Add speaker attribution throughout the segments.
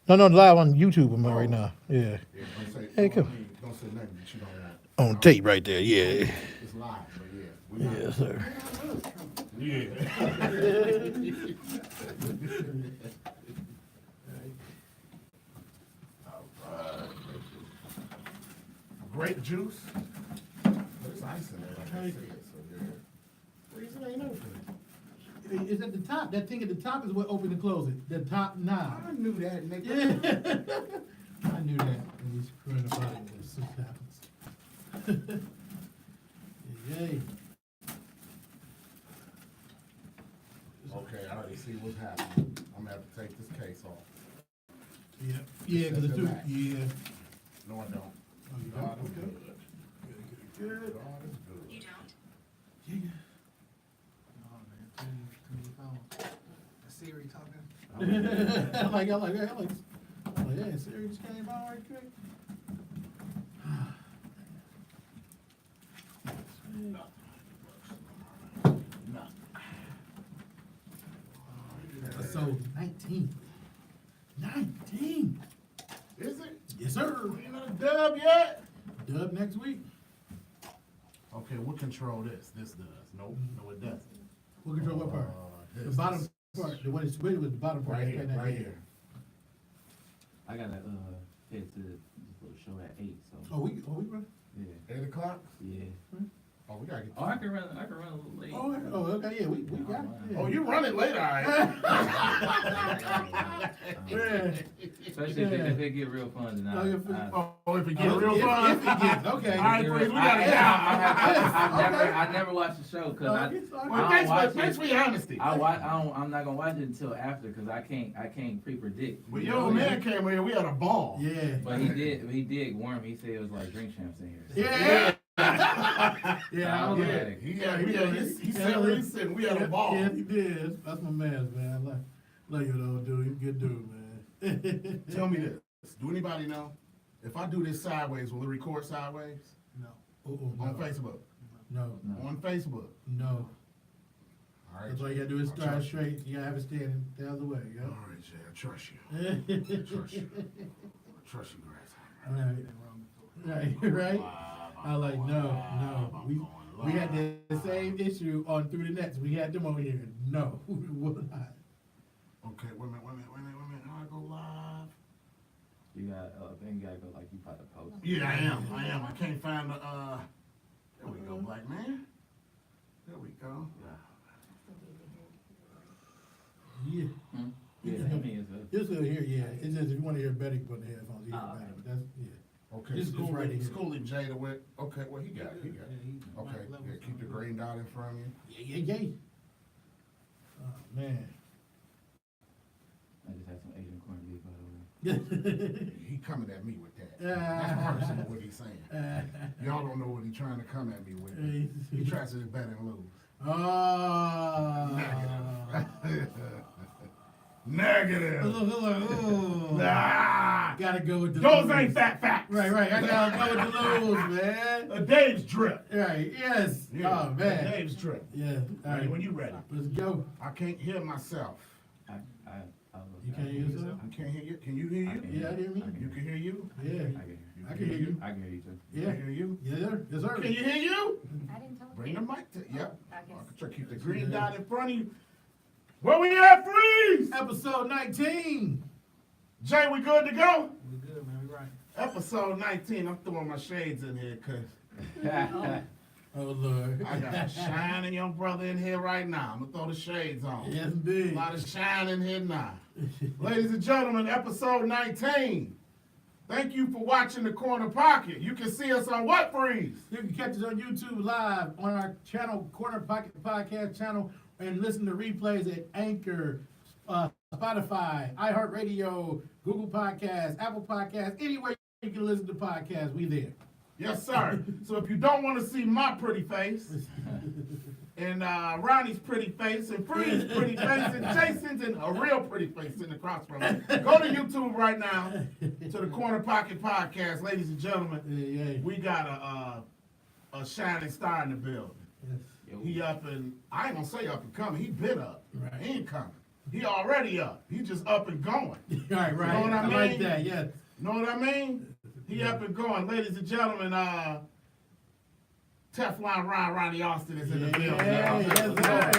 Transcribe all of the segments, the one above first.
Speaker 1: No, live on YouTube I'm right now. Yeah.
Speaker 2: Yeah, don't say,
Speaker 1: Hey,
Speaker 2: don't,
Speaker 1: come
Speaker 2: don't say nothing that you don't want.
Speaker 1: on tape right there. Yeah.
Speaker 2: It's live, but yeah, we're not.
Speaker 1: Yes, sir.
Speaker 2: Yeah. Alright. Grape juice. There's ice in there, like I said, so yeah. Reason ain't open.
Speaker 3: It's at the top. That thing at the top is what open and close it. The top knob.
Speaker 2: I knew that, nigga.
Speaker 3: Yeah. I knew that. When we screwing about it, this happens. Yay.
Speaker 2: Okay, I already see what's happening. I'm gonna have to take this case off.
Speaker 3: Yeah. Yeah, because it's too.
Speaker 2: Set the
Speaker 3: Yeah.
Speaker 2: No, I don't.
Speaker 3: Oh, you
Speaker 2: God
Speaker 3: got
Speaker 2: is
Speaker 3: it?
Speaker 2: good.
Speaker 3: Good.
Speaker 2: God is good.
Speaker 4: You don't?
Speaker 3: Yeah.
Speaker 5: Oh man, too many phones. Siri talking.
Speaker 3: I'm like, yeah, Siri just came by right quick. Episode 19. 19.
Speaker 2: Is it?
Speaker 3: Yes, sir.
Speaker 2: We ain't got a dub yet?
Speaker 3: Dub next week.
Speaker 2: Okay, we'll control this. This does. Nope, no it doesn't.
Speaker 3: We'll control what part? The
Speaker 2: This,
Speaker 3: bottom
Speaker 2: this.
Speaker 3: part. The one that's with the bottom part.
Speaker 2: Right
Speaker 3: that
Speaker 2: here,
Speaker 3: kinda-
Speaker 2: right here.
Speaker 6: I gotta head to this little show at 8, so
Speaker 3: Oh, we run.
Speaker 6: yeah.
Speaker 2: 8 o'clock?
Speaker 6: Yeah.
Speaker 2: Oh, we gotta get.
Speaker 6: Oh, I can run a little late.
Speaker 3: Oh, okay, yeah, we got it. Yeah.
Speaker 2: Oh, you run it later, all right?
Speaker 3: Yeah.
Speaker 6: Especially if it get real fun, then
Speaker 3: Oh, you're fin-
Speaker 2: Oh, if it get
Speaker 3: Oh,
Speaker 2: real
Speaker 3: if-
Speaker 2: fun.
Speaker 3: if it gets- okay.
Speaker 2: All right, please, we gotta get out.
Speaker 6: I never watched the show because I
Speaker 2: Well,
Speaker 6: don't watch
Speaker 2: thanks for your honesty.
Speaker 6: I'm not gonna watch it until after because I can't pre-predict.
Speaker 2: When your old man came here, we had a ball.
Speaker 3: Yeah.
Speaker 6: But he did warn me. He said it was like drink champs in here.
Speaker 3: Yeah.
Speaker 6: Yeah,
Speaker 3: I was
Speaker 2: Yeah,
Speaker 3: like-
Speaker 2: he said what he said. We had a ball.
Speaker 3: Yeah, he did. That's my man, man. I love you, though, dude. He's a good dude, man.
Speaker 2: Tell me this. Do anybody know? If I do this sideways, will it record sideways?
Speaker 3: No. Oh,
Speaker 2: On
Speaker 3: no.
Speaker 2: Facebook.
Speaker 3: No.
Speaker 2: On Facebook.
Speaker 3: No.
Speaker 2: All right.
Speaker 3: That's all you gotta do is
Speaker 2: I'll
Speaker 3: start
Speaker 2: trust
Speaker 3: straight. You gotta have it standing the other way,
Speaker 2: you.
Speaker 3: yo.
Speaker 2: All right, Jay, I trust you. I trust you. I trust you, Grasshopper.
Speaker 3: Right, right. I like no. We had the same issue on Through the Nets. We had them over here. No, we will not.
Speaker 2: Okay, wait a minute. How I go live?
Speaker 6: You got then you gotta go like you about to post.
Speaker 2: Yeah, I am. I can't find the, there we go, black man. There we go.
Speaker 3: Yeah.
Speaker 6: Yeah, I mean
Speaker 3: You'll still hear, yeah. It's just if you wanna hear better, you put the headphones. You hear
Speaker 6: Ah,
Speaker 3: better, but that's, yeah.
Speaker 2: Okay,
Speaker 3: This is right here.
Speaker 2: schooling Jada with, okay, well, he got it. Okay, yeah, keep the green dot in front of you.
Speaker 3: Yeah. Oh, man.
Speaker 6: I just had some Asian corned beef by the way.
Speaker 2: He coming at me with that. That's personal what he's saying. Y'all don't know what he's trying to come at me with. He tries to bet and lose.
Speaker 3: Oh.
Speaker 2: Negative.
Speaker 3: Ooh.
Speaker 2: Nah.
Speaker 3: Gotta go with the
Speaker 2: Those
Speaker 3: lose.
Speaker 2: ain't fat facts.
Speaker 3: Right. I gotta go with the lose, man.
Speaker 2: A Dave's drip.
Speaker 3: Right, yes.
Speaker 2: Yeah,
Speaker 3: Oh, man.
Speaker 2: Dave's drip.
Speaker 3: Yeah. All right.
Speaker 2: When you ready.
Speaker 3: Let's go.
Speaker 2: I can't hear myself.
Speaker 3: You can't hear yourself?
Speaker 2: I can't hear you. Can you hear you?
Speaker 3: Yeah, I hear me.
Speaker 2: You can hear you?
Speaker 3: Yeah.
Speaker 6: I
Speaker 3: I can hear you.
Speaker 6: I can hear you too.
Speaker 3: Yeah.
Speaker 2: Can you hear you?
Speaker 3: Yes, sir. Yes, sir.
Speaker 2: Can you hear you?
Speaker 4: I didn't tell
Speaker 2: Bring the mic to, yep.
Speaker 4: I
Speaker 2: I
Speaker 4: guess.
Speaker 2: can try to keep the green dot in front of you. Where we at, Freeze?
Speaker 3: Episode 19.
Speaker 2: Jay, we good to go?
Speaker 5: We good, man. We right.
Speaker 2: Episode 19. I'm throwing my shades in here because
Speaker 3: Oh, Lord.
Speaker 2: I got a shining young brother in here right now. I'm going to throw the shades on.
Speaker 3: Yes,
Speaker 2: A
Speaker 3: indeed.
Speaker 2: lot of shine in here now. Ladies and gentlemen, episode 19. Thank you for watching The Corner Pocket. You can see us on what, Freeze?
Speaker 3: You can catch us on YouTube live on our channel, Corner Pocket Podcast channel, and listen to replays at Anchor, Spotify, iHeartRadio, Google Podcasts, Apple Podcasts, anywhere you can listen to podcasts, we there.
Speaker 2: Yes, sir. So if you don't want to see my pretty face, and Ronnie's pretty face, and Freeze's pretty face, and Jason's and a real pretty face in the crossroads, go to YouTube right now to the Corner Pocket Podcast, ladies and gentlemen.
Speaker 3: Yeah.
Speaker 2: We got a shining star in the building.
Speaker 3: Yes.
Speaker 2: He up and I ain't gonna say up and coming. He been up.
Speaker 3: Right.
Speaker 2: He ain't coming. He already up. He just up and going.
Speaker 3: Right, right.
Speaker 2: Know what I
Speaker 3: like
Speaker 2: mean?
Speaker 3: that, yes.
Speaker 2: Know what I mean? He up and going. Ladies and gentlemen, Teflon Ronnie Austin is in the building.
Speaker 3: Yes, sir.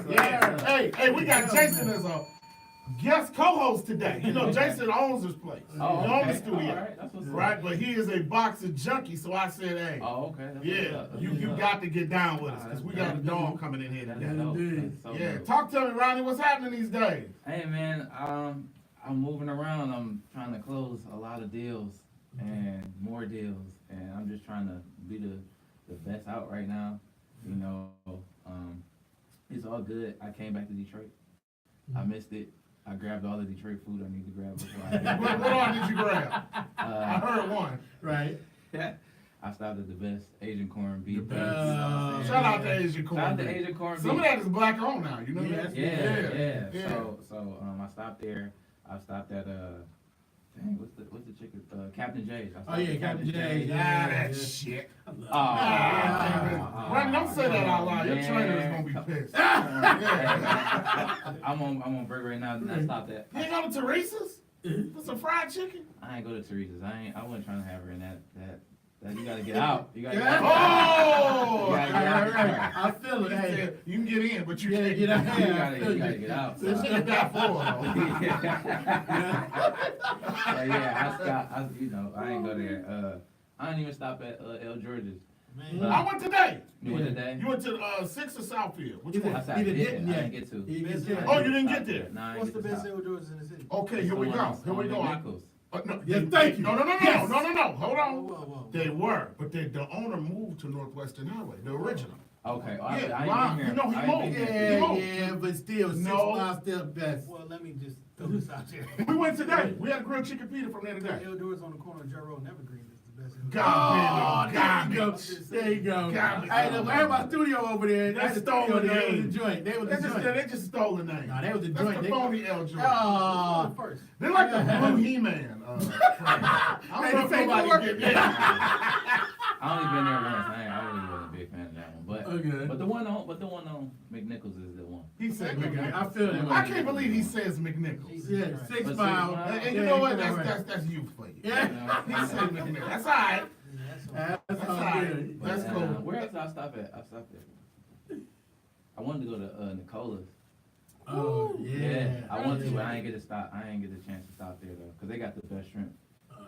Speaker 3: Yes, sir.
Speaker 2: Hey, we got Jason as a guest co-host today. You know, Jason owns this place.
Speaker 6: Oh,
Speaker 2: He owns
Speaker 6: okay.
Speaker 2: the studio.
Speaker 6: All right, that's what's up.
Speaker 2: Right? But he is a boxing junkie, so I said, hey,
Speaker 6: Oh, okay. That's what's
Speaker 2: yeah,
Speaker 6: up. That's
Speaker 2: you
Speaker 6: what's up.
Speaker 2: got to get down with us, because we got a
Speaker 6: That's
Speaker 2: dog coming in here
Speaker 6: That's
Speaker 2: today.
Speaker 6: dope.
Speaker 3: Indeed.
Speaker 6: That's so
Speaker 2: Yeah,
Speaker 6: dope.
Speaker 2: talk to me, Ronnie. What's happening these days?
Speaker 6: Hey man, I'm moving around. I'm trying to close a lot of deals and more deals, and I'm just trying to be the best out right now. You know, it's all good. I came back to Detroit. I missed it. I grabbed all the Detroit food I need to grab before I
Speaker 2: What on did you grab? I
Speaker 6: uh,
Speaker 2: heard one.
Speaker 3: Right.
Speaker 6: I stopped at the best Asian corned beef.
Speaker 2: The
Speaker 6: place,
Speaker 2: best.
Speaker 6: you know what I'm saying?
Speaker 2: Shout out to Asian
Speaker 6: Shout out
Speaker 2: corn.
Speaker 6: to Asian corned beef.
Speaker 2: Some of that is black owned now, you know
Speaker 3: Yes,
Speaker 2: that?
Speaker 6: Yeah.
Speaker 2: Yeah.
Speaker 6: So I stopped there. I stopped at dang, what's the chicken? Captain Jay's. I stopped
Speaker 3: Oh, yeah,
Speaker 6: at
Speaker 3: Captain Jay's.
Speaker 2: Ah,
Speaker 3: Yeah,
Speaker 2: that
Speaker 3: yeah.
Speaker 2: shit.
Speaker 6: Ah,
Speaker 2: Ronnie, don't say that out loud. Your
Speaker 6: man.
Speaker 2: trainer is gonna be pissed.
Speaker 6: I'm on break right now. I stopped at.
Speaker 2: You ain't go to Teresa's? For some fried chicken?
Speaker 6: I ain't go to Teresa's. I wasn't trying to have her in that. You gotta get out. You gotta get
Speaker 3: Yeah.
Speaker 6: out.
Speaker 2: Oh!
Speaker 6: You gotta get out.
Speaker 3: Right. I feel
Speaker 2: He
Speaker 3: it. Hey.
Speaker 2: said, you can get in, but you
Speaker 3: Yeah,
Speaker 2: can't
Speaker 3: get out.
Speaker 6: You
Speaker 3: Yeah, I
Speaker 6: gotta
Speaker 3: feel
Speaker 6: get out.
Speaker 2: This nigga got four,
Speaker 6: I ain't go there. I didn't even stop at El George's.
Speaker 2: though. I went today.
Speaker 6: You went today?
Speaker 2: You went to 6 or Southfield? Which
Speaker 3: He
Speaker 2: one?
Speaker 6: I said I
Speaker 3: Either
Speaker 6: did.
Speaker 3: didn't
Speaker 6: I
Speaker 3: yet.
Speaker 6: didn't get to.
Speaker 3: He didn't
Speaker 5: Best
Speaker 3: get
Speaker 2: Oh,
Speaker 3: it.
Speaker 2: you didn't get there?
Speaker 6: No, I didn't
Speaker 5: What's
Speaker 6: get
Speaker 5: the
Speaker 6: to
Speaker 5: best
Speaker 6: stop.
Speaker 5: Air Jordans in the city?
Speaker 2: Okay,
Speaker 6: It's
Speaker 2: here
Speaker 6: the
Speaker 2: we
Speaker 6: one
Speaker 2: go.
Speaker 6: on-
Speaker 2: Here we
Speaker 6: on
Speaker 2: go.
Speaker 6: McNichols.
Speaker 2: No,
Speaker 3: Yes, thank you.
Speaker 2: No.
Speaker 3: Yes.
Speaker 2: Hold
Speaker 5: Whoa,
Speaker 2: on.
Speaker 5: whoa, whoa.
Speaker 2: They were, but the owner moved to Northwestern Highway, the original.
Speaker 6: Okay.
Speaker 2: Yeah,
Speaker 6: I
Speaker 2: wow.
Speaker 6: ain't been
Speaker 2: You know, he
Speaker 6: here. I ain't
Speaker 2: moved.
Speaker 6: been here.
Speaker 3: Yeah,
Speaker 2: No.
Speaker 3: yeah, but still, 6
Speaker 2: No.
Speaker 3: miles still best.
Speaker 5: Well, let me just throw this out there.
Speaker 2: We went today. We had a grilled chicken pita from there today.
Speaker 5: El Jordans on the corner of Joe Road and Evergreen is the best.
Speaker 2: God,
Speaker 3: there you go.
Speaker 2: garbage.
Speaker 3: There you go.
Speaker 2: Garbage.
Speaker 3: I had my studio over there.
Speaker 2: They
Speaker 3: That's the
Speaker 2: stole
Speaker 3: studio.
Speaker 2: the
Speaker 3: They was
Speaker 2: name.
Speaker 3: the joint. They was the joint.
Speaker 2: They just stole the name.
Speaker 3: Nah, they was the
Speaker 2: That's
Speaker 3: joint.
Speaker 2: the
Speaker 3: They-
Speaker 2: phony El Jordan.
Speaker 3: Oh.
Speaker 5: First.
Speaker 2: They're like the blue He-Man. I don't know if
Speaker 3: Hey,
Speaker 2: nobody
Speaker 3: fake
Speaker 2: get
Speaker 6: I only been there once. I really wasn't a big fan of that one. But
Speaker 3: Okay.
Speaker 6: but the one on McNichols is the one.
Speaker 2: He said
Speaker 3: I
Speaker 2: McNichols.
Speaker 3: feel that.
Speaker 2: I can't believe he says McNichols.
Speaker 3: Yeah, 6
Speaker 6: But
Speaker 3: miles.
Speaker 6: 6 miles.
Speaker 2: And you
Speaker 3: Yeah,
Speaker 2: know what?
Speaker 3: you know
Speaker 2: That's you for you.
Speaker 3: Yeah.
Speaker 2: He said McNichols. That's all right.
Speaker 3: That's
Speaker 2: That's
Speaker 3: all
Speaker 2: all right.
Speaker 3: good.
Speaker 6: But,
Speaker 2: That's cool.
Speaker 6: Where else did I stop at? I wanted to go to Nicola's.
Speaker 3: Oh, yeah.
Speaker 6: I wanted to, but I ain't get to stop. I ain't get the chance to stop there though, cause they got the best shrimp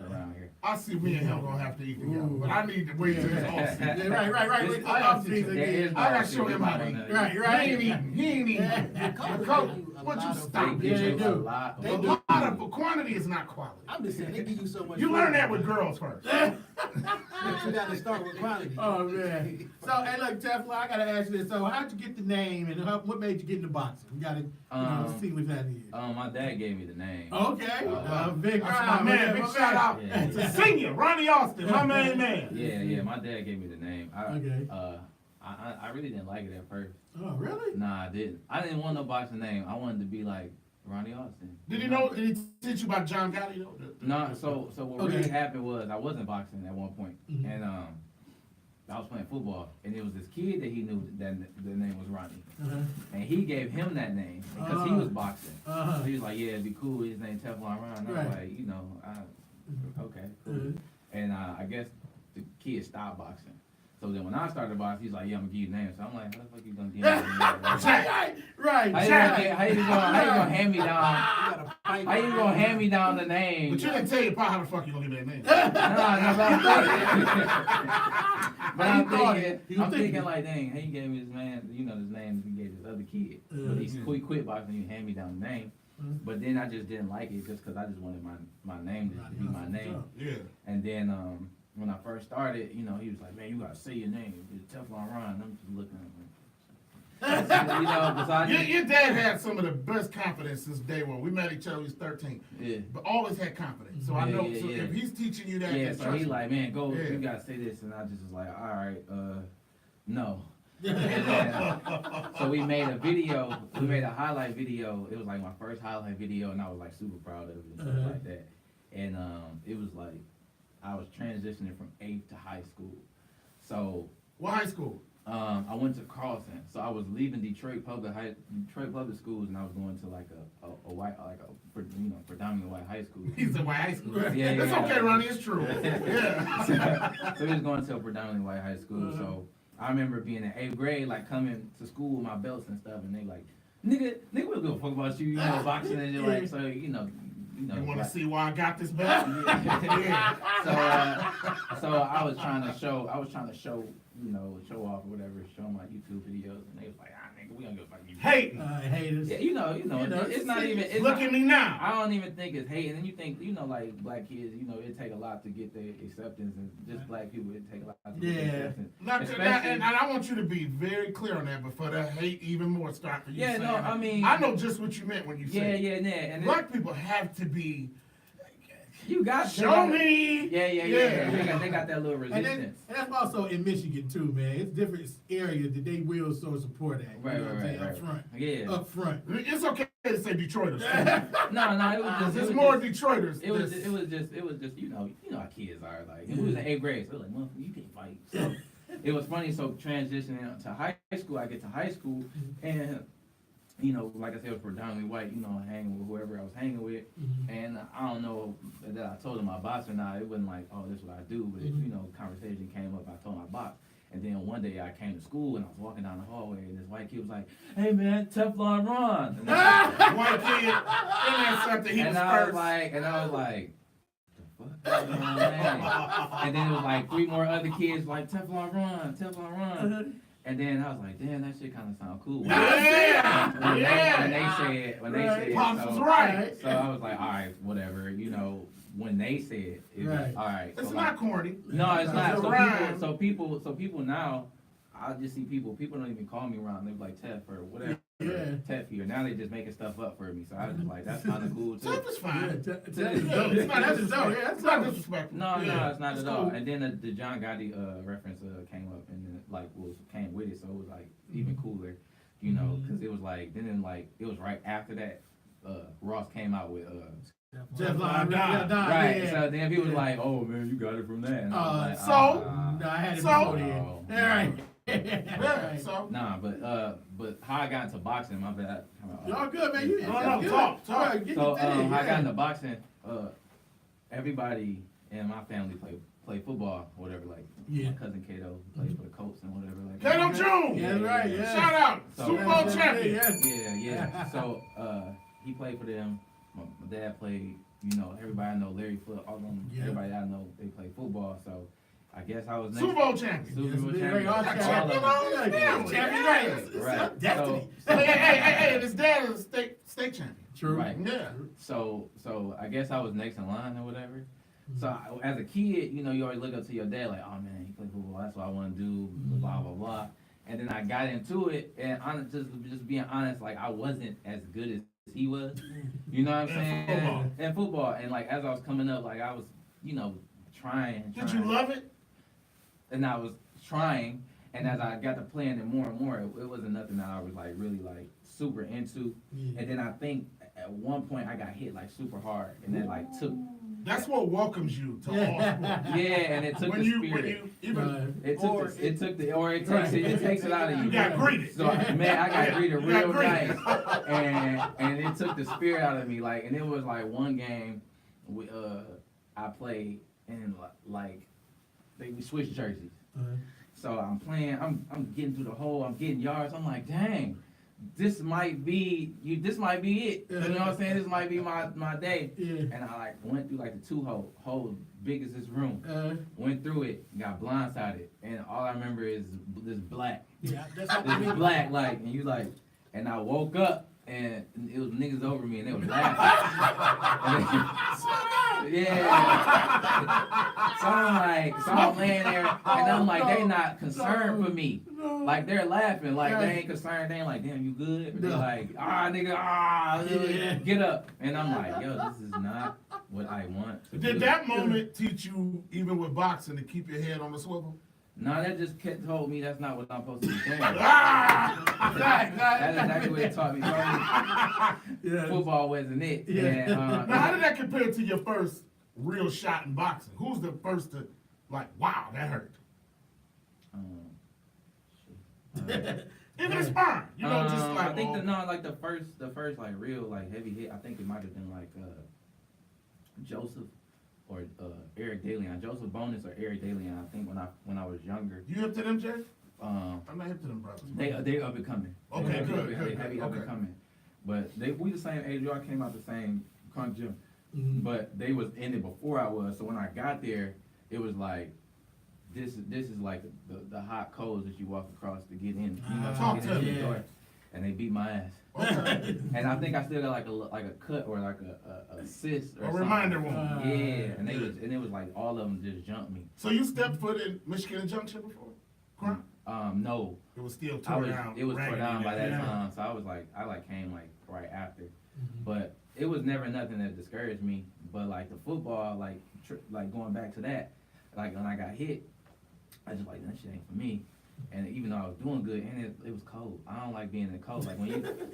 Speaker 6: around here.
Speaker 2: I see me and him gonna have to eat together,
Speaker 3: Ooh.
Speaker 2: but I need to wait till it's off season.
Speaker 3: Yeah, right. Wait till
Speaker 2: I
Speaker 3: off
Speaker 2: got
Speaker 3: season
Speaker 6: There is
Speaker 3: again.
Speaker 2: I gotta show him how to eat.
Speaker 3: Right.
Speaker 2: He ain't eating. He ain't eating. Would you stop?
Speaker 6: They
Speaker 3: Yeah,
Speaker 6: give
Speaker 3: they
Speaker 6: you
Speaker 3: do.
Speaker 6: a lot.
Speaker 2: A lot of quantity is not quality.
Speaker 5: I'm just saying, they give you so much.
Speaker 2: You
Speaker 5: food.
Speaker 2: learn that with girls first.
Speaker 5: But you gotta start with quality.
Speaker 3: Oh, man. So, hey, look, Teflon, I gotta ask you this. So, how'd you get the name and what made you get into boxing? We gotta, see what that is.
Speaker 6: My dad gave me the name.
Speaker 3: Okay. Big
Speaker 2: That's my
Speaker 3: round,
Speaker 2: man. Big shout out
Speaker 6: Yeah.
Speaker 2: to senior Ronnie Austin, my main man.
Speaker 6: Yeah. My dad gave me the name.
Speaker 3: Okay.
Speaker 6: I really didn't like it at first.
Speaker 3: Oh, really?
Speaker 6: Nah, I didn't. I didn't want no boxing name. I wanted to be like Ronnie Austin.
Speaker 2: Did he know? Did he teach you about John Gotti though?
Speaker 6: No, so what
Speaker 3: Okay.
Speaker 6: really happened was I wasn't boxing at one point,
Speaker 3: Mhm.
Speaker 6: and I was playing football, and it was this kid that he knew that the name was Ronnie,
Speaker 3: Uh-huh.
Speaker 6: and he gave him that name because he was boxing.
Speaker 3: Uh-huh.
Speaker 6: So he was like, "Yeah, it'd be cool. His name Teflon Ron." And I was
Speaker 3: Right.
Speaker 6: like, okay, cool.
Speaker 3: Mhm.
Speaker 6: And I guess the kid stopped boxing. So then when I started boxing, he's like, "Yeah, I'm gonna give you the name." So I'm like, "How the fuck you gonna give me the name?"
Speaker 3: Right.
Speaker 6: How you gonna hand me down?
Speaker 5: You gotta fight.
Speaker 6: How you gonna hand me down the name?
Speaker 2: But you didn't tell your pa how the fuck you gonna give that name.
Speaker 6: But
Speaker 3: You thought it. You
Speaker 6: I'm
Speaker 3: thinking.
Speaker 6: thinking like, dang, he gave me this man, his name he gave this other kid. But he quit boxing, he hand me down the name. But then I just didn't like it just because I just wanted my name to be my name.
Speaker 2: Yeah.
Speaker 6: And then when I first started, he was like, man, you gotta say your name. It's Teflon Ron. I'm just looking at him. Because I
Speaker 2: Your dad had some of the best confidence since day one. We met each other, he was 13.
Speaker 6: yeah.
Speaker 2: But always had confidence. So I know,
Speaker 6: Yeah.
Speaker 2: if he's teaching you that,
Speaker 6: Yeah,
Speaker 2: then
Speaker 6: so
Speaker 2: trust
Speaker 6: he
Speaker 2: me.
Speaker 6: like, man, go,
Speaker 2: Yeah.
Speaker 6: you gotta say this, and I just was like, all right, no. And then, so we made a video, we made a highlight video. It was like my first highlight video, and I was like super proud of it and stuff like that. And it was like I was transitioning from 8th to high school. So
Speaker 2: What high school?
Speaker 6: I went to Carlson, so I was leaving Detroit Public Schools, and I was going to like a white, predominantly white high school.
Speaker 2: He's in white high school.
Speaker 6: Yeah,
Speaker 2: It's
Speaker 6: yeah.
Speaker 2: okay, Ronnie. It's true. Yeah.
Speaker 6: So he was going to a predominantly white high school. So I remember being in 8th grade, like coming to school with my belts and stuff, and they like, nigga, we don't give a fuck about you, boxing and shit, like, so
Speaker 2: You want to
Speaker 6: like-
Speaker 2: see why I got this belt?
Speaker 6: Yeah. So I was trying to show, show off or whatever, show my YouTube videos, and they was like, nigga, we don't give a fuck. You
Speaker 2: Hating.
Speaker 3: Haters.
Speaker 6: Yeah, it's not even. It's
Speaker 2: Look
Speaker 6: not,
Speaker 2: at me now.
Speaker 6: I don't even think it's hate, and then you think, like black kids, it take a lot to get their acceptance, and just black people, it take a lot to get their acceptance.
Speaker 2: And I want you to be very clear on that before that hate even more start for you.
Speaker 6: Yeah,
Speaker 2: saying
Speaker 6: no,
Speaker 2: that.
Speaker 6: I mean-
Speaker 2: I know just what you meant when you said.
Speaker 6: Yeah, and
Speaker 2: Black people have to be.
Speaker 6: you got
Speaker 2: Show me.
Speaker 6: Yeah. They got that little
Speaker 3: And
Speaker 6: resistance.
Speaker 3: that's also in Michigan too, man. It's different areas that they will so support that.
Speaker 6: Right.
Speaker 3: Up front.
Speaker 6: Yeah.
Speaker 3: Up front.
Speaker 2: It's okay to say Detroiters.
Speaker 6: No, it was just.
Speaker 2: There's
Speaker 6: it was
Speaker 2: more
Speaker 6: just-
Speaker 2: Detroiters.
Speaker 6: It was just you know how kids are, like, we was in 8th grade, so it was like, motherfucker, you can't fight. So it was funny, so transitioning to high school, I get to high school, and like I said, it was predominantly white, hanging with whoever I was hanging with, and I don't know that I told them I box or not. It wasn't like, oh, this is what I do, but conversation came up, I told them I box. And then one day I came to school and I was walking down the hallway and this white kid was like, "Hey man, Teflon Ron." And
Speaker 2: White kid. And that's something he was
Speaker 6: I was
Speaker 2: first.
Speaker 6: like, the fuck? And then it was like 3 more other kids like Teflon Ron. And then I was like, damn, that shit kind of sound cool.
Speaker 2: Yeah.
Speaker 6: When they said,
Speaker 2: Pops
Speaker 6: so,
Speaker 2: was right.
Speaker 6: So I was like, all right, whatever. When they said, it was
Speaker 3: Right.
Speaker 6: all right.
Speaker 2: It's
Speaker 6: So,
Speaker 2: not corny.
Speaker 6: no, it's not.
Speaker 2: It's a
Speaker 6: So
Speaker 2: rhyme.
Speaker 6: people now, I just see people don't even call me Ron. They're like Tef or whatever.
Speaker 3: Yeah.
Speaker 6: Tef here. Now they just making stuff up for me. So I was just like, that's kind of cool too.
Speaker 2: Tough is
Speaker 3: Yeah,
Speaker 2: fine.
Speaker 3: that's
Speaker 2: It's not disrespectful.
Speaker 3: that's
Speaker 2: It's not disrespectful.
Speaker 6: No,
Speaker 2: Yeah.
Speaker 6: it's not
Speaker 3: It's
Speaker 6: at all.
Speaker 3: cool.
Speaker 6: And then the John Gotti reference came up, and then came with it, so it was like even cooler, because it was like it was right after that. Ross came out with
Speaker 3: Teflon
Speaker 2: Don.
Speaker 3: Don.
Speaker 6: right.
Speaker 3: Yeah.
Speaker 6: So then people was like, "Oh man, you got it from that." And I was like,
Speaker 2: so-
Speaker 3: No, I had it
Speaker 2: So-
Speaker 3: before then.
Speaker 6: Oh,
Speaker 3: All right.
Speaker 2: Yeah, so.
Speaker 6: Nah, but how I got into boxing, my bad.
Speaker 3: Y'all good, man. You
Speaker 2: No,
Speaker 3: good.
Speaker 2: talk.
Speaker 3: All right, get
Speaker 6: So
Speaker 3: your thing,
Speaker 6: how I got
Speaker 3: yeah.
Speaker 6: into boxing, everybody in my family play football, or whatever. Like
Speaker 3: Yeah.
Speaker 6: my cousin Kato plays for the Colts and whatever. Like
Speaker 2: Kato June.
Speaker 3: Yeah, that's right. Yeah.
Speaker 2: Shout out.
Speaker 6: So-
Speaker 2: Super Bowl champion.
Speaker 6: Yeah. So he played for them. My dad played. Everybody I know, Larry Foot, all of them.
Speaker 3: Yeah.
Speaker 6: Everybody I know, they play football. So I guess I was next.
Speaker 2: Super Bowl champion.
Speaker 6: Super Bowl
Speaker 3: Yes,
Speaker 6: champion.
Speaker 3: all
Speaker 6: All
Speaker 3: champion.
Speaker 6: of them.
Speaker 2: Yeah.
Speaker 3: Champion, right.
Speaker 6: Right.
Speaker 3: Destiny.
Speaker 2: Hey, and his dad is a state champion.
Speaker 3: True.
Speaker 6: Right.
Speaker 2: Yeah.
Speaker 6: So I guess I was next in line or whatever. So as a kid, you always look up to your dad like, oh man, he play football. That's what I want to do. Blah blah blah. And then I got into it, and just being honest, like I wasn't as good as he was. You know what I'm saying?
Speaker 2: football.
Speaker 6: And football. And like as I was coming up, like I was, trying.
Speaker 2: Did you love it?
Speaker 6: And I was trying, and as I got to playing it more and more, it wasn't nothing that I was like really like super into.
Speaker 3: Yeah.
Speaker 6: And then I think at one point I got hit like super hard, and then like took
Speaker 2: That's what welcomes you to all sports.
Speaker 6: and it took
Speaker 2: When
Speaker 6: the
Speaker 2: you
Speaker 6: spirit.
Speaker 2: even
Speaker 6: It takes it out of you.
Speaker 2: You got greeted.
Speaker 6: So man, I got
Speaker 2: Yeah,
Speaker 6: greeted
Speaker 2: you got
Speaker 6: real
Speaker 2: greeted.
Speaker 6: nice, and it took the spirit out of me. Like, and it was like one game, I played, and like we switched jerseys. So I'm playing, I'm getting through the hole, I'm getting yards. I'm like, dang, this might be it. You know what I'm saying? This might be my day.
Speaker 3: Yeah.
Speaker 6: And I like went through like the 2 hole big as this room. Went through it, got blindsided, and all I remember is this black.
Speaker 3: Yeah, that's how
Speaker 6: This black, like, and you like, and I woke up and it was niggas over me and they was laughing. Yeah. So I'm laying there and I'm like, they not concerned for me. Like they're laughing, like they ain't concerned. They ain't like, damn, you good? They're like, nigga, get up. And I'm like, yo, this is not what I want to do.
Speaker 2: Did that moment teach you, even with boxing, to keep your head on the swivel?
Speaker 6: No, that just told me that's not what I'm supposed to be doing.
Speaker 2: Ah!
Speaker 6: That's exactly what it taught me.
Speaker 3: Yeah.
Speaker 6: Football wasn't it.
Speaker 3: Yeah.
Speaker 6: And,
Speaker 2: Now, how did that compare to your first real shot in boxing? Who's the first to, like, wow, that hurt? Even a sparring, you know, just like.
Speaker 6: I think the first like real like heavy hit. I think it might have been like Joseph or Eric DeLeon, Joseph Bonus or Eric DeLeon. I think when I was younger.
Speaker 2: You hip to them, Jay? I'm
Speaker 6: Um,
Speaker 2: not hip to them brothers.
Speaker 6: they up and coming.
Speaker 2: Okay,
Speaker 6: They
Speaker 2: good,
Speaker 6: heavy up and
Speaker 2: okay.
Speaker 6: coming. But we the same age. We all came out the same crunk gym.
Speaker 3: Mhm.
Speaker 6: But they was in it before I was. So when I got there, it was like this is like the hot coals that you walk across to get in. You know,
Speaker 2: Talk
Speaker 6: to
Speaker 2: to
Speaker 6: get in
Speaker 2: me.
Speaker 6: the door. And they beat my ass.
Speaker 2: Okay.
Speaker 6: And I think I still got like a cut or like a cyst or
Speaker 2: A
Speaker 6: something.
Speaker 2: reminder wound.
Speaker 6: Yeah, and it was like all of them just jumped me.
Speaker 2: So you stepped foot in Michigan Junction before? Crime?
Speaker 6: No,
Speaker 2: It was still
Speaker 6: I
Speaker 2: tore
Speaker 6: was
Speaker 2: down.
Speaker 6: it was tore
Speaker 2: raggedy
Speaker 6: down by that
Speaker 2: then.
Speaker 6: time, so I came like right after.
Speaker 3: Mm-hmm.
Speaker 6: But it was never nothing that discouraged me. But like the football, like going back to that, like when I got hit, I just like that shit ain't for me. And even though I was doing good, and it was cold. I don't like being in the cold. Like when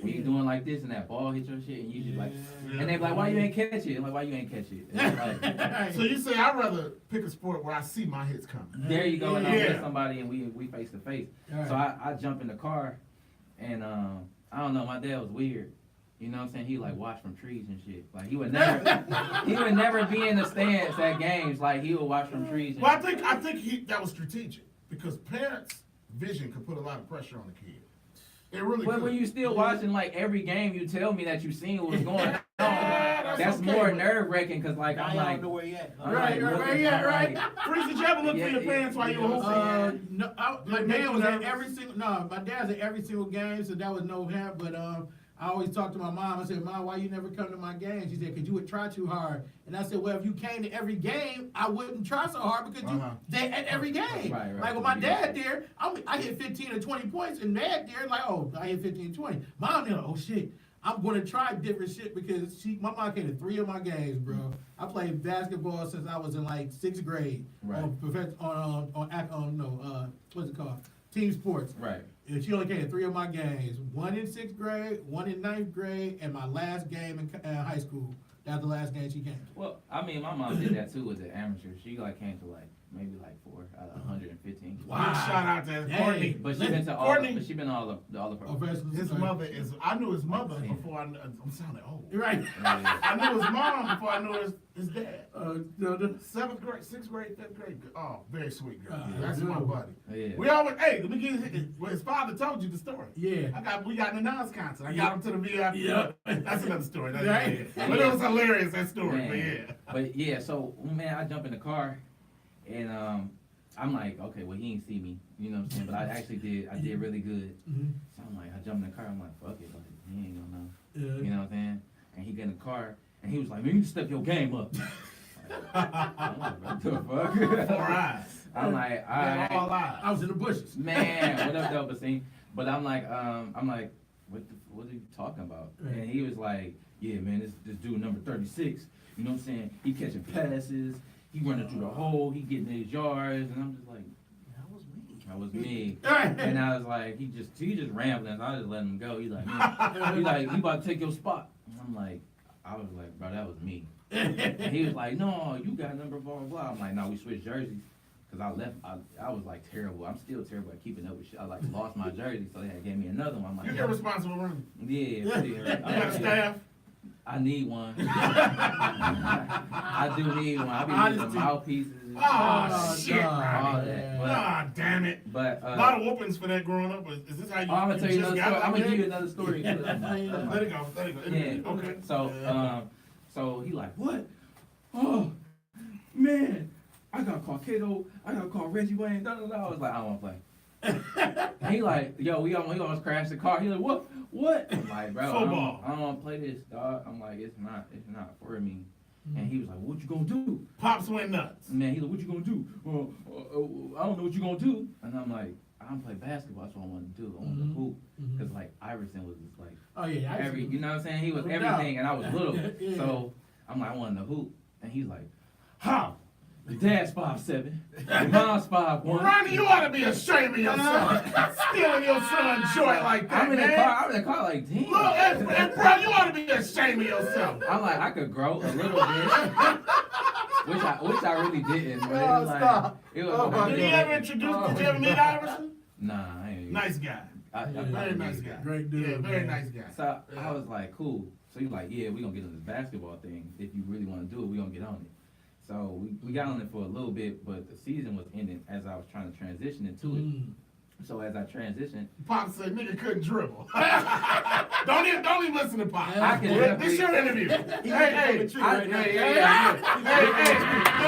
Speaker 6: you doing like this and that ball hit your shit, and you just like, and they be like, why you ain't catch it? I'm like, why you ain't catch it? And it's like,
Speaker 2: So you say I'd rather pick a sport where I see my hits coming.
Speaker 6: there you go, and I'm
Speaker 2: Yeah.
Speaker 6: with somebody, and we face to face.
Speaker 3: All
Speaker 6: So
Speaker 3: right.
Speaker 6: I jump in the car, and I don't know, my dad was weird. You know what I'm saying? He like watch from trees and shit. Like he would never be in the stands at games. Like he would watch from trees. And
Speaker 2: Well, I think that was strategic because parents' vision could put a lot of pressure on the kid. It really
Speaker 6: But
Speaker 2: could.
Speaker 6: when you still watching like every game, you tell me that you seen what's going on.
Speaker 2: That's
Speaker 6: That's
Speaker 2: okay,
Speaker 6: more
Speaker 2: but-
Speaker 6: nerve wracking because like
Speaker 5: Now
Speaker 6: I'm
Speaker 5: y'all
Speaker 6: like,
Speaker 5: don't know where he at.
Speaker 6: I'm
Speaker 3: Right,
Speaker 6: like,
Speaker 3: right,
Speaker 6: looking,
Speaker 3: yeah,
Speaker 6: I'm
Speaker 3: right.
Speaker 6: like,
Speaker 2: Freeze, did you ever look
Speaker 6: Yeah,
Speaker 2: for your
Speaker 6: yeah,
Speaker 2: parents while you were
Speaker 6: yeah.
Speaker 2: hooping?
Speaker 3: No, my
Speaker 2: Did it make
Speaker 3: dad
Speaker 2: you
Speaker 3: was at
Speaker 2: nervous?
Speaker 3: every single. No, my dad's at every single game, so that was no help. But I always talk to my mom. I said, "Mom, why you never come to my games?" She said, "Cause you would try too hard." And I said, "Well, if you came to every game, I wouldn't try so hard because
Speaker 2: Uh-huh.
Speaker 3: they at every game.
Speaker 6: Right,
Speaker 3: Like with my dad there, I hit 15 or 20 points, and dad there like, oh, I hit 15 or 20. Mom there, like, oh shit. I'm gonna try different shit because my mom came to 3 of my games, bro. I played basketball since I was in like 6th grade.
Speaker 6: Right.
Speaker 3: What's it called? Team sports.
Speaker 6: right.
Speaker 3: And she only came to 3 of my games. 1 in 6th grade, 1 in 9th grade, and my last game in high school. That was the last game she came to.
Speaker 6: Well, I mean, my mom did that too with the amateur. She like came to like maybe like 4 out of 115.
Speaker 3: Wow.
Speaker 2: Big shout out to
Speaker 3: Dang.
Speaker 2: Courtney.
Speaker 6: But she been to all.
Speaker 2: Courtney.
Speaker 6: But she been to all the
Speaker 3: Oh, versus-
Speaker 2: His mother is. I knew his mother before I. I'm sounding old.
Speaker 3: You're right.
Speaker 6: Yeah.
Speaker 2: I knew his mom before I knew his dad.
Speaker 3: No, no.
Speaker 2: 7th grade, 6th grade, 5th grade. Oh, very sweet girl.
Speaker 3: Yeah,
Speaker 2: That's my
Speaker 3: good.
Speaker 2: buddy.
Speaker 6: Yeah.
Speaker 2: We always. Hey, let me get his father told you the story.
Speaker 3: Yeah.
Speaker 2: We got in the Nas concert. I got him to the VIP.
Speaker 3: Yeah.
Speaker 2: That's another story. That's
Speaker 3: Right.
Speaker 2: yeah. But it was hilarious, that story.
Speaker 6: Man.
Speaker 2: But yeah.
Speaker 6: But yeah, so man, I jump in the car, and I'm like, okay, well he ain't see me, you know what I'm saying? But I actually did. I did really good.
Speaker 3: Mhm.
Speaker 6: So I'm like, I jumped in the car. I'm like, fuck it, like, he ain't gonna know.
Speaker 3: Yeah.
Speaker 6: You know what I'm saying? And he get in the car, and he was like, man, you step your game up. I'm like, what the fuck?
Speaker 2: 4 eyes.
Speaker 6: I'm like, all
Speaker 2: They're all
Speaker 6: right,
Speaker 3: I was in the bushes.
Speaker 6: man, what up, though, scene? But I'm like, what are you talking about?
Speaker 3: Right.
Speaker 6: And he was like, yeah, man, this dude number 36, you know what I'm saying? He catching passes, he running through the hole, he getting his yards, and I'm just like,
Speaker 5: That was me.
Speaker 6: that was me.
Speaker 3: Right.
Speaker 6: And I was like, he just rambling, so I just let him go. He's like, man, he's like, he about to take your spot. And I'm like, I was like, bro, that was me. And he was like, no, you got number blah, blah, blah. I'm like, no, we switched jerseys. Cause I was like terrible. I'm still terrible at keeping up with shit. I like lost my jersey, so they had gave me another one. I'm like,
Speaker 2: You're irresponsible running.
Speaker 6: yeah, pretty
Speaker 2: You got a staff.
Speaker 6: I need one. I do need one. I be using
Speaker 3: Honesty.
Speaker 6: mouthpieces.
Speaker 2: Oh, shit,
Speaker 6: all
Speaker 2: Ronnie.
Speaker 6: that. But,
Speaker 2: Ah, damn it.
Speaker 6: but
Speaker 2: A lot of whoopings for that growing up. Is this how you?
Speaker 6: I'm gonna tell you
Speaker 2: just
Speaker 6: another
Speaker 2: got
Speaker 6: story. I'm
Speaker 2: out
Speaker 6: gonna give you
Speaker 2: there?
Speaker 6: another story.
Speaker 2: Let it go. Let it go.
Speaker 6: Yeah.
Speaker 2: Okay.
Speaker 6: So he like, what? Oh, man, I gotta call Kato. I gotta call Reggie Wayne. Da, da, da. I was like, I don't wanna play. And he like, yo, we almost crashed the car. He like, what? I'm like, bro,
Speaker 2: Football.
Speaker 6: I don't wanna play this, dog. I'm like, it's not for me. And he was like, what you gonna do?
Speaker 2: Pops went nuts.
Speaker 6: Man, he like, what you gonna do? I don't know what you gonna do. And I'm like, I don't play basketball. That's what I want to do. I want to hoop. Cause like Iverson was just like,
Speaker 3: Oh yeah.
Speaker 6: you know what I'm saying? He was
Speaker 3: No doubt.
Speaker 6: everything, and I was little.
Speaker 3: Yeah.
Speaker 6: So I'm like, I wanted to hoop, and he's like, how? Your dad's 5'7", your mom's 5'1".
Speaker 2: Ronnie, you ought to be ashamed of yourself. Stealing your son's joy like that,
Speaker 6: I'm in
Speaker 2: man.
Speaker 6: the car like, damn.
Speaker 2: Look, and bro, you ought to be ashamed of yourself.
Speaker 6: I'm like, I could grow a little bit, which I really didn't. But it was like,
Speaker 3: stop.
Speaker 6: it was
Speaker 3: Oh, my
Speaker 6: like,
Speaker 2: Did he ever introduce? Did you ever meet Iverson?
Speaker 6: Nah, I ain't.
Speaker 2: Nice guy. Very nice guy.
Speaker 3: Great dude,
Speaker 2: Yeah, very
Speaker 3: man.
Speaker 2: nice guy.
Speaker 6: So I was like, cool. So he's like, yeah, we gonna get on this basketball thing. If you really want to do it, we gonna get on it. So we got on it for a little bit, but the season was ending as I was trying to transition into it. So as I transitioned,
Speaker 2: Pop said nigga couldn't dribble. don't even listen to Pop.
Speaker 6: I can
Speaker 2: This your interview. Hey,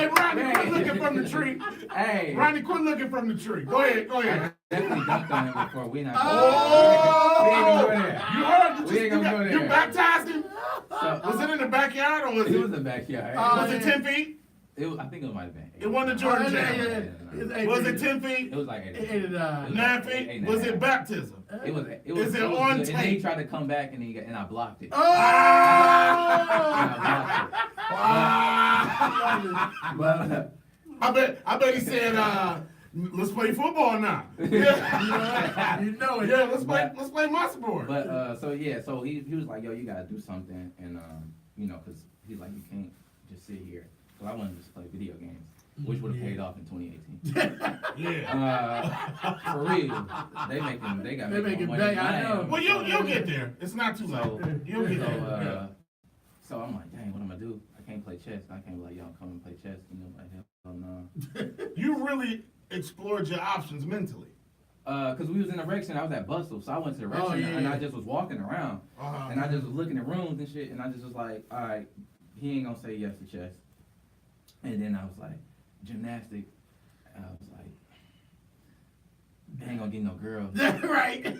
Speaker 2: Ronnie,
Speaker 6: Man.
Speaker 2: quit looking from the tree.
Speaker 6: hey,
Speaker 2: Ronnie, quit looking from the tree. Go ahead.
Speaker 6: I definitely dunked on him before. We not.
Speaker 2: Oh!
Speaker 6: We ain't gonna go there.
Speaker 2: You heard?
Speaker 6: We ain't gonna go there.
Speaker 2: You baptized him?
Speaker 6: So,
Speaker 2: Was it in the backyard or was
Speaker 6: it
Speaker 2: it?
Speaker 6: was in the backyard.
Speaker 2: Was it 10 feet?
Speaker 6: I think it might have been.
Speaker 2: It wasn't a Jordan
Speaker 3: Yeah,
Speaker 2: Jam.
Speaker 3: yeah.
Speaker 2: Was it 10 feet?
Speaker 6: It was like 8.
Speaker 2: 9 feet? Was it baptism?
Speaker 6: It was.
Speaker 2: Is it on
Speaker 6: good. And then he
Speaker 2: tape?
Speaker 6: tried to come back and I blocked it.
Speaker 3: Oh!
Speaker 6: But
Speaker 2: I bet he said, let's play football now. Yeah,
Speaker 3: You know it.
Speaker 2: yeah, let's play my sport.
Speaker 6: so he was like, yo, you gotta do something, and cause he's like, you can't just sit here, cause I wanted to just play video games, which would have paid off in 2018.
Speaker 2: Yeah.
Speaker 6: For real, they got
Speaker 3: They
Speaker 6: making
Speaker 3: making
Speaker 6: more
Speaker 3: bank,
Speaker 6: money
Speaker 3: I
Speaker 6: than
Speaker 3: know.
Speaker 6: am.
Speaker 2: Well, you'll get there. It's not too late. You'll get there.
Speaker 6: So I'm like, dang, what am I do? I can't play chess. I can't be like, y'all come and play chess. Like, hell no.
Speaker 2: You really explored your options mentally.
Speaker 6: Cause we was in the rec center. I was at Bustle, so I went to the rec center and I just was walking around and I just was looking at rooms and shit, and I just was like, all right, he ain't gonna say yes to chess. And then I was like, gymnastics. I was like, I ain't gonna get no girl.
Speaker 3: Right.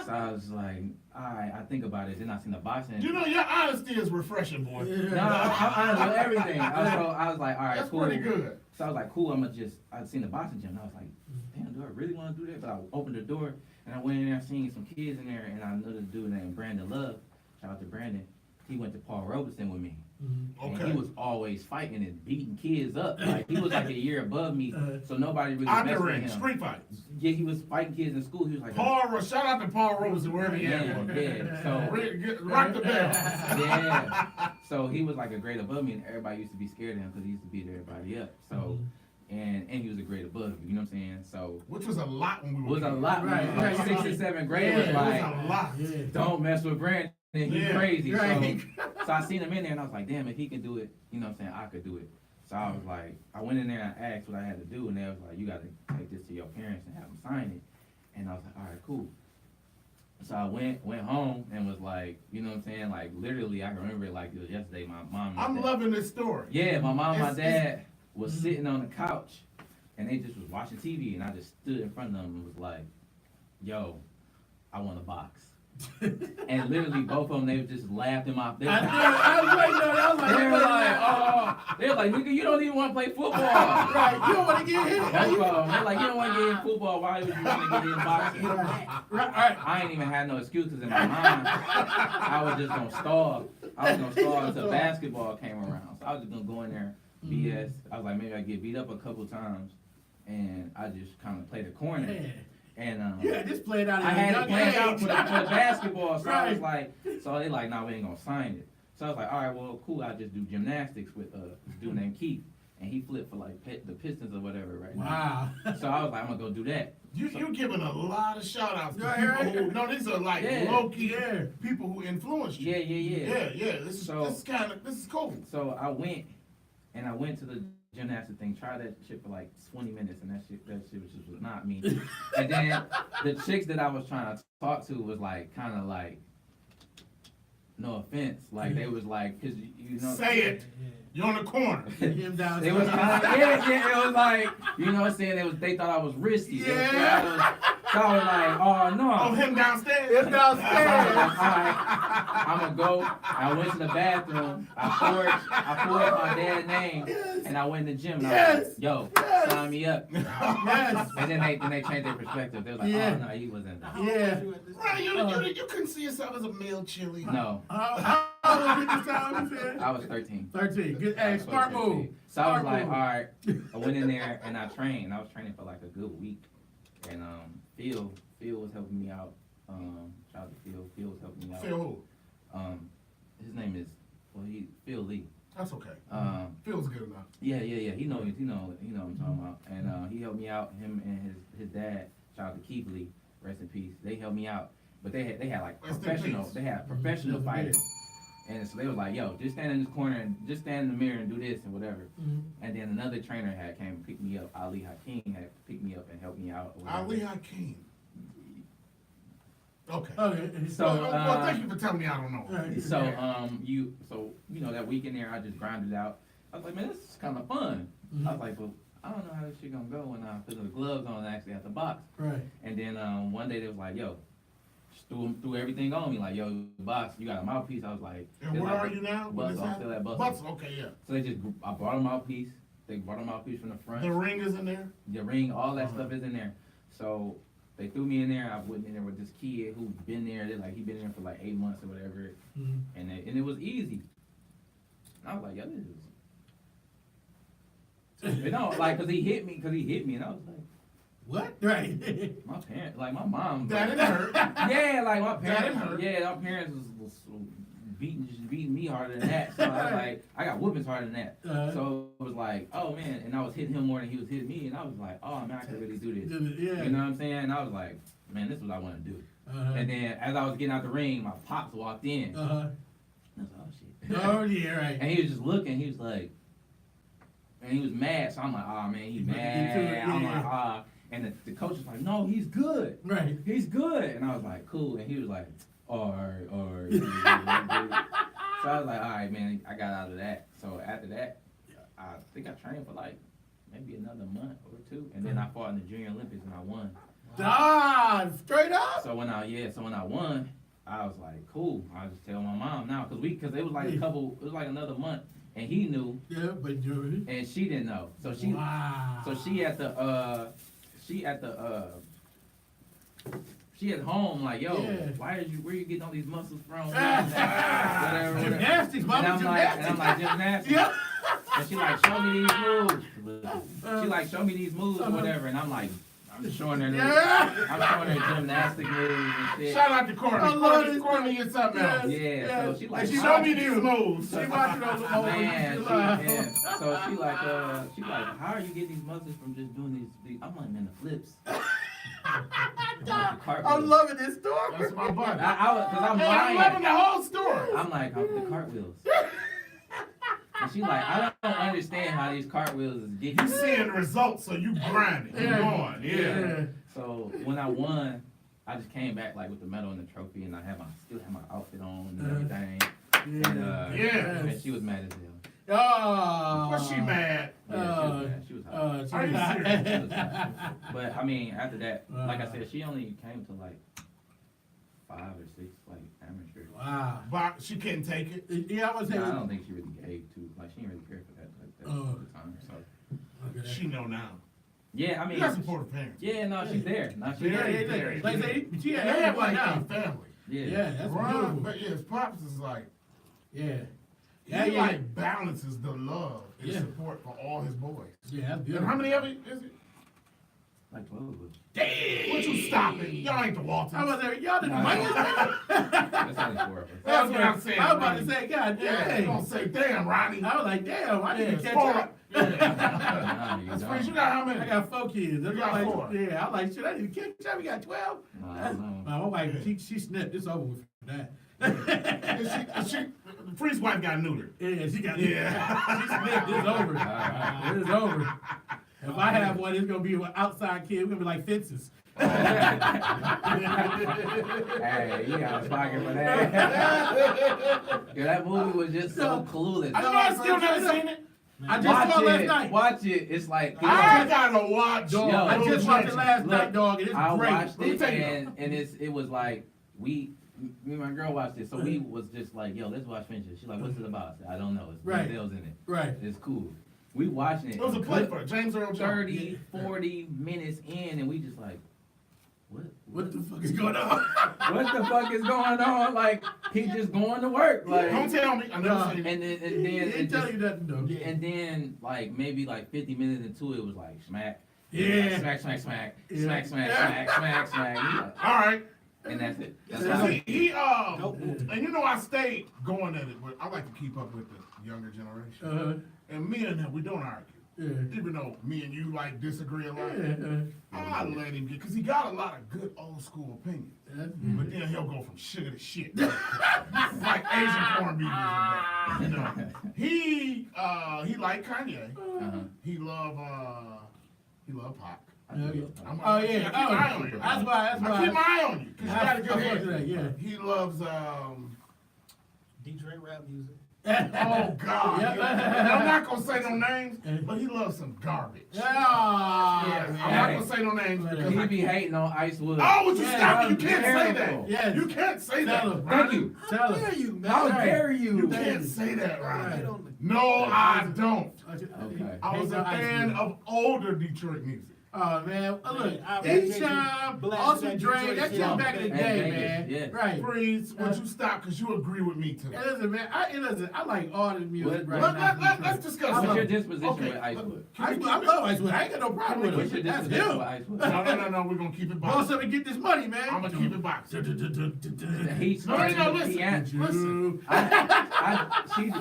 Speaker 6: So I was like, all right, I think about it. Then I seen the boxing.
Speaker 2: You know, your honesty is refreshing, boy.
Speaker 6: No, I know everything. I was like, all right,
Speaker 2: That's
Speaker 6: cool.
Speaker 2: pretty good.
Speaker 6: So I was like, cool, I'd seen the boxing gym. And I was like, damn, do I really want to do that? But I opened the door and I went in there, seen some kids in there, and I knew this dude named Brandon Love. Shout out to Brandon. He went to Paul Robeson with me. And
Speaker 2: Okay.
Speaker 6: he was always fighting and beating kids up. Like, he was like a year above me, so nobody really
Speaker 2: Out
Speaker 6: messed
Speaker 2: the
Speaker 6: with
Speaker 2: ring,
Speaker 6: him.
Speaker 2: street fights.
Speaker 6: Yeah, he was fighting kids in school. He was like,
Speaker 2: Shout out to Paul Robeson, wherever he at.
Speaker 6: yeah. So
Speaker 2: Rock the bell.
Speaker 6: yeah. So he was like a grade above me, and everybody used to be scared of him because he used to beat everybody up. So, and he was a grade above me. You know what I'm saying? So
Speaker 2: Which was a lot when we
Speaker 6: it
Speaker 2: were
Speaker 6: was a
Speaker 2: kids.
Speaker 6: lot.
Speaker 3: Right,
Speaker 6: Like
Speaker 3: right.
Speaker 6: 6th and 7th grade
Speaker 3: Yeah,
Speaker 6: was
Speaker 3: it
Speaker 2: It
Speaker 6: like,
Speaker 2: was a lot.
Speaker 3: Yeah.
Speaker 6: don't mess with Brandon. He's
Speaker 2: Yeah,
Speaker 6: crazy.
Speaker 3: right.
Speaker 6: So I seen him in there, and I was like, damn, if he can do it, you know what I'm saying, I could do it. So I was like, I went in there and I asked what I had to do, and they was like, you got to take this to your parents and have them sign it. And I was like, all right, cool. So I went home and was like, you know what I'm saying, like literally, I can remember it like it was yesterday. My mom. And my
Speaker 2: I'm
Speaker 6: dad-
Speaker 2: loving this story.
Speaker 6: Yeah, my mom and my
Speaker 2: It's-
Speaker 6: dad was sitting on the couch, and they just was watching TV, and I just stood in front of them and was like, yo, I want a box. And literally both of them, they just laughed in my face.
Speaker 3: I was waiting on it. I was like,
Speaker 6: They were like, oh, they were like, nigga, you don't even want to play football.
Speaker 3: right, you don't want to get hit.
Speaker 6: Both of them, they're like, you don't want to get in football. Why would you want to get in boxing?
Speaker 3: Right.
Speaker 6: I ain't even had no excuse because in my mind, I was just gonna stall. I was gonna stall until basketball came around. So I was just gonna go in there, BS. I was like, maybe I get beat up a couple times, and I just kind of play the corner.
Speaker 3: Man.
Speaker 6: And
Speaker 3: Yeah, just play it out.
Speaker 6: I
Speaker 3: at a
Speaker 6: had
Speaker 3: young
Speaker 6: it planned out for
Speaker 3: age.
Speaker 6: the basketball, so I was
Speaker 3: Right.
Speaker 6: like, so they like, nah, we ain't gonna sign it. So I was like, all right, well, cool. I just do gymnastics with this dude named Keith, and he flipped for like the Pistons or whatever right
Speaker 3: Wow.
Speaker 6: now. So I was like, I'm gonna go do that.
Speaker 2: You're giving a lot of shout outs to
Speaker 3: Right,
Speaker 2: people
Speaker 3: right.
Speaker 2: who, no, these are like
Speaker 6: Yeah.
Speaker 2: low key
Speaker 3: Yeah.
Speaker 2: people who influenced you.
Speaker 6: Yeah.
Speaker 2: This is
Speaker 6: So-
Speaker 2: this is cool.
Speaker 6: So I went to the gymnastics thing, tried that shit for like 20 minutes, and that shit was not me. And then the chicks that I was trying to talk to was like, kind of like, no offense, like they was like, cause you know.
Speaker 2: Say it. You're on the corner.
Speaker 3: Him down.
Speaker 6: It was kind of, it was like, you know what I'm saying, they thought I was risky.
Speaker 3: Yeah.
Speaker 6: So I was like, oh no.
Speaker 2: Oh, him downstairs.
Speaker 3: Him downstairs.
Speaker 6: Alright, I'm gonna go. I went to the bathroom. I poured my dad's name, and I went in the gym. And I was like, yo, sign me up.
Speaker 3: Yes.
Speaker 6: And then they changed their perspective. They was like,
Speaker 3: Yeah.
Speaker 6: oh no, he wasn't.
Speaker 3: Yeah.
Speaker 2: Right, you couldn't see yourself as a male chili.
Speaker 6: No,
Speaker 3: How old was you this time? You said?
Speaker 6: I was 13.
Speaker 3: 13. Good. Hey, smart move.
Speaker 6: So I was
Speaker 3: Smart
Speaker 6: like,
Speaker 3: move.
Speaker 6: all right. I went in there and I trained. I was training for like a good week, and Phil was helping me out. Shout out to Phil. Phil was helping me out.
Speaker 2: Phil who?
Speaker 6: His name is Phil Lee.
Speaker 2: That's okay.
Speaker 6: Phil's
Speaker 2: Feels good enough.
Speaker 6: Yeah. He know what I'm talking about. And he helped me out. Him and his dad. shout out to Keith Lee, rest in peace. They helped me out, but they had like
Speaker 2: Rest in
Speaker 6: professional,
Speaker 2: peace.
Speaker 6: they had professional
Speaker 3: Yeah.
Speaker 6: fighters, and so they was like, yo, just stand in this corner and just stand in the mirror and do this and whatever.
Speaker 3: Mhm.
Speaker 6: And then another trainer had came and picked me up. Ali Hakeem had picked me up and helped me out. or whatever.
Speaker 2: Ali Hakeem. Okay.
Speaker 3: Okay.
Speaker 6: So,
Speaker 2: well, thank you for telling me I don't know.
Speaker 3: Alright.
Speaker 6: So you know that week in there I just grinded out. I was like, man, this is kind of fun.
Speaker 3: Mhm.
Speaker 6: I was like, well, I don't know how this shit gonna go when I put the gloves on and actually have to box.
Speaker 3: Right.
Speaker 6: And then one day they was like, yo, just threw everything on me like, yo, box, you got a mouthpiece. I was like,
Speaker 2: And
Speaker 6: it's
Speaker 2: where
Speaker 6: like
Speaker 2: are you now? When
Speaker 6: Bustle,
Speaker 2: this
Speaker 6: I'm still at
Speaker 2: happened?
Speaker 6: Bustle.
Speaker 2: Okay, yeah.
Speaker 6: So I brought a mouthpiece. They brought a mouthpiece from the front.
Speaker 2: The ring is in there.
Speaker 6: The ring, all that
Speaker 2: Uh-huh.
Speaker 6: stuff is in there. So they threw me in there. I went in there with this kid who's been there. He been in there for like 8 months or whatever,
Speaker 3: Mhm.
Speaker 6: and it was easy. And I was like, yo, this is. You know, like, cause he hit me, and I was like,
Speaker 3: What? Right.
Speaker 6: my parents, like my mom.
Speaker 2: That didn't hurt.
Speaker 6: Yeah, like my
Speaker 2: That didn't
Speaker 6: parents.
Speaker 2: hurt.
Speaker 6: Yeah, our parents was beating me harder than that. So I was like, I got whoopings harder than that.
Speaker 3: Uh-huh.
Speaker 6: So it was like, oh man, and I was hitting him more than he was hitting me, and I was like, oh man, I could really do this.
Speaker 3: Yeah.
Speaker 6: You know what I'm saying? And I was like, man, this is what I want to do.
Speaker 3: Uh-huh.
Speaker 6: And then as I was getting out the ring, my pops walked in.
Speaker 3: Uh-huh.
Speaker 6: I was like, oh shit.
Speaker 3: Oh yeah, right.
Speaker 6: And he was just looking. He was like, and he was mad. So I'm like, oh man, he's
Speaker 3: You put it
Speaker 6: mad.
Speaker 3: into it,
Speaker 6: I'm
Speaker 3: yeah.
Speaker 6: like, ah. And the coach was like, no, he's good.
Speaker 3: Right.
Speaker 6: He's good. And I was like, cool. And he was like, alright. So I was like, all right, man, I got out of that. So after that, I think I trained for like maybe another month or two, and then I fought in the Junior Olympics and I won.
Speaker 3: Ah, straight up.
Speaker 6: So when I won, I was like, cool. I'll just tell my mom now, cause it was like another month, and he knew,
Speaker 3: Yeah, but you.
Speaker 6: and she didn't know. So she at home like, yo,
Speaker 3: Yeah.
Speaker 6: where you getting all these muscles from?
Speaker 3: Ah,
Speaker 6: whatever.
Speaker 3: Gymnastics, mama,
Speaker 6: And I'm like
Speaker 3: gymnastics.
Speaker 6: gymnastics.
Speaker 3: Yeah.
Speaker 6: And she like, show me these moves. She like, show me these moves or whatever. And I'm like, I'm just showing her,
Speaker 3: Yeah.
Speaker 6: I'm showing her gymnastic moves and shit.
Speaker 2: Shout out to Courtney.
Speaker 3: I love
Speaker 2: Courtney,
Speaker 3: this
Speaker 2: Courtney, get something else.
Speaker 6: Yeah, so she like,
Speaker 3: And she
Speaker 2: Show me these moves.
Speaker 3: She watching those old
Speaker 6: Man,
Speaker 3: movies.
Speaker 6: yeah. So she like, how are you getting these muscles from just doing these? I'm like, man, the flips.
Speaker 3: I'm loving this story.
Speaker 2: That's my buddy.
Speaker 6: Cause I'm
Speaker 2: Hey, I'm loving
Speaker 6: lying.
Speaker 2: the whole story.
Speaker 6: I'm like, the cartwheels. And she like, I don't understand how these cartwheels is getting.
Speaker 2: You seeing the results, so you grinding. You going, yeah.
Speaker 6: So when I won, I just came back like with the medal and the trophy, and I still had my outfit on and everything. And,
Speaker 2: Yeah.
Speaker 6: and she was mad as hell.
Speaker 3: Oh.
Speaker 2: Was she mad?
Speaker 6: Yeah, she was hot.
Speaker 3: She
Speaker 2: Are you
Speaker 3: was hot.
Speaker 2: serious?
Speaker 6: But I mean, after that, like I said, she only came to like 5 or 6 like amateur.
Speaker 3: Wow.
Speaker 2: But she couldn't take it.
Speaker 3: Yeah, I was saying.
Speaker 6: No, I don't think she really gave to. Like she didn't really care for that like that
Speaker 3: Oh.
Speaker 6: at the time. So
Speaker 2: She know now.
Speaker 6: yeah, I mean,
Speaker 2: You got supportive parents.
Speaker 6: yeah, no, she's there. No, she's
Speaker 2: Yeah,
Speaker 6: there.
Speaker 2: yeah, yeah.
Speaker 3: Like say, she
Speaker 2: They
Speaker 3: had
Speaker 2: have
Speaker 3: everyone
Speaker 2: like a
Speaker 3: now.
Speaker 2: family.
Speaker 6: Yeah.
Speaker 3: Yeah, that's
Speaker 2: Ron,
Speaker 3: beautiful.
Speaker 2: but yeah, his pops is like,
Speaker 3: Yeah.
Speaker 2: he
Speaker 3: Yeah, yeah.
Speaker 2: like balances the love and
Speaker 3: Yeah.
Speaker 2: support for all his boys.
Speaker 3: Yeah, that's
Speaker 2: And
Speaker 3: beautiful.
Speaker 2: how many of it is it?
Speaker 6: Like 12 of us.
Speaker 2: Damn! Would you stop it? Y'all ain't the Waltons.
Speaker 3: I was there. Y'all didn't
Speaker 6: Nah.
Speaker 3: like
Speaker 6: That's only 4 of us.
Speaker 2: That's what I'm saying.
Speaker 3: I was about to
Speaker 2: Ronnie.
Speaker 3: say, God
Speaker 2: Yeah, you
Speaker 3: dang.
Speaker 2: gonna say, damn, Ronnie.
Speaker 3: I was like, damn, I didn't catch
Speaker 2: spoil
Speaker 3: up.
Speaker 2: it.
Speaker 6: Nah, you
Speaker 2: That's
Speaker 6: don't.
Speaker 2: free. You got how many?
Speaker 3: I got 4 kids. That's
Speaker 2: You got
Speaker 3: like,
Speaker 2: 4.
Speaker 3: Yeah, I like, shit, I didn't catch up. We got 12.
Speaker 6: Nah, I don't know.
Speaker 3: My wife, she snipped. It's over with for that.
Speaker 2: The priest's wife got neutered.
Speaker 3: Yeah, she got
Speaker 2: Yeah.
Speaker 3: She snipped. It's over.
Speaker 6: Alright.
Speaker 3: It's over. If I have one, it's gonna be an outside kid. We're gonna be like fences.
Speaker 6: Hey, you got a pocket for that. Yeah, that movie was just so clueless.
Speaker 2: I know I still never seen it.
Speaker 3: I just
Speaker 6: Watch
Speaker 3: saw it last
Speaker 6: it.
Speaker 3: night.
Speaker 6: Watch it. It's like
Speaker 2: I gotta watch.
Speaker 3: Dog,
Speaker 6: Yo,
Speaker 3: I just watched it
Speaker 2: Legend.
Speaker 3: last
Speaker 6: Look,
Speaker 3: night, dog, and it's
Speaker 6: I
Speaker 3: great.
Speaker 6: watched
Speaker 2: Let me
Speaker 6: it
Speaker 2: tell you.
Speaker 6: and it was like me and my girl watched it, so we was just like, yo, let's watch Fincher. She's like, what's it about? I said, I don't know. It's
Speaker 3: Right.
Speaker 6: Denzel's in it.
Speaker 3: Right.
Speaker 6: It's cool. We watching it.
Speaker 2: It was a play
Speaker 6: Good
Speaker 2: for it. James Earl Jones.
Speaker 6: 30, 40 minutes in, and we just like,
Speaker 3: What the fuck is going on?
Speaker 6: what the fuck is going on? Like, he just going to work. Like,
Speaker 2: Don't tell me. I never seen it.
Speaker 6: and then
Speaker 3: He
Speaker 6: it
Speaker 3: didn't tell
Speaker 6: just,
Speaker 3: you nothing, though.
Speaker 6: and then like maybe like 50 minutes into it was like smack.
Speaker 3: Yeah.
Speaker 6: Smack, smack, smack,
Speaker 3: Yeah.
Speaker 6: smack, smack,
Speaker 3: Yeah.
Speaker 6: smack, smack, smack.
Speaker 2: All right.
Speaker 6: And that's it. That's
Speaker 2: See,
Speaker 6: all.
Speaker 2: and you know I stayed going at it, but I like to keep up with the younger generation.
Speaker 3: Uh-huh.
Speaker 2: And me and him, we don't argue.
Speaker 3: Yeah.
Speaker 2: Even though me and you like disagree a lot,
Speaker 3: Yeah.
Speaker 2: I let him get, cause he got a lot of good old school opinions.
Speaker 3: That's
Speaker 2: But then he'll go from sugar to shit. Like Asian corned beef is the best, you know. He like Kanye.
Speaker 6: Uh-huh.
Speaker 2: He love Pac.
Speaker 6: I do
Speaker 3: Okay.
Speaker 6: love that.
Speaker 3: Oh
Speaker 2: I keep
Speaker 3: yeah.
Speaker 2: my eye on
Speaker 3: Oh,
Speaker 2: you.
Speaker 3: that's why. That's
Speaker 2: I
Speaker 3: why.
Speaker 2: keep my eye on you. 'Cause you got a good
Speaker 3: I fuck with that,
Speaker 2: head.
Speaker 3: yeah.
Speaker 2: He loves
Speaker 5: Detroit rap music.
Speaker 2: oh God.
Speaker 3: Yeah.
Speaker 2: And I'm not gonna say no names, but he loves some garbage.
Speaker 3: Yeah.
Speaker 2: I'm not
Speaker 6: Hey.
Speaker 2: gonna say no names because
Speaker 6: He
Speaker 2: I
Speaker 6: be hating on Icewood.
Speaker 2: Oh, would you
Speaker 3: Yeah,
Speaker 2: stop it? You can't say
Speaker 6: terrible.
Speaker 2: that.
Speaker 3: Yes.
Speaker 2: You can't say that.
Speaker 3: Tell him.
Speaker 6: Thank you.
Speaker 3: Tell
Speaker 5: How
Speaker 3: us.
Speaker 5: dare you, man?
Speaker 6: How
Speaker 3: Right.
Speaker 6: dare
Speaker 2: You
Speaker 6: you?
Speaker 2: can't say that,
Speaker 5: Right
Speaker 2: Ryan.
Speaker 5: on the-
Speaker 2: No, I don't.
Speaker 6: Okay.
Speaker 2: I was a fan of older Detroit music.
Speaker 3: Oh man, look,
Speaker 5: I've
Speaker 3: E-Shine,
Speaker 5: blasted
Speaker 3: also
Speaker 5: that
Speaker 3: Dre,
Speaker 5: Detroit
Speaker 3: that shit
Speaker 5: song.
Speaker 3: back in the
Speaker 6: And
Speaker 3: day,
Speaker 6: Vegas,
Speaker 3: man.
Speaker 6: yeah.
Speaker 3: Right.
Speaker 2: Freeze, would you stop? Because you agree with me too.
Speaker 3: Hey, listen, man. I like all the music
Speaker 6: What-
Speaker 3: right
Speaker 2: Let,
Speaker 3: now.
Speaker 2: let's discuss
Speaker 6: What's
Speaker 2: it.
Speaker 6: your disposition
Speaker 2: Okay,
Speaker 6: with Icewood?
Speaker 3: I love Icewood. I ain't got no problem with
Speaker 6: What's your
Speaker 3: it. That's
Speaker 6: disposition
Speaker 3: him.
Speaker 6: with Icewood?
Speaker 2: No, we're gonna keep it
Speaker 3: Boss
Speaker 2: boxing.
Speaker 3: up and get this money, man.
Speaker 2: I'm gonna keep it boxing.
Speaker 6: He started
Speaker 2: no,
Speaker 6: with
Speaker 2: listen.
Speaker 6: piano.
Speaker 2: Listen.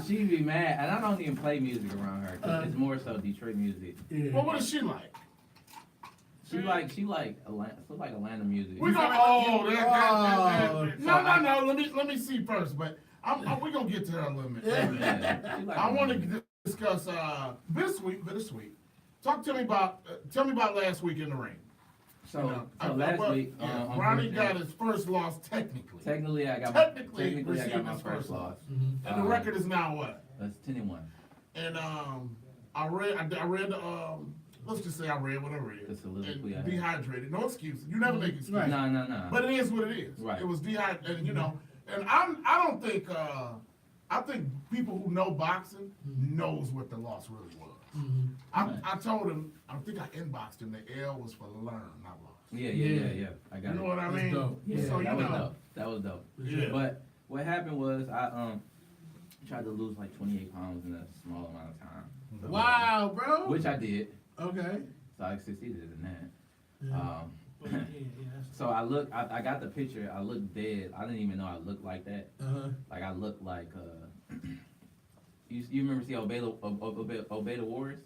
Speaker 6: She be mad, and I don't even play music around her. 'Cause it's more so Detroit music.
Speaker 3: Yeah.
Speaker 2: Well, what is she like?
Speaker 6: She like Atlanta music.
Speaker 2: We're gonna no. Let me see first, but we're gonna get to her in a little bit.
Speaker 6: Yeah, she like
Speaker 2: I want
Speaker 6: Atlanta.
Speaker 2: to discuss bittersweet. Tell me about last week in the ring.
Speaker 6: So last week, on
Speaker 2: Ronnie
Speaker 6: Thursday,
Speaker 2: got his first loss technically,
Speaker 6: technically I got
Speaker 2: Technically
Speaker 6: my
Speaker 2: received his
Speaker 6: first
Speaker 2: first
Speaker 6: loss.
Speaker 2: and the record is now what?
Speaker 6: That's 10-1.
Speaker 2: And I read let's just say I read what I read.
Speaker 6: The soliloquy I
Speaker 2: And
Speaker 6: had.
Speaker 2: dehydrated. No excuses. You never make excuses.
Speaker 3: Right.
Speaker 6: No.
Speaker 2: But it is what it is.
Speaker 6: Right.
Speaker 2: It was dehydrated, and and I don't think I think people who know boxing knows what the loss really was. I told him, I think I inboxed him. The L was for learn, not loss.
Speaker 6: Yeah. I got
Speaker 2: You
Speaker 6: it.
Speaker 2: know what I
Speaker 3: That's
Speaker 2: mean?
Speaker 3: dope.
Speaker 6: Yeah,
Speaker 2: So
Speaker 6: that was dope. That was dope.
Speaker 2: Yeah.
Speaker 6: But what happened was I tried to lose like 28 pounds in a small amount of time. So,
Speaker 3: Wow, bro.
Speaker 6: Which I did.
Speaker 3: Okay.
Speaker 6: So I succeeded in that.
Speaker 3: Yeah.
Speaker 5: Yeah, that's
Speaker 6: So I got the picture. I looked dead. I didn't even know I looked like that. Like I looked like you remember see Obey the Wars?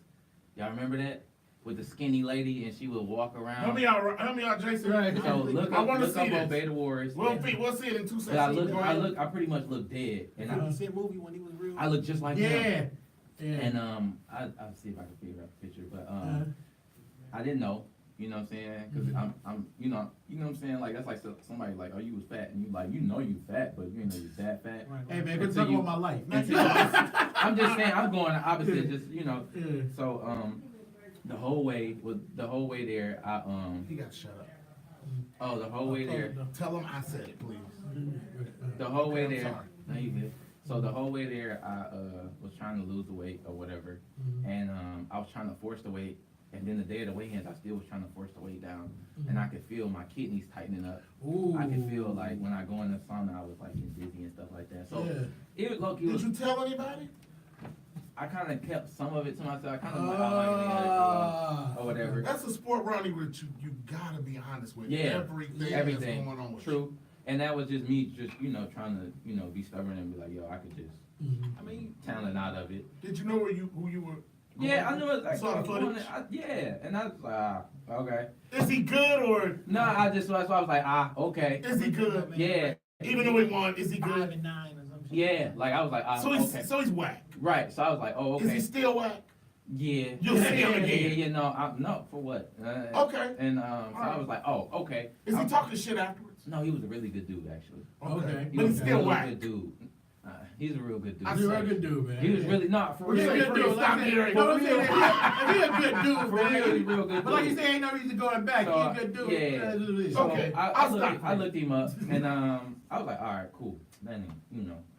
Speaker 6: Y'all remember that? With the skinny lady and she would walk around.
Speaker 2: Help me out, Jason.
Speaker 3: Right.
Speaker 6: So look
Speaker 2: I
Speaker 6: up,
Speaker 2: wanna
Speaker 6: look
Speaker 2: see
Speaker 6: up
Speaker 2: this.
Speaker 6: Obey the Wars.
Speaker 2: We'll see it in 2 seconds.
Speaker 6: But I pretty much look dead. And
Speaker 5: the 50 Cent movie when he was real.
Speaker 6: I look just like
Speaker 3: Yeah.
Speaker 6: him.
Speaker 3: Yeah.
Speaker 6: And I'll see if I can figure out the picture, but I didn't know, you know what I'm saying? Because I'm you know what I'm saying? Like that's like somebody like, oh, you was fat, and you like, you know you fat, but you ain't know you that fat.
Speaker 5: Right,
Speaker 3: Hey
Speaker 5: right.
Speaker 3: man, good
Speaker 6: Until
Speaker 3: talk
Speaker 6: you-
Speaker 3: about my life.
Speaker 6: I'm just saying, I'm going the opposite, just you know.
Speaker 3: Yeah.
Speaker 6: So the whole way there,
Speaker 2: He got shut up.
Speaker 6: the whole way there,
Speaker 2: Tell him I said it, please.
Speaker 6: the whole way
Speaker 2: Okay, I'm
Speaker 6: there.
Speaker 2: sorry.
Speaker 6: No, you good. So the whole way there, I was trying to lose the weight or whatever, and I was trying to force the weight. And then the day of the weigh-ins, I still was trying to force the weight down, and I could feel my kidneys tightening up.
Speaker 3: Ooh.
Speaker 6: I could feel like when I go in the sauna, I was like getting dizzy and stuff like that. So
Speaker 3: Yeah.
Speaker 6: it was low-key.
Speaker 2: Did you tell anybody?
Speaker 6: I kind of kept some of it to myself. I kind of like, or whatever.
Speaker 2: That's a sport, Ronnie, which you gotta be honest with.
Speaker 6: Yeah,
Speaker 2: Everything that's going on with you.
Speaker 6: True. And that was just me, just trying to be stubborn and be like, yo, I could just,
Speaker 5: I mean,
Speaker 6: talent out of it.
Speaker 2: Did you know who you were?
Speaker 6: Yeah, I knew it. Like,
Speaker 2: Saw the footage?
Speaker 6: yeah, and I was like, okay.
Speaker 2: Is he good or
Speaker 6: No, so I was like, okay.
Speaker 2: is he good?
Speaker 6: Yeah,
Speaker 2: Even though he won, is he
Speaker 5: 5
Speaker 2: good?
Speaker 5: and 9 or something.
Speaker 6: yeah. Like I was like,
Speaker 2: So he's
Speaker 6: okay.
Speaker 2: whack.
Speaker 6: Right. So I was like, oh,
Speaker 2: Is
Speaker 6: okay.
Speaker 2: he still whack?
Speaker 6: Yeah.
Speaker 2: You'll see him
Speaker 6: Yeah,
Speaker 2: again.
Speaker 6: yeah, no, for what?
Speaker 2: Okay.
Speaker 6: And so I was like, oh, okay.
Speaker 2: Is he talking shit afterwards?
Speaker 6: No, he was a really good dude, actually.
Speaker 3: Okay.
Speaker 6: He
Speaker 2: But
Speaker 6: was
Speaker 2: he's
Speaker 6: a
Speaker 2: still
Speaker 6: real
Speaker 2: whack.
Speaker 6: good dude. He's a real good dude.
Speaker 2: I
Speaker 3: You're a
Speaker 2: say-
Speaker 3: good dude, man.
Speaker 6: He was really not for
Speaker 3: He's a
Speaker 6: real.
Speaker 3: good dude.
Speaker 2: Stop
Speaker 3: Like,
Speaker 2: here.
Speaker 3: no, I'm saying, if he a good dude,
Speaker 6: For real, he's a
Speaker 3: man.
Speaker 6: real good
Speaker 3: But like you
Speaker 6: dude.
Speaker 3: say, ain't no reason going back.
Speaker 6: So,
Speaker 3: He's a good dude.
Speaker 6: yeah.
Speaker 3: That's what it is.
Speaker 6: So
Speaker 2: Okay,
Speaker 6: I
Speaker 2: I'll stop
Speaker 6: I looked him up, and I was like, all right, cool. Then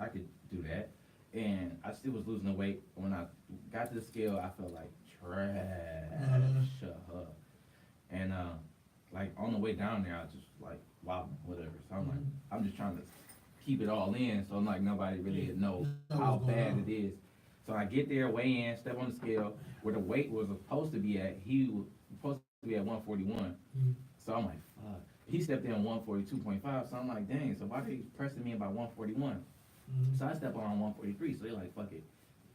Speaker 6: I could do that, and I still was losing the weight. When I got to the scale, I felt like trash, and like on the way down there, I was just like, wow, whatever. So I'm like, I'm just trying to keep it all in, so like nobody really know
Speaker 3: Know
Speaker 6: how
Speaker 3: what's going
Speaker 6: bad
Speaker 3: on.
Speaker 6: it is. So I get there, weigh in, step on the scale where the weight was supposed to be at. He was supposed to be at 141. So I'm like, fuck. He stepped in 142.5. So I'm like, dang. So why they pressing me about 141? So I step on 143. So they're like, fuck it.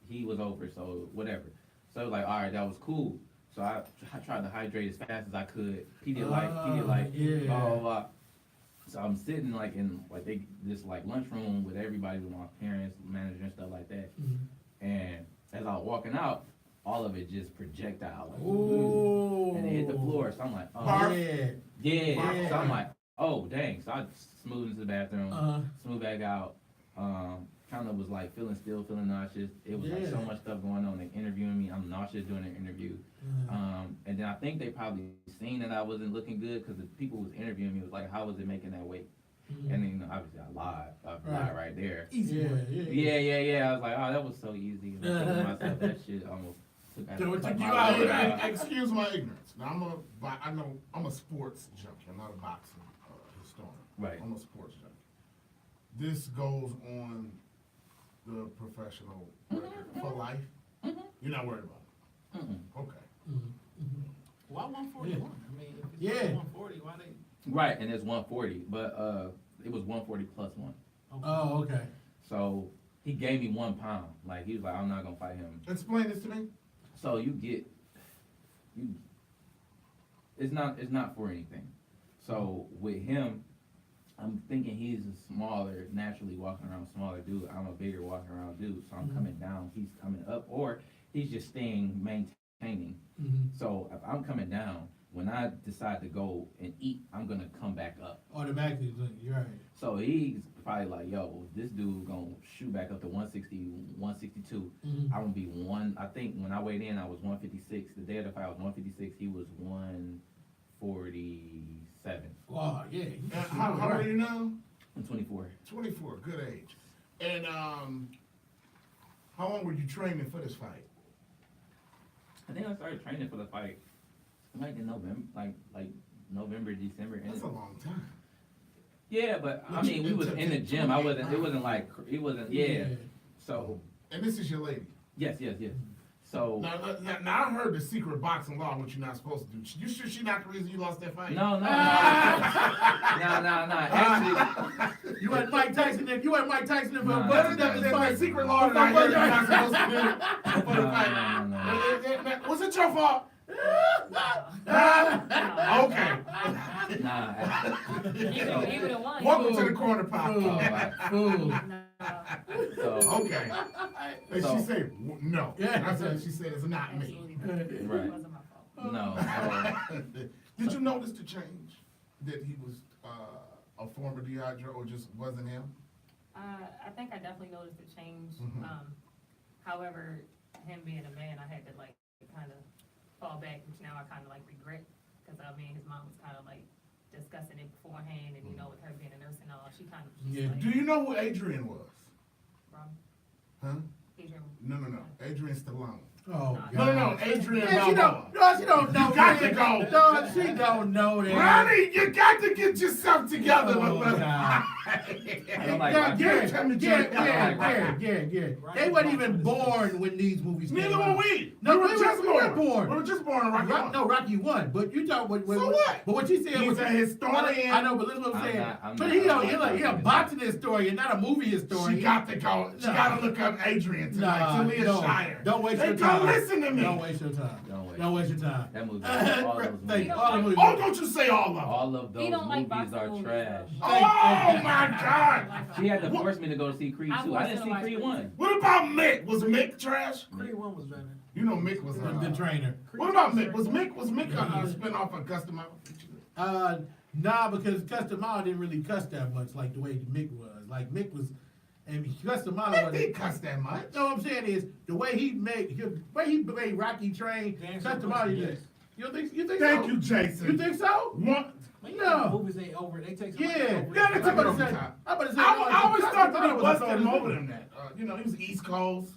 Speaker 6: He was over. So whatever. So like, all right, that was cool. So I tried to hydrate as fast as I could. Pedialyte,
Speaker 3: yeah.
Speaker 6: blah, blah, blah. So I'm sitting like in like this like lunchroom with everybody, with my parents, manager and stuff like that. And as I was walking out, all of it just projectile, like,
Speaker 3: Ooh.
Speaker 6: and it hit the floor. So I'm like, oh,
Speaker 3: Yeah.
Speaker 6: yeah. So I'm like, oh dang. So I smoothed into the bathroom, smooth back out. Kind of was like feeling nauseous. It was like so
Speaker 3: Yeah.
Speaker 6: much stuff going on. They interviewing me. I'm nauseous doing the interview. And then I think they probably seen that I wasn't looking good because the people who was interviewing me was like, how was it making that weight? And then, you know, obviously I lied. I lied right there.
Speaker 5: Easy
Speaker 3: Yeah,
Speaker 5: one.
Speaker 6: Yeah. I was like, oh, that was so easy. And I thought to myself, that shit almost took
Speaker 3: So it
Speaker 6: took
Speaker 3: took
Speaker 6: my
Speaker 3: you
Speaker 6: life
Speaker 3: out.
Speaker 6: out.
Speaker 2: Excuse my ignorance. Now I'm a sports junkie. I'm not a boxing historian.
Speaker 6: Right.
Speaker 2: I'm a sports junkie. This goes on the professional record for life. You're not worried about it. Okay.
Speaker 5: Why 141? I mean, if it's
Speaker 3: Yeah.
Speaker 5: 140, why they?
Speaker 6: Right, and it's 140, but it was 140 plus one.
Speaker 3: Oh, okay.
Speaker 6: So he gave me 1 pound. Like he was like, I'm not gonna fight him.
Speaker 2: Explain this to me.
Speaker 6: So it's not for anything. So with him, I'm thinking he's a smaller, naturally walking around smaller dude. I'm a bigger walking around dude, so I'm coming down, he's coming up, or he's just maintaining. So if I'm coming down, when I decide to go and eat, I'm gonna come back up.
Speaker 3: Automatically, you're right.
Speaker 6: So he's probably like, yo, this dude gonna shoot back up to 160, 162. I'm gonna be I think when I weighed in, I was 156. The day of the fight, I was 156. He was 147.
Speaker 3: Oh, yeah.
Speaker 2: How old are you now?
Speaker 6: I'm 24.
Speaker 2: 24, good age. And how long were you training for this fight?
Speaker 6: I think I started training for the fight like in November, like November, December.
Speaker 2: That's a long time.
Speaker 6: Yeah, but I mean, we was in the gym. It wasn't. Yeah. So
Speaker 2: And this is your lady.
Speaker 6: yes. So
Speaker 2: Now I heard the secret boxing law, what you're not supposed to do. You sure she not the reason you lost that fight?
Speaker 6: no. Actually,
Speaker 3: You wasn't Mike Tyson if you wasn't Mike Tyson if
Speaker 6: Nah.
Speaker 2: What is that secret law that I heard you're not supposed to do before the fight?
Speaker 6: No.
Speaker 2: Was it your fault? Okay.
Speaker 6: nah.
Speaker 4: He would have won.
Speaker 2: Welcome to the corner podcast.
Speaker 3: Fool.
Speaker 6: So
Speaker 2: Okay. And
Speaker 6: So-
Speaker 2: she said, no.
Speaker 3: Yeah.
Speaker 2: I said, she said, it's not me.
Speaker 4: Absolutely not. It
Speaker 6: Right.
Speaker 4: wasn't my fault.
Speaker 6: no.
Speaker 2: Did you notice the change? That he was a former dehydrator or just wasn't him?
Speaker 4: I think I definitely noticed the change.
Speaker 2: Mhm.
Speaker 4: However, him being a man, I had to like kind of fall back, which now I kind of like regret. Cause I mean, his mom was kind of like discussing it beforehand and, you know, with her being a nurse and all, she kind of just
Speaker 3: Yeah.
Speaker 4: like,
Speaker 2: Do you know who Adrian was?
Speaker 4: wrong.
Speaker 2: Huh?
Speaker 4: Adrian.
Speaker 2: No. Adrian Stallone.
Speaker 3: Oh,
Speaker 2: No, Adrian
Speaker 3: Yeah, she
Speaker 2: Balboa.
Speaker 3: don't know.
Speaker 2: You got to go.
Speaker 3: No, she don't know that.
Speaker 2: Ronnie, you got to get yourself together.
Speaker 3: Oh,
Speaker 2: little-
Speaker 3: God.
Speaker 6: I don't like
Speaker 3: Yeah,
Speaker 6: Rocky.
Speaker 3: yeah. They weren't even born when these movies came
Speaker 2: Neither
Speaker 3: out.
Speaker 2: were we.
Speaker 3: No,
Speaker 2: we
Speaker 3: we
Speaker 2: were just
Speaker 3: were
Speaker 2: born.
Speaker 3: born.
Speaker 2: We were just born in Rocky Horror.
Speaker 3: No, Rocky won, but you talk what?
Speaker 2: So what?
Speaker 3: But what you said
Speaker 2: He's
Speaker 3: was
Speaker 2: a historian.
Speaker 3: I know, but listen what I'm
Speaker 6: I'm
Speaker 3: saying.
Speaker 6: not- I'm
Speaker 3: But
Speaker 6: not-
Speaker 3: he
Speaker 6: I'm not
Speaker 3: a
Speaker 6: talking
Speaker 3: boxing historian, not a movie historian.
Speaker 2: She got to go. She
Speaker 3: No.
Speaker 2: got to look up Adrian tonight.
Speaker 3: Nah,
Speaker 2: Talia
Speaker 3: no.
Speaker 2: Shire.
Speaker 3: Don't waste
Speaker 2: Hey,
Speaker 3: your
Speaker 2: come
Speaker 3: time.
Speaker 2: listen to me.
Speaker 3: Don't waste your time.
Speaker 6: Don't
Speaker 3: Waste your time.
Speaker 6: That movie, all those
Speaker 3: Thank
Speaker 6: movies,
Speaker 3: you. All the movies.
Speaker 2: Oh, don't you say all of them.
Speaker 6: all of those
Speaker 4: He don't like
Speaker 6: movies
Speaker 4: boxing
Speaker 6: are
Speaker 4: movies,
Speaker 6: trash.
Speaker 4: though.
Speaker 2: Oh my God.
Speaker 6: She had to force me to go see Creed 2. I didn't see Creed 1.
Speaker 2: What about Mick? Was Mick trash?
Speaker 5: Creed 1 was better.
Speaker 2: You know Mick was
Speaker 3: The trainer.
Speaker 2: What about Mick? Was Mick a spinoff of Custom Out?
Speaker 3: Nah, because Custom Mile didn't really cuss that much like the way Mick was. Like Mick was, and Custom Mile
Speaker 2: Mick
Speaker 3: was.
Speaker 2: didn't cuss that much.
Speaker 3: No, what I'm saying is the way he made Rocky train.
Speaker 5: Dance
Speaker 3: Custom
Speaker 5: with
Speaker 3: Mile.
Speaker 5: Bruce, yes.
Speaker 3: You think so?
Speaker 2: Thank you, Jason.
Speaker 3: You think so?
Speaker 2: What?
Speaker 5: Man,
Speaker 3: No.
Speaker 5: movies ain't over. They take
Speaker 3: Yeah.
Speaker 5: somebody over.
Speaker 2: Yeah, they
Speaker 3: I'm
Speaker 2: took it
Speaker 3: about
Speaker 2: over
Speaker 3: to say.
Speaker 2: top.
Speaker 3: I'm about to say.
Speaker 2: I always thought that he
Speaker 3: was
Speaker 2: busted
Speaker 3: a
Speaker 2: him
Speaker 3: cold
Speaker 2: over
Speaker 3: nigga.
Speaker 2: than that. He was East Coast.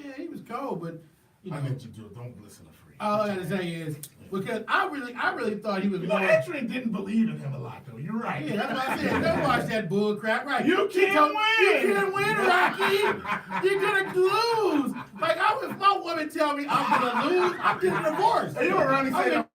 Speaker 3: Yeah, he was cold, but you know.
Speaker 2: I let you do it. Don't listen to Free.
Speaker 3: All I gotta say is because I really thought he was
Speaker 2: You know,
Speaker 3: more.
Speaker 2: Adrian didn't believe in him a lot, though. You're right.
Speaker 3: Yeah, that's what I said. Don't watch that bull crap, right?
Speaker 2: You can't win.
Speaker 3: You can't win, Rocky. You're gonna lose. Like if my woman tell me I'm gonna lose, I'm getting divorced.
Speaker 2: Hey, you know, Ronnie said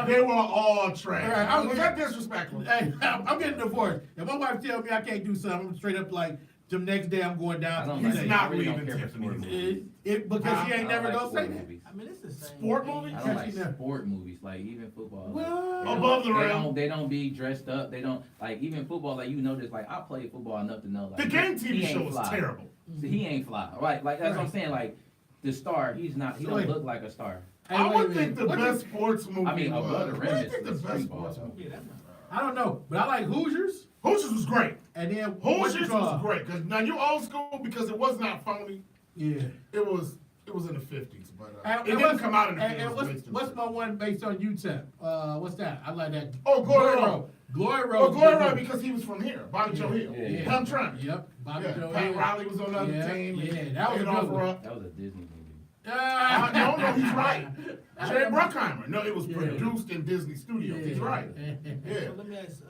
Speaker 2: they were all trash.
Speaker 3: All right,
Speaker 2: Was that disrespectful?
Speaker 3: Hey, I'm getting divorced. If my wife tell me I can't do something, I'm straight up like, the next day I'm going
Speaker 6: I
Speaker 3: down to
Speaker 6: don't
Speaker 3: the
Speaker 2: He's
Speaker 6: like,
Speaker 3: state.
Speaker 2: not
Speaker 6: I really don't
Speaker 2: leaving
Speaker 6: care for
Speaker 2: Tiffany.
Speaker 6: sport movies.
Speaker 3: Because she
Speaker 6: I
Speaker 3: ain't
Speaker 6: don't
Speaker 3: never
Speaker 6: like
Speaker 3: gonna
Speaker 6: sport
Speaker 3: say that.
Speaker 6: movies.
Speaker 5: I mean, it's the same.
Speaker 2: Sport
Speaker 5: thing.
Speaker 2: movies?
Speaker 6: I
Speaker 3: Yes,
Speaker 6: don't like
Speaker 3: you know.
Speaker 6: sport movies, like even football. like,
Speaker 3: Well,
Speaker 6: they don't-
Speaker 2: above the
Speaker 6: they
Speaker 2: rim.
Speaker 6: They don't be dressed up. They don't like even football. Like you know, just like I played football enough to know. Like
Speaker 2: The game
Speaker 6: he
Speaker 2: TV
Speaker 6: ain't
Speaker 2: show was
Speaker 6: fly.
Speaker 2: terrible.
Speaker 6: So he ain't fly. Right? Like that's what I'm
Speaker 3: Right.
Speaker 6: saying. Like the star, he's not. He
Speaker 3: So
Speaker 6: don't
Speaker 3: wait.
Speaker 6: look like a star.
Speaker 3: Hey,
Speaker 2: I
Speaker 3: wait a
Speaker 2: would
Speaker 3: minute.
Speaker 2: think the
Speaker 3: What
Speaker 2: best
Speaker 3: you-
Speaker 2: sports movie
Speaker 6: I mean,
Speaker 2: was.
Speaker 6: Above the
Speaker 2: What
Speaker 6: Rim
Speaker 2: do you
Speaker 6: is
Speaker 2: think the
Speaker 6: the
Speaker 2: best
Speaker 6: street
Speaker 2: sports
Speaker 6: ball,
Speaker 2: movie?
Speaker 5: Yeah, that's not.
Speaker 3: I don't know, but I like Hoosiers,
Speaker 2: Hoosiers was great.
Speaker 3: and then
Speaker 2: Hoosiers was great because now you old school because it was not phony.
Speaker 3: Yeah.
Speaker 2: It was in the 50s, but
Speaker 3: And
Speaker 2: it didn't
Speaker 3: what's-
Speaker 2: come out in the
Speaker 3: and
Speaker 2: 50s.
Speaker 3: what's my one based on UTEP? What's that? I like that.
Speaker 2: Oh, Glory Road.
Speaker 3: Glory Road.
Speaker 2: Well, Glory Road because he was from here, Bobby Joe Hill.
Speaker 6: Yeah, yeah.
Speaker 2: Tom Trump.
Speaker 3: Yep. Bobby
Speaker 2: Yeah,
Speaker 3: Joe
Speaker 2: Pat
Speaker 3: Hill.
Speaker 2: Riley was on the other
Speaker 3: Yeah,
Speaker 2: team.
Speaker 3: yeah, that was a good one.
Speaker 6: That was a Disney movie.
Speaker 2: No, he's right. Jerry Bruckheimer. No, it was
Speaker 3: Yeah.
Speaker 2: produced in Disney Studios. He's right. Yeah.
Speaker 5: So let me ask,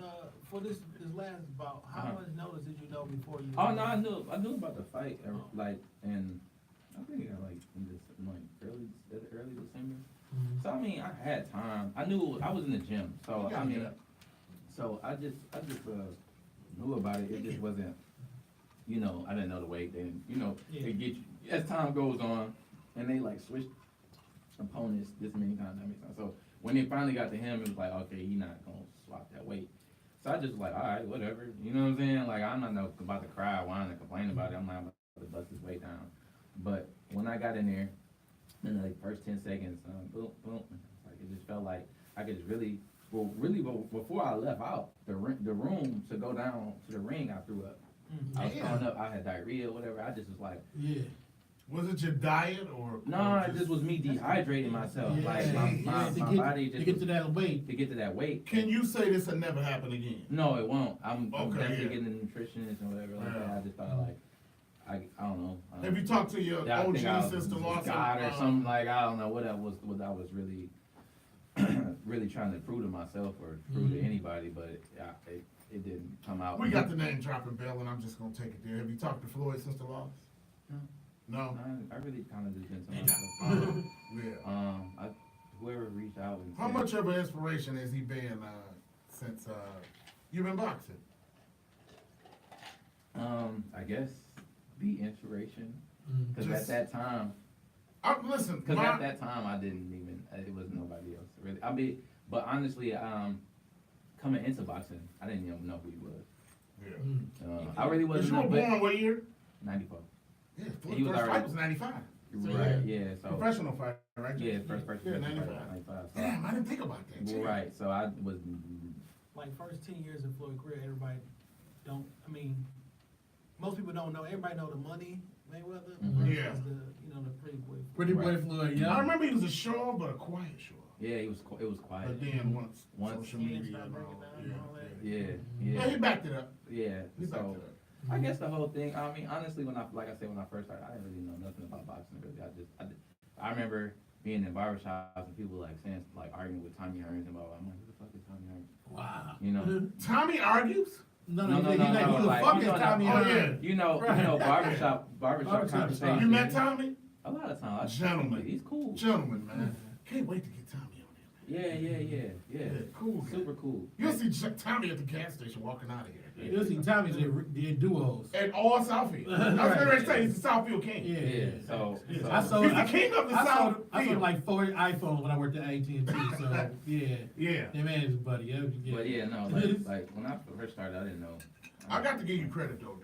Speaker 5: for this last bout, how
Speaker 6: Uh-huh.
Speaker 5: much notice did you know before you?
Speaker 6: Oh no, I knew about the fight. Like, and I think like in this like early December. So I mean, I had time. I knew I was in the gym. So
Speaker 2: You
Speaker 6: I
Speaker 2: gotta
Speaker 6: mean,
Speaker 2: get up.
Speaker 6: so I just knew about it. It just wasn't. You know, I didn't know the weight. Then you know,
Speaker 5: Yeah.
Speaker 6: it get you, as time goes on, and they like switch opponents this many times. That makes sense. So when they finally got to him, it was like, okay, he's not gonna swap that weight. So I just was like, all right, whatever. You know what I'm saying? Like I'm not about to cry, whine, and complain about it. I'm not about to bust his weight down. But when I got in there, in the like, first 10 seconds, boom, boom, like it just felt like I could just really before I left out the room to go down to the ring, I threw up. I was throwing up. I had diarrhea, whatever. I just was like,
Speaker 3: Yeah.
Speaker 2: Was it your diet or?
Speaker 6: no, it just was me dehydrating myself.
Speaker 3: Yeah.
Speaker 6: Like my
Speaker 3: to
Speaker 6: body
Speaker 3: get,
Speaker 6: just
Speaker 3: to get to that weight.
Speaker 6: to get to that weight.
Speaker 2: Can you say this will never happen again?
Speaker 6: No, it won't. I'm
Speaker 2: Okay,
Speaker 6: definitely
Speaker 2: yeah.
Speaker 6: getting a nutritionist and whatever like
Speaker 2: Yeah.
Speaker 6: that. I just thought like, I don't know.
Speaker 2: Have you talked to your
Speaker 6: I
Speaker 2: OG
Speaker 6: think I was
Speaker 2: sister Lawson?
Speaker 6: God or something like I don't know what I was really really trying to prove to myself or prove to anybody, but it didn't come out.
Speaker 2: We got the name dropping bell, and I'm just gonna take it there. Have you talked to Floyd's sister Laws?
Speaker 6: No.
Speaker 2: No.
Speaker 6: I really kind of just been to myself.
Speaker 2: Yeah.
Speaker 6: Whoever reached out and
Speaker 2: How
Speaker 6: said-
Speaker 2: much of an inspiration has he been since you've been boxing?
Speaker 6: I guess the inspiration, because
Speaker 2: Just-
Speaker 6: at that time,
Speaker 2: Listen,
Speaker 6: because at that time I didn't even it was nobody else really. But honestly, coming into boxing, I didn't even know who he was.
Speaker 2: yeah.
Speaker 6: I really
Speaker 2: Was
Speaker 6: wasn't.
Speaker 2: you were born what year?
Speaker 6: 94.
Speaker 2: Yeah,
Speaker 6: He
Speaker 2: Floyd's
Speaker 6: was
Speaker 2: first
Speaker 6: already-
Speaker 2: fight was 95.
Speaker 6: Right. Yeah. So.
Speaker 2: Professional fight, right?
Speaker 6: Yeah. First.
Speaker 2: Yeah,
Speaker 6: 95.
Speaker 2: 95. Damn, I didn't think about that.
Speaker 6: Well,
Speaker 2: Shit.
Speaker 6: right. So I was.
Speaker 5: Like first 10 years of Floyd career, everybody don't. I mean, most people don't know. Everybody know the money Mayweather.
Speaker 6: Mhm.
Speaker 5: versus
Speaker 2: Yeah.
Speaker 5: the pretty boy.
Speaker 3: Pretty boy
Speaker 6: Right.
Speaker 3: Floyd,
Speaker 2: I
Speaker 3: yeah.
Speaker 2: remember he was a show, but a quiet show.
Speaker 6: Yeah. It was quiet.
Speaker 2: But then once
Speaker 6: Once-
Speaker 2: social
Speaker 5: Yeah,
Speaker 2: media
Speaker 5: start
Speaker 2: and
Speaker 5: breaking
Speaker 2: all,
Speaker 5: down and all that.
Speaker 6: Yeah.
Speaker 2: Yeah, he
Speaker 6: Yeah.
Speaker 2: backed it up.
Speaker 6: Yeah.
Speaker 2: He backed
Speaker 6: So.
Speaker 2: it up.
Speaker 6: I guess the whole thing. I mean, honestly, when I first started, I didn't really know nothing about boxing. Really, I remember being in barbershops and people like saying, like arguing with Tommy Hearns and blah blah. I'm like, who the fuck is Tommy Hearns?
Speaker 3: Wow.
Speaker 6: You know,
Speaker 2: Tommy argues?
Speaker 3: No,
Speaker 6: No,
Speaker 3: he's
Speaker 6: no,
Speaker 3: like,
Speaker 6: no,
Speaker 3: who the
Speaker 6: like,
Speaker 3: fuck
Speaker 6: you
Speaker 3: is
Speaker 6: know,
Speaker 3: Tommy
Speaker 2: oh,
Speaker 3: Hearns?
Speaker 2: yeah.
Speaker 6: you know, barbershop
Speaker 3: Barbershop
Speaker 6: conversation.
Speaker 2: You met Tommy?
Speaker 6: A lot of times.
Speaker 2: Gentleman.
Speaker 6: He's cool.
Speaker 2: Gentleman, man. Can't wait to get Tommy on there.
Speaker 6: Yeah.
Speaker 2: Cool guy.
Speaker 6: Super cool.
Speaker 2: You'll see Tommy at the gas station walking out of here.
Speaker 3: You'll see Tommy's in duos.
Speaker 2: And all Southfield. I was going to say he's the Southfield king.
Speaker 3: Yeah.
Speaker 6: Yeah. So.
Speaker 3: I saw
Speaker 2: He's the king of the
Speaker 3: I
Speaker 2: South
Speaker 3: sold
Speaker 2: field.
Speaker 3: like 40 iPhones when I worked at AT&T. So yeah,
Speaker 2: Yeah.
Speaker 3: that man is a buddy. Yeah.
Speaker 6: But yeah, no, like when I first started, I didn't know.
Speaker 2: I got to give you credit, though,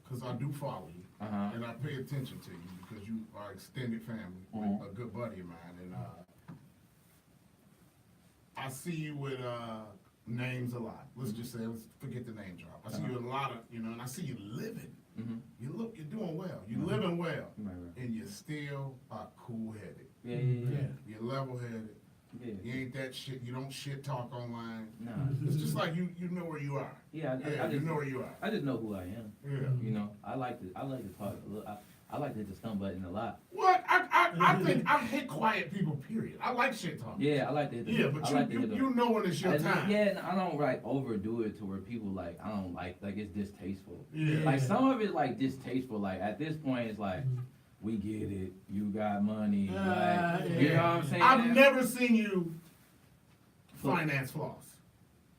Speaker 2: because I do follow you.
Speaker 6: Uh-huh.
Speaker 2: And I pay attention to you because you are extended family,
Speaker 6: Mhm.
Speaker 2: with a good buddy of mine. And I see you with names a lot. Let's just say, let's forget the name drop. I see you with a lot of, and I see you living.
Speaker 6: Mm-hmm.
Speaker 2: You're doing well. You're living well.
Speaker 6: Right.
Speaker 2: And you still are cool-headed.
Speaker 6: Yeah.
Speaker 2: You're level-headed.
Speaker 6: Yeah.
Speaker 2: You ain't that shit. You don't shit talk online.
Speaker 6: No.
Speaker 2: It's just like you know where you are.
Speaker 6: Yeah.
Speaker 2: Yeah,
Speaker 6: I
Speaker 2: you
Speaker 6: just
Speaker 2: know where you are.
Speaker 6: I just know who I am.
Speaker 2: Yeah.
Speaker 6: You know, I like to talk a little. I like to hit the stun button a lot.
Speaker 2: What? I think I hate quiet people, period. I like shit talking.
Speaker 6: Yeah, I like to hit the.
Speaker 2: Yeah, but
Speaker 6: I like to hit the,
Speaker 2: you know when it's your
Speaker 6: I just-
Speaker 2: time.
Speaker 6: Yeah, and I don't like overdo it to where people like I don't like it's distasteful.
Speaker 2: Yeah.
Speaker 6: Like some of it like distasteful. Like at this point, it's like we get it. You got money. Like, you know what I'm saying?
Speaker 2: I've never seen you finance floss.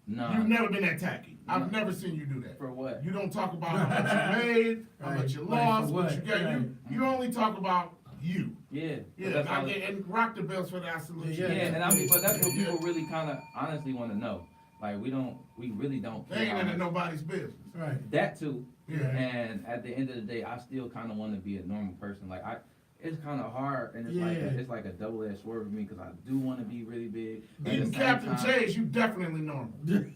Speaker 6: No.
Speaker 2: You've never been that tacky. I've never seen you do that.
Speaker 6: For what?
Speaker 2: You don't talk about how much you made, how
Speaker 3: Right.
Speaker 2: much you
Speaker 3: Right,
Speaker 2: lost,
Speaker 3: for
Speaker 2: what
Speaker 3: what?
Speaker 2: you got.
Speaker 3: Right.
Speaker 2: You only talk about you.
Speaker 6: Yeah.
Speaker 2: Yeah,
Speaker 6: That's all-
Speaker 2: and rock the bells for that solution.
Speaker 3: Yeah,
Speaker 6: Yeah, and I mean, but that's what people really kind of honestly want to know. Like, we really don't
Speaker 2: They
Speaker 6: care.
Speaker 2: ain't
Speaker 6: how
Speaker 2: into
Speaker 6: much-
Speaker 2: nobody's business.
Speaker 3: Right.
Speaker 6: That too.
Speaker 2: Yeah.
Speaker 6: And at the end of the day, I still kind of want to be a normal person. Like, it's kind of hard, and it's like a double-edged sword for me because I do want to be really big. But at
Speaker 2: Even
Speaker 6: the same
Speaker 2: Captain
Speaker 6: time-
Speaker 2: Chase, you definitely normal.
Speaker 5: Captain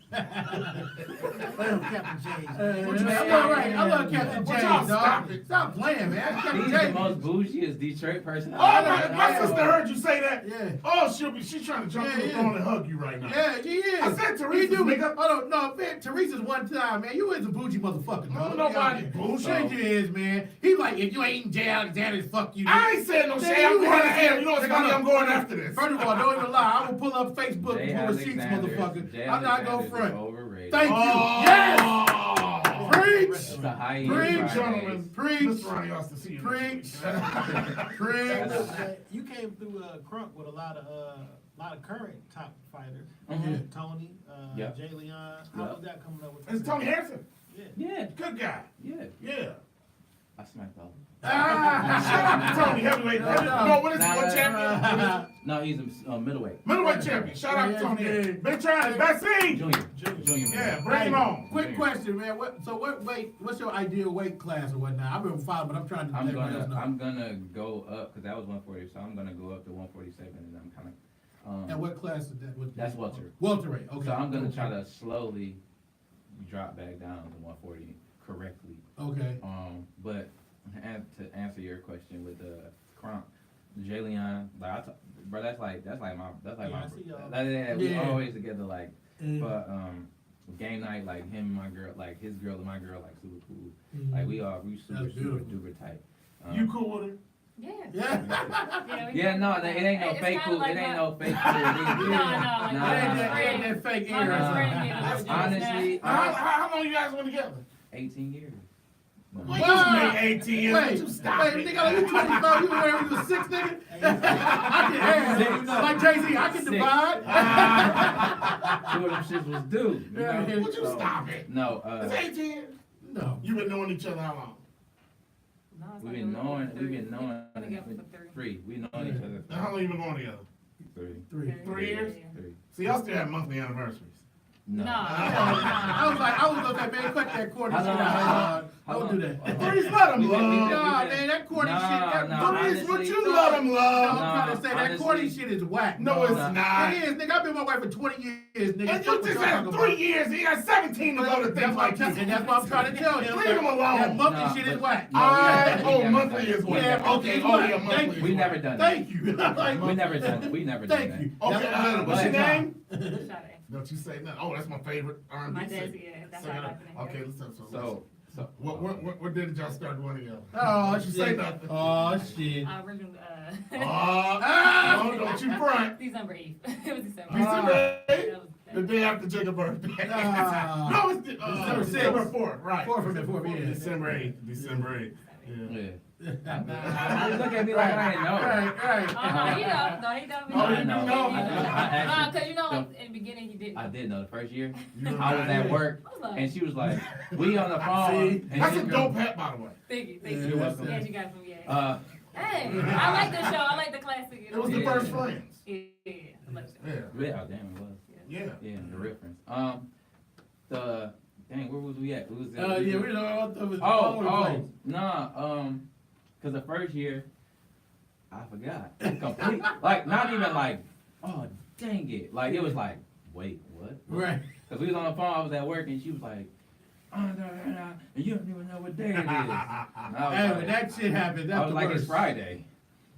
Speaker 5: James.
Speaker 3: I love Captain
Speaker 2: But y'all
Speaker 3: James,
Speaker 2: stop
Speaker 3: dog.
Speaker 2: it.
Speaker 3: Stop playing, man. Captain
Speaker 6: He's the
Speaker 3: James.
Speaker 6: most bougiest Detroit person.
Speaker 2: Oh,
Speaker 6: I've
Speaker 2: my
Speaker 6: ever
Speaker 2: sister
Speaker 6: known.
Speaker 2: heard you say that.
Speaker 3: Yeah.
Speaker 2: Oh, she's trying to jump
Speaker 3: Yeah,
Speaker 2: through the
Speaker 3: yeah.
Speaker 2: phone and hug you right now.
Speaker 3: Yeah, he is.
Speaker 2: I said
Speaker 3: He
Speaker 2: Teresa,
Speaker 3: do,
Speaker 2: nigga.
Speaker 3: Hold on, no, man, Teresa's one time, man. You is a bougie motherfucker, dog.
Speaker 2: Nobody
Speaker 3: Yeah,
Speaker 2: bougie.
Speaker 3: Shit, you is, man. He's like, if you ain't in jail, Alexander, fuck you.
Speaker 2: I ain't saying no
Speaker 3: Nigga,
Speaker 2: shit. I'm
Speaker 3: you
Speaker 2: going to
Speaker 3: is.
Speaker 2: hell. You know what's
Speaker 3: Nigga,
Speaker 2: funny?
Speaker 3: look,
Speaker 2: I'm going after this.
Speaker 3: First of all, don't even lie. I will pull up Facebook
Speaker 6: Jay
Speaker 3: for receipts,
Speaker 6: Alexander-
Speaker 3: motherfucker.
Speaker 6: Jay
Speaker 3: I'm not gonna
Speaker 6: Alexander's
Speaker 3: front.
Speaker 6: overrated.
Speaker 3: Thank you.
Speaker 2: Oh.
Speaker 3: Yes! Preach!
Speaker 6: It's the high-end
Speaker 3: Preach,
Speaker 6: Fridays.
Speaker 2: Gentlemen,
Speaker 3: Preach.
Speaker 2: Mr. Ronnie Austin, see you.
Speaker 3: Preach.
Speaker 2: next week.
Speaker 3: Preach.
Speaker 5: You came through Crunk with a lot of current top fighters.
Speaker 6: Mhm.
Speaker 5: Tony,
Speaker 6: Yep.
Speaker 5: Jay Leon. How
Speaker 6: Yep.
Speaker 5: was that coming up with?
Speaker 2: It's Tony Harrison.
Speaker 5: Yeah.
Speaker 6: Yeah,
Speaker 2: Good guy.
Speaker 6: yeah.
Speaker 2: Yeah.
Speaker 6: I smacked all.
Speaker 2: Shout out to Tony, heavyweight. No, what is he? What champion?
Speaker 6: No, he's a middleweight.
Speaker 2: Middleweight champion. Shout out to Tony.
Speaker 3: Yeah.
Speaker 2: Been trying to best thing.
Speaker 6: Junior.
Speaker 2: Yeah, bring him on.
Speaker 3: Quick question, man. What's your ideal weight class or whatnot? I've been following, but I'm trying to let everybody else know.
Speaker 6: I'm gonna go up because that was 140, so I'm gonna go up to 147, and I'm kind of.
Speaker 3: And what class is that?
Speaker 6: That's welter.
Speaker 3: Welterweight, okay.
Speaker 6: So I'm gonna try to slowly drop back down to 140 correctly.
Speaker 3: Okay.
Speaker 6: But to answer your question with the Crump, Jay Leon, like bro, that's like my
Speaker 5: Yeah, I see y'all.
Speaker 6: we
Speaker 3: Yeah.
Speaker 6: always together like.
Speaker 3: Mm.
Speaker 6: But game night, like him and my girl, like his girl and my girl, like super cool.
Speaker 3: Mhm.
Speaker 6: Like we super
Speaker 3: That's
Speaker 6: super
Speaker 3: beautiful.
Speaker 6: duper tight.
Speaker 2: You cool with it?
Speaker 4: Yeah.
Speaker 3: Yeah.
Speaker 6: Yeah, no, it ain't no
Speaker 4: It's
Speaker 6: fake
Speaker 4: kinda
Speaker 6: cool.
Speaker 4: like
Speaker 6: It ain't
Speaker 4: my-
Speaker 6: no fake cool.
Speaker 4: No, like
Speaker 6: Nah.
Speaker 3: It ain't that fake
Speaker 4: My best
Speaker 3: era.
Speaker 4: friend did it with
Speaker 6: Honestly,
Speaker 2: How long you guys been together?
Speaker 6: 18 years.
Speaker 2: Well,
Speaker 3: Wow.
Speaker 2: you just made 18 years.
Speaker 3: Wait,
Speaker 2: Don't you stop it.
Speaker 3: nigga, like you 25, you were when you was 6, nigga? I can add, like Jay-Z, I can
Speaker 6: Six.
Speaker 3: divide.
Speaker 6: Two of them shits was due. You know?
Speaker 3: Yeah.
Speaker 2: Would you stop it?
Speaker 6: No,
Speaker 2: It's 18.
Speaker 3: No.
Speaker 2: You've been knowing each other how long?
Speaker 4: No, it's
Speaker 6: we've
Speaker 4: like
Speaker 6: been
Speaker 4: a
Speaker 6: knowing
Speaker 4: little
Speaker 6: each
Speaker 4: together
Speaker 6: other
Speaker 4: for 3.
Speaker 6: we known each other
Speaker 2: Now, how long you been going together?
Speaker 6: three.
Speaker 3: 3.
Speaker 2: 3 years?
Speaker 4: Yeah.
Speaker 6: Three.
Speaker 2: See, y'all still have monthly anniversaries.
Speaker 6: No.
Speaker 3: I was gonna say, man, cut that corny
Speaker 6: How
Speaker 3: shit
Speaker 6: long-
Speaker 3: out.
Speaker 6: how
Speaker 3: Don't
Speaker 6: long-
Speaker 3: do that.
Speaker 2: Three's let them
Speaker 6: We been-
Speaker 2: love.
Speaker 3: Nah, man, that corny shit. That
Speaker 2: Three's what
Speaker 6: honestly,
Speaker 2: you let them
Speaker 3: No,
Speaker 2: love.
Speaker 3: I'm trying to say that
Speaker 6: honestly-
Speaker 3: corny shit is whack.
Speaker 2: No,
Speaker 3: dog.
Speaker 2: it's
Speaker 6: Nah.
Speaker 2: not.
Speaker 3: It is, nigga. I've been with my wife for 20 years, nigga.
Speaker 2: And
Speaker 3: Fuck
Speaker 2: you
Speaker 3: what
Speaker 2: just
Speaker 3: y'all
Speaker 2: had
Speaker 3: talking
Speaker 2: 3
Speaker 3: about.
Speaker 2: years. He got 17 to go to things
Speaker 3: That's
Speaker 2: like
Speaker 3: what I'm
Speaker 2: this.
Speaker 3: and that's what I'm trying to tell him.
Speaker 2: Leave him alone.
Speaker 3: That monthly
Speaker 6: Nah,
Speaker 3: shit is
Speaker 6: but-
Speaker 3: whack.
Speaker 6: No,
Speaker 2: Monthly is what?
Speaker 3: Yeah,
Speaker 2: Okay,
Speaker 3: monthly
Speaker 2: oh
Speaker 3: is
Speaker 2: yeah,
Speaker 3: whack.
Speaker 2: monthly.
Speaker 3: Thank
Speaker 2: is
Speaker 6: We
Speaker 2: what?
Speaker 6: never done that.
Speaker 3: Thank you. Like,
Speaker 6: We never done. We never done
Speaker 3: Thank
Speaker 6: that.
Speaker 3: you.
Speaker 2: Okay,
Speaker 3: That's
Speaker 2: what's your
Speaker 6: But-
Speaker 2: name?
Speaker 4: Sade.
Speaker 2: Don't you say nothing. Oh, that's my favorite R&B
Speaker 4: My
Speaker 2: singer.
Speaker 4: dad's, yeah, that's how I like it.
Speaker 2: Okay, listen.
Speaker 6: So
Speaker 2: What did y'all start doing together?
Speaker 3: Oh,
Speaker 2: Don't you say
Speaker 3: shit.
Speaker 2: nothing.
Speaker 3: Oh, shit.
Speaker 4: Original,
Speaker 2: Oh, don't you front.
Speaker 4: December 8th. It was December.
Speaker 2: December 8th,
Speaker 4: That was-
Speaker 2: the day after Jacob's birthday.
Speaker 3: Ah.
Speaker 2: No, it's
Speaker 3: December 6th.
Speaker 2: December 4th, right.
Speaker 3: Fourth of it, yeah.
Speaker 2: December 8th. December 8th. Yeah.
Speaker 6: yeah. You look at me like I ain't know.
Speaker 3: Right.
Speaker 4: Oh, no, he know. No, he know.
Speaker 2: Oh,
Speaker 6: I
Speaker 2: you
Speaker 6: know.
Speaker 2: know?
Speaker 6: I actually-
Speaker 4: Because you know, like, in the beginning, he didn't.
Speaker 6: I did know the first year.
Speaker 2: You
Speaker 6: I was at
Speaker 2: right.
Speaker 6: work
Speaker 4: I was like,
Speaker 6: and she was like, "We on the phone."
Speaker 3: See?
Speaker 6: and
Speaker 2: That's
Speaker 6: she
Speaker 2: a
Speaker 6: go-
Speaker 2: dope hat, by the way.
Speaker 4: thank you.
Speaker 3: Yeah,
Speaker 6: You're welcome.
Speaker 4: Yeah, you got it from, yeah.
Speaker 6: Uh,
Speaker 4: Hey, I like the show. I like the classic.
Speaker 2: It was the
Speaker 6: Yeah.
Speaker 2: first Friends.
Speaker 4: Yeah, I like the show.
Speaker 2: Yeah.
Speaker 6: yeah, oh, damn, it was.
Speaker 2: Yeah.
Speaker 6: Yeah, the reference. The dang, where was we at? It was
Speaker 3: Yeah, we know all the
Speaker 6: Oh, nah, cause the first year, I forgot. Complete, like, not even like, oh, dang it. Like, it was like, wait, what?
Speaker 3: Right.
Speaker 6: Cause we was on the phone, I was at work, and she was like, and you don't even know what day it is. And I was
Speaker 3: Hey,
Speaker 6: like-
Speaker 3: when that shit happens, that's
Speaker 6: I was
Speaker 3: the
Speaker 6: like,
Speaker 3: worst.
Speaker 6: it's Friday.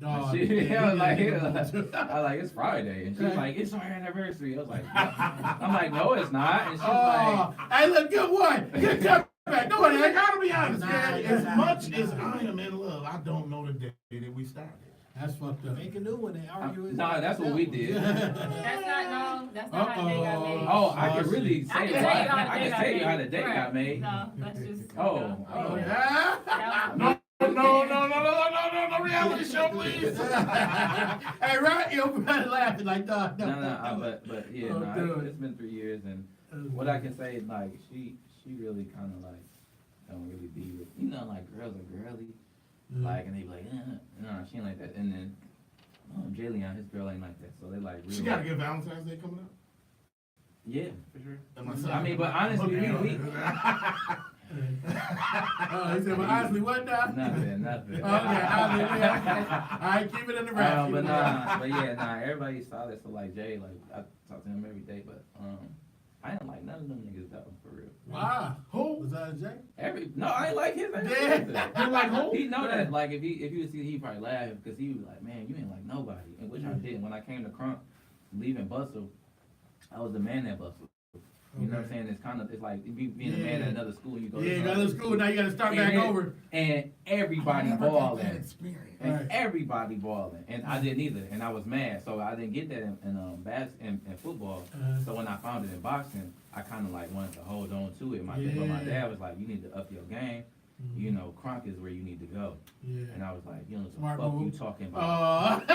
Speaker 3: Dog,
Speaker 6: She-
Speaker 3: yeah,
Speaker 6: I was like,
Speaker 3: yeah.
Speaker 6: I was like, it's Friday. And she was
Speaker 3: Right.
Speaker 6: like, it's our anniversary. I was like, I'm like, no, it's not. And she was
Speaker 3: Oh, hey, look, good one. Good job back. No one
Speaker 2: I
Speaker 3: ain't
Speaker 2: gotta be honest,
Speaker 3: Nah,
Speaker 2: man.
Speaker 3: yeah.
Speaker 2: As much as I am in love, I don't know the day that we started.
Speaker 3: That's fucked up.
Speaker 5: Make a new one and argue it.
Speaker 6: nah, that's what we did.
Speaker 4: That's not how they got made.
Speaker 6: Oh, I
Speaker 3: Oh,
Speaker 6: can really
Speaker 4: I
Speaker 6: say
Speaker 4: can
Speaker 6: it.
Speaker 4: tell you how
Speaker 6: I can tell you how the day
Speaker 4: Right.
Speaker 6: got made.
Speaker 4: No, that's just.
Speaker 6: Oh,
Speaker 4: no.
Speaker 6: oh.
Speaker 3: Yeah.
Speaker 4: That was-
Speaker 2: No reality show, please.
Speaker 3: Hey, right? Your brother laughing like, no.
Speaker 6: But yeah,
Speaker 3: Oh,
Speaker 6: nah,
Speaker 3: dude.
Speaker 6: it's been 3 years, and what I can say, like, she really kind of like don't really be with, you know, like girls are girly, like, and they be like, no, she ain't like that, and then Jayleon, his girl ain't like that, so they like really.
Speaker 2: She gotta get Valentine's Day coming up.
Speaker 6: Yeah, for sure.
Speaker 2: Am I saying-
Speaker 6: I mean, but honestly, we
Speaker 3: Oh, he said, well, honestly, what now?
Speaker 6: nothing.
Speaker 3: Okay, honestly, okay. All right, keep it in the wrap.
Speaker 6: But nah, everybody's solid. So like Jay, like I talk to him every day, but I ain't like none of them niggas though, for real.
Speaker 3: Wow.
Speaker 2: Who?
Speaker 3: Was that Jay?
Speaker 6: No, I ain't like his.
Speaker 3: Yeah.
Speaker 2: You like who?
Speaker 6: He know that. Like if he would see, he probably laugh because he was like, man, you ain't like nobody, and which I didn't. When I came to Crunk, leaving Bustle, I was the man at Bustle. You know what I'm saying? It's like being a man at another school. You go.
Speaker 3: Yeah, you go to school, now you gotta start back over.
Speaker 6: And everybody
Speaker 2: Never got that
Speaker 6: balling.
Speaker 2: experience.
Speaker 6: And
Speaker 3: Right.
Speaker 6: everybody balling, and I didn't either, and I was mad, so I didn't get that in football. So when I found it in boxing, I kind of like wanted to hold on to it. But my
Speaker 3: Yeah.
Speaker 6: dad was like, "You need to up your game. You know, Crunk is where you need to go."
Speaker 3: Yeah.
Speaker 6: And I was like, "You know, what
Speaker 3: Smart
Speaker 6: the fuck
Speaker 3: move.
Speaker 6: you talking about?"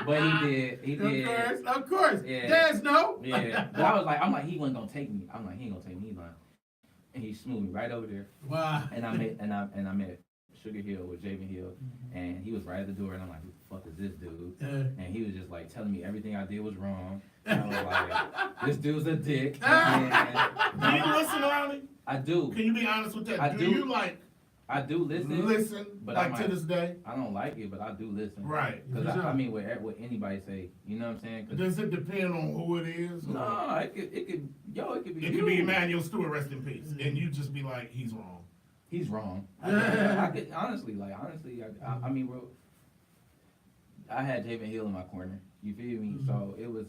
Speaker 6: But he did.
Speaker 3: Of course.
Speaker 6: Yeah.
Speaker 3: Dads know.
Speaker 6: Yeah, but I'm like, he wasn't gonna take me. I'm like, he ain't gonna take me, man. And he smoothed me right over there.
Speaker 3: Wow.
Speaker 6: And I met Sugar Hill with Javen Hill, and he was right at the door, and I'm like, who the fuck is this dude? And he was just like telling me everything I did was wrong. And I was like, this dude's a dick. And
Speaker 2: Do you listen, Ronnie?
Speaker 6: I do.
Speaker 2: Can you be honest with that?
Speaker 6: I
Speaker 2: do
Speaker 6: do.
Speaker 2: you like
Speaker 6: I do listen. But
Speaker 2: like
Speaker 6: I
Speaker 2: to
Speaker 6: might-
Speaker 2: this day?
Speaker 6: I don't like it, but I do listen.
Speaker 2: Right.
Speaker 6: Because I mean, what anybody say, you know what I'm saying? 'Cause
Speaker 2: Does it depend on who it is? or-
Speaker 6: no, it could be
Speaker 2: It
Speaker 6: you.
Speaker 2: could be Emmanuel Stewart, rest in peace, and you just be like, he's wrong.
Speaker 6: He's wrong. I could honestly, I mean, I had Javen Hill in my corner. You feel me? So it was,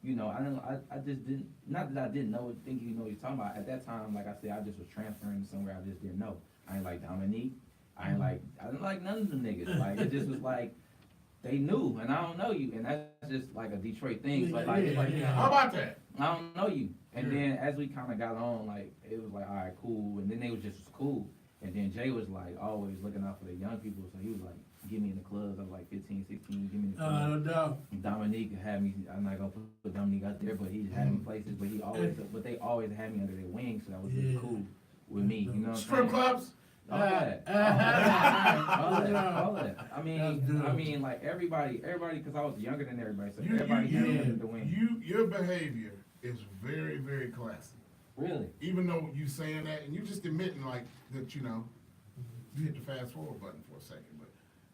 Speaker 6: you know, I just didn't. Not that I didn't think you know what he's talking about. At that time, like I said, I just was transferring somewhere I just didn't know. I ain't like Dominique. I didn't like none of them niggas. Like it just was like they knew, and I don't know you, and that's just like a Detroit thing. But like, it's like
Speaker 3: Yeah.
Speaker 2: How about that?
Speaker 6: I don't know you. And then as we kind of got on, like, it was like, all right, cool. And then they was just cool. And then Jay was like always looking out for the young people. So he was like, get me in the clubs. I was like 15, 16, give me in the clubs.
Speaker 3: No doubt.
Speaker 6: Dominique had me, I'm not gonna put Dominique out there, but he had me places, but they always had me under their wing. So that was really cool with me. You know what I'm saying?
Speaker 2: Strip clubs?
Speaker 6: All that. All that. I mean, like everybody, because I was younger than everybody, so everybody had me under the wing.
Speaker 2: Your behavior is very, very classy.
Speaker 6: Really?
Speaker 2: Even though you saying that, and you just admitting like that, you know, you hit the fast forward button for a second, but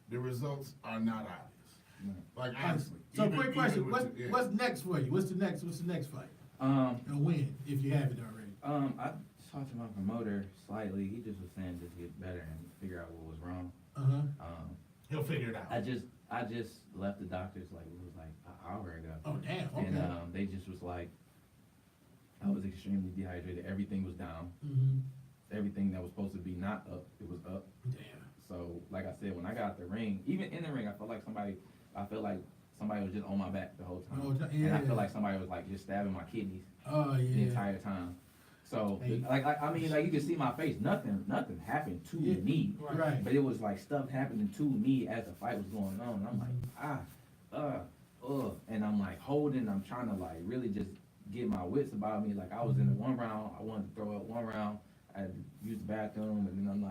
Speaker 2: the results are not obvious. Like honestly.
Speaker 3: So
Speaker 2: even-
Speaker 3: quick question,
Speaker 2: even with the-
Speaker 3: what's next for you? What's the next fight? A win, if you haven't already.
Speaker 6: I talked to my promoter slightly. He just was saying just get better and figure out what was wrong.
Speaker 2: He'll figure it out.
Speaker 6: I just left the doctors like it was like an hour ago.
Speaker 3: Oh damn, okay.
Speaker 6: And they just was like, I was extremely dehydrated. Everything was down. Everything that was supposed to be not up, it was up.
Speaker 3: Damn.
Speaker 6: So like I said, when I got out the ring, even in the ring, I felt like somebody was just on my back the whole time.
Speaker 3: Oh,
Speaker 6: And I
Speaker 3: yeah.
Speaker 6: felt like somebody was like just stabbing my kidneys
Speaker 3: Oh
Speaker 6: the
Speaker 3: yeah.
Speaker 6: entire time. So
Speaker 3: Hey.
Speaker 6: I mean, like you can see my face. Nothing happened to
Speaker 3: Yeah.
Speaker 6: me.
Speaker 3: Right.
Speaker 6: But it was like stuff happening to me as the fight was going on. And I'm like, and I'm like holding. I'm trying to like really just get my wits about me. Like I was in the one round. I wanted to throw up one round. I had to use the bathroom, and then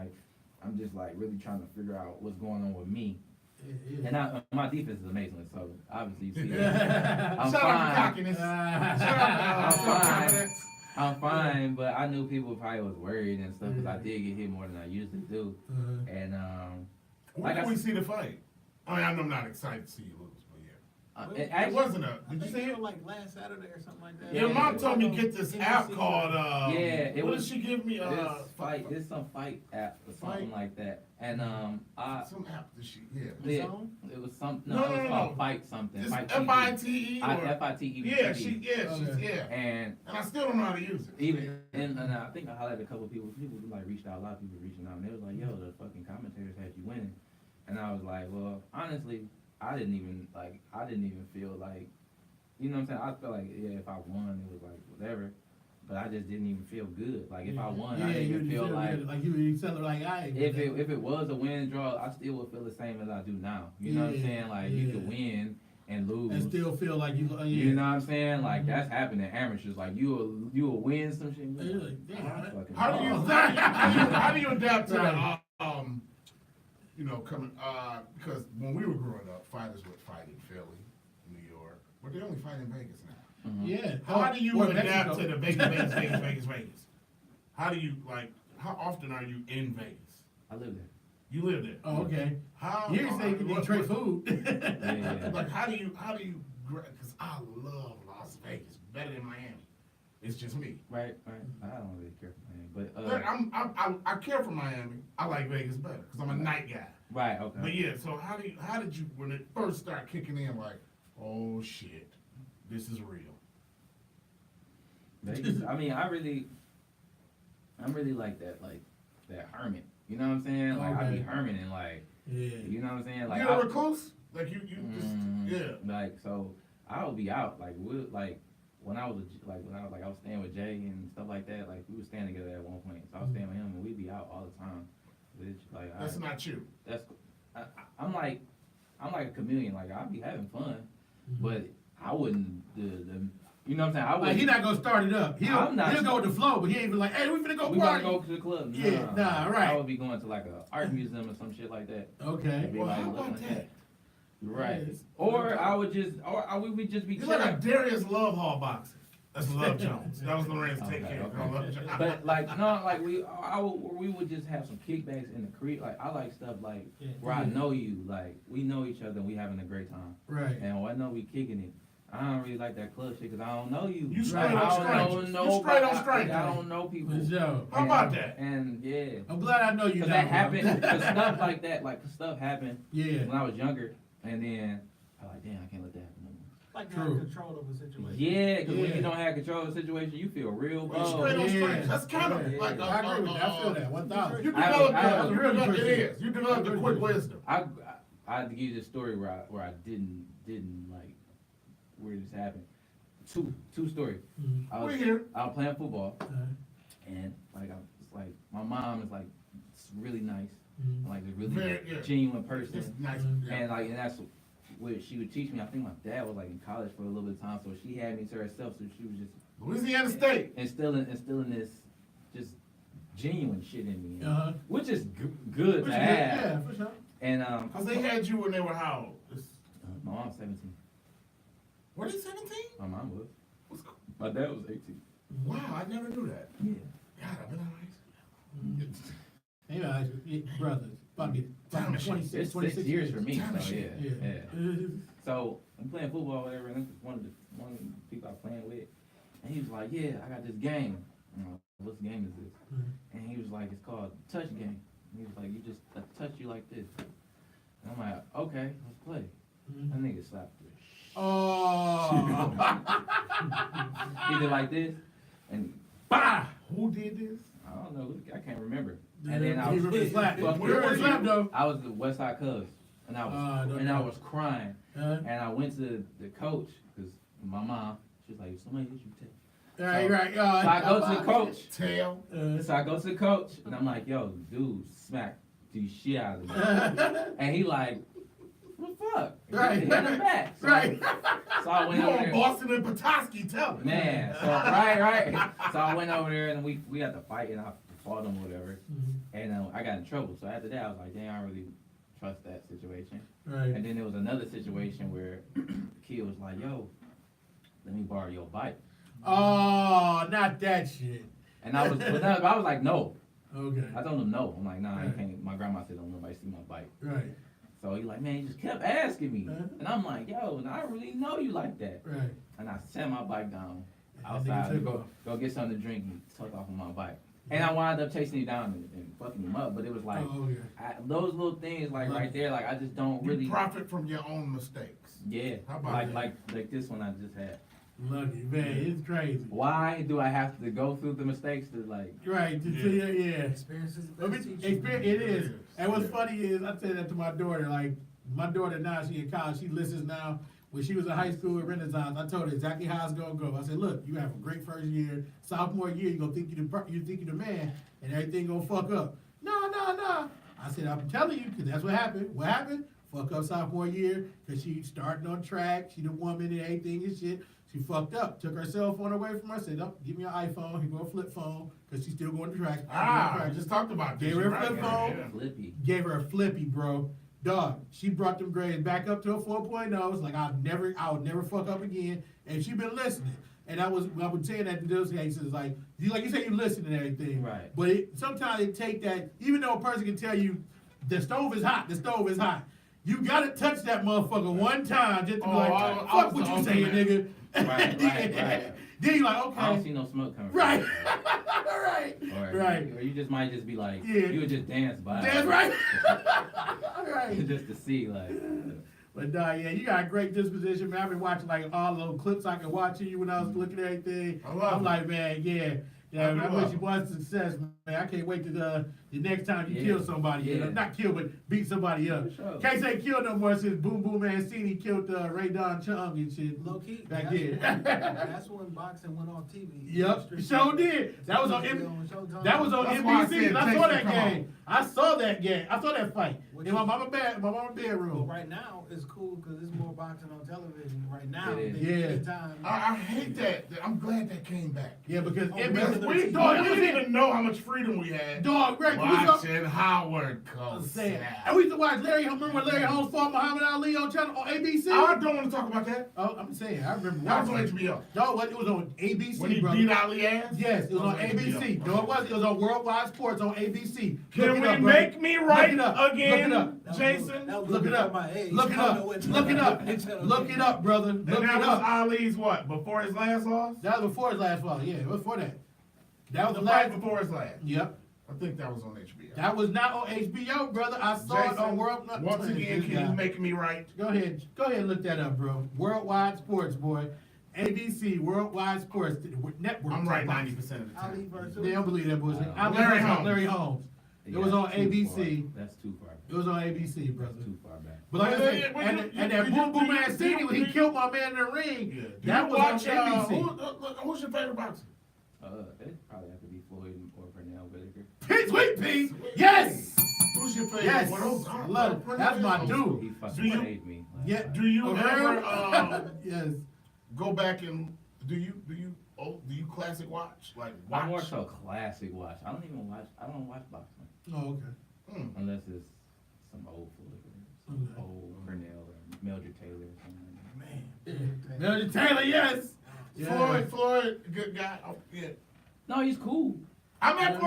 Speaker 6: I'm just like really trying to figure out what's going on with me.
Speaker 3: Yeah.
Speaker 6: And my defense is amazing. So obviously you see that. I'm
Speaker 2: Shout out to
Speaker 6: fine.
Speaker 2: cockiness. Shout out to
Speaker 6: fine.
Speaker 2: confidence.
Speaker 6: I'm fine, but I knew people probably was worried and stuff because I did get hit more than I usually do. And
Speaker 2: When
Speaker 6: like
Speaker 2: can
Speaker 6: I
Speaker 2: we
Speaker 6: s-
Speaker 2: see the fight? I mean, I'm not excited to see you lose, but yeah.
Speaker 6: it
Speaker 2: It
Speaker 6: actually,
Speaker 2: wasn't a.
Speaker 5: I
Speaker 2: Did you
Speaker 5: think
Speaker 2: see
Speaker 5: it
Speaker 2: it?
Speaker 5: was like last Saturday or something like that.
Speaker 2: Your
Speaker 6: Yeah.
Speaker 2: mom told me get this app called.
Speaker 6: Yeah, it
Speaker 2: what
Speaker 6: was-
Speaker 2: did she give me?
Speaker 6: it's some fight app or something
Speaker 2: Fight?
Speaker 6: like that. And
Speaker 2: Some app that she. Yeah.
Speaker 6: it was some
Speaker 2: No,
Speaker 6: it was called
Speaker 2: no.
Speaker 6: Fight something.
Speaker 2: It's
Speaker 6: Fight
Speaker 2: FITE or.
Speaker 6: FITE.
Speaker 2: Yeah, she's
Speaker 3: Okay.
Speaker 2: yeah.
Speaker 6: And
Speaker 2: And I still don't know how to use it.
Speaker 6: even and I think I highlighted a couple of people like reached out, a lot of people reaching out, and they was like, yo, the fucking commentators had you winning. And I was like, well, honestly, I didn't even feel like, you know what I'm saying? I felt like, yeah, if I won, it was like whatever. But I just didn't even feel good. Like if I won, I didn't even feel like
Speaker 3: you felt like I.
Speaker 6: if it was a win draw, I still would feel the same as I do now. You know what I'm
Speaker 3: Yeah,
Speaker 6: saying? Like you could
Speaker 3: yeah.
Speaker 6: win and lose.
Speaker 3: And still feel like you.
Speaker 6: You know what I'm saying? Like that's happening to amateurs. Like you will win some shit.
Speaker 3: You're like, damn, right?
Speaker 6: Fucking-
Speaker 2: How do you
Speaker 6: Oh.
Speaker 2: how do you adapt to
Speaker 3: Right.
Speaker 2: that? You know, coming because when we were growing up, fighters would fight in Philly, New York, but they only fight in Vegas now.
Speaker 6: Mhm.
Speaker 3: Yeah.
Speaker 2: How do you
Speaker 3: Or
Speaker 2: adapt
Speaker 3: Mexico.
Speaker 2: to the Vegas? How do you like? How often are you in Vegas?
Speaker 6: I live there.
Speaker 2: You live there.
Speaker 3: Oh, okay.
Speaker 2: How?
Speaker 3: You didn't say you could eat trade food.
Speaker 6: Yeah.
Speaker 2: Like how do you? Because I love Las Vegas better than Miami. It's just me.
Speaker 6: Right. I don't really care for Miami, but
Speaker 2: Look, I care for Miami. I like Vegas better because I'm a night guy.
Speaker 6: right. Okay.
Speaker 2: But yeah, so how did you when it first started kicking in like, oh shit, this is real.
Speaker 6: Vegas, I mean, I'm really like that hermit. You know what I'm saying? Like I be
Speaker 3: Okay.
Speaker 6: hermiting, like
Speaker 3: Yeah.
Speaker 6: you know what I'm saying? Like
Speaker 2: You're a recluse? Like you just yeah.
Speaker 6: Like so, I would be out like when I was I was staying with Jay and stuff like that. Like we were staying together at one point, so I was staying with him and we'd be out all the time. It's like
Speaker 2: That's not you.
Speaker 6: that's I'm like a chameleon. Like I'd be having fun, but I wouldn't the you know what I'm saying? I
Speaker 3: Like
Speaker 6: wouldn't.
Speaker 3: he not gonna start it up.
Speaker 6: I'm not-
Speaker 3: He'll go with the flow, but he ain't even like, hey, we finna go
Speaker 6: we gotta
Speaker 3: party.
Speaker 6: go to the club.
Speaker 3: Yeah, nah, right.
Speaker 6: I would be going to like a art museum or some shit like that.
Speaker 3: Okay.
Speaker 6: Be
Speaker 2: Well,
Speaker 6: like
Speaker 2: how
Speaker 6: looking
Speaker 2: about
Speaker 6: like
Speaker 2: that?
Speaker 6: Right.
Speaker 3: Yes.
Speaker 6: Or I would just, we would just be
Speaker 2: You're like a
Speaker 6: chilling.
Speaker 2: Darius Love Hall boxer. That's Love Jones. That was Lorenz
Speaker 6: Okay,
Speaker 2: take care of
Speaker 6: okay.
Speaker 2: Love Jones.
Speaker 6: But like no, like we would just have some kickbacks in the creek. Like I like stuff like
Speaker 5: Yeah.
Speaker 6: where I know you, like we know each other and we having a great time.
Speaker 3: Right.
Speaker 6: And when I know we kicking it, I don't really like that club shit because I don't know you.
Speaker 2: You
Speaker 6: Like,
Speaker 2: straight on
Speaker 6: I don't
Speaker 2: strangers.
Speaker 6: know
Speaker 2: You straight on
Speaker 6: nobody.
Speaker 2: strangers.
Speaker 6: I don't know people.
Speaker 3: For sure.
Speaker 2: How about that?
Speaker 6: And yeah,
Speaker 3: I'm glad I know you
Speaker 6: because
Speaker 3: now.
Speaker 6: that happened.
Speaker 3: bro.
Speaker 6: Because stuff like that, like stuff happened
Speaker 3: Yeah.
Speaker 6: when I was younger, and then I'm like, damn, I can't let that happen no more.
Speaker 5: Like
Speaker 3: True.
Speaker 5: having control of a situation.
Speaker 6: Yeah, because when
Speaker 3: Yeah.
Speaker 6: you don't have control of the situation, you feel real
Speaker 2: You
Speaker 6: bad.
Speaker 2: straight on
Speaker 3: Yeah.
Speaker 2: strangers. That's kind of
Speaker 6: Yeah.
Speaker 2: like
Speaker 3: I agree with that. I feel that. 1,000.
Speaker 2: You
Speaker 6: I have a-
Speaker 2: developed
Speaker 6: I have a
Speaker 2: you developed-
Speaker 3: really
Speaker 2: it is. You developed a quick wisdom.
Speaker 6: I had to give you this story where I didn't like where this happened. Two story.
Speaker 3: Mhm.
Speaker 6: I was
Speaker 2: We're here.
Speaker 6: I was playing football
Speaker 3: Uh,
Speaker 6: and like it's like my mom is like really nice,
Speaker 3: mhm.
Speaker 6: like a really
Speaker 2: Very, yeah.
Speaker 6: genuine person.
Speaker 2: It's nice.
Speaker 3: Mhm.
Speaker 2: Yeah.
Speaker 6: And that's what she would teach me. I think my dad was like in college for a little bit of time, so she had me to herself. So she was just
Speaker 2: Louisiana State.
Speaker 6: instilling this just genuine shit in me,
Speaker 3: Uh-huh.
Speaker 6: which is good
Speaker 3: Which
Speaker 6: to
Speaker 3: is good,
Speaker 6: have.
Speaker 3: Yeah, for sure.
Speaker 6: And
Speaker 2: Because they had you when they were how old?
Speaker 6: my mom's 17.
Speaker 2: Were they 17?
Speaker 6: My mom was.
Speaker 2: What's-
Speaker 6: My dad was 18.
Speaker 2: Wow, I never knew that.
Speaker 6: Yeah.
Speaker 2: God, I've been
Speaker 3: Mhm. Anyway, brothers, about
Speaker 2: Time machine.
Speaker 3: 26,
Speaker 6: It's
Speaker 3: 26
Speaker 6: 6 years for me,
Speaker 2: Time
Speaker 6: so
Speaker 2: machine.
Speaker 6: yeah, yeah.
Speaker 3: Yeah.
Speaker 6: So I'm playing football, whatever, and one of the people I was playing with, and he was like, "Yeah, I got this game." I'm like, "What game is this?"
Speaker 3: Mhm.
Speaker 6: And he was like, "It's called Touch Game." And he was like, "You just touch you like this." And I'm like, "Okay, let's play."
Speaker 3: Mhm.
Speaker 6: That nigga slapped the shit.
Speaker 3: Oh.
Speaker 6: He did like this, and
Speaker 2: Bah! Who did this?
Speaker 6: I don't know, I can't remember. And then I
Speaker 3: He
Speaker 6: was,
Speaker 3: really slapped.
Speaker 6: Fuck
Speaker 3: Where
Speaker 2: were
Speaker 3: was slap
Speaker 2: you?
Speaker 3: though?
Speaker 6: I was the West Side Cubs, and I
Speaker 3: don't
Speaker 6: I
Speaker 3: know.
Speaker 6: was crying. And I went to the coach because my mom, she was like, if somebody hit you, tell.
Speaker 3: Right, right.
Speaker 6: So I go to the coach.
Speaker 2: Tail.
Speaker 6: So I go to the coach and I'm like, yo, dude, smack the shit out of me. And he like, what the fuck?
Speaker 3: Right.
Speaker 6: Hit him back. So,
Speaker 3: Right.
Speaker 6: So I went
Speaker 2: You
Speaker 6: over
Speaker 2: on
Speaker 6: there.
Speaker 2: Boston and Petoskey, tell me.
Speaker 6: Man, so right. So I went over there and we had to fight and I fought him or whatever. And I got in trouble. So after that, I was like, damn, I don't really trust that situation.
Speaker 3: Right.
Speaker 6: And then there was another situation where the kid was like, yo, let me borrow your bike.
Speaker 3: Oh, not that shit.
Speaker 6: And I was like, no.
Speaker 3: Okay.
Speaker 6: I told him no. I'm like, nah, I
Speaker 3: Right.
Speaker 6: can't. My grandma said, don't nobody see my bike.
Speaker 3: Right.
Speaker 6: So he like, man, he just kept asking me.
Speaker 3: Uh-huh.
Speaker 6: And I'm like, yo, I don't really know you like that.
Speaker 3: Right.
Speaker 6: And I set my bike down
Speaker 3: And that nigga
Speaker 6: outside to
Speaker 3: took off.
Speaker 6: go get something to drink and took off on my bike. And I wound up chasing him down and fucking him up. But it was like,
Speaker 3: Oh, okay.
Speaker 6: those little things, like right there, like I just don't really.
Speaker 2: You profit from your own mistakes.
Speaker 6: Yeah.
Speaker 2: How about
Speaker 6: like,
Speaker 2: that?
Speaker 6: like this one I just had.
Speaker 3: Lucky, man. It's crazy.
Speaker 6: Why do I have to go through the mistakes to like?
Speaker 3: Right. Yeah.
Speaker 5: Experience is the
Speaker 3: I mean,
Speaker 5: best teacher.
Speaker 3: it is. And what's funny is, I say that to my daughter, like, my daughter now, she in college, she listens now. When she was in high school at Renaissance, I told her exactly how it's gonna go. I said, look, you have a great first year. Sophomore year, you're gonna think you're the man, and everything gonna fuck up. No. I said, I'm telling you, because that's what happened. What happened? Fuck up sophomore year, cause she started on track, she the woman and everything and shit. She fucked up, took her cell phone away from her, said, "No, give me an iPhone." He go a flip phone, cause she's still going to track.
Speaker 2: I just talked about this.
Speaker 3: Gave her
Speaker 2: You're
Speaker 3: a
Speaker 2: right,
Speaker 3: flip
Speaker 2: yeah,
Speaker 3: phone.
Speaker 2: yeah.
Speaker 6: Flippy.
Speaker 3: Gave her a flippy, bro. Dog, she brought them grades back up to a 4.0. It's like I would never fuck up again. And she been listening. And I was saying that to those cases, like you said, you listen and everything.
Speaker 6: Right.
Speaker 3: But sometimes it take that, even though a person can tell you the stove is hot, you gotta touch that motherfucker one time just to be
Speaker 2: Oh,
Speaker 3: like,
Speaker 2: I
Speaker 3: fuck
Speaker 2: was
Speaker 3: what
Speaker 2: the
Speaker 3: you saying,
Speaker 2: ultimate.
Speaker 3: nigga.
Speaker 6: Right.
Speaker 3: Then you like,
Speaker 6: I don't
Speaker 3: okay.
Speaker 6: see no smoke coming.
Speaker 3: Right.
Speaker 6: From
Speaker 3: right.
Speaker 6: Or,
Speaker 3: Right.
Speaker 6: Or you just might just be like,
Speaker 3: Yeah.
Speaker 6: you would just dance by.
Speaker 3: That's right. Right.
Speaker 6: Just to see, like.
Speaker 3: But yeah, you got a great disposition, man. I've been watching like all those clips I could watch of you when I was looking at everything.
Speaker 2: I love
Speaker 3: I'm
Speaker 2: it.
Speaker 3: like, man, yeah.
Speaker 2: I
Speaker 3: I
Speaker 2: do
Speaker 3: wish
Speaker 2: love
Speaker 3: you
Speaker 2: it.
Speaker 3: was success, man. I can't wait to the next time you
Speaker 6: Yeah.
Speaker 3: kill somebody. You know?
Speaker 6: Yeah.
Speaker 3: Not kill, but beat somebody up.
Speaker 6: For sure.
Speaker 3: Can't say kill no more since Boom Boom Mancini killed Ray Don Chung and shit.
Speaker 5: Low key.
Speaker 3: Back
Speaker 5: that's-
Speaker 3: then.
Speaker 5: That's when boxing went on TV.
Speaker 3: Yep,
Speaker 5: Street
Speaker 3: sure
Speaker 5: Fighter.
Speaker 3: did. That was on
Speaker 5: Showtime.
Speaker 3: That was on
Speaker 2: That's why I
Speaker 3: NBC.
Speaker 2: said
Speaker 3: And I saw
Speaker 2: Jason,
Speaker 3: that
Speaker 2: come
Speaker 3: game.
Speaker 2: on.
Speaker 3: I saw that game. I saw that fight
Speaker 5: What
Speaker 3: in
Speaker 5: you-
Speaker 3: my mama
Speaker 5: Well,
Speaker 3: bedroom.
Speaker 5: right now it's cool because there's more boxing on television right now.
Speaker 6: It is.
Speaker 5: than
Speaker 3: Yeah.
Speaker 5: anytime.
Speaker 2: I hate that. I'm glad that came back.
Speaker 3: Yeah, because
Speaker 5: Oh,
Speaker 3: NBC.
Speaker 5: regular
Speaker 2: We
Speaker 5: TV.
Speaker 2: didn't even know how much freedom we had.
Speaker 3: Dog, Greg, we was
Speaker 2: Watching Howard
Speaker 3: I'm
Speaker 2: Cosell.
Speaker 3: saying. And we used to watch Larry. Remember when Larry Holmes fought Muhammad Ali on channel on ABC?
Speaker 2: I don't want to talk about that.
Speaker 3: Oh, I'm saying. I remember
Speaker 2: That was on
Speaker 3: watching.
Speaker 2: HBO.
Speaker 3: No, what? It was on ABC,
Speaker 2: When he
Speaker 3: brother.
Speaker 2: beat Ali ass?
Speaker 3: Yes, it was on
Speaker 2: HBO.
Speaker 3: ABC. No, it wasn't. It was on Worldwide Sports on ABC.
Speaker 2: Can
Speaker 3: Look it
Speaker 2: we
Speaker 3: up, brother.
Speaker 2: make me right
Speaker 3: Look it up.
Speaker 2: again,
Speaker 3: Look it up.
Speaker 5: That was-
Speaker 2: Jason?
Speaker 5: that was
Speaker 3: Look it
Speaker 5: before
Speaker 3: up.
Speaker 5: my age.
Speaker 3: Look it
Speaker 5: I don't
Speaker 3: up.
Speaker 5: know what
Speaker 3: Look it up.
Speaker 5: channel
Speaker 3: Look it up, brother.
Speaker 2: And
Speaker 3: Look
Speaker 2: that
Speaker 3: it
Speaker 2: was
Speaker 3: up.
Speaker 2: Ali's what? Before his last loss?
Speaker 3: That was before his last one. Yeah, it was before that. That was
Speaker 2: The
Speaker 3: the
Speaker 2: fight
Speaker 3: last.
Speaker 2: before his last.
Speaker 3: Yep.
Speaker 2: I think that was on HBO.
Speaker 3: That was not on HBO, brother. I saw it on
Speaker 2: Jason,
Speaker 3: World.
Speaker 2: once again, can you make me right?
Speaker 3: Go ahead and look that up, bro. Worldwide Sports, boy. ABC, Worldwide Sports Network.
Speaker 2: I'm right 90% of the
Speaker 5: Ali
Speaker 2: time.
Speaker 5: versus.
Speaker 3: They don't believe that bullshit.
Speaker 6: Uh,
Speaker 3: Larry
Speaker 2: Larry
Speaker 3: Holmes.
Speaker 2: Holmes.
Speaker 3: It was on
Speaker 6: that's too
Speaker 3: ABC.
Speaker 6: far. That's too far.
Speaker 3: It was on ABC, brother.
Speaker 6: That's too far back.
Speaker 3: But like I said,
Speaker 2: Well,
Speaker 3: and that Boom Boom Mancini when he killed my man in the ring,
Speaker 2: Yeah. Do
Speaker 3: that
Speaker 2: you
Speaker 3: was
Speaker 2: watch,
Speaker 3: on ABC.
Speaker 2: who's your favorite boxer?
Speaker 6: It probably have to be Floyd or Pernell Whitaker.
Speaker 3: Pete, Sweet Pete, yes,
Speaker 2: Who's your favorite?
Speaker 3: yes,
Speaker 2: Well, those
Speaker 3: I
Speaker 2: are-
Speaker 3: love it. That's my
Speaker 6: He
Speaker 3: dude.
Speaker 6: fucking
Speaker 2: Do you-
Speaker 6: saved me. Like,
Speaker 3: Yeah.
Speaker 2: Do you
Speaker 3: Oh,
Speaker 2: ever
Speaker 3: hell? Yes.
Speaker 2: go back and do you classic watch like
Speaker 6: I'm more
Speaker 2: watch?
Speaker 6: so classic watch. I don't watch boxing
Speaker 3: Oh, okay.
Speaker 2: Hmm.
Speaker 6: unless it's some old flicker, some
Speaker 3: Okay.
Speaker 6: old Pernell or Mildred Taylor or something like that.
Speaker 2: Man,
Speaker 3: Mildred Taylor, yes. Yeah.
Speaker 2: Floyd, good guy. Oh, yeah.
Speaker 6: No, he's cool.
Speaker 2: I met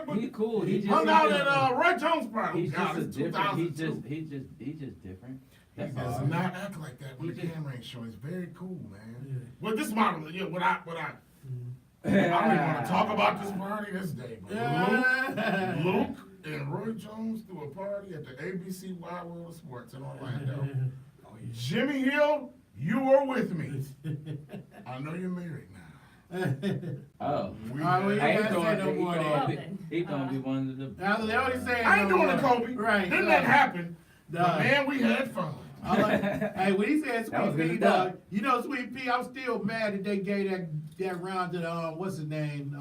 Speaker 2: Floyd.
Speaker 6: He's cool. He just
Speaker 2: Hung out at Roy Jones party.
Speaker 6: He's
Speaker 2: God,
Speaker 6: just a
Speaker 2: it's
Speaker 6: different. He's
Speaker 2: 2002.
Speaker 6: just different.
Speaker 2: He
Speaker 6: That's
Speaker 2: does
Speaker 6: all.
Speaker 2: not act like that when
Speaker 6: He
Speaker 2: the
Speaker 6: just-
Speaker 2: camera ain't showing. It's very cool, man.
Speaker 3: Yeah.
Speaker 2: Well, this model, yeah, I don't even want to talk about this party this day, but
Speaker 3: Yeah.
Speaker 2: Luke and Roy Jones threw a party at the ABC Wide World of Sports in Orlando. Jimmy Hill, you were with me. I know you're married now.
Speaker 6: Oh.
Speaker 2: We
Speaker 3: All right, well, you
Speaker 2: had-
Speaker 3: gotta say no more then.
Speaker 6: He gonna be one of the.
Speaker 3: Now they already saying
Speaker 2: I ain't
Speaker 3: no
Speaker 2: doing
Speaker 3: more.
Speaker 2: the Kobe.
Speaker 3: Right.
Speaker 2: Didn't
Speaker 3: right.
Speaker 2: that happen?
Speaker 3: Nah.
Speaker 2: But man, we had fun.
Speaker 3: I like, hey, when he said
Speaker 6: That was
Speaker 3: Sweet
Speaker 6: good
Speaker 3: Pea,
Speaker 6: stuff.
Speaker 3: dog, you know Sweet Pea, I'm still mad that they gave that round to what's his name?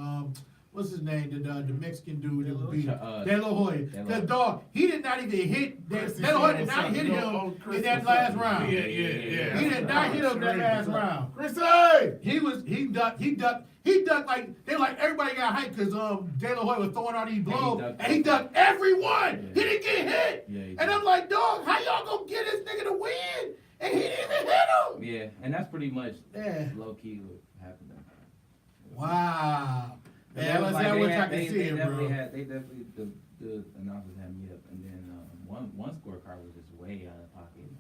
Speaker 3: The Mexican dude that was beat him. De La Hoya.
Speaker 6: De La
Speaker 3: Cause
Speaker 6: Hoya.
Speaker 3: dog, he did not even hit
Speaker 2: Chris
Speaker 3: De La Hoya
Speaker 2: is
Speaker 3: did not
Speaker 2: saying
Speaker 3: hit
Speaker 2: what's
Speaker 3: him
Speaker 2: up. Oh, Chris
Speaker 3: in that
Speaker 2: was
Speaker 3: last
Speaker 2: up.
Speaker 3: round.
Speaker 2: Yeah.
Speaker 3: He did not hit him that last round.
Speaker 2: Chrissy!
Speaker 3: He ducked like they like everybody got hyped because De La Hoya was throwing all these blows
Speaker 6: ducked
Speaker 3: and he ducked everyone.
Speaker 6: Yeah.
Speaker 3: He didn't get hit.
Speaker 6: Yeah, he
Speaker 3: And
Speaker 6: did.
Speaker 3: I'm like, dog, how y'all gonna get this nigga to win? And he didn't even hit him.
Speaker 6: Yeah, and that's pretty much
Speaker 3: Yeah.
Speaker 6: low key what happened.
Speaker 3: Wow.
Speaker 6: But
Speaker 3: Yeah,
Speaker 6: was
Speaker 3: I
Speaker 6: like,
Speaker 3: wish
Speaker 6: they
Speaker 3: I
Speaker 6: had-
Speaker 3: could
Speaker 6: they
Speaker 3: see it,
Speaker 6: definitely
Speaker 3: bro.
Speaker 6: had, the announcers had me up, and then one scorecard was just way out of pocket.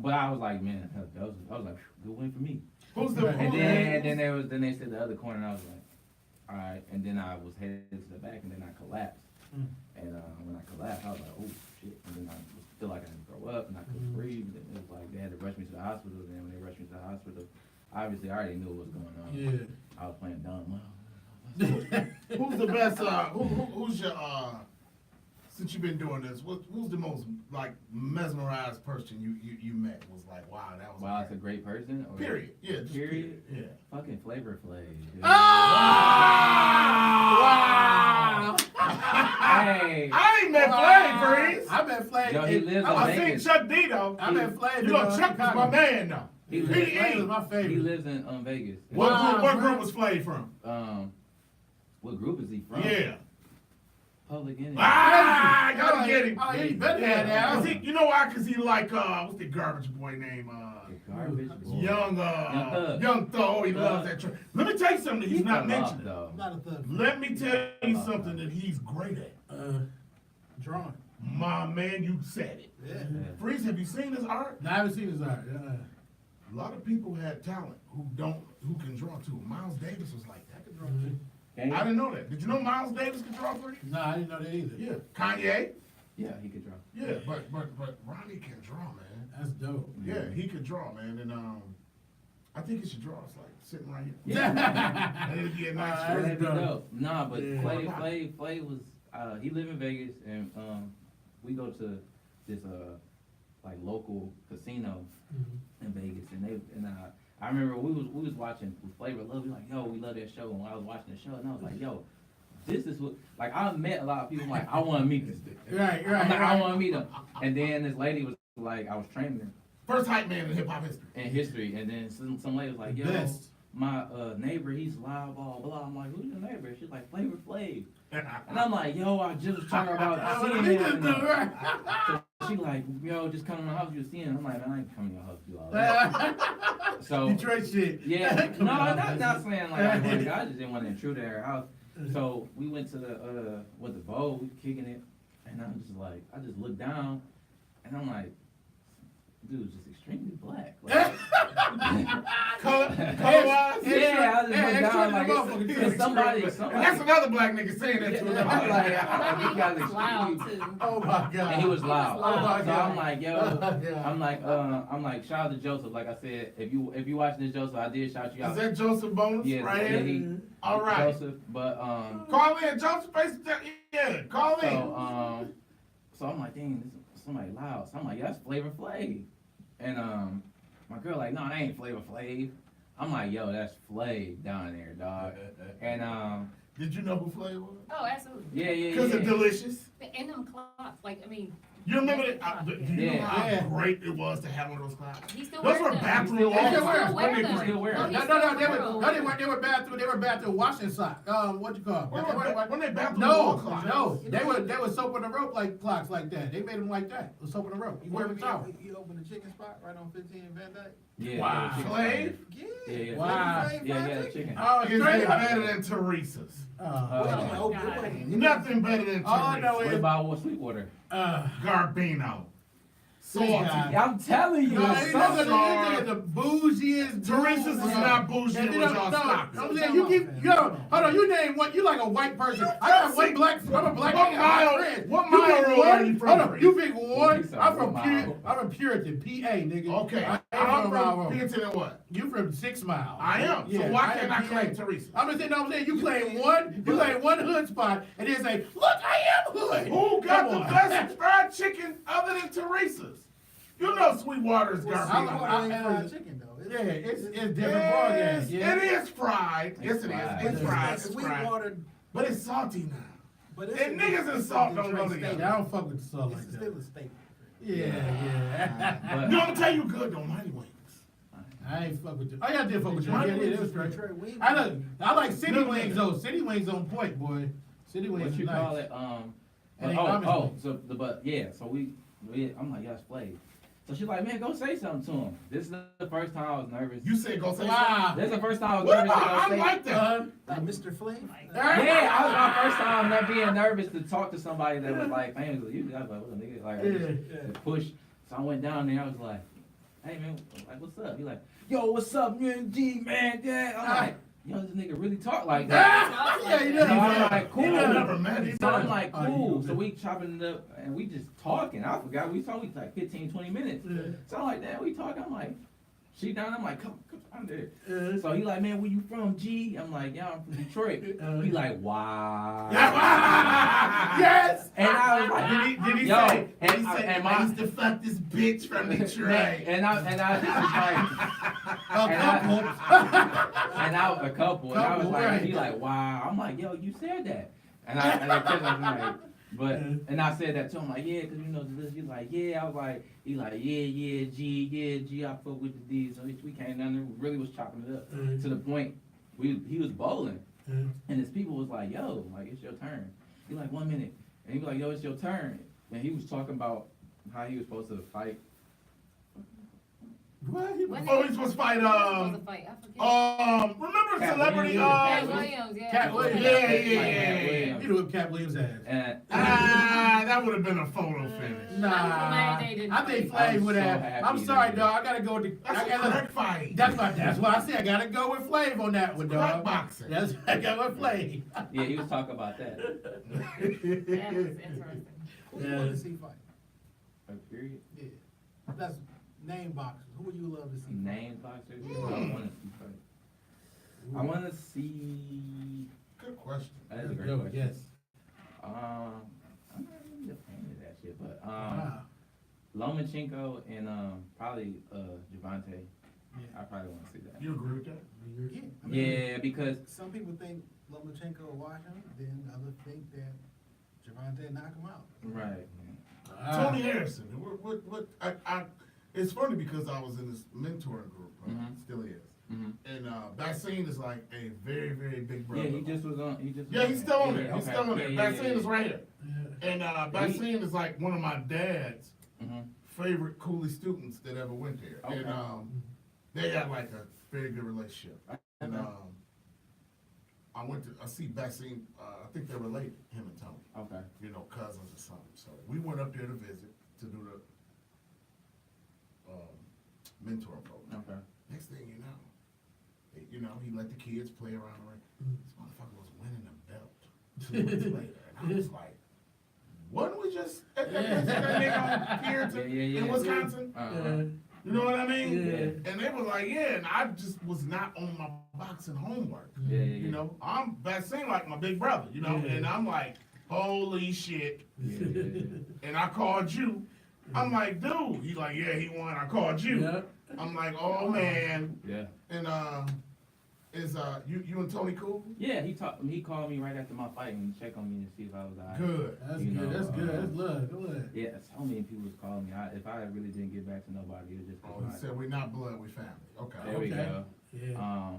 Speaker 6: But I was like, man, I was like, good win for me.
Speaker 2: Who's the
Speaker 6: And then they said the other corner, and I was like, all right. And then I was headed to the back, and then I collapsed.
Speaker 3: Mm.
Speaker 6: And when I collapsed, I was like, oh shit. And then I feel like I had to throw up, and I couldn't breathe. And it was like they had to rush me to the hospital. And then when they rushed me to the hospital, obviously I already knew what was going on.
Speaker 3: Yeah.
Speaker 6: I was playing dumb.
Speaker 2: Who's the best? Who's your? Since you've been doing this, who's the most like mesmerized person you met? Was like, wow, that was.
Speaker 6: Wow, it's a great person. Or
Speaker 2: Period. Yeah. Just
Speaker 6: Period?
Speaker 2: Yeah.
Speaker 6: Fucking Flavor Flav. dude.
Speaker 3: Ah! Wow!
Speaker 6: Hey,
Speaker 2: I ain't met Flav, Freeze.
Speaker 3: I met Flav.
Speaker 6: yo, he lives
Speaker 2: I
Speaker 6: in
Speaker 2: seen
Speaker 6: Vegas.
Speaker 2: Chuck D though.
Speaker 3: I met Flav.
Speaker 2: You know, Chuck was my man though.
Speaker 6: He
Speaker 3: Flav
Speaker 6: lives,
Speaker 3: was my favorite.
Speaker 6: he lives in Vegas.
Speaker 2: What
Speaker 3: Wow,
Speaker 2: group was Flav from?
Speaker 6: What group is he from?
Speaker 2: Yeah.
Speaker 6: Public Enemy.
Speaker 2: Ah, gotta get him.
Speaker 3: Oh, yeah, you better have that.
Speaker 2: Cause he, you know why? Cause he like what's the garbage boy name?
Speaker 6: The garbage boy.
Speaker 2: Young
Speaker 6: Thug.
Speaker 2: Young Thug. Oh, he loves that. Let me tell you something that he's not
Speaker 6: fell off,
Speaker 2: mentioning.
Speaker 6: though.
Speaker 3: I'm not a thug.
Speaker 2: Let me tell you something that he's great at.
Speaker 3: Drawing.
Speaker 2: My man, you said it.
Speaker 3: Yeah.
Speaker 2: Freeze, have you seen his art?
Speaker 3: No, I haven't seen his art.
Speaker 2: A lot of people had talent who can draw too. Miles Davis was like that.
Speaker 6: Can
Speaker 2: I
Speaker 6: you?
Speaker 2: didn't know that. Did you know Miles Davis could draw for you?
Speaker 3: No, I didn't know that either.
Speaker 2: Yeah. Kanye?
Speaker 6: Yeah, he could draw.
Speaker 2: Yeah, but Ronnie can draw, man.
Speaker 3: That's dope.
Speaker 2: Yeah, he could draw, man. And I think he should draw. It's like sitting right here.
Speaker 6: Yeah.
Speaker 2: And it'd be a nice
Speaker 3: That's
Speaker 6: That'd be
Speaker 3: dope.
Speaker 6: dope. Nah, but
Speaker 3: Yeah.
Speaker 6: Flay was he live in Vegas and we go to this like local casino in Vegas and I remember we was watching Flavor Love. We like, yo, we love that show. And when I was watching the show, and I was like, yo, this is what like I met a lot of people like I want to meet this dude.
Speaker 3: Right,
Speaker 6: I'm like, I
Speaker 3: right.
Speaker 6: want to meet him. And then this lady was like, I was training her
Speaker 2: First hype man in hip hop history.
Speaker 6: in history, and then some lady was like, yo,
Speaker 3: Best.
Speaker 6: my neighbor, he's live, blah blah. I'm like, who's your neighbor? She's like, Flavor Flav. And I'm like, yo, I just was talking about seeing him. So she like, yo, just come to my house, you seeing him. I'm like, man, I ain't coming to your house, you all that. So
Speaker 3: Detroit shit.
Speaker 6: yeah,
Speaker 3: Come
Speaker 6: no,
Speaker 3: on.
Speaker 6: not saying like I just didn't want to intrude at her house. So we went to the bowl, we kicking it, and I'm just like, I just looked down, and I'm like, dude's just extremely black. Like,
Speaker 2: Color-wise?
Speaker 6: yeah, I just
Speaker 3: Yeah,
Speaker 6: looked down like
Speaker 3: motherfucker.
Speaker 6: it's somebody.
Speaker 2: And that's another black nigga saying that to
Speaker 6: I'm
Speaker 2: another
Speaker 6: like,
Speaker 2: black
Speaker 6: you guys
Speaker 4: It's loud
Speaker 6: extremely.
Speaker 4: too.
Speaker 3: Oh my god.
Speaker 6: And he was loud.
Speaker 3: Oh my
Speaker 6: So
Speaker 3: god.
Speaker 6: I'm like, yo,
Speaker 3: Yeah.
Speaker 6: I'm like, shout out to Joseph. Like I said, if you watching this, Joseph, I did shout you
Speaker 2: Is
Speaker 6: out.
Speaker 2: that Joseph Bonus
Speaker 6: Yeah,
Speaker 2: right
Speaker 6: yeah,
Speaker 2: here?
Speaker 6: he,
Speaker 2: All right.
Speaker 6: Joseph, but
Speaker 2: Call in, Joseph. Yeah, call in.
Speaker 6: so I'm like, dang, this somebody loud. So I'm like, yeah, that's Flavor Flav. And my girl like, no, that ain't Flavor Flav. I'm like, yo, that's Flav down there, dog. And
Speaker 2: Did you know who Flav was?
Speaker 4: Oh, absolutely.
Speaker 6: yeah.
Speaker 2: Because of Delicious.
Speaker 4: And them clocks, like, I mean,
Speaker 2: You remember that? Do you know
Speaker 6: Yeah.
Speaker 2: how
Speaker 3: Yeah.
Speaker 2: great it was to have one of those clocks?
Speaker 4: he still
Speaker 2: Those
Speaker 4: wears
Speaker 2: were
Speaker 4: them.
Speaker 2: bathroom
Speaker 6: He
Speaker 2: walls.
Speaker 3: still wears them.
Speaker 2: When they
Speaker 6: He
Speaker 2: were-
Speaker 6: still wear
Speaker 4: No,
Speaker 6: them.
Speaker 4: he
Speaker 3: No,
Speaker 4: still
Speaker 3: they
Speaker 4: wear
Speaker 3: were bathroom washing sock. What you call
Speaker 2: When
Speaker 3: it?
Speaker 2: they bathroom wall
Speaker 3: No,
Speaker 2: clocks.
Speaker 3: no, they were soap on the rope like clocks like that. They made them like that. With soap on the rope. You wear them towel.
Speaker 5: You open the chicken spot right on 15 and Van Dyke?
Speaker 6: Yeah,
Speaker 3: Wow.
Speaker 6: chicken
Speaker 2: Flav?
Speaker 6: Yeah.
Speaker 3: Wow.
Speaker 6: Yeah, chicken.
Speaker 3: Oh,
Speaker 2: Is
Speaker 3: straight
Speaker 2: it
Speaker 3: up.
Speaker 2: better than Teresa's?
Speaker 4: Oh, God.
Speaker 2: Nothing better than
Speaker 3: All I know
Speaker 2: Teresa's.
Speaker 6: What about Sweetwater?
Speaker 2: Garbino. Salty.
Speaker 3: guy.
Speaker 6: I'm telling you,
Speaker 3: No,
Speaker 6: it's
Speaker 3: they
Speaker 6: so
Speaker 3: look at
Speaker 2: sorry.
Speaker 3: the bougiest.
Speaker 2: Teresa's is not bougie,
Speaker 3: And
Speaker 2: it
Speaker 3: you
Speaker 2: was
Speaker 3: know,
Speaker 2: y'all
Speaker 3: no,
Speaker 2: Stockton.
Speaker 3: I'm saying you keep, yo, hold on, you name one, you like a white person. I got one black, I'm a black
Speaker 2: What
Speaker 3: nigga, I got
Speaker 2: mile-
Speaker 3: friends.
Speaker 2: what
Speaker 3: You
Speaker 2: mile
Speaker 3: pick
Speaker 2: road
Speaker 3: one,
Speaker 2: are you from,
Speaker 3: Hold on,
Speaker 2: Chris?
Speaker 3: you pick one,
Speaker 6: He said
Speaker 3: I'm from
Speaker 6: what mile?
Speaker 3: Puritan, PA, nigga.
Speaker 2: Okay,
Speaker 3: I ain't
Speaker 2: I'm
Speaker 3: from Mile
Speaker 2: from
Speaker 3: Road.
Speaker 2: Pinton and what?
Speaker 3: You from 6 Mile.
Speaker 2: I am. So
Speaker 3: Yeah,
Speaker 2: why
Speaker 3: I
Speaker 2: can't
Speaker 3: am
Speaker 2: I claim
Speaker 3: PA.
Speaker 2: Teresa?
Speaker 3: I'm saying, you claim one hood spot, and then say, look, I am hood.
Speaker 2: Who got
Speaker 3: Come
Speaker 2: the
Speaker 3: on.
Speaker 2: best fried chicken other than Teresa's? You know Sweetwater's
Speaker 3: I-
Speaker 2: Garbino.
Speaker 5: fried chicken though.
Speaker 3: Yeah, it's different ballgame.
Speaker 2: Yes,
Speaker 3: Yeah.
Speaker 2: it is fried. Yes, it is.
Speaker 6: fried.
Speaker 2: It's fried. It's fried.
Speaker 5: Sweetwater,
Speaker 2: But it's salty now.
Speaker 5: but it's
Speaker 2: And niggas and salt don't go together.
Speaker 3: Yeah, I don't fuck with the salt like
Speaker 5: It's
Speaker 3: that.
Speaker 5: still a staple.
Speaker 3: Yeah.
Speaker 6: But
Speaker 2: You know, I'm tell you good though, Mighty Wings.
Speaker 3: I ain't fuck with you. Oh, yeah, I did fuck with you.
Speaker 2: Mighty
Speaker 3: Yeah,
Speaker 2: Wings
Speaker 3: it was
Speaker 2: is
Speaker 3: great.
Speaker 5: Detroit wing.
Speaker 3: I like City
Speaker 2: No, no,
Speaker 3: Wings
Speaker 2: no.
Speaker 3: though. City Wings on point, boy. City Wings
Speaker 6: what
Speaker 3: is
Speaker 6: you
Speaker 3: nice.
Speaker 6: call it?
Speaker 3: And they promised me.
Speaker 6: But yeah, so I'm like, yeah, it's Flav. So she's like, man, go say something to him. This is the first time I was nervous.
Speaker 2: You said go say
Speaker 3: Wow.
Speaker 6: This is the first time I was
Speaker 2: What
Speaker 6: nervous to
Speaker 2: about?
Speaker 6: go
Speaker 2: I
Speaker 6: say.
Speaker 2: like that.
Speaker 5: Like Mr. Flame?
Speaker 6: Yeah, I was my first time not being nervous to talk to somebody that was like famous. Usually I was like, what a nigga, like
Speaker 3: Yeah.
Speaker 6: to push. So I went down there. I was like, hey man, like what's up? He like, yo, what's up, UNG man? Yeah. I'm like, yo, this nigga really talk like that.
Speaker 3: Yeah, he
Speaker 6: So
Speaker 3: does.
Speaker 6: I'm like, cool.
Speaker 2: I never met him.
Speaker 6: So I'm like,
Speaker 3: Oh,
Speaker 6: cool.
Speaker 3: you-
Speaker 6: So we chopping it up and we just talking. I forgot we talked like 15, 20 minutes.
Speaker 3: Yeah.
Speaker 6: So I'm like, damn, we talking. I'm like, she down. I'm like, come down there.
Speaker 3: Yeah.
Speaker 6: So he like, man, where you from, G? I'm like, yeah, I'm from Detroit. He like, wow.
Speaker 3: Yes.
Speaker 6: And I was like,
Speaker 2: Did he
Speaker 6: yo,
Speaker 2: say? Did he
Speaker 6: and
Speaker 2: say?
Speaker 6: and
Speaker 2: I
Speaker 6: my
Speaker 2: used to fuck this bitch from Detroit.
Speaker 6: and I just was like,
Speaker 3: A couple.
Speaker 6: and I was a couple, and I was
Speaker 3: Couple,
Speaker 6: like,
Speaker 3: right.
Speaker 6: he like, wow. I'm like, yo, you said that. And I kept like, but, and I said that to him, like, yeah, cause you know this. He's like, yeah. I was like, he like, yeah, G, I fuck with the D. So we came down there, really was chopping it up to the point he was bowling, and his people was like, yo, like it's your turn. He like 1 minute, and he was like, yo, it's your turn. And he was talking about how he was supposed to fight.
Speaker 3: What?
Speaker 2: Oh, he's supposed to fight,
Speaker 4: Supposed to fight, I forget.
Speaker 2: remember
Speaker 6: Cat
Speaker 2: celebrity,
Speaker 6: Williams.
Speaker 4: Cat Williams, yeah.
Speaker 3: Cat Williams.
Speaker 2: Yeah.
Speaker 3: You know what Cat Williams ass.
Speaker 6: And
Speaker 2: that would have been a photo finish.
Speaker 3: Nah,
Speaker 4: glad they didn't
Speaker 3: I think
Speaker 4: fight.
Speaker 3: Flav would
Speaker 6: I'm so
Speaker 3: have.
Speaker 6: happy
Speaker 3: I'm
Speaker 6: they
Speaker 3: sorry,
Speaker 6: didn't.
Speaker 3: dog. I gotta go with the.
Speaker 2: That's
Speaker 3: I
Speaker 2: a
Speaker 3: gotta,
Speaker 2: crack fight.
Speaker 3: that's why I say I gotta go with Flav on that one,
Speaker 2: Crack
Speaker 3: dog.
Speaker 2: boxing.
Speaker 3: That's I got with Flav.
Speaker 6: yeah, he was talking about that.
Speaker 4: That was interesting.
Speaker 5: Who you want to see fight?
Speaker 6: Like, period.
Speaker 5: Yeah. That's name boxers. Who would you love to see?
Speaker 6: Name boxers. I want to see fight. I want to see.
Speaker 2: Good question.
Speaker 6: That's a great
Speaker 3: Yo,
Speaker 6: question.
Speaker 3: yes.
Speaker 6: I'm not really a fan of that shit, but
Speaker 3: Wow.
Speaker 6: Lomachenko and probably Javante.
Speaker 5: Yeah.
Speaker 6: I probably want to see that.
Speaker 2: You agree with that?
Speaker 5: Yeah. I mean,
Speaker 6: Yeah, because
Speaker 5: some people think Lomachenko will wash him, then others think that Javante knock him out.
Speaker 6: right.
Speaker 2: Tony Harrison. It's funny because I was in this mentoring group, right?
Speaker 6: Mhm.
Speaker 2: Still is.
Speaker 6: Mhm.
Speaker 2: And Bassine is like a very, very big brother.
Speaker 6: Yeah, he just was on. He just.
Speaker 2: Yeah, he's still on
Speaker 6: Yeah,
Speaker 2: there. He's
Speaker 6: okay.
Speaker 2: still on there.
Speaker 6: Yeah,
Speaker 2: Bassine is right here.
Speaker 3: Yeah.
Speaker 2: And Bassine is like one of my dad's
Speaker 6: Mhm.
Speaker 2: favorite Cooley students that ever went there.
Speaker 6: Okay.
Speaker 2: And they had like a very good relationship. And I see Bassine, I think they're related, him and Tony.
Speaker 6: Okay.
Speaker 2: You know, cousins or something. So we went up there to visit to do the mentoring program.
Speaker 6: Okay.
Speaker 2: Next thing you know, he let the kids play around the ring. This motherfucker was winning the belt 2 months later, and I was like, wasn't we just at that nigga on Puritan
Speaker 6: Yeah.
Speaker 2: in Wisconsin?
Speaker 6: Uh-huh.
Speaker 2: You know what I mean?
Speaker 3: Yeah.
Speaker 2: And they were like, yeah, and I just was not on my boxing homework.
Speaker 6: Yeah.
Speaker 2: You know, that seemed like my big brother, you know,
Speaker 3: Yeah.
Speaker 2: and I'm like, holy shit.
Speaker 6: Yeah.
Speaker 2: And I called you. I'm like, dude. He's like, yeah, he won. I called you.
Speaker 3: Yeah.
Speaker 2: I'm like, oh man.
Speaker 6: Yeah.
Speaker 2: And is you and Tony cool?
Speaker 6: Yeah, he called me right after my fight and checked on me to see if I was alright.
Speaker 2: Good.
Speaker 3: That's
Speaker 6: You
Speaker 3: good.
Speaker 6: know,
Speaker 3: That's good. That's love. Good.
Speaker 6: Yeah, so many people was calling me. If I really didn't get back to nobody, it was just 'cause
Speaker 2: Oh, he said we're not blood, we family. Okay.
Speaker 6: there we
Speaker 3: Okay.
Speaker 6: go.
Speaker 3: Yeah.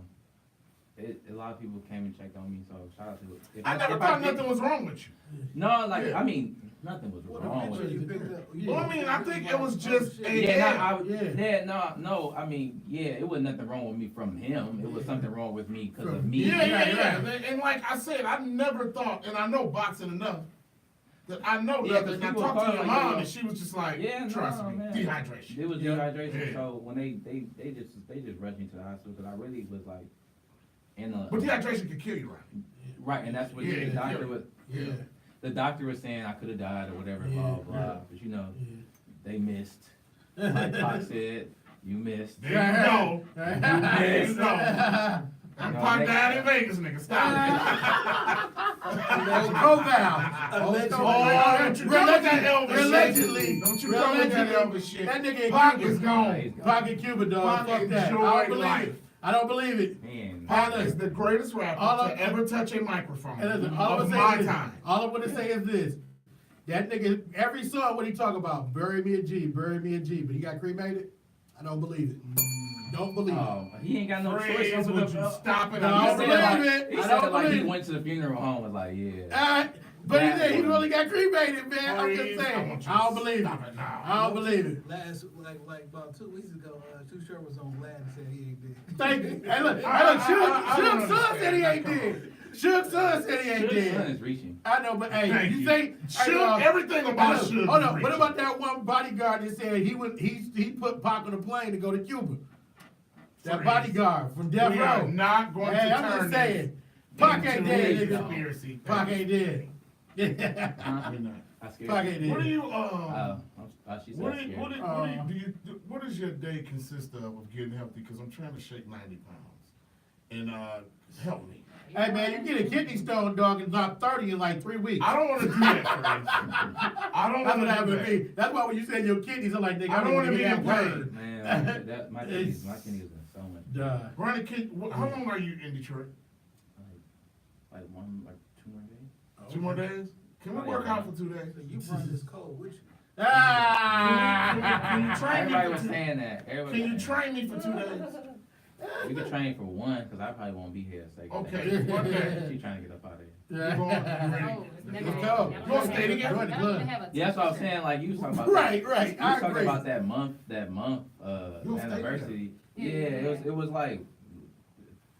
Speaker 6: A lot of people came and checked on me, so shout out to it. If
Speaker 2: I never
Speaker 6: if
Speaker 2: thought
Speaker 6: did-
Speaker 2: nothing was wrong with you.
Speaker 6: No, like
Speaker 2: Yeah.
Speaker 6: I mean, nothing was
Speaker 5: What
Speaker 6: wrong with
Speaker 5: picture
Speaker 6: it.
Speaker 5: you picked up?
Speaker 3: Yeah.
Speaker 2: Well, I mean, I think it was just a
Speaker 6: Yeah, no. I mean, yeah, it was nothing wrong with me from him. It was something wrong with me because of me.
Speaker 2: Yeah. And like I said, I never thought, and I know boxing enough, that I know
Speaker 6: Yeah,
Speaker 2: nothing.
Speaker 6: 'cause
Speaker 2: And I
Speaker 6: people
Speaker 2: talked to
Speaker 6: call
Speaker 2: your
Speaker 6: me,
Speaker 2: mom,
Speaker 6: yeah.
Speaker 2: and she was just like,
Speaker 6: Yeah,
Speaker 2: trust
Speaker 6: no,
Speaker 2: me,
Speaker 6: man.
Speaker 2: dehydration.
Speaker 6: It was
Speaker 3: Yeah.
Speaker 6: dehydration.
Speaker 2: Yeah.
Speaker 6: So when they just rushed me to the hospital because I really was like in a
Speaker 2: But dehydration could kill you, right?
Speaker 6: right, and that's what
Speaker 2: Yeah,
Speaker 6: the doctor
Speaker 2: yeah.
Speaker 6: was.
Speaker 3: Yeah.
Speaker 6: The doctor was saying I could have died or whatever,
Speaker 3: Yeah,
Speaker 6: blah blah.
Speaker 3: yeah.
Speaker 6: But you know,
Speaker 3: Yeah.
Speaker 6: they missed. Like Pac said, you missed.
Speaker 2: There you go. There you go. I'm
Speaker 6: No,
Speaker 2: Pac
Speaker 6: next
Speaker 2: died in
Speaker 6: time.
Speaker 2: Vegas, nigga. Stop
Speaker 3: Old Koval. Old
Speaker 2: it.
Speaker 3: Koval.
Speaker 2: Oh, don't you come with that Elvis shit.
Speaker 3: Allegedly.
Speaker 2: Don't you come with that Elvis shit.
Speaker 3: That nigga in
Speaker 2: Pac
Speaker 3: Cuba.
Speaker 2: is gone.
Speaker 6: He's gone.
Speaker 3: Pocket Cuba, dog.
Speaker 2: Pac
Speaker 3: Fuck that. I
Speaker 2: enjoyed
Speaker 3: don't believe
Speaker 2: life.
Speaker 3: it. I don't believe it.
Speaker 6: Man,
Speaker 2: Pac is the greatest rapper
Speaker 3: All
Speaker 2: to
Speaker 3: of-
Speaker 2: ever touch a microphone
Speaker 3: And listen, all
Speaker 2: of
Speaker 3: I'm
Speaker 2: my
Speaker 3: saying is,
Speaker 2: time.
Speaker 3: all I'm gonna say is this. That nigga, every song what he talk about, bury me a G, bury me a G, but he got cremated? I don't believe it. Don't believe it.
Speaker 6: oh, he ain't got no choice.
Speaker 2: Praise,
Speaker 6: over
Speaker 2: would
Speaker 6: the
Speaker 2: you
Speaker 6: belt.
Speaker 2: stop it?
Speaker 3: No,
Speaker 2: I'm
Speaker 3: I
Speaker 2: just
Speaker 3: don't
Speaker 2: saying,
Speaker 3: believe
Speaker 2: like,
Speaker 3: it.
Speaker 6: He
Speaker 3: I
Speaker 6: said
Speaker 3: don't
Speaker 6: it like he
Speaker 3: believe it.
Speaker 6: went to the funeral home was like, yeah.
Speaker 3: But
Speaker 6: That
Speaker 3: he
Speaker 6: one.
Speaker 3: really got cremated, man. I'm
Speaker 2: Praise,
Speaker 3: just
Speaker 2: I
Speaker 3: saying.
Speaker 2: want you
Speaker 3: I don't
Speaker 2: to
Speaker 3: believe it.
Speaker 2: stop it now.
Speaker 3: I don't believe it.
Speaker 5: Last, like about 2 weeks ago, Too Short was on Vlad and said he ain't dead.
Speaker 3: Thank you. Hey, look,
Speaker 2: I
Speaker 3: Suge
Speaker 2: don't
Speaker 3: Son said he
Speaker 2: understand
Speaker 3: ain't
Speaker 2: that.
Speaker 3: dead. Suge Son said he ain't
Speaker 6: Suge's son
Speaker 3: dead.
Speaker 6: is reaching.
Speaker 3: I know, but hey,
Speaker 2: Thank
Speaker 3: you
Speaker 2: you.
Speaker 3: think
Speaker 2: Suge, everything about
Speaker 3: hold
Speaker 2: Suge
Speaker 3: on,
Speaker 2: is
Speaker 3: what
Speaker 2: reaching.
Speaker 3: about that one bodyguard that said he put Pac on a plane to go to Cuba? That
Speaker 2: Freeze.
Speaker 3: bodyguard from Death
Speaker 2: We are
Speaker 3: Row.
Speaker 2: not going
Speaker 3: Hey,
Speaker 2: to
Speaker 3: I'm
Speaker 2: turn
Speaker 3: just saying.
Speaker 2: this
Speaker 3: Pac ain't
Speaker 2: into
Speaker 3: dead,
Speaker 2: a
Speaker 3: nigga.
Speaker 2: conspiracy.
Speaker 3: Pac ain't dead. Yeah.
Speaker 6: Huh?
Speaker 2: We're not.
Speaker 6: I scared
Speaker 3: Pac
Speaker 6: you.
Speaker 3: ain't
Speaker 2: What do
Speaker 3: dead.
Speaker 2: you
Speaker 6: She said
Speaker 2: what
Speaker 6: scared.
Speaker 2: what does your day consist of getting healthy? Because I'm trying to shake 90 pounds, and help me.
Speaker 3: Hey man, you get a kidney stone, dog, and drop 30 in like 3 weeks.
Speaker 2: I don't want to do that, Chris. I don't
Speaker 3: That's what
Speaker 2: want to
Speaker 3: happened
Speaker 2: do
Speaker 3: to
Speaker 2: that.
Speaker 3: me. That's why when you said your kidneys, I'm like, nigga,
Speaker 2: I don't want to be in
Speaker 3: that
Speaker 2: pain.
Speaker 3: word.
Speaker 6: Man, my kidneys been so much.
Speaker 3: Duh.
Speaker 2: Ronnie, how long are you in Detroit?
Speaker 6: Like 2 more days.
Speaker 2: 2 more days? Can we work out for 2 days?
Speaker 5: So you brought this cold with you.
Speaker 3: Ah!
Speaker 2: Can you train me
Speaker 6: Everybody
Speaker 2: for
Speaker 6: was
Speaker 2: 2
Speaker 6: saying that. Everybody
Speaker 2: Can you
Speaker 6: was saying
Speaker 2: train me for 2 days?
Speaker 6: that. We could train for one, cause I probably won't be here a second.
Speaker 2: Okay, one day.
Speaker 6: She trying to get up out of here.
Speaker 2: You going? You ready?
Speaker 4: Oh, it's never-
Speaker 3: Let's go.
Speaker 4: y'all
Speaker 2: Let's
Speaker 4: don't
Speaker 2: stay
Speaker 4: have-
Speaker 2: together.
Speaker 4: y'all don't even have a
Speaker 6: Yeah, that's what I was
Speaker 4: t-shirt.
Speaker 6: saying, like you was talking about.
Speaker 3: Right,
Speaker 6: that.
Speaker 3: right,
Speaker 6: You
Speaker 3: I
Speaker 6: was talking
Speaker 3: agree.
Speaker 6: about that month,
Speaker 2: You'll stay
Speaker 6: anniversary.
Speaker 4: together.
Speaker 6: Yeah, it was like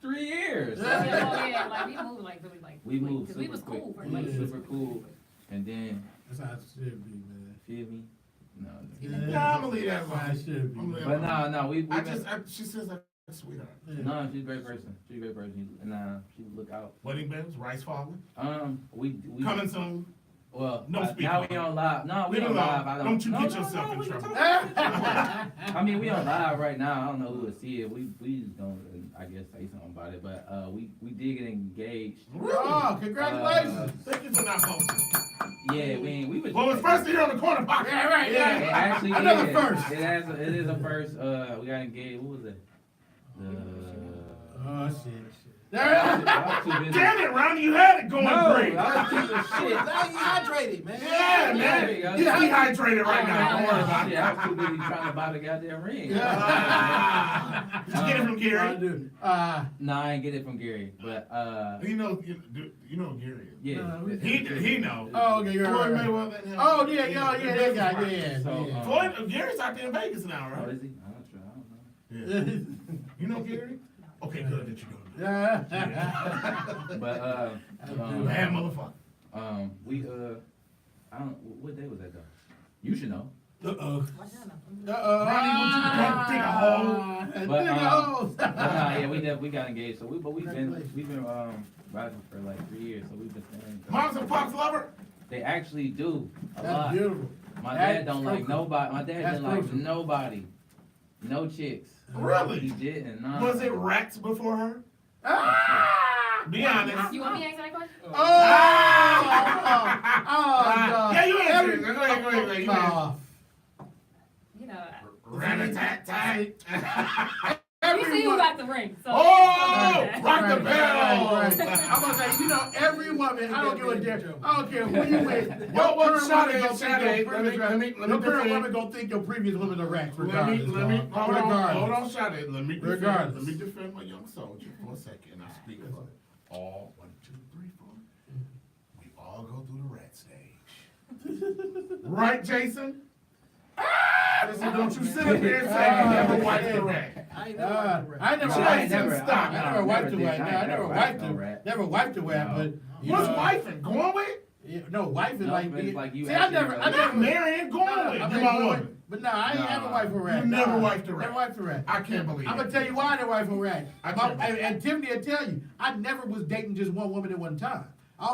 Speaker 6: 3 years.
Speaker 3: Yeah.
Speaker 4: Yeah, like we moved like really like.
Speaker 6: We
Speaker 4: quick,
Speaker 6: moved
Speaker 4: Cause we
Speaker 6: super
Speaker 4: was
Speaker 6: quick.
Speaker 4: cool for
Speaker 6: We
Speaker 4: like.
Speaker 6: was super cool. And then,
Speaker 3: That's how it should be, man.
Speaker 6: feel me? No.
Speaker 2: Nah, I'ma leave that
Speaker 3: That's how it
Speaker 2: alone.
Speaker 3: should be.
Speaker 2: I'm
Speaker 3: man.
Speaker 2: leaving-
Speaker 6: But no,
Speaker 2: She says I'm a sweetheart.
Speaker 3: Yeah.
Speaker 6: No, she's a great person. She's a great person. And she look out.
Speaker 2: Wedding bells, rice falling,
Speaker 6: We
Speaker 2: coming soon.
Speaker 6: well,
Speaker 2: No speak
Speaker 6: now
Speaker 2: on
Speaker 6: we
Speaker 2: it.
Speaker 6: on live. No, we
Speaker 2: Leave it
Speaker 6: on
Speaker 2: alone.
Speaker 6: live. I
Speaker 2: Don't you
Speaker 6: no,
Speaker 2: get
Speaker 6: no,
Speaker 2: yourself
Speaker 6: no,
Speaker 2: in
Speaker 6: we can
Speaker 2: trouble.
Speaker 6: talk. I mean, we on live right now. I don't know who will see it. We just gonna, I guess, say something about it. But we did get engaged.
Speaker 3: Oh, congratulations.
Speaker 2: Thank you for not posting.
Speaker 6: Yeah, we was.
Speaker 2: Well, it's first here on the corner pocket.
Speaker 3: Yeah, right,
Speaker 6: It
Speaker 3: yeah.
Speaker 6: actually
Speaker 3: Another
Speaker 6: is.
Speaker 3: first.
Speaker 6: It is a first. We got engaged. What was it?
Speaker 3: Oh, shit.
Speaker 6: I was too busy.
Speaker 2: Damn it, Ronnie, you had it going
Speaker 6: No,
Speaker 2: great.
Speaker 6: I was too busy. Shit.
Speaker 5: Stay hydrated, man.
Speaker 2: Yeah, man.
Speaker 6: Yeah,
Speaker 2: He's dehydrated right now. Don't worry about
Speaker 6: Shit,
Speaker 2: it.
Speaker 6: I was too busy trying to buy the goddamn ring.
Speaker 2: Ah. Did you get it from
Speaker 3: I
Speaker 2: Gary?
Speaker 3: do.
Speaker 6: No, I ain't get it from Gary, but
Speaker 2: You know who Gary is.
Speaker 6: yeah.
Speaker 3: No, we-
Speaker 2: He know.
Speaker 3: Oh, okay, you're
Speaker 2: Floyd
Speaker 3: right.
Speaker 2: Mayweather and him.
Speaker 3: Oh, yeah, that guy, yeah.
Speaker 6: So,
Speaker 3: yeah.
Speaker 2: Floyd, Gary's out there in Vegas now,
Speaker 6: Oh,
Speaker 2: right?
Speaker 6: is he? I'm not sure. I don't know.
Speaker 2: Yeah. You know Gary? Okay, good that you know.
Speaker 3: Yeah.
Speaker 6: But
Speaker 2: Bad motherfucker.
Speaker 6: we I don't. What day was that though? You should know.
Speaker 3: Uh-oh.
Speaker 4: Watch out
Speaker 3: Uh-oh.
Speaker 2: Ronnie, would you go dig a hole?
Speaker 6: But,
Speaker 3: Dig a hole.
Speaker 6: But yeah, we got engaged. So we've been riding for like 3 years. So we've been staying.
Speaker 2: Moms and pops lover?
Speaker 6: They actually do a
Speaker 3: That's
Speaker 6: lot.
Speaker 3: beautiful.
Speaker 6: My
Speaker 3: That's
Speaker 6: dad don't like
Speaker 3: crucial.
Speaker 6: nobody. My dad
Speaker 3: That's
Speaker 6: didn't like
Speaker 3: crucial.
Speaker 6: nobody. No chicks.
Speaker 2: Really?
Speaker 6: He didn't. Nah.
Speaker 2: Was it rats before her?
Speaker 3: Ah!
Speaker 2: Be honest.
Speaker 4: now. You want me to answer that question?
Speaker 3: Oh!
Speaker 2: Yeah, you answer it. Go ahead. You answer.
Speaker 3: Oh,
Speaker 4: You know,
Speaker 2: Rat-a-tat-tat.
Speaker 4: you see who got the ring, so.
Speaker 2: Oh,
Speaker 4: it's
Speaker 2: rock the
Speaker 3: right,
Speaker 2: bell.
Speaker 3: right, right. I'm gonna say, you know, every woman, I don't give a damn. I don't care who you with.
Speaker 2: What
Speaker 3: Your current
Speaker 2: shot
Speaker 3: woman
Speaker 2: it,
Speaker 3: gonna
Speaker 2: shot
Speaker 3: think
Speaker 2: it.
Speaker 3: your previous
Speaker 2: Let me
Speaker 3: your current
Speaker 2: defend.
Speaker 3: woman gonna think your previous women are rats,
Speaker 2: Let me,
Speaker 3: regardless.
Speaker 2: hold on,
Speaker 3: Regardless.
Speaker 2: shot it. Let me defend,
Speaker 3: Regardless.
Speaker 2: let me defend my young soldier for a second. I speak for all 1, 2, 3, 4. We all go through the rat stage. Right, Jason? Listen, don't you sit up here and say I never wiped the rat.
Speaker 5: I ain't never liked the rat.
Speaker 3: I never
Speaker 2: No,
Speaker 3: wiped
Speaker 2: I
Speaker 3: it.
Speaker 2: never-
Speaker 3: Stop. I never wiped the
Speaker 6: did.
Speaker 3: rat. No, I never wiped
Speaker 6: no
Speaker 3: it.
Speaker 6: rat.
Speaker 3: Never wiped the rat,
Speaker 6: No.
Speaker 3: but. you
Speaker 2: What's
Speaker 3: know,
Speaker 2: wifing? Going with?
Speaker 3: yeah, no, wife is
Speaker 6: No,
Speaker 3: like.
Speaker 6: but it's like you
Speaker 3: See, I
Speaker 6: actually
Speaker 3: never.
Speaker 6: never-
Speaker 3: I
Speaker 2: Not
Speaker 3: never.
Speaker 2: marrying, going with.
Speaker 3: I
Speaker 2: You
Speaker 3: mean,
Speaker 2: my woman.
Speaker 3: but no, I ain't
Speaker 6: No.
Speaker 3: ever wiped a rat.
Speaker 2: You never
Speaker 3: Nah,
Speaker 2: wiped a rat.
Speaker 3: Never wiped a rat.
Speaker 2: I can't believe
Speaker 3: I'm
Speaker 2: it.
Speaker 3: gonna tell you why I didn't wife a rat.
Speaker 2: I can't believe it.
Speaker 3: And Tiffany will tell you, I never was dating just one woman at one time. I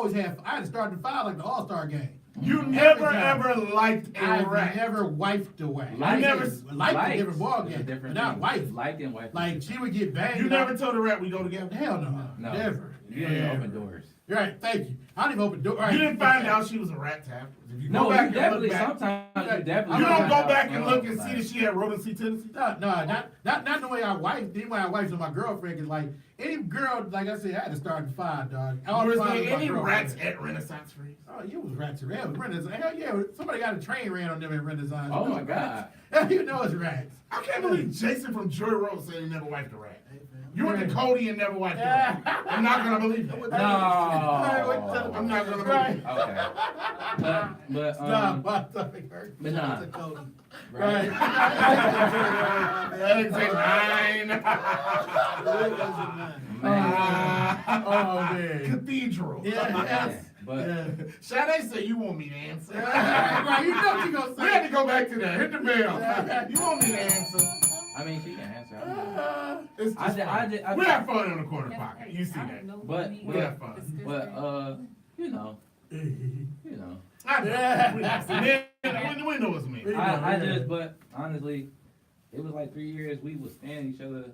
Speaker 3: had to start to file like the All-Star game.
Speaker 2: You
Speaker 3: Every
Speaker 2: never
Speaker 3: time.
Speaker 2: ever liked a
Speaker 3: I've
Speaker 2: rat.
Speaker 3: never wifed a rat.
Speaker 6: Liked
Speaker 3: never
Speaker 2: is-
Speaker 3: liked a different ball
Speaker 6: is a
Speaker 3: game,
Speaker 6: different
Speaker 3: but not
Speaker 6: thing.
Speaker 3: wife.
Speaker 6: Liked and wife.
Speaker 3: Like she would get banged.
Speaker 2: You
Speaker 3: and
Speaker 2: never
Speaker 3: I-
Speaker 2: told the rat we go together?
Speaker 3: Hell no,
Speaker 6: No.
Speaker 3: never.
Speaker 6: You don't even open doors.
Speaker 3: Right, thank you. I don't even open door.
Speaker 2: You didn't find out she was a rat afterwards. If you go
Speaker 6: No,
Speaker 2: back
Speaker 6: you
Speaker 2: and
Speaker 6: definitely.
Speaker 2: look back,
Speaker 6: Sometimes you definitely.
Speaker 2: you don't
Speaker 6: find
Speaker 2: go
Speaker 6: out
Speaker 2: back and
Speaker 6: some,
Speaker 2: look and
Speaker 6: like-
Speaker 2: see that she had rodent tendencies.
Speaker 3: No, not the way I wifed. The way I wifed with my girlfriend is like any girl. Like I said, I had to start to find dog.
Speaker 2: Was
Speaker 3: the time
Speaker 2: there
Speaker 3: with my
Speaker 2: any
Speaker 3: girlfriend.
Speaker 2: rats at Renaissance Freeze?
Speaker 3: Oh, you was rats around. Renaissance. Hell yeah, somebody got a train ran on them at Renaissance.
Speaker 6: Oh
Speaker 3: You know
Speaker 6: my
Speaker 3: it's
Speaker 6: God.
Speaker 3: rats. You know it's rats.
Speaker 2: I can't believe Jason from Joy Road said he never wiped a rat.
Speaker 5: Hey, fam.
Speaker 2: You went to Cody and never wiped a rat. I'm not gonna believe that.
Speaker 6: No.
Speaker 2: I'm not gonna believe
Speaker 3: Right.
Speaker 2: it.
Speaker 6: Okay. But
Speaker 3: Stop. My stomach hurts.
Speaker 6: but nah.
Speaker 5: That's a Cody.
Speaker 3: Right.
Speaker 2: Exit 9.
Speaker 6: Man.
Speaker 3: Oh man.
Speaker 2: Cathedral.
Speaker 3: Yeah. Yes.
Speaker 6: But
Speaker 3: Yeah.
Speaker 2: Sade say you want me to answer.
Speaker 3: Right, you know what you gonna
Speaker 2: We had to
Speaker 3: say.
Speaker 2: go back to that. Hit the bell. You want me to answer?
Speaker 6: I mean, she can answer. I don't know.
Speaker 2: It's
Speaker 6: I
Speaker 2: just
Speaker 6: did-
Speaker 2: fun.
Speaker 6: I
Speaker 2: We
Speaker 6: did-
Speaker 2: have fun in the corner pocket. You see that.
Speaker 6: But-
Speaker 2: We have fun.
Speaker 6: But you know.
Speaker 2: I know.
Speaker 3: Yeah.
Speaker 2: We have fun. We know it's me.
Speaker 6: I just, but honestly, it was like 3 years we was staying each other.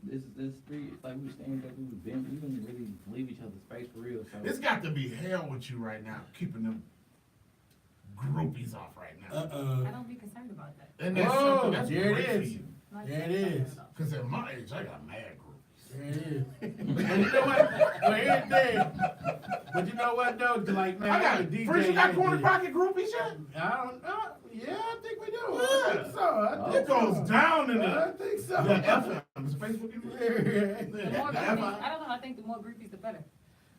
Speaker 6: This 3, like we was staying together. We didn't really leave each other's space for real. So
Speaker 2: It's got to be hell with you right now, keeping them groupies off right now.
Speaker 4: I don't be concerned about that.
Speaker 2: And that's
Speaker 3: Whoa,
Speaker 2: something that's
Speaker 3: there it
Speaker 2: great for
Speaker 3: is.
Speaker 2: you.
Speaker 4: Not
Speaker 3: There it
Speaker 4: concerned
Speaker 3: is.
Speaker 4: at all.
Speaker 2: Because at my age, I got mad groupies.
Speaker 3: There it is. But you know what? Well, here's the thing. But you know what though? Like man,
Speaker 2: I got
Speaker 3: a
Speaker 2: it.
Speaker 3: DJ.
Speaker 2: Freeze, you got
Speaker 3: right
Speaker 2: corner
Speaker 3: there.
Speaker 2: pocket groupies yet?
Speaker 3: I don't know. Yeah, I think we do.
Speaker 2: Yeah.
Speaker 3: I think so. I think
Speaker 2: It goes
Speaker 3: so.
Speaker 2: down in
Speaker 3: I
Speaker 2: the
Speaker 3: think so.
Speaker 2: FM. Is Facebook in there?
Speaker 4: The
Speaker 2: Yeah,
Speaker 4: more
Speaker 2: the
Speaker 4: groupies,
Speaker 2: FM.
Speaker 4: I don't know, I think the more groupies, the better.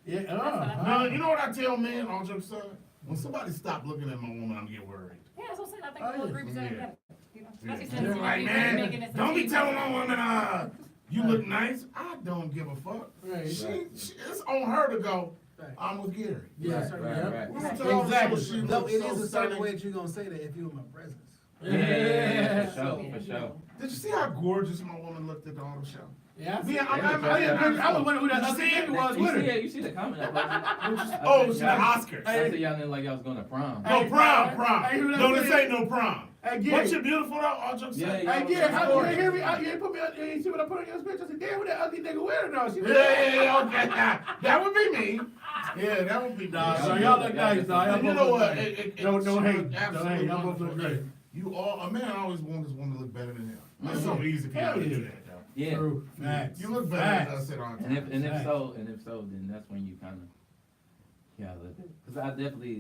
Speaker 3: Yeah.
Speaker 2: No, you know what I tell men, all jokes aside? When somebody stop looking at my woman, I'm getting worried.
Speaker 4: Yeah, that's what I'm saying, I think
Speaker 3: Oh,
Speaker 4: the more
Speaker 3: yeah.
Speaker 4: groupies, the
Speaker 2: Yeah.
Speaker 4: better. You know,
Speaker 2: Yeah.
Speaker 4: especially
Speaker 2: You're
Speaker 4: since
Speaker 2: like,
Speaker 4: you're
Speaker 2: man,
Speaker 4: making it
Speaker 2: don't be
Speaker 4: such
Speaker 2: telling my woman, you look nice. I don't give a fuck.
Speaker 3: Right.
Speaker 2: It's on her to go,
Speaker 5: Right.
Speaker 2: I'm with Gary.
Speaker 3: Yeah,
Speaker 6: Right,
Speaker 3: sir,
Speaker 6: right,
Speaker 3: yeah.
Speaker 6: right.
Speaker 2: We went to all the
Speaker 3: Exactly.
Speaker 2: shows, she
Speaker 5: No,
Speaker 2: looked
Speaker 5: it
Speaker 2: so
Speaker 5: is a certain
Speaker 2: stunning.
Speaker 5: way that you're gonna say that if you in my presence.
Speaker 6: Yeah, for sure, for sure.
Speaker 2: Did you see how gorgeous my woman looked at the auto show?
Speaker 3: Yeah.
Speaker 2: Yeah,
Speaker 3: I was wondering who that
Speaker 2: You
Speaker 3: other
Speaker 2: see it?
Speaker 3: nigga was
Speaker 6: You
Speaker 3: with
Speaker 6: see
Speaker 3: her.
Speaker 6: it? You see the comment? I posted?
Speaker 2: Oh, it's the Oscars.
Speaker 6: I said y'all didn't like y'all was going to prom.
Speaker 3: Hey,
Speaker 2: No prom, prom.
Speaker 3: hey, who that
Speaker 2: No, this
Speaker 3: is?
Speaker 2: ain't no prom.
Speaker 3: Hey,
Speaker 2: But
Speaker 3: Gary.
Speaker 2: you're beautiful though, all jokes
Speaker 6: Yeah,
Speaker 2: aside.
Speaker 6: yeah.
Speaker 3: Hey, yeah, how you
Speaker 2: Yeah.
Speaker 3: hear me? You ain't put me on, you ain't see what I put on your picture? I said, damn, what that ugly nigga wearing though? She was
Speaker 2: Yeah, okay. That would be me. Yeah, that would be me.
Speaker 3: Nah,
Speaker 6: Yeah,
Speaker 3: so
Speaker 6: yeah,
Speaker 3: y'all look
Speaker 6: yeah,
Speaker 3: nice,
Speaker 6: yeah.
Speaker 3: dog. Y'all
Speaker 2: And you
Speaker 3: both
Speaker 2: know
Speaker 3: look
Speaker 2: what?
Speaker 3: nice.
Speaker 2: It-
Speaker 3: No
Speaker 2: she
Speaker 3: hate.
Speaker 2: looked
Speaker 3: No hate.
Speaker 2: absolutely
Speaker 3: Y'all both look
Speaker 2: wonderful.
Speaker 3: great.
Speaker 2: A man always wants his woman to look better than him. It's so easy for you
Speaker 3: Hell
Speaker 2: to
Speaker 3: yeah.
Speaker 2: do that, though.
Speaker 6: Yeah.
Speaker 3: True. Facts.
Speaker 2: You look better
Speaker 3: Facts.
Speaker 2: than us at all
Speaker 6: And
Speaker 2: times.
Speaker 6: if so, then that's when you kind of, yeah, because I definitely,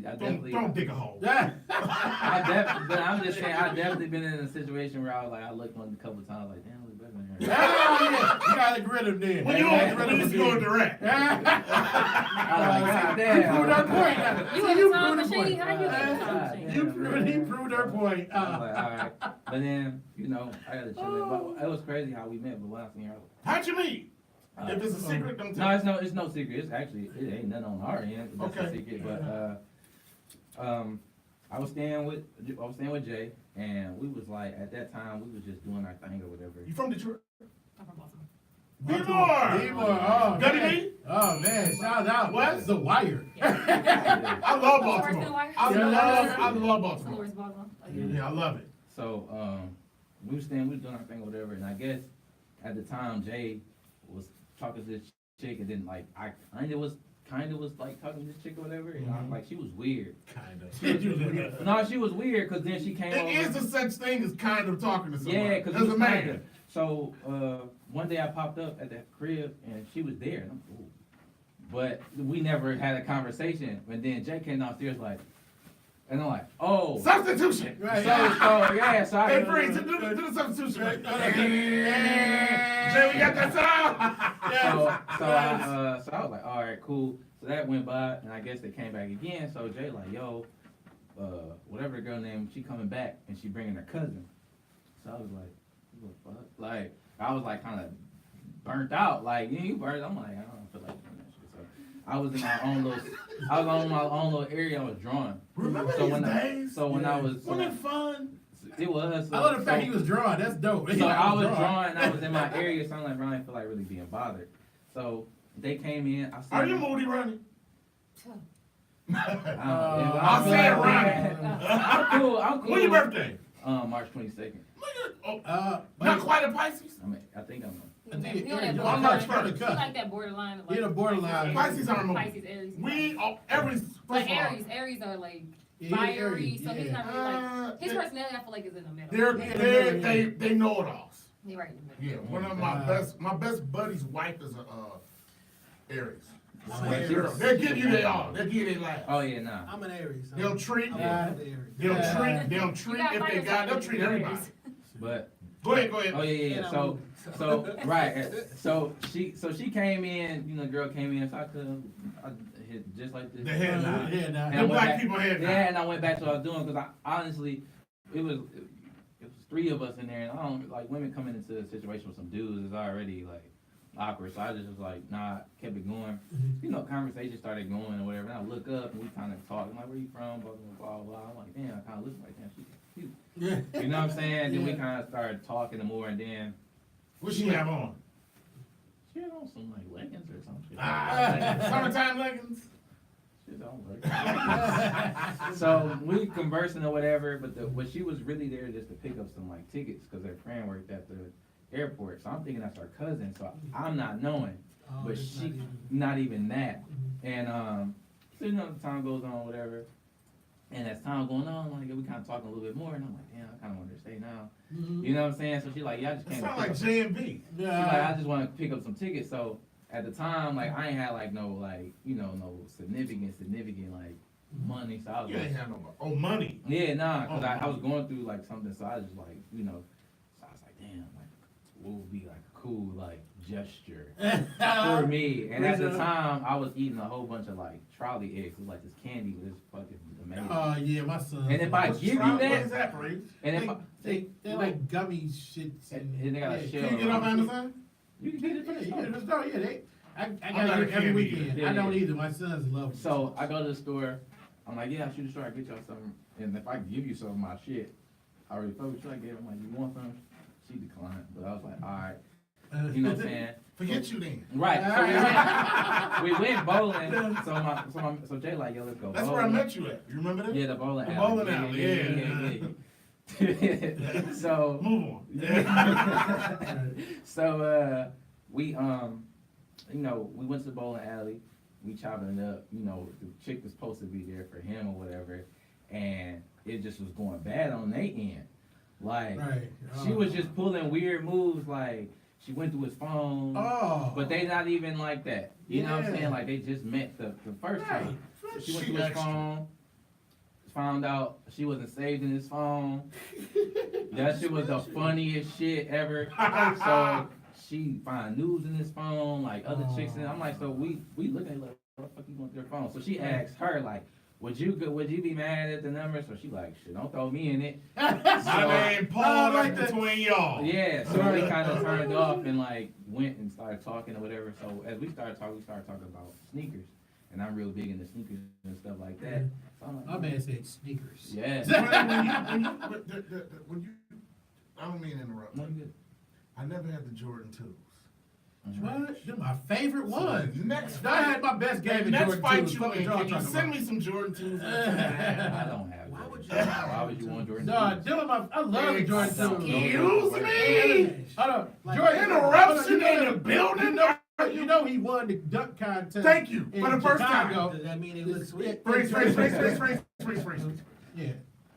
Speaker 2: Don't dig a hole.
Speaker 3: Yeah.
Speaker 6: but I'm just saying, I definitely been in a situation where I was like, I looked one a couple of times, like, damn, I look better than her.
Speaker 3: Oh, yeah. You gotta get rid of them.
Speaker 2: When you going direct.
Speaker 6: I was like, God
Speaker 3: You
Speaker 6: damn.
Speaker 3: proved her point. now.
Speaker 4: You
Speaker 3: See,
Speaker 4: in
Speaker 3: you
Speaker 4: a time
Speaker 3: proved her
Speaker 4: machine?
Speaker 3: point.
Speaker 4: How you in a time
Speaker 6: Ah,
Speaker 4: machine?
Speaker 6: damn.
Speaker 3: He proved her point.
Speaker 6: I was like, all right. But then, you know, I gotta chill it. But it was crazy how we met, but when I seen her, I was
Speaker 2: How'd you meet?
Speaker 6: like,
Speaker 2: If it's a secret, don't
Speaker 6: no,
Speaker 2: tell.
Speaker 6: it's no secret. It's actually, it ain't nothing on our end. That's a
Speaker 2: Okay.
Speaker 6: secret. But I was staying with Jay, and we was like, at that time, we was just doing our thing or whatever.
Speaker 2: You from Detroit?
Speaker 4: I'm from Baltimore.
Speaker 2: B-More!
Speaker 3: Oh,
Speaker 2: Gutty
Speaker 3: man.
Speaker 2: B?
Speaker 3: Oh, man. Shout out.
Speaker 2: What?
Speaker 3: The Wire.
Speaker 2: I love
Speaker 4: Forrest
Speaker 2: Baltimore.
Speaker 4: Whitaker?
Speaker 2: I
Speaker 3: Yeah,
Speaker 2: love
Speaker 4: So
Speaker 2: Baltimore.
Speaker 4: where's Baltimore?
Speaker 2: Yeah, I love it.
Speaker 6: So, we was doing our thing or whatever, and I guess at the time, Jay was talking to this chick, and then, like, I kind of was like talking to this chick or whatever, and I, like, she was weird.
Speaker 2: Kind of.
Speaker 6: No, she was weird, cause then she came over.
Speaker 2: It is a such thing as kind of talking to somebody.
Speaker 6: Yeah, cause
Speaker 2: as
Speaker 6: it
Speaker 2: a
Speaker 6: was
Speaker 2: man.
Speaker 6: kinda. So one day I popped up at the crib and she was there, and I'm ooh. But we never had a conversation. And then Jay came downstairs like, and I'm like, oh.
Speaker 2: Substitution.
Speaker 3: Right.
Speaker 6: So yeah, so I
Speaker 2: Hey, Freeze, do the substitution. Jay, we got that sound.
Speaker 6: So I was like, all right, cool. So that went by, and I guess they came back again. So Jay like, yo, whatever the girl name, she coming back, and she bringing her cousin. So I was like, what the fuck? Like, I was like kind of burnt out. Like, you burnt. I'm like, I don't feel like doing that shit. So I was in my own little area. I was drawing.
Speaker 2: Remember
Speaker 6: So
Speaker 2: these
Speaker 6: when
Speaker 2: days?
Speaker 6: So when I was,
Speaker 2: Wasn't it fun?
Speaker 6: it was.
Speaker 3: I love the fact he was drawing. That's dope.
Speaker 6: So I was drawing. I was in my area, so I'm like, I didn't feel like really being bothered. So they came in. I
Speaker 2: Are
Speaker 6: seen
Speaker 2: you
Speaker 6: them.
Speaker 2: moody, Ronnie?
Speaker 6: I
Speaker 2: say it, Ronnie.
Speaker 6: I'm cool. I'm cool.
Speaker 2: When your birthday?
Speaker 6: March 22nd.
Speaker 2: Oh, not quite a Pisces?
Speaker 6: I think I'm.
Speaker 3: I think
Speaker 4: You on that
Speaker 3: I'm
Speaker 4: borderline.
Speaker 3: March 1st.
Speaker 4: You like that borderline.
Speaker 3: He the borderline.
Speaker 2: Pisces aren't moving.
Speaker 4: Pisces, Aries.
Speaker 2: We, every,
Speaker 4: Like Aries are like
Speaker 3: Yeah,
Speaker 4: fiery,
Speaker 3: Aries,
Speaker 4: so he's
Speaker 3: yeah.
Speaker 4: not really like, his personality I feel like is in the middle.
Speaker 2: they know it all.
Speaker 4: You're right in the middle.
Speaker 2: Yeah, one of my best buddy's wife is a Aries.
Speaker 6: Yeah.
Speaker 2: Girl, they'll give you their all. They'll give you their life.
Speaker 6: Oh yeah, nah.
Speaker 5: I'm an Aries. So
Speaker 2: They'll treat,
Speaker 5: I'm
Speaker 6: Yeah.
Speaker 5: an Aries.
Speaker 2: they'll treat
Speaker 4: gotta
Speaker 2: if
Speaker 4: find
Speaker 2: they got, they'll
Speaker 4: yourself
Speaker 2: treat
Speaker 4: in
Speaker 2: everybody.
Speaker 4: Aries.
Speaker 6: But
Speaker 2: Go ahead.
Speaker 6: oh yeah.
Speaker 5: And I'm
Speaker 6: So
Speaker 5: moving.
Speaker 6: right. So she came in. You know, the girl came in. So I hit just like this.
Speaker 2: The head nod.
Speaker 3: Yeah, nah.
Speaker 6: And I
Speaker 2: The
Speaker 6: went
Speaker 2: black
Speaker 6: back-
Speaker 2: people head
Speaker 6: Yeah,
Speaker 2: nod.
Speaker 6: and I went back to what I was doing because I honestly, it was three of us in there, and I don't like women coming into a situation with some dudes is already like awkward. So I just was like, nah, kept it going. You know, conversation started going or whatever. And I look up and we kind of talk. I'm like, where you from? Blah blah blah blah. I'm like, damn, I kind of look like damn, she's cute.
Speaker 3: Yeah.
Speaker 6: You know what I'm saying? Then we
Speaker 3: Yeah.
Speaker 6: kind of started talking more, and then
Speaker 2: What she have on?
Speaker 6: she had on some like leggings or something.
Speaker 2: Summertime leggings.
Speaker 6: Shit don't work. So we conversing or whatever, but she was really there just to pick up some like tickets because her friend worked at the airport. So I'm thinking that's her cousin. So I'm not knowing,
Speaker 5: Oh,
Speaker 6: but
Speaker 5: it's
Speaker 6: she not even that. And so you know, the time goes on, whatever. And as time going on, like we kind of talking a little bit more, and I'm like, damn, I kind of want to stay now.
Speaker 3: Mhm.
Speaker 6: You know what I'm saying? So she like, yeah, I just
Speaker 2: It
Speaker 6: came.
Speaker 2: sound
Speaker 6: to
Speaker 2: like
Speaker 6: pick up-
Speaker 2: J&B.
Speaker 6: She like, I just want to pick up some tickets. So at the time, like I ain't had like no like no significant like money. So I was
Speaker 2: You
Speaker 6: like,
Speaker 2: ain't had no money.
Speaker 6: yeah, nah, cause I was going through like something. So I just like so I was like, damn, like what would be like a cool like gesture for me? And at the time, I was eating a whole bunch of like trolley eggs. It was like this candy, but it's fucking amazing.
Speaker 3: Oh yeah, my son.
Speaker 6: And if I
Speaker 2: What's
Speaker 6: give you
Speaker 2: What
Speaker 6: that,
Speaker 2: is that, Bree?
Speaker 6: and if
Speaker 3: they're like gummy shits.
Speaker 6: and they got a
Speaker 3: yeah.
Speaker 6: shell.
Speaker 2: Can you get off
Speaker 6: around it.
Speaker 2: Amazon?
Speaker 6: You can get it
Speaker 3: Yeah,
Speaker 6: for the
Speaker 3: you
Speaker 6: store.
Speaker 3: get it from the store. Yeah, I
Speaker 2: I'm
Speaker 3: got
Speaker 2: not a
Speaker 3: it every
Speaker 2: candy
Speaker 3: weekend.
Speaker 6: eater.
Speaker 3: I don't
Speaker 6: Yeah.
Speaker 3: either. My sons love it.
Speaker 6: So I go to the store. I'm like, yeah, I shoot the store. I get y'all something. And if I give you some of my shit, I already fuck with you. I gave her, I'm like, you want some? She declined. But I was like, all right. You know what I'm saying?
Speaker 2: Forget you then.
Speaker 6: Right. So we went bowling. So Jay like, yo, let's go.
Speaker 2: That's
Speaker 6: bowling.
Speaker 2: where I met you at. You remember that?
Speaker 6: Yeah, the bowling
Speaker 2: The
Speaker 6: alley.
Speaker 2: bowling alley,
Speaker 6: yeah. So
Speaker 2: Move on.
Speaker 6: so we we went to the bowling alley, we chopping it up, the chick was supposed to be there for him or whatever, and it just was going bad on their end. Like
Speaker 3: Right.
Speaker 6: she was just pulling weird moves, like she went through his phone.
Speaker 3: Oh.
Speaker 6: But they not even like that. You know what I'm
Speaker 3: Yeah.
Speaker 6: saying? Like they just met the first
Speaker 3: Right.
Speaker 6: time. She went
Speaker 2: She
Speaker 6: through his
Speaker 2: extra.
Speaker 6: phone, found out she wasn't saved in his phone. That shit was the funniest shit ever. So she find news in his phone, like other chicks, and I'm like, so we looking at like, what the fuck you going through your phone? So she asked her like, would you be mad at the number? So she like, shit, don't throw me in it.
Speaker 2: My name Paul
Speaker 3: I like
Speaker 2: that's
Speaker 3: that.
Speaker 2: between y'all.
Speaker 6: Yeah, so we kind of turned off and like went and started talking or whatever. So as we started talking about sneakers, and I'm real big into sneakers and stuff like that. So I'm like,
Speaker 3: My man said sneakers.
Speaker 6: yeah.
Speaker 2: When you, I don't mean to interrupt.
Speaker 6: No, you good.
Speaker 2: I never had the Jordan 2s.
Speaker 3: What? They're my favorite ones.
Speaker 2: Next
Speaker 3: I had my best game in
Speaker 2: next
Speaker 3: Jordan
Speaker 2: fight
Speaker 3: 2s.
Speaker 2: you
Speaker 3: Fuck what
Speaker 2: in,
Speaker 3: y'all
Speaker 2: can you
Speaker 3: talking
Speaker 2: send
Speaker 3: about.
Speaker 2: me some Jordan 2s?
Speaker 6: I don't have.
Speaker 5: Why would you?
Speaker 6: Why would you want Jordan?
Speaker 3: No,
Speaker 6: 2s?
Speaker 3: Dylan, I love the Jordan 2s.
Speaker 2: Excuse me?
Speaker 3: Hold on.
Speaker 5: Like,
Speaker 3: Jordan,
Speaker 2: Interruption
Speaker 3: hold on,
Speaker 2: in the building?
Speaker 3: You know he won the dunk contest.
Speaker 2: Thank you,
Speaker 3: in
Speaker 2: for the first time.
Speaker 3: Chicago.
Speaker 5: Does that mean it looks sweet?
Speaker 2: Freeze.
Speaker 3: Yeah,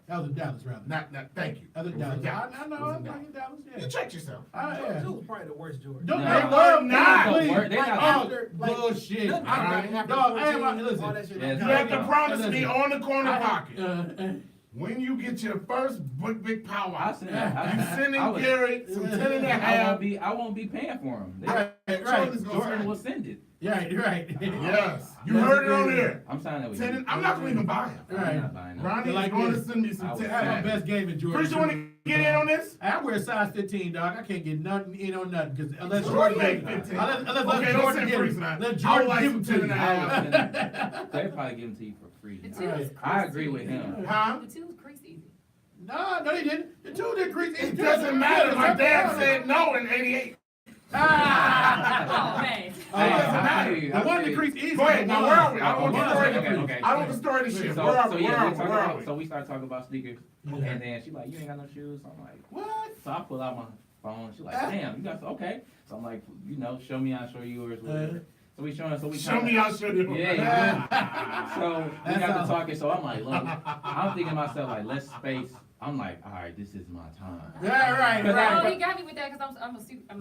Speaker 3: that was in Dallas, rather.
Speaker 2: Not, thank you.
Speaker 3: That was
Speaker 2: It was
Speaker 3: in
Speaker 2: in
Speaker 3: Dallas.
Speaker 2: Dallas.
Speaker 3: I know,
Speaker 2: It was
Speaker 3: I'm
Speaker 2: in
Speaker 3: like in Dallas, yeah.
Speaker 2: You check yourself.
Speaker 3: Yeah.
Speaker 5: Two was probably the worst Jordan.
Speaker 3: Don't
Speaker 6: No.
Speaker 3: they
Speaker 2: They
Speaker 3: love
Speaker 2: were
Speaker 3: not?
Speaker 2: not.
Speaker 3: Please,
Speaker 6: They
Speaker 3: like,
Speaker 6: not.
Speaker 3: after,
Speaker 5: Like,
Speaker 3: bullshit.
Speaker 5: Nothing
Speaker 2: Alright.
Speaker 5: after
Speaker 3: Dog,
Speaker 5: 14,
Speaker 3: listen.
Speaker 5: all that shit.
Speaker 6: Yes.
Speaker 2: You have to
Speaker 3: No.
Speaker 2: promise me
Speaker 3: Listen.
Speaker 2: on the corner pocket.
Speaker 3: Uh,
Speaker 2: When you get your first big
Speaker 6: I
Speaker 2: power,
Speaker 6: send that.
Speaker 2: you sending Gary some 10 and a half.
Speaker 6: I won't be paying for them.
Speaker 3: right,
Speaker 2: Jordan's gonna
Speaker 6: Jordan
Speaker 2: sign
Speaker 6: will
Speaker 2: it.
Speaker 6: send it.
Speaker 3: right.
Speaker 2: Yes, you heard it on here.
Speaker 6: I'm signing it with
Speaker 2: 10
Speaker 6: you.
Speaker 2: and, I'm not gonna even buy him.
Speaker 3: Right.
Speaker 6: I'm not buying them.
Speaker 2: Ronnie
Speaker 3: Like
Speaker 2: is going
Speaker 3: this.
Speaker 2: to send me some
Speaker 6: I
Speaker 2: 10.
Speaker 6: was
Speaker 3: I had my
Speaker 6: sad.
Speaker 3: best game in Jordan.
Speaker 2: First, you want to get in on this?
Speaker 3: I wear a size 15, dog. I can't get nothing in on nothing because unless
Speaker 2: Jordan
Speaker 3: Jordan
Speaker 2: make 15.
Speaker 3: unless
Speaker 2: Okay, don't
Speaker 3: Jordan
Speaker 2: say
Speaker 3: give
Speaker 2: freeze
Speaker 3: it,
Speaker 2: now.
Speaker 3: let
Speaker 2: I would
Speaker 3: Jordan
Speaker 2: like
Speaker 3: give
Speaker 2: some
Speaker 3: it to
Speaker 2: 10
Speaker 3: you.
Speaker 2: and a half.
Speaker 6: They probably give them to you for free.
Speaker 4: The two
Speaker 3: Alright.
Speaker 4: was
Speaker 6: I agree with him.
Speaker 2: Huh?
Speaker 4: The two was crease easy.
Speaker 3: No, they didn't. The two didn't crease.
Speaker 2: It doesn't matter. My dad said no in '88.
Speaker 3: Ah!
Speaker 4: Oh, man.
Speaker 2: It doesn't matter.
Speaker 3: The one that creased easy.
Speaker 2: Go ahead. Now, where are we? I don't want the
Speaker 3: Okay,
Speaker 2: story to
Speaker 6: okay,
Speaker 2: crease.
Speaker 6: okay.
Speaker 2: I don't want the story to shit.
Speaker 6: So,
Speaker 2: Where are
Speaker 6: so
Speaker 2: we?
Speaker 6: yeah,
Speaker 2: Where are
Speaker 6: we
Speaker 2: we?
Speaker 6: talk
Speaker 2: Where are
Speaker 6: about,
Speaker 2: we?
Speaker 6: so we started talking about sneakers,
Speaker 3: Yeah.
Speaker 6: and then she's like, "You ain't got no shoes." So I'm like,
Speaker 3: What?
Speaker 6: So I pull out my phone. She's like, "Damn, you got okay." So I'm like, show me, I'll show you yours. Whatever. So we showing. So we
Speaker 2: Show me, I'll show you.
Speaker 6: Yeah. So we
Speaker 3: That's
Speaker 6: got to
Speaker 3: all.
Speaker 6: talking. So I'm like, look, I'm thinking to myself like, let's space. I'm like, all right, this is my time.
Speaker 3: Yeah, right,
Speaker 6: Cause
Speaker 3: right.
Speaker 4: Oh, he got me with that because I'm a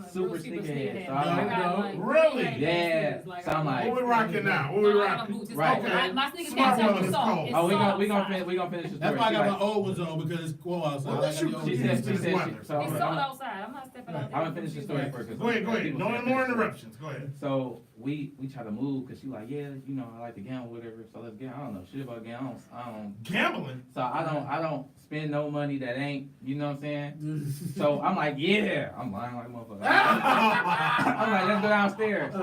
Speaker 6: Super
Speaker 4: real
Speaker 6: sneakerhead,
Speaker 4: sneakerhead.
Speaker 6: so I'm
Speaker 4: I got,
Speaker 3: like,
Speaker 2: really?
Speaker 6: Yeah. So I'm like-
Speaker 2: What we rocking now? What we
Speaker 4: No, I got
Speaker 2: rocking?
Speaker 4: my boots. It's
Speaker 6: Right.
Speaker 4: cold. My sneakers
Speaker 2: Smart
Speaker 4: can't touch
Speaker 2: woman
Speaker 4: the
Speaker 2: is
Speaker 4: salt.
Speaker 2: cold.
Speaker 4: It's
Speaker 6: Oh, we
Speaker 4: soft
Speaker 6: gonna
Speaker 4: outside.
Speaker 6: finish the story.
Speaker 3: That's why I
Speaker 6: She
Speaker 3: got
Speaker 6: like-
Speaker 3: my old ones on because it's cold outside.
Speaker 2: Well,
Speaker 3: I got
Speaker 2: you-
Speaker 3: the old
Speaker 6: She
Speaker 3: ones.
Speaker 6: said,
Speaker 2: This
Speaker 6: she,
Speaker 2: weather.
Speaker 6: so
Speaker 4: It's
Speaker 6: I'm-
Speaker 4: sold outside. I'm not stepping out there.
Speaker 6: I'm gonna finish the story first. 'cause
Speaker 2: Go ahead, go ahead.
Speaker 6: people
Speaker 2: No
Speaker 6: say
Speaker 2: more
Speaker 6: finish the story.
Speaker 2: interruptions. Go ahead.
Speaker 6: So we try to move because she like, yeah, I like to gamble, whatever. So let's get. I don't know shit about gambling. I don't.
Speaker 2: Gambling.
Speaker 6: So I don't spend no money that ain't. You know what I'm saying? So I'm like, yeah. I'm lying like a motherfucker. I'm like, let's go downstairs.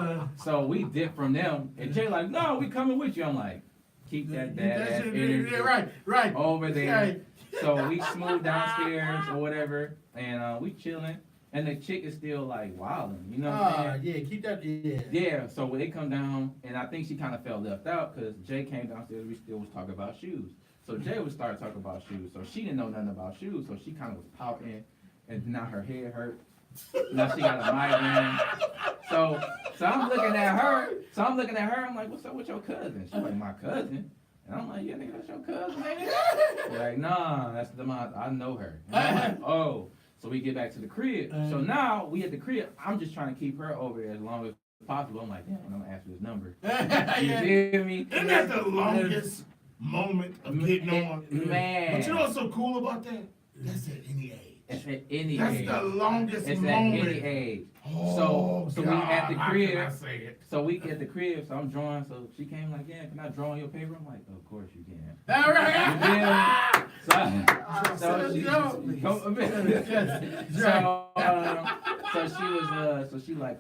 Speaker 6: So we dip from them, and Jay like, no, we coming with you. I'm like, keep that badass
Speaker 3: shit,
Speaker 6: energy
Speaker 3: yeah, right.
Speaker 6: over there.
Speaker 3: Right.
Speaker 6: So we smooth downstairs or whatever, and we chilling, and the chick is still like wilding. You know what I'm saying?
Speaker 3: Yeah, keep that. Yeah.
Speaker 6: Yeah, so when they come down, and I think she kind of felt left out because Jay came downstairs, we still was talking about shoes. So Jay would start talking about shoes. So she didn't know nothing about shoes, so she kind of was pouting, and now her head hurt. Now she got a migraine. So I'm looking at her. I'm like, what's up with your cousin? She's like, my cousin? And I'm like, yeah, nigga, that's your cousin, nigga. They're like, nah, that's I know her. And I'm like, oh. So we get back to the crib. So now we at the crib. I'm just trying to keep her over there as long as possible. I'm like, damn, I'm gonna ask for this number. You feel me?
Speaker 2: Isn't that the longest moment of getting on?
Speaker 6: Man.
Speaker 2: But you know what's so cool about that? That's at any age.
Speaker 6: It's at any
Speaker 2: That's
Speaker 6: age.
Speaker 2: the longest
Speaker 6: It's at
Speaker 2: moment.
Speaker 6: any age.
Speaker 2: Oh,
Speaker 6: So we at the
Speaker 2: God, how
Speaker 6: crib.
Speaker 2: can I say it?
Speaker 6: So we at the crib, so I'm drawing. So she came like, yeah, can I draw on your paper? I'm like, of course you can.
Speaker 3: All right.
Speaker 6: So she, so she like,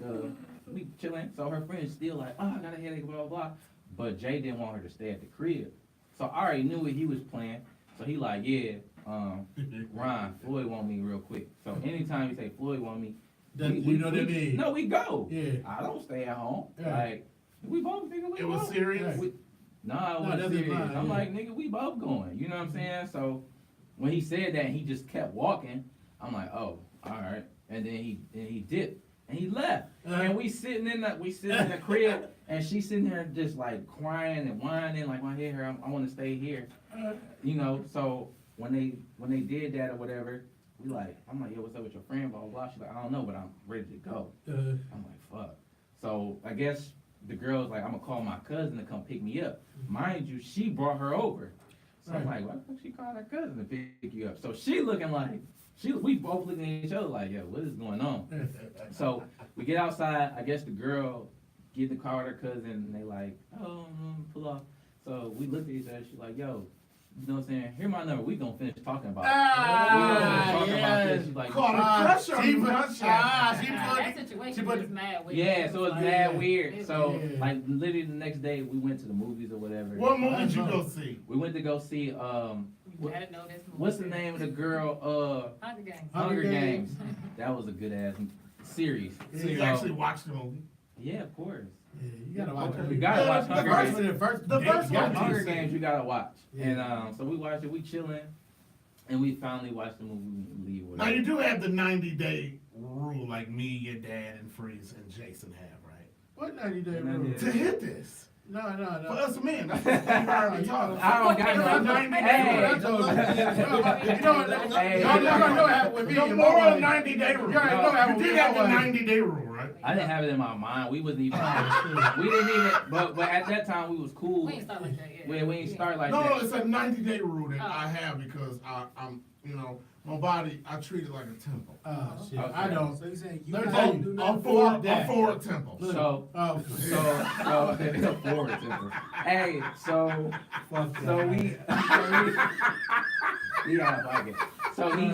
Speaker 6: we chilling. So her friend's still like, oh, I got a headache, blah, blah, blah. But Jay didn't want her to stay at the crib. So I already knew what he was playing. So he like, yeah, Ron, Floyd want me real quick. So anytime you say Floyd want me,
Speaker 3: You know what I mean?
Speaker 6: no, we go.
Speaker 3: Yeah.
Speaker 6: I don't stay at home.
Speaker 3: Yeah.
Speaker 6: Like, we both nigga, we
Speaker 2: It was
Speaker 6: both.
Speaker 2: serious?
Speaker 6: We- Nah, it
Speaker 3: No,
Speaker 6: wasn't
Speaker 3: that's
Speaker 6: serious.
Speaker 3: fine,
Speaker 6: I'm
Speaker 3: yeah.
Speaker 6: like, nigga, we both going. You know what I'm saying? So when he said that, he just kept walking. I'm like, oh, all right. And then he dipped and he left. And we sitting in the crib, and she's sitting there just like crying and whining, like, I hear her, I want to stay here. You know, so when they did that or whatever, I'm like, yo, what's up with your friend? Blah blah blah. She's like, I don't know, but I'm ready to go. I'm like, fuck. So I guess the girl's like, I'm gonna call my cousin to come pick me up. Mind you, she brought her over. So I'm like, why the fuck she called her cousin to pick you up? So she looking like, we both looking at each other like, yo, what is going on? So we get outside. I guess the girl get in the car with her cousin, and they like, oh, pull off. So we looked at each other. She's like, yo, you know what I'm saying? Here my number. We gonna finish talking about it. We gonna finish talking about this. She's like,
Speaker 2: Caught a crush on
Speaker 3: she
Speaker 2: you,
Speaker 3: put-
Speaker 2: huh, Shaq?
Speaker 4: That situation
Speaker 3: put-
Speaker 4: was mad weird.
Speaker 6: yeah, so it's mad weird. So
Speaker 3: Yeah.
Speaker 6: like literally the next day we went to the movies or whatever.
Speaker 2: What movie did you go see?
Speaker 6: We went to go see
Speaker 4: You gotta know this movie.
Speaker 6: what's the name of the girl?
Speaker 4: Hunger Games.
Speaker 6: Hunger
Speaker 3: Hunger
Speaker 6: Games.
Speaker 3: Games.
Speaker 6: That was a good ass series.
Speaker 2: So you
Speaker 6: So-
Speaker 2: actually watched the movie?
Speaker 6: Yeah, of course.
Speaker 3: Yeah, you gotta watch it.
Speaker 6: You gotta watch
Speaker 2: The
Speaker 6: Hunger
Speaker 2: first
Speaker 6: Games.
Speaker 2: one-
Speaker 3: The
Speaker 2: The
Speaker 3: first
Speaker 2: first
Speaker 3: one.
Speaker 2: one.
Speaker 6: Hunger Games you gotta watch.
Speaker 3: Yeah.
Speaker 6: And so we watched it, we chilling, and we finally watched the movie, we leave with
Speaker 2: Now you do have the 90-day rule like me, your dad, and Freeze and Jason have, right?
Speaker 3: What 90-day
Speaker 6: 90
Speaker 3: rule?
Speaker 6: days.
Speaker 2: To hit this.
Speaker 3: No.
Speaker 2: For us men, that's what we already talking
Speaker 6: I don't
Speaker 2: about.
Speaker 6: got no.
Speaker 2: 90
Speaker 6: Hey.
Speaker 3: I told you. You know what?
Speaker 6: Hey.
Speaker 3: Y'all know what happened with me.
Speaker 2: The
Speaker 3: and
Speaker 2: moral
Speaker 3: my wife.
Speaker 2: 90-day rule.
Speaker 3: You already know what
Speaker 2: You
Speaker 3: happened
Speaker 2: did
Speaker 3: with
Speaker 2: have the
Speaker 3: my wife.
Speaker 2: 90-day rule, right?
Speaker 6: I didn't have it in my mind. We wasn't even.
Speaker 3: Oh,
Speaker 6: We didn't even. But at that time we was cool.
Speaker 4: We ain't start like that, yeah.
Speaker 6: We ain't start like
Speaker 2: No,
Speaker 6: that.
Speaker 2: it's a 90-day rule that
Speaker 4: Oh.
Speaker 2: I have because I'm, my body, I treat it like a temple.
Speaker 3: Oh, shit.
Speaker 6: Okay.
Speaker 3: I don't.
Speaker 5: So you saying you
Speaker 3: Let me
Speaker 5: gotta
Speaker 3: tell
Speaker 5: do
Speaker 3: you,
Speaker 5: nothing
Speaker 3: I'm
Speaker 5: for
Speaker 3: for that.
Speaker 2: I'm for a temple.
Speaker 3: Look.
Speaker 6: So
Speaker 3: Oh,
Speaker 6: forward temper. Hey, so
Speaker 3: fuck
Speaker 6: so we yeah, fuck it. So he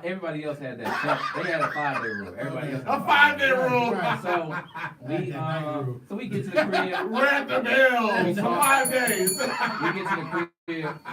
Speaker 6: everybody else had that. They had a 5-day rule. Everybody else had
Speaker 2: A 5-day rule.
Speaker 3: Right.
Speaker 6: So we so we get to the crib.
Speaker 2: We're at the bell for 5 days.
Speaker 6: We get to the crib.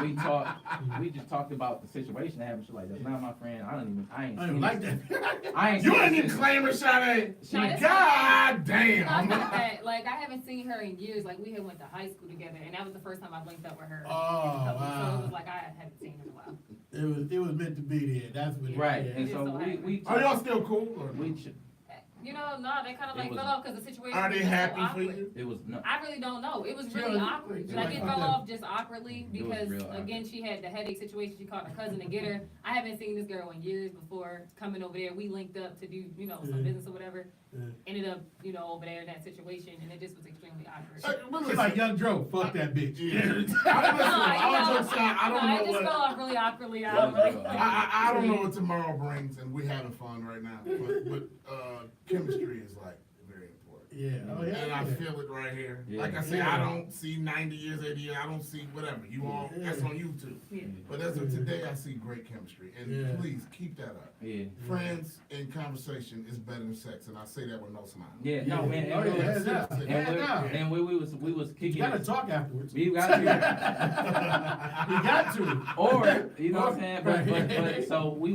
Speaker 6: We talk. We just talked about the situation that happened. She's like, "That's not my friend. I ain't
Speaker 3: I
Speaker 6: seen
Speaker 3: don't like
Speaker 6: this-
Speaker 3: that.
Speaker 6: I ain't
Speaker 2: You
Speaker 6: seen
Speaker 2: ain't
Speaker 6: this
Speaker 2: even
Speaker 6: since-"
Speaker 2: claiming Sade.
Speaker 6: She-
Speaker 4: No, it's
Speaker 2: God
Speaker 4: It's
Speaker 2: damn.
Speaker 4: not that, like, I haven't seen her in years. Like, we had went to high school together, and that was the first time I linked up with her.
Speaker 3: Oh,
Speaker 4: So it
Speaker 3: wow.
Speaker 4: was like I haven't seen her in a while.
Speaker 3: It was meant to be there. That's what.
Speaker 6: Right,
Speaker 3: Yeah.
Speaker 6: and so we
Speaker 2: Are y'all still cool? Or?
Speaker 6: we ch-
Speaker 4: You know, no, they kind of
Speaker 6: It
Speaker 4: like
Speaker 6: was-
Speaker 4: fell off because the situation
Speaker 2: Are
Speaker 4: was
Speaker 2: they
Speaker 4: just so
Speaker 2: happy for
Speaker 4: awkward.
Speaker 2: you?
Speaker 6: it was no.
Speaker 4: I really don't know. It was
Speaker 3: She
Speaker 4: really
Speaker 3: was-
Speaker 4: awkward.
Speaker 3: it
Speaker 4: Like
Speaker 3: was
Speaker 4: it
Speaker 3: okay.
Speaker 4: fell off just awkwardly
Speaker 6: It was
Speaker 4: because
Speaker 6: real awkward.
Speaker 4: again she had the headache situation. She called her cousin to get her. I haven't seen this girl in years before coming over there. We linked up to do some
Speaker 3: Yeah.
Speaker 4: business or whatever.
Speaker 3: Yeah.
Speaker 4: Ended up over there in that situation, and it just was extremely awkward.
Speaker 3: She's like Young Joe. Fuck that bitch.
Speaker 2: Yeah.
Speaker 4: No,
Speaker 2: Listen,
Speaker 4: I
Speaker 2: all jokes aside, I don't
Speaker 4: it
Speaker 2: know
Speaker 4: just
Speaker 2: what.
Speaker 4: fell off really awkwardly. I don't
Speaker 6: Yeah.
Speaker 4: really.
Speaker 2: I don't know what tomorrow brings, and we're having fun right now. But chemistry is like very important.
Speaker 3: Yeah. Oh, yeah.
Speaker 2: And I feel it right here.
Speaker 6: Yeah.
Speaker 2: Like I say,
Speaker 3: Yeah.
Speaker 2: I don't see 90 years, 80 years. I don't see whatever. You all,
Speaker 3: Yeah.
Speaker 2: that's on YouTube.
Speaker 4: Yeah.
Speaker 2: But as of today, I see great chemistry. And
Speaker 3: Yeah.
Speaker 2: please keep that up.
Speaker 6: Yeah.
Speaker 2: Friends and conversation is better than sex, and I say that with no smile.
Speaker 6: Yeah. No, man.
Speaker 3: Oh,
Speaker 6: And,
Speaker 3: yeah. Hands down.
Speaker 6: and,
Speaker 3: Hands down.
Speaker 6: and we was
Speaker 3: You
Speaker 6: kicking.
Speaker 3: gotta
Speaker 6: it.
Speaker 3: talk afterwards.
Speaker 6: We got to.
Speaker 3: You got to.
Speaker 6: Or, you know what I'm saying? But
Speaker 3: Right.
Speaker 6: so we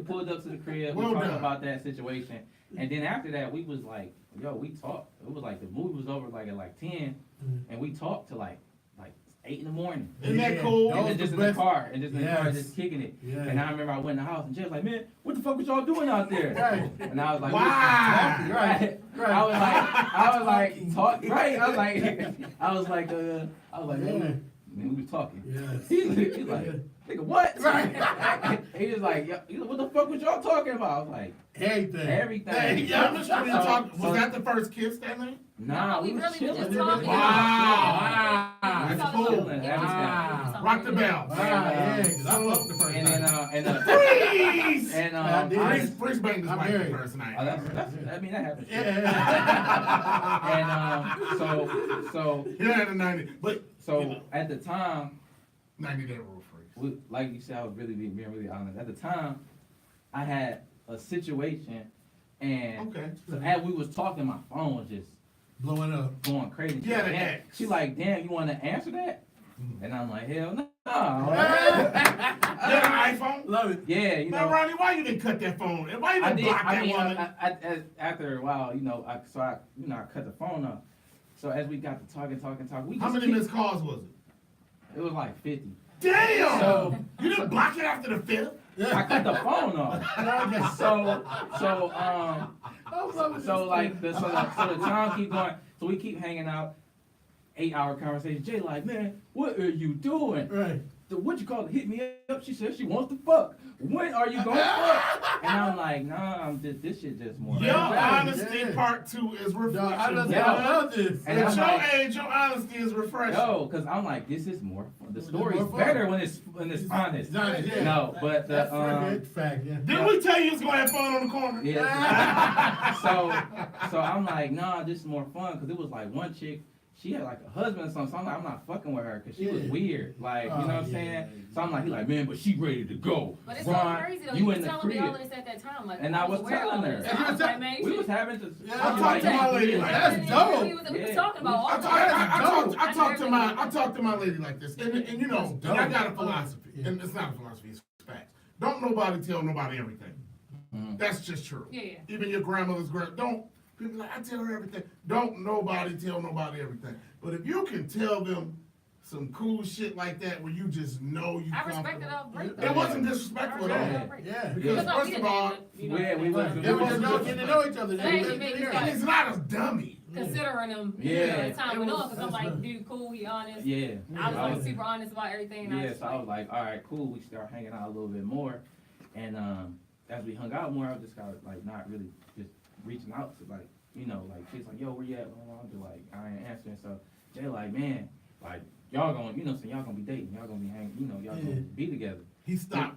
Speaker 6: pulled up to the crib, we
Speaker 2: Well
Speaker 6: talked
Speaker 2: done.
Speaker 6: about that situation. And then after that, we was like, yo, we talked. It was like the movie was over like at like 10, and we talked to like 8 in the morning.
Speaker 2: Isn't that
Speaker 3: Yeah.
Speaker 2: cool?
Speaker 3: Those
Speaker 6: And then
Speaker 3: the
Speaker 6: just in the
Speaker 3: best-
Speaker 6: car, and just in the car,
Speaker 3: Yes.
Speaker 6: just kicking it.
Speaker 3: Yeah.
Speaker 6: And I remember I went in the house, and Jay was like, man, what the fuck was y'all doing out there?
Speaker 3: Right.
Speaker 6: And I was like,
Speaker 2: Wow.
Speaker 3: Right. Right.
Speaker 6: I was like, talk, right? I was like,
Speaker 3: Yeah.
Speaker 6: man, we was talking.
Speaker 3: Yes.
Speaker 6: He's like, nigga, what?
Speaker 3: Right.
Speaker 6: He was like, what the fuck was y'all talking about? I was like,
Speaker 3: Everything.
Speaker 6: everything.
Speaker 3: Hey,
Speaker 2: Yeah, I'm just trying to talk.
Speaker 6: So-
Speaker 2: Was that the first kiss that night?
Speaker 6: nah,
Speaker 4: No,
Speaker 6: we
Speaker 4: we
Speaker 6: was
Speaker 4: really
Speaker 6: chilling.
Speaker 4: was just talking.
Speaker 2: Wow.
Speaker 4: That's
Speaker 2: That's cool. Rock the bell.
Speaker 3: Wow, yeah, 'cause I fucked the first
Speaker 6: And
Speaker 3: time.
Speaker 6: then,
Speaker 2: Freeze!
Speaker 6: and
Speaker 3: I did.
Speaker 6: honest-
Speaker 2: Freeze banged his
Speaker 3: I'm
Speaker 2: wife the
Speaker 3: married.
Speaker 2: first night.
Speaker 6: oh, that's, I mean, that happens.
Speaker 3: Yeah.
Speaker 6: And so
Speaker 2: You had a 90, but
Speaker 6: at the time,
Speaker 2: 90-day rule freeze.
Speaker 6: like you said, I was being really honest. At the time, I had a situation, and
Speaker 2: Okay.
Speaker 6: so as we was talking, my phone was just
Speaker 3: Blowing up.
Speaker 6: going crazy.
Speaker 2: You had an
Speaker 6: Damn.
Speaker 2: ex.
Speaker 6: She like, damn, you want to answer that? And I'm like, hell no.
Speaker 2: You had an iPhone?
Speaker 3: Love it.
Speaker 6: Yeah, you
Speaker 2: Now,
Speaker 6: know.
Speaker 2: Ronnie, why you didn't cut that phone? And why you
Speaker 6: I
Speaker 2: didn't
Speaker 6: did.
Speaker 2: block
Speaker 6: I
Speaker 2: that
Speaker 6: mean,
Speaker 2: woman?
Speaker 6: after a while, you know, I cut the phone off. So as we got to talking, we
Speaker 2: How
Speaker 6: just
Speaker 2: many
Speaker 6: keep-
Speaker 2: missed calls was it?
Speaker 6: It was like 50.
Speaker 2: Damn!
Speaker 6: So-
Speaker 2: You didn't block it after the fifth?
Speaker 6: I cut the phone off. So like the time keep going. So we keep hanging out. 8-hour conversation. Jay like, man, what are you doing?
Speaker 3: Right.
Speaker 6: What you call it? Hit me up. She said she wants to fuck. When are you gonna fuck? And I'm like, nah, this shit just more.
Speaker 2: Your
Speaker 3: Yeah.
Speaker 2: honesty
Speaker 3: Yeah.
Speaker 2: part 2 is
Speaker 3: Dog, I
Speaker 2: refreshing.
Speaker 3: love
Speaker 6: Yeah.
Speaker 3: I love this.
Speaker 6: And
Speaker 2: At
Speaker 6: I'm
Speaker 2: your
Speaker 6: like-
Speaker 2: age, your honesty is refreshing.
Speaker 6: Yo, cause I'm like, this is more fun. The
Speaker 3: It's
Speaker 6: story's
Speaker 3: more fun.
Speaker 6: better when it's honest.
Speaker 3: It's honest, yeah.
Speaker 6: No, but the
Speaker 3: That's a good fact, yeah.
Speaker 2: Didn't we tell you you was gonna have fun on the corner?
Speaker 6: yeah. So I'm like, nah, this is more fun, cause it was like one chick. She had like a husband or something, so I'm like, I'm not fucking with her, cause she was
Speaker 3: Yeah.
Speaker 6: weird, like, you know what I'm
Speaker 3: Oh,
Speaker 6: saying?
Speaker 3: yeah.
Speaker 6: So I'm like, he like, man, but she ready to go.
Speaker 4: But it's so
Speaker 6: Ron,
Speaker 4: crazy though.
Speaker 6: you
Speaker 4: You
Speaker 6: in
Speaker 4: was
Speaker 6: the
Speaker 4: telling me all
Speaker 6: crib.
Speaker 4: this at that time, like,
Speaker 6: And I was
Speaker 4: aware of
Speaker 6: telling
Speaker 4: all
Speaker 6: her.
Speaker 4: this.
Speaker 3: And you
Speaker 4: I
Speaker 3: was
Speaker 4: was like, man,
Speaker 6: We
Speaker 4: you-
Speaker 6: was having to.
Speaker 3: Yeah,
Speaker 2: I talked to my lady like
Speaker 3: That's dope.
Speaker 4: We was
Speaker 6: Yeah.
Speaker 4: talking about all
Speaker 2: I
Speaker 4: this.
Speaker 2: talk to my lady like this, and you know,
Speaker 3: That's
Speaker 2: and I
Speaker 3: dope.
Speaker 2: got a philosophy,
Speaker 3: Yeah.
Speaker 2: and it's not a philosophy, it's facts. Don't nobody tell nobody everything.
Speaker 6: Mhm.
Speaker 2: That's just true.
Speaker 4: Yeah.
Speaker 2: Even your grandmother's don't. People like, I tell her everything. Don't nobody tell nobody everything. But if you can tell them some cool shit like that, where you just know you.
Speaker 4: I respected
Speaker 2: comfortable.
Speaker 4: all break
Speaker 2: It wasn't disrespectful at all.
Speaker 3: Yeah.
Speaker 2: Because
Speaker 4: Because
Speaker 2: first of all,
Speaker 6: Yeah, we was-
Speaker 3: They were just getting to know each other.
Speaker 4: They ain't make me
Speaker 2: and he's not a dummy.
Speaker 4: considering him.
Speaker 6: Yeah.
Speaker 4: As time went on, because I'm
Speaker 3: That's
Speaker 4: like,
Speaker 3: good.
Speaker 4: dude, cool, he honest.
Speaker 6: Yeah.
Speaker 4: I was
Speaker 6: I
Speaker 4: like
Speaker 6: was-
Speaker 4: super honest about everything. And
Speaker 6: Yeah, so I was like, all right, cool. We start hanging out a little bit more, and as we hung out more, I just got like not really just reaching out to like, you know, like she's like, yo, where you at? I'm just like, I ain't answering. So Jay like, man, like y'all gonna, you know, so y'all gonna be dating, y'all gonna be hanging, you know, y'all
Speaker 3: Yeah.
Speaker 6: gonna be together.
Speaker 2: He stopped.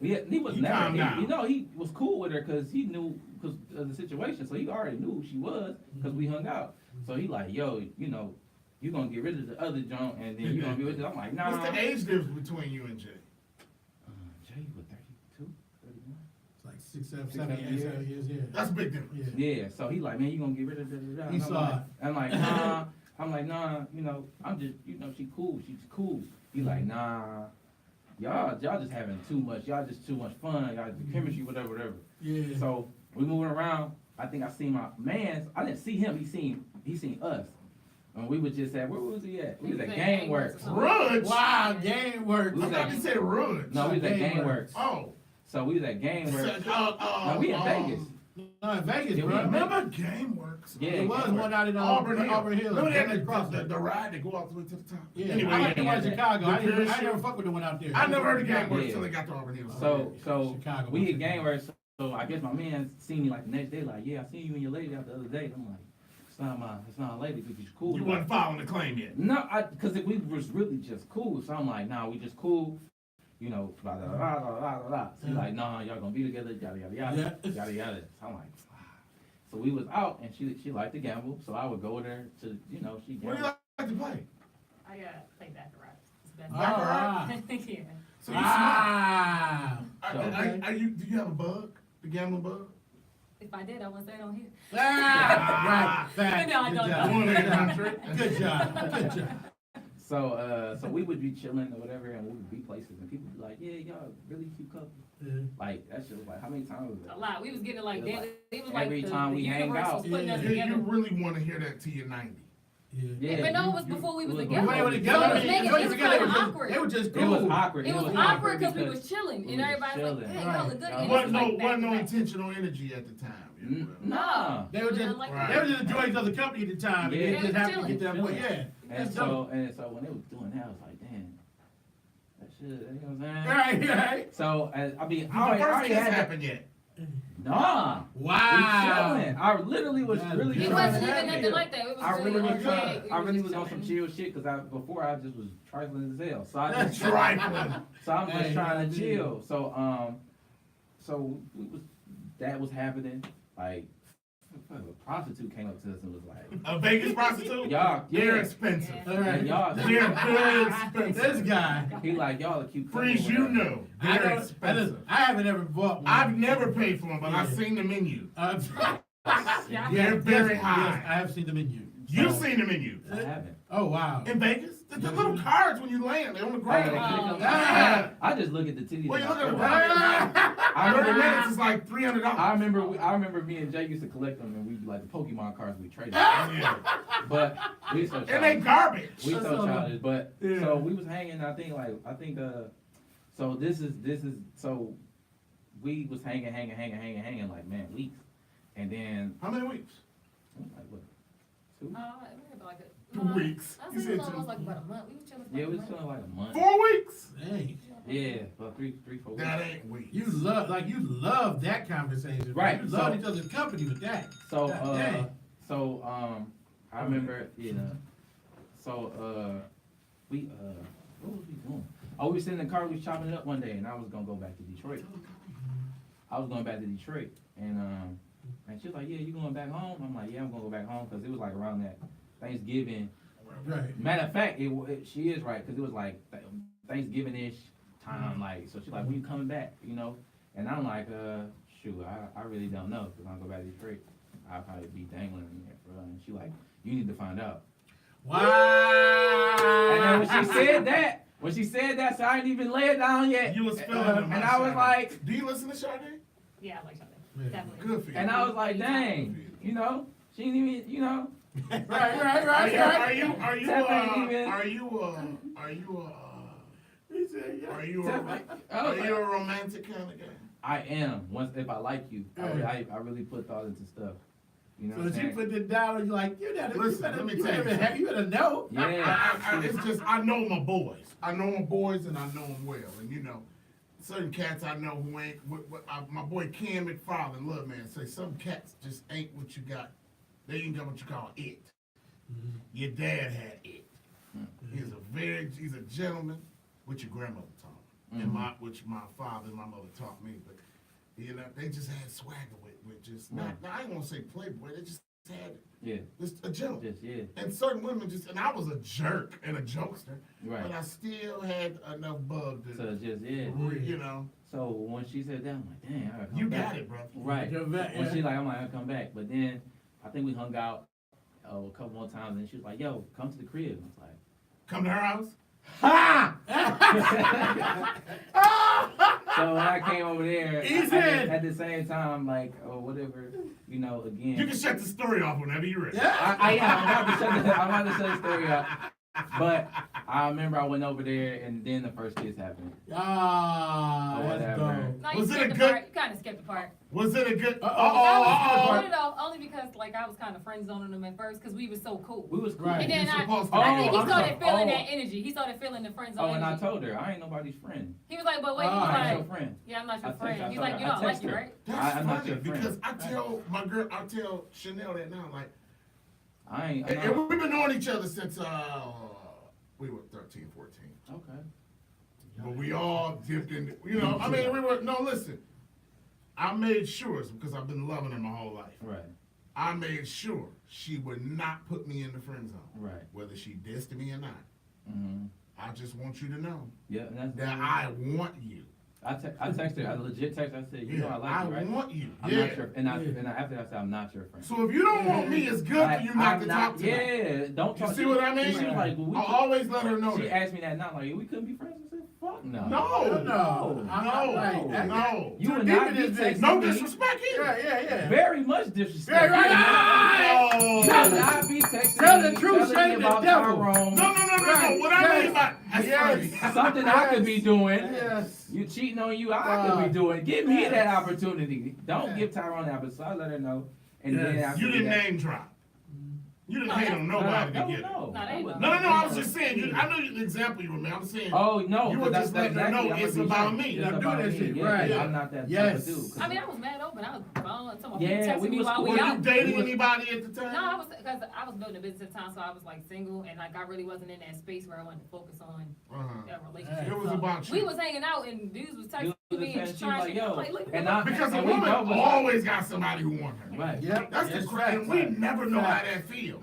Speaker 6: Yeah, he was
Speaker 2: He
Speaker 6: never,
Speaker 2: calmed down.
Speaker 6: you know, he was cool with her because he knew because of the situation, so he already knew who she was because we hung out. So he like, yo, you know, you gonna get rid of the other junk and then you gonna be with it. I'm like, nah.
Speaker 2: What's the age difference between you and Jay?
Speaker 6: Jay was 32, 31.
Speaker 3: It's like 6, 7,
Speaker 6: 6,
Speaker 3: 7
Speaker 6: 7
Speaker 3: years,
Speaker 6: years.
Speaker 3: 7 years, yeah.
Speaker 2: That's a big difference.
Speaker 3: Yeah.
Speaker 6: Yeah, so he like, man, you gonna get rid of da.
Speaker 3: He
Speaker 6: And
Speaker 3: saw it.
Speaker 6: I'm like, nah. I'm like, nah, you know, I'm just, you know, she's cool. He like, nah, y'all just having too much. Y'all just too much fun. Y'all the chemistry, whatever.
Speaker 3: Yeah.
Speaker 6: So we moving around. I think I seen my man's. I didn't see him. He seen us. And we was just at, where was he at? We was at Gameworks.
Speaker 2: Rudge?
Speaker 3: Wow, game work.
Speaker 6: We
Speaker 2: I
Speaker 6: was
Speaker 2: thought
Speaker 6: at,
Speaker 2: you said Rudge.
Speaker 6: no, we was at
Speaker 3: Gameworks.
Speaker 6: Gameworks.
Speaker 2: Oh.
Speaker 6: So we was at Gameworks. No, we in Vegas.
Speaker 3: No, in Vegas,
Speaker 6: Yeah, we
Speaker 3: bro.
Speaker 6: in
Speaker 2: Remember GameWorks?
Speaker 6: Yeah,
Speaker 3: There was
Speaker 6: Gameworks.
Speaker 3: one out in
Speaker 2: Auburn Hills.
Speaker 3: Auburn Hills.
Speaker 2: Remember they had
Speaker 3: Across
Speaker 2: the ride that go all the way to the top?
Speaker 3: Yeah,
Speaker 2: Anyway,
Speaker 3: I like the
Speaker 6: yeah,
Speaker 3: one in
Speaker 6: yeah.
Speaker 3: Chicago. I
Speaker 2: The
Speaker 3: never
Speaker 2: shit.
Speaker 3: fuck with the one out there.
Speaker 2: I never heard of GameWorks
Speaker 6: Yeah.
Speaker 2: until they got to Auburn Hills.
Speaker 6: So
Speaker 3: Chicago.
Speaker 6: we at Gameworks. So I guess my man seen me like the next day, like, yeah, I seen you and your lady out the other day. And I'm like, it's not a lady, because she's cool.
Speaker 2: You wasn't following the claim yet.
Speaker 6: No, because we was really just cool. So I'm like, nah, we just cool. You know, blah, blah, blah, blah, blah, blah. So he's like, nah, y'all gonna be together, yada, yada, yada,
Speaker 3: Yeah.
Speaker 6: yada, yada. So I'm like, ah. So we was out, and she liked to gamble. So I would go there to, you know, she
Speaker 2: What do you
Speaker 6: gambled.
Speaker 2: like to play?
Speaker 4: I play baccarat. It's best.
Speaker 3: Ah.
Speaker 4: Yeah.
Speaker 2: So you smart.
Speaker 3: Ah.
Speaker 2: Do you have a bug? The gambling bug?
Speaker 4: If I did, I wouldn't say it on here.
Speaker 3: Ah. Right. Fact.
Speaker 4: No, I
Speaker 3: Good
Speaker 4: don't
Speaker 3: job.
Speaker 4: know.
Speaker 2: One in the country.
Speaker 3: Good job. Good job.
Speaker 6: So we would be chilling or whatever, and we would be places, and people would be like, yeah, y'all really cute couple.
Speaker 3: Yeah.
Speaker 6: Like, that shit was like, how many times was
Speaker 4: A
Speaker 6: that?
Speaker 4: lot. We was getting like
Speaker 6: It was
Speaker 4: daily.
Speaker 6: like
Speaker 4: It was like
Speaker 6: every
Speaker 4: the
Speaker 6: time we hang
Speaker 4: universe
Speaker 6: out.
Speaker 4: was putting us
Speaker 3: Yeah.
Speaker 2: You
Speaker 4: together.
Speaker 2: really want to hear that till you're 90.
Speaker 6: Yeah,
Speaker 4: But no, it was before we was
Speaker 6: it
Speaker 4: together.
Speaker 3: When they were
Speaker 4: So
Speaker 3: together,
Speaker 4: it was making- it was kinda awkward.
Speaker 3: They were just
Speaker 6: It was
Speaker 3: cool.
Speaker 6: awkward.
Speaker 4: It was awkward because we was chilling,
Speaker 6: we
Speaker 4: and
Speaker 6: was
Speaker 4: everybody was like,
Speaker 6: chilling.
Speaker 4: "Hey,
Speaker 3: Right.
Speaker 4: y'all look good."
Speaker 6: Y'all
Speaker 4: And it
Speaker 2: Wasn't
Speaker 4: was
Speaker 2: no,
Speaker 4: like back
Speaker 2: wasn't
Speaker 4: to
Speaker 2: no
Speaker 4: back.
Speaker 2: intentional energy at the time.
Speaker 6: Nah.
Speaker 3: They were just,
Speaker 4: Like,
Speaker 2: Right.
Speaker 3: they were just enjoying each other's company at the time.
Speaker 6: Yeah.
Speaker 3: And it just
Speaker 4: Yeah,
Speaker 3: happened to get them, but
Speaker 6: chilling.
Speaker 3: yeah.
Speaker 6: And
Speaker 3: It's dope.
Speaker 6: so when they was doing that, I was like, damn, that shit, you know what I'm saying?
Speaker 3: Right, right.
Speaker 6: So, I mean,
Speaker 2: Did
Speaker 6: I
Speaker 2: the first
Speaker 6: already
Speaker 2: kiss
Speaker 6: had that.
Speaker 2: happen yet?
Speaker 6: Nah. We
Speaker 3: Wow.
Speaker 6: chilling. I literally was
Speaker 3: That's
Speaker 6: really
Speaker 3: good.
Speaker 4: It
Speaker 6: trying
Speaker 4: wasn't
Speaker 6: to
Speaker 4: even
Speaker 6: have
Speaker 4: nothing
Speaker 6: it.
Speaker 4: like that. It was
Speaker 6: I
Speaker 4: really
Speaker 6: really was
Speaker 4: organic.
Speaker 6: trying.
Speaker 4: We
Speaker 6: I
Speaker 4: was
Speaker 6: really
Speaker 4: just
Speaker 6: was on some
Speaker 4: chilling.
Speaker 6: chill shit because before I just was trifling as hell. So I
Speaker 3: That's
Speaker 6: just
Speaker 2: Trifling.
Speaker 6: So I'm just
Speaker 3: Hey,
Speaker 6: trying
Speaker 3: yeah,
Speaker 6: to chill. So we was that was happening. Like a prostitute came up to us and was like,
Speaker 2: A Vegas prostitute?
Speaker 6: "Y'all,
Speaker 2: They're
Speaker 6: yeah,
Speaker 2: expensive.
Speaker 3: All right.
Speaker 6: and y'all."
Speaker 2: They're very expensive.
Speaker 3: This guy.
Speaker 6: He like y'all are cute. couple,
Speaker 2: Freeze, you
Speaker 6: whatever."
Speaker 2: know.
Speaker 3: I
Speaker 2: They're
Speaker 3: don't-
Speaker 2: expensive.
Speaker 3: I haven't ever bought one.
Speaker 2: I've never paid for them, but I've
Speaker 3: Yeah.
Speaker 2: seen the menu.
Speaker 4: Yeah.
Speaker 2: They're very
Speaker 3: yes,
Speaker 2: high.
Speaker 3: Yes, I have seen the menu.
Speaker 2: You've
Speaker 3: So-
Speaker 2: seen the menu.
Speaker 6: I haven't.
Speaker 3: Oh, wow.
Speaker 2: In Vegas? The little cards when you land, they're on the ground.
Speaker 4: Oh,
Speaker 2: yeah.
Speaker 6: I just look at the titties.
Speaker 2: Well, you
Speaker 6: and
Speaker 2: look at
Speaker 6: I-
Speaker 2: the
Speaker 6: I
Speaker 2: 30
Speaker 6: remember,
Speaker 2: minutes is like $300.
Speaker 6: I remember me and Jay used to collect them, and we'd be like the Pokemon cards we traded.
Speaker 2: Yeah.
Speaker 6: But we so
Speaker 2: And they
Speaker 6: childish.
Speaker 2: garbage.
Speaker 6: We
Speaker 3: That's
Speaker 6: so
Speaker 3: all.
Speaker 6: childish. But
Speaker 3: Yeah.
Speaker 6: so we was hanging. I think so this is so we was hanging like man weeks, and then
Speaker 2: How many weeks?
Speaker 6: like what 2?
Speaker 4: We had like
Speaker 2: 2 weeks.
Speaker 4: I
Speaker 2: You
Speaker 4: think it was
Speaker 2: said
Speaker 4: almost
Speaker 2: 2.
Speaker 4: like about a month. We was chilling for
Speaker 6: Yeah,
Speaker 4: like
Speaker 6: we
Speaker 4: a
Speaker 6: was
Speaker 4: month.
Speaker 6: feeling like a month.
Speaker 2: 4 weeks?
Speaker 3: Dang.
Speaker 6: Yeah, about 3-4 weeks.
Speaker 2: That ain't weeks.
Speaker 3: You love that conversation.
Speaker 6: Right,
Speaker 3: You love
Speaker 6: so-
Speaker 3: each other's company with that.
Speaker 6: So
Speaker 3: God dang.
Speaker 6: I remember we what was we doing? Oh, we was sitting in the car, we was chopping it up one day, and I was gonna go back to Detroit. I was going back to Detroit, and she was like, "Yeah, you going back home?" I'm like, "Yeah, I'm gonna go back home," because it was like around that Thanksgiving.
Speaker 3: Right.
Speaker 6: Matter of fact, she is right, because it was like Thanksgiving-ish time, like, so she's like, "When you coming back?" You know, and I'm like, shoot, I really don't know, because I'm gonna go back to Detroit. I'll probably be dangling in there for her. And she like, "You need to find out."
Speaker 3: Wow.
Speaker 6: And then when she said that, so I didn't even lay it down yet.
Speaker 2: You was feeling it,
Speaker 6: and I was like,
Speaker 2: Do you listen to Sade?
Speaker 4: Yeah, I like Sade.
Speaker 3: Yeah.
Speaker 4: Definitely.
Speaker 2: Good for you.
Speaker 6: and I was like, dang, you know, she didn't even, you know.
Speaker 3: Right.
Speaker 2: Are you a romantic kind of guy?
Speaker 6: I am. Once if I like you, I really put thought into stuff. You know
Speaker 3: So
Speaker 6: what I'm
Speaker 3: she
Speaker 6: saying?
Speaker 3: put it down and you're like,
Speaker 2: Listen, let me tell you
Speaker 3: you better know.
Speaker 6: Yeah.
Speaker 2: It's just I know my boys. I know my boys and I know them well. And you know, certain cats I know who ain't. My boy Cam McFarland, love man, say some cats just ain't what you got. They ain't got what you call it. Your dad had it. He's a gentleman, which your grandmother taught him, and which my father and my mother taught me. But you know, they just had swagger with just not. Now I ain't gonna say playboy. They just had just a gentleman.
Speaker 6: Just yeah.
Speaker 2: And certain women just, and I was a jerk and a jokester,
Speaker 6: Right.
Speaker 2: but I still had enough bug to,
Speaker 6: So just yeah.
Speaker 2: you know,
Speaker 6: So when she said that, I'm like, dang, I gotta come
Speaker 2: you
Speaker 6: back.
Speaker 2: got it, bro.
Speaker 6: Right.
Speaker 3: You're back,
Speaker 6: When
Speaker 3: yeah.
Speaker 6: she like, I'm like, I'll come back. But then I think we hung out a couple more times, and she was like, "Yo, come to the crib." I was like,
Speaker 2: Come to her house.
Speaker 6: so when I came over there,
Speaker 3: Easy.
Speaker 6: at the same time, like, or whatever, you know, again.
Speaker 2: You can shut the story off whenever you're ready.
Speaker 6: I am. I'm about to shut the story up. But I remember I went over there, and then the first kiss happened.
Speaker 3: Ah,
Speaker 6: Or
Speaker 3: that's
Speaker 6: whatever.
Speaker 3: dope.
Speaker 4: No, you
Speaker 2: Was it a
Speaker 4: skipped the
Speaker 2: good-
Speaker 4: part. You kind of skipped the part.
Speaker 2: Was it a good?
Speaker 3: Uh-oh.
Speaker 4: Put it off only because like I was kind of friend zoning him at first because we was so cool.
Speaker 6: We was cool.
Speaker 3: Right.
Speaker 4: And then
Speaker 2: You're
Speaker 4: I
Speaker 2: supposed to.
Speaker 4: think he
Speaker 6: I'm
Speaker 4: started
Speaker 6: sorry.
Speaker 4: feeling
Speaker 6: Oh.
Speaker 4: that energy. He started feeling the friend zone
Speaker 6: Oh, and I
Speaker 4: energy.
Speaker 6: told her I ain't nobody's friend.
Speaker 4: He was like, but wait, he
Speaker 3: Ah,
Speaker 4: was
Speaker 6: I'm
Speaker 4: like,
Speaker 6: your friend.
Speaker 4: yeah, I'm not
Speaker 6: I
Speaker 4: your
Speaker 6: text-
Speaker 4: friend.
Speaker 6: I
Speaker 4: He's
Speaker 6: told
Speaker 4: like,
Speaker 6: her-
Speaker 4: you
Speaker 6: I
Speaker 4: don't like
Speaker 6: text
Speaker 4: you,
Speaker 6: her.
Speaker 4: right?
Speaker 2: That's
Speaker 6: I'm not
Speaker 2: funny
Speaker 6: your friend.
Speaker 2: because I tell my girl, I tell Chanel that now, like,
Speaker 6: I ain't.
Speaker 2: and we've been knowing each other since we were 13, 14.
Speaker 6: Okay.
Speaker 2: But we all dipped in, you know, I mean, listen, I made sure, because I've been loving her my whole life.
Speaker 6: Right.
Speaker 2: I made sure she would not put me in the friend zone.
Speaker 6: Right.
Speaker 2: Whether she dissed me or not.
Speaker 6: Mm-hmm.
Speaker 2: I just want you to know
Speaker 6: Yeah, and that's
Speaker 2: that I want you.
Speaker 6: I texted her. I legit texted her. I said, "You know I like
Speaker 2: I
Speaker 6: you, right?"
Speaker 2: want you.
Speaker 6: I'm
Speaker 2: Yeah.
Speaker 6: not your. And after that, I said, "I'm not your friend."
Speaker 2: So if you don't want me, it's good for you not
Speaker 6: I'm
Speaker 2: to talk to me.
Speaker 6: Yeah, don't
Speaker 2: You
Speaker 6: talk.
Speaker 2: see what I mean?
Speaker 6: She was like, well,
Speaker 2: I'll always let her know
Speaker 6: she
Speaker 2: that.
Speaker 6: asked me that now, like, we couldn't be friends. I said, "Fuck no."
Speaker 2: No.
Speaker 3: No. I'm not like that.
Speaker 2: No.
Speaker 6: You
Speaker 3: Too
Speaker 6: would
Speaker 3: deep
Speaker 6: not
Speaker 3: in
Speaker 6: be
Speaker 3: this thing.
Speaker 6: texting
Speaker 2: No
Speaker 6: me.
Speaker 2: disrespect either.
Speaker 3: Yeah.
Speaker 6: Very much disrespect.
Speaker 3: Right.
Speaker 2: Oh,
Speaker 6: should not be texting
Speaker 3: Tell the
Speaker 6: me,
Speaker 3: truth,
Speaker 6: telling me
Speaker 3: shame the
Speaker 6: about
Speaker 3: devil.
Speaker 6: Tyrone.
Speaker 2: No. What I mean by that's funny.
Speaker 6: Something I could be doing.
Speaker 3: Yes.
Speaker 6: You cheating on you, I could be doing. Give me that opportunity. Don't give Tyrone that opportunity. So I let her know. And then
Speaker 3: Yes.
Speaker 6: after
Speaker 2: You didn't
Speaker 6: that,
Speaker 2: name drop. You didn't hate on nobody to get it.
Speaker 6: No,
Speaker 4: No, they wasn't.
Speaker 2: No, I was just saying. I know the example you were making. I'm saying.
Speaker 6: Oh no,
Speaker 2: You were
Speaker 6: that's
Speaker 2: just letting her know
Speaker 6: exactly,
Speaker 2: it's
Speaker 6: I'm
Speaker 2: about
Speaker 6: gonna be
Speaker 2: me.
Speaker 6: straight.
Speaker 3: You're
Speaker 6: It's
Speaker 3: not doing
Speaker 6: about
Speaker 3: that
Speaker 6: me.
Speaker 3: shit,
Speaker 6: Yeah,
Speaker 3: right.
Speaker 6: I'm not that
Speaker 3: Yes.
Speaker 6: type of dude. 'Cause
Speaker 4: I mean, I was mad open. I was calling, talking
Speaker 6: Yeah,
Speaker 4: about texting
Speaker 6: we
Speaker 4: me
Speaker 6: was
Speaker 4: while
Speaker 6: cool.
Speaker 4: we
Speaker 2: Were you
Speaker 4: out.
Speaker 2: dating
Speaker 6: was-
Speaker 2: anybody at the time?
Speaker 4: No, I was, because I was building a business at the time, so I was like single, and like I really wasn't in that space where I wanted to focus on
Speaker 2: Uh-huh.
Speaker 4: that relationship.
Speaker 2: It was
Speaker 4: So
Speaker 2: about you.
Speaker 4: we was hanging out, and dudes was texting
Speaker 6: You was
Speaker 4: me and
Speaker 6: saying, she
Speaker 4: trying
Speaker 6: like,
Speaker 4: to
Speaker 6: yo,
Speaker 4: like, look at
Speaker 6: and
Speaker 4: me.
Speaker 6: I-
Speaker 2: Because a
Speaker 6: and we
Speaker 2: woman
Speaker 6: both was-
Speaker 2: always got somebody who wants her.
Speaker 6: Right.
Speaker 3: Yep.
Speaker 2: That's the
Speaker 3: Yes,
Speaker 2: crazy.
Speaker 3: facts.
Speaker 2: We never know how
Speaker 3: Facts.
Speaker 2: that feel.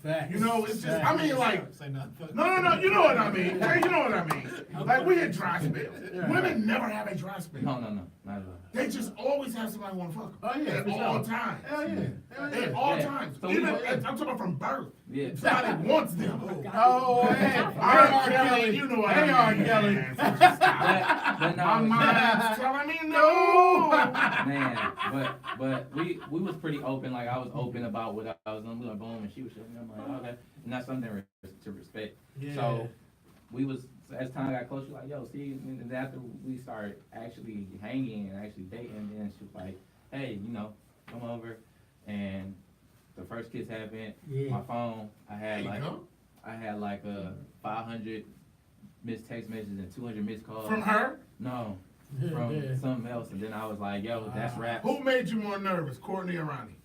Speaker 3: Facts.
Speaker 2: You know, it's just. I mean, like.
Speaker 5: Say nothing.
Speaker 2: No. You know what I mean. Jay, you know what I mean. Like we had dry spells.
Speaker 3: Yeah.
Speaker 2: Women never have a dry spell.
Speaker 6: No, not at all.
Speaker 2: They just always have somebody want to fuck them.
Speaker 3: Oh, yeah,
Speaker 2: At
Speaker 3: for
Speaker 2: all
Speaker 3: sure.
Speaker 2: times.
Speaker 3: Hell yeah. Hell
Speaker 2: At
Speaker 3: yeah.
Speaker 2: all
Speaker 6: Yeah.
Speaker 2: times.
Speaker 6: So
Speaker 2: Even
Speaker 6: we-
Speaker 2: I'm talking about from birth.
Speaker 6: Yeah.
Speaker 2: Somebody wants them.
Speaker 3: Oh, hey.
Speaker 2: R. Kelly, you know what
Speaker 3: Hey,
Speaker 2: I
Speaker 3: R.
Speaker 2: mean.
Speaker 3: Kelly.
Speaker 2: man. So just stop.
Speaker 6: But
Speaker 2: My
Speaker 6: no,
Speaker 2: mind's telling me no.
Speaker 6: man, but we was pretty open. Like I was open about what I was doing. We were like, boom, and she was showing me. I'm like, okay, and that's something to respect.
Speaker 3: Yeah.
Speaker 6: So we was as time got closer, like, yo, see, and after we started actually hanging and actually dating, then she was like, hey, you know, come over, and the first kiss happened.
Speaker 3: Yeah.
Speaker 6: My phone, I
Speaker 2: There
Speaker 6: had
Speaker 2: you
Speaker 6: like
Speaker 2: go.
Speaker 6: 500 missed text messages and 200 missed calls.
Speaker 2: From her?
Speaker 6: No, from something else, and then I was like, yo, that's rap.
Speaker 2: Who made you more nervous, Courtney or Ronnie?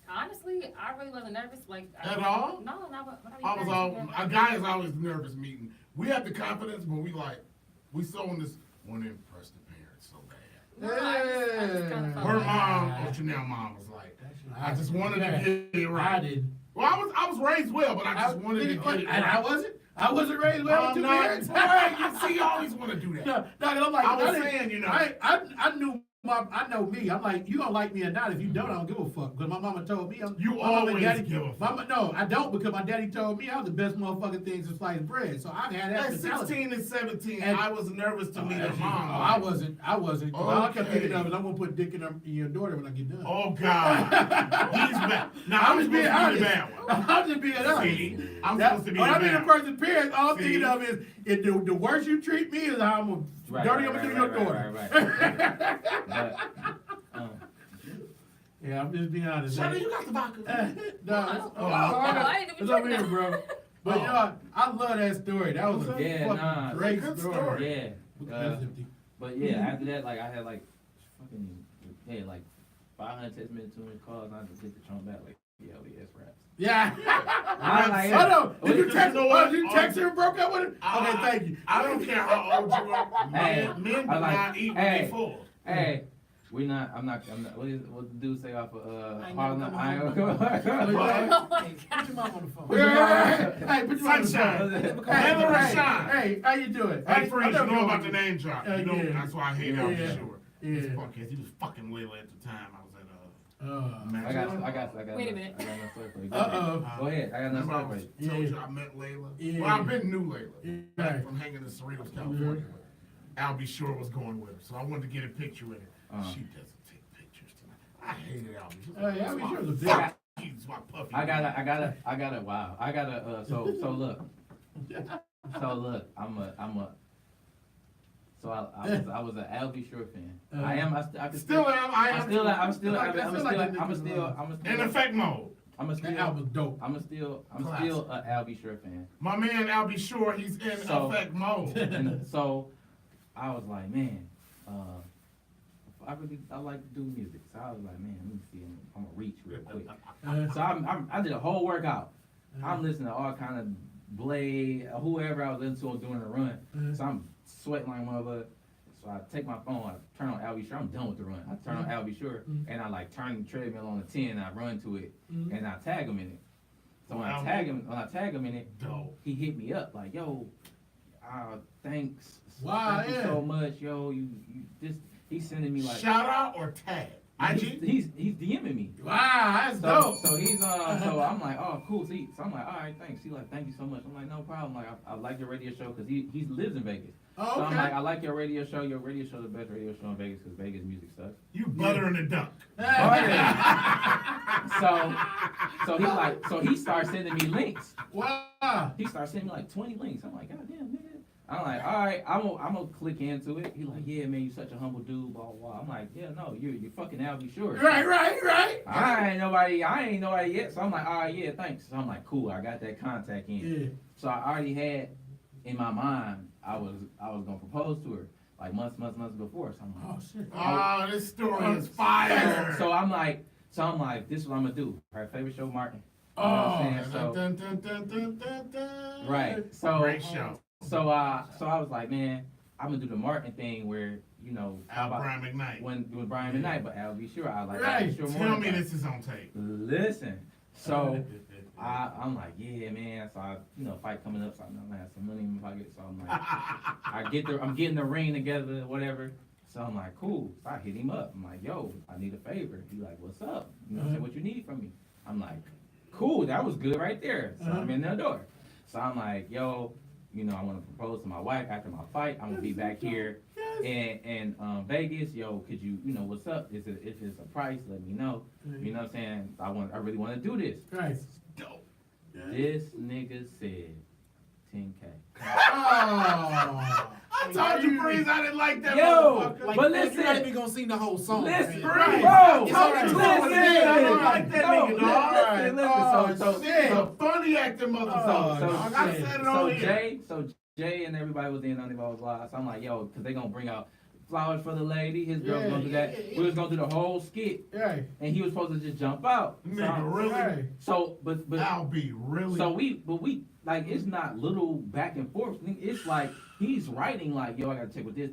Speaker 4: Honestly, I really wasn't nervous. Like
Speaker 2: At all?
Speaker 4: No, not.
Speaker 2: I was a guy is always nervous meeting. We have the confidence, but we so in this want to impress the parents so bad.
Speaker 4: No, I just kinda felt
Speaker 2: Her
Speaker 4: like-
Speaker 2: mom, or Janelle mom, was like, I just wanted to get it
Speaker 3: I
Speaker 2: right.
Speaker 3: did.
Speaker 2: Well, I was raised well, but I just wanted to get it
Speaker 3: And I
Speaker 2: right.
Speaker 3: wasn't. I wasn't raised well with two parents.
Speaker 2: Boy, you see, you always want to do that.
Speaker 3: No, cause I'm like,
Speaker 2: I was
Speaker 3: didn't-
Speaker 2: saying, you know.
Speaker 3: I knew. I know me. I'm like, you gonna like me or not. If you don't, I don't give a fuck. Because my mama told me.
Speaker 2: You
Speaker 3: my mama and
Speaker 2: always
Speaker 3: daddy,
Speaker 2: give a fuck.
Speaker 3: No, I don't, because my daddy told me I was the best motherfucking thing since sliced bread. So I had that
Speaker 2: At
Speaker 3: mentality.
Speaker 2: 16 and 17,
Speaker 3: And-
Speaker 2: I was nervous to meet her mom.
Speaker 3: I wasn't. All I kept
Speaker 2: Okay.
Speaker 3: thinking of is I'm gonna put dick in your daughter when I get done.
Speaker 2: Oh, God. He's back. Now, I'm
Speaker 3: just
Speaker 2: supposed
Speaker 3: being
Speaker 2: to be the
Speaker 3: honest.
Speaker 2: bad one.
Speaker 3: I'm just being honest.
Speaker 2: See, I'm
Speaker 3: That-
Speaker 2: supposed to be
Speaker 3: when
Speaker 2: the
Speaker 3: I meet a
Speaker 2: bad one.
Speaker 3: person's parents, all I'm
Speaker 2: See?
Speaker 3: thinking of is if the worse you treat me is how I'm gonna dirty I'm gonna do your daughter.
Speaker 6: But,
Speaker 3: Yeah, I'm just being honest.
Speaker 2: Shawty, you got the vodka.
Speaker 3: No,
Speaker 4: I ain't even
Speaker 3: it's over
Speaker 4: drinking
Speaker 3: here,
Speaker 4: that.
Speaker 3: bro. But you know, I love that story. That was a
Speaker 6: Yeah,
Speaker 3: fucking
Speaker 6: nah.
Speaker 3: great
Speaker 2: Good
Speaker 3: story.
Speaker 2: story.
Speaker 6: yeah.
Speaker 3: That's empty.
Speaker 6: But yeah, after that, like I had like fucking like 500 text messages, 200 calls, and I just hit the trunk back like, yo, yes, raps.
Speaker 3: Yeah.
Speaker 6: I like
Speaker 3: Hold on. Did you
Speaker 2: Because
Speaker 3: text?
Speaker 2: you know what?
Speaker 3: Did you text her and broke up with her? Okay, thank you.
Speaker 2: I don't care how old you are.
Speaker 6: Hey,
Speaker 2: Men do
Speaker 6: I like-
Speaker 2: not eat when
Speaker 6: hey.
Speaker 2: they full.
Speaker 6: Hey, I'm not, what the dude say off of,
Speaker 5: I ain't
Speaker 6: Harlem?
Speaker 5: never
Speaker 6: I ain't
Speaker 5: come
Speaker 6: gonna come
Speaker 4: Oh my
Speaker 5: Hey,
Speaker 4: God.
Speaker 5: put your mom on the phone.
Speaker 3: Hey, put your on the
Speaker 2: Sunshine.
Speaker 3: phone.
Speaker 2: Heather
Speaker 3: Hey,
Speaker 2: Rashawn.
Speaker 3: hey, how you doing?
Speaker 2: Hey, friends,
Speaker 3: I
Speaker 2: you know
Speaker 3: you
Speaker 2: about the name drop. You know,
Speaker 3: yeah.
Speaker 2: that's why I hate
Speaker 3: Yeah,
Speaker 2: Al
Speaker 3: yeah.
Speaker 2: Sure.
Speaker 3: Yeah.
Speaker 2: This fuckhead, he was fucking Layla at the time. I was at
Speaker 6: I got.
Speaker 4: Wait a minute.
Speaker 6: I got no story for you.
Speaker 3: Uh-oh.
Speaker 6: Go ahead. I got no
Speaker 2: Remember I
Speaker 6: story for
Speaker 2: was,
Speaker 6: you.
Speaker 2: told
Speaker 3: Yeah.
Speaker 2: you I met Layla?
Speaker 3: Yeah.
Speaker 2: Well, I've been knew Layla.
Speaker 3: Yeah.
Speaker 2: Back from hanging in Cerritos, California. Al B. Shore was going with her, so I wanted to get a picture with her. She doesn't take pictures tonight. I hated Al B. Shore.
Speaker 3: Al B. Shore was a bitch.
Speaker 2: Fuck you, it's my puppy.
Speaker 6: Wow. So look, I was an Al B. Shore fan. I can
Speaker 2: Still am.
Speaker 6: I'm still
Speaker 2: In effect mode.
Speaker 3: That album's dope.
Speaker 6: I'm still
Speaker 2: Classic.
Speaker 6: an Al B. Shore fan.
Speaker 2: My man Al B. Shore, he's in
Speaker 6: So-
Speaker 2: effect mode.
Speaker 6: And so I was like, man, I like to do music. So I was like, man, let me see, I'm gonna reach real quick. So I did a whole workout. I'm listening to all kind of Blade, whoever I was into during the run. So I'm sweating like a mother. So I take my phone, I turn on Al B. Shore. I'm done with the run. I turn on Al B. Shore, and I like turn the treadmill on the 10, and I run to it, and I tag him in it. So when I tag him in it,
Speaker 2: Dope.
Speaker 6: he hit me up like, yo, thanks.
Speaker 3: Wow,
Speaker 6: Thank you
Speaker 3: yeah.
Speaker 6: so much, yo. You this. He's sending me like.
Speaker 2: Shout out or tag? IG?
Speaker 6: He's DMing me.
Speaker 3: Wow, that's
Speaker 6: So,
Speaker 3: dope.
Speaker 6: so he's so I'm like, oh cool. So I'm like, all right, thanks. He's like, thank you so much. I'm like, no problem. Like I like your radio show because he lives in Vegas.
Speaker 3: Oh,
Speaker 6: So I'm
Speaker 3: okay.
Speaker 6: like, I like your radio show. Your radio show is the best radio show in Vegas because Vegas music sucks.
Speaker 2: You butter in the duck.
Speaker 6: Oh, yeah. so he started sending me links.
Speaker 3: Wow.
Speaker 6: He started sending me like 20 links. I'm like, God damn, nigga. I'm like, all right, I'm gonna click into it. He like, yeah, man, you such a humble dude, blah, blah, blah. I'm like, yeah, no, you're fucking Albie Shore.
Speaker 3: Right.
Speaker 6: I ain't nobody yet. So I'm like, all right, yeah, thanks. So I'm like, cool, I got that contact in.
Speaker 3: Yeah.
Speaker 6: So I already had in my mind, I was gonna propose to her like months before. So I'm like,
Speaker 3: Oh shit.
Speaker 2: Oh, this story is fire.
Speaker 6: so I'm like, this is what I'm gonna do. Her favorite show, Martin. You know what I'm saying? So,
Speaker 2: Dun, dun, dun, dun, dun, dun.
Speaker 6: right. So
Speaker 2: Great show.
Speaker 6: So I was like, man, I'm gonna do the Martin thing where, you know,
Speaker 2: Al Brian McKnight.
Speaker 6: when Brian McKnight, but I'll be sure I like
Speaker 3: Right.
Speaker 6: Al B. Sure more.
Speaker 2: Tell me
Speaker 6: than
Speaker 2: this is on tape.
Speaker 6: Listen. So I'm like, yeah, man. So I, you know, fight coming up, so I'm gonna have some money in my pocket. So I'm like, I'm getting the ring together, whatever. So I'm like, cool. So I hit him up. I'm like, yo, I need a favor. He like, what's up? You know, say what you need from me. I'm like, cool. That was good right there. So I'm in the door. So I'm like, yo, you know, I want to propose to my wife after my fight. I'm gonna be back here in Vegas. Yo, could you know, what's up? If it's a price, let me know. You know what I'm saying? I really want to do this.
Speaker 3: Right.
Speaker 2: Dope.
Speaker 6: This nigga said 10K.
Speaker 3: Oh.
Speaker 2: I told you, Breeze, I didn't like that
Speaker 6: Yo,
Speaker 2: motherfucker.
Speaker 5: Like,
Speaker 6: but
Speaker 5: you're
Speaker 6: listen.
Speaker 5: not even gonna sing the whole song.
Speaker 6: Listen,
Speaker 5: man.
Speaker 6: bro.
Speaker 2: It's all right.
Speaker 6: Listen.
Speaker 2: I don't like that nigga, dog.
Speaker 6: Listen. So
Speaker 2: He's a funny acting motherfucker.
Speaker 6: So-
Speaker 2: dog. I said it on here.
Speaker 6: Jay and everybody was in on the live. So I'm like, yo, cause they gonna bring out flowers for the lady. His girl was gonna do that. We was gonna do the whole skit,
Speaker 3: Right.
Speaker 6: and he was supposed to just jump out.
Speaker 2: Nigga, really?
Speaker 3: Right.
Speaker 6: So, but
Speaker 2: I'll be really.
Speaker 6: so we like, it's not little back and forth. It's like he's writing like, yo, I gotta check with this,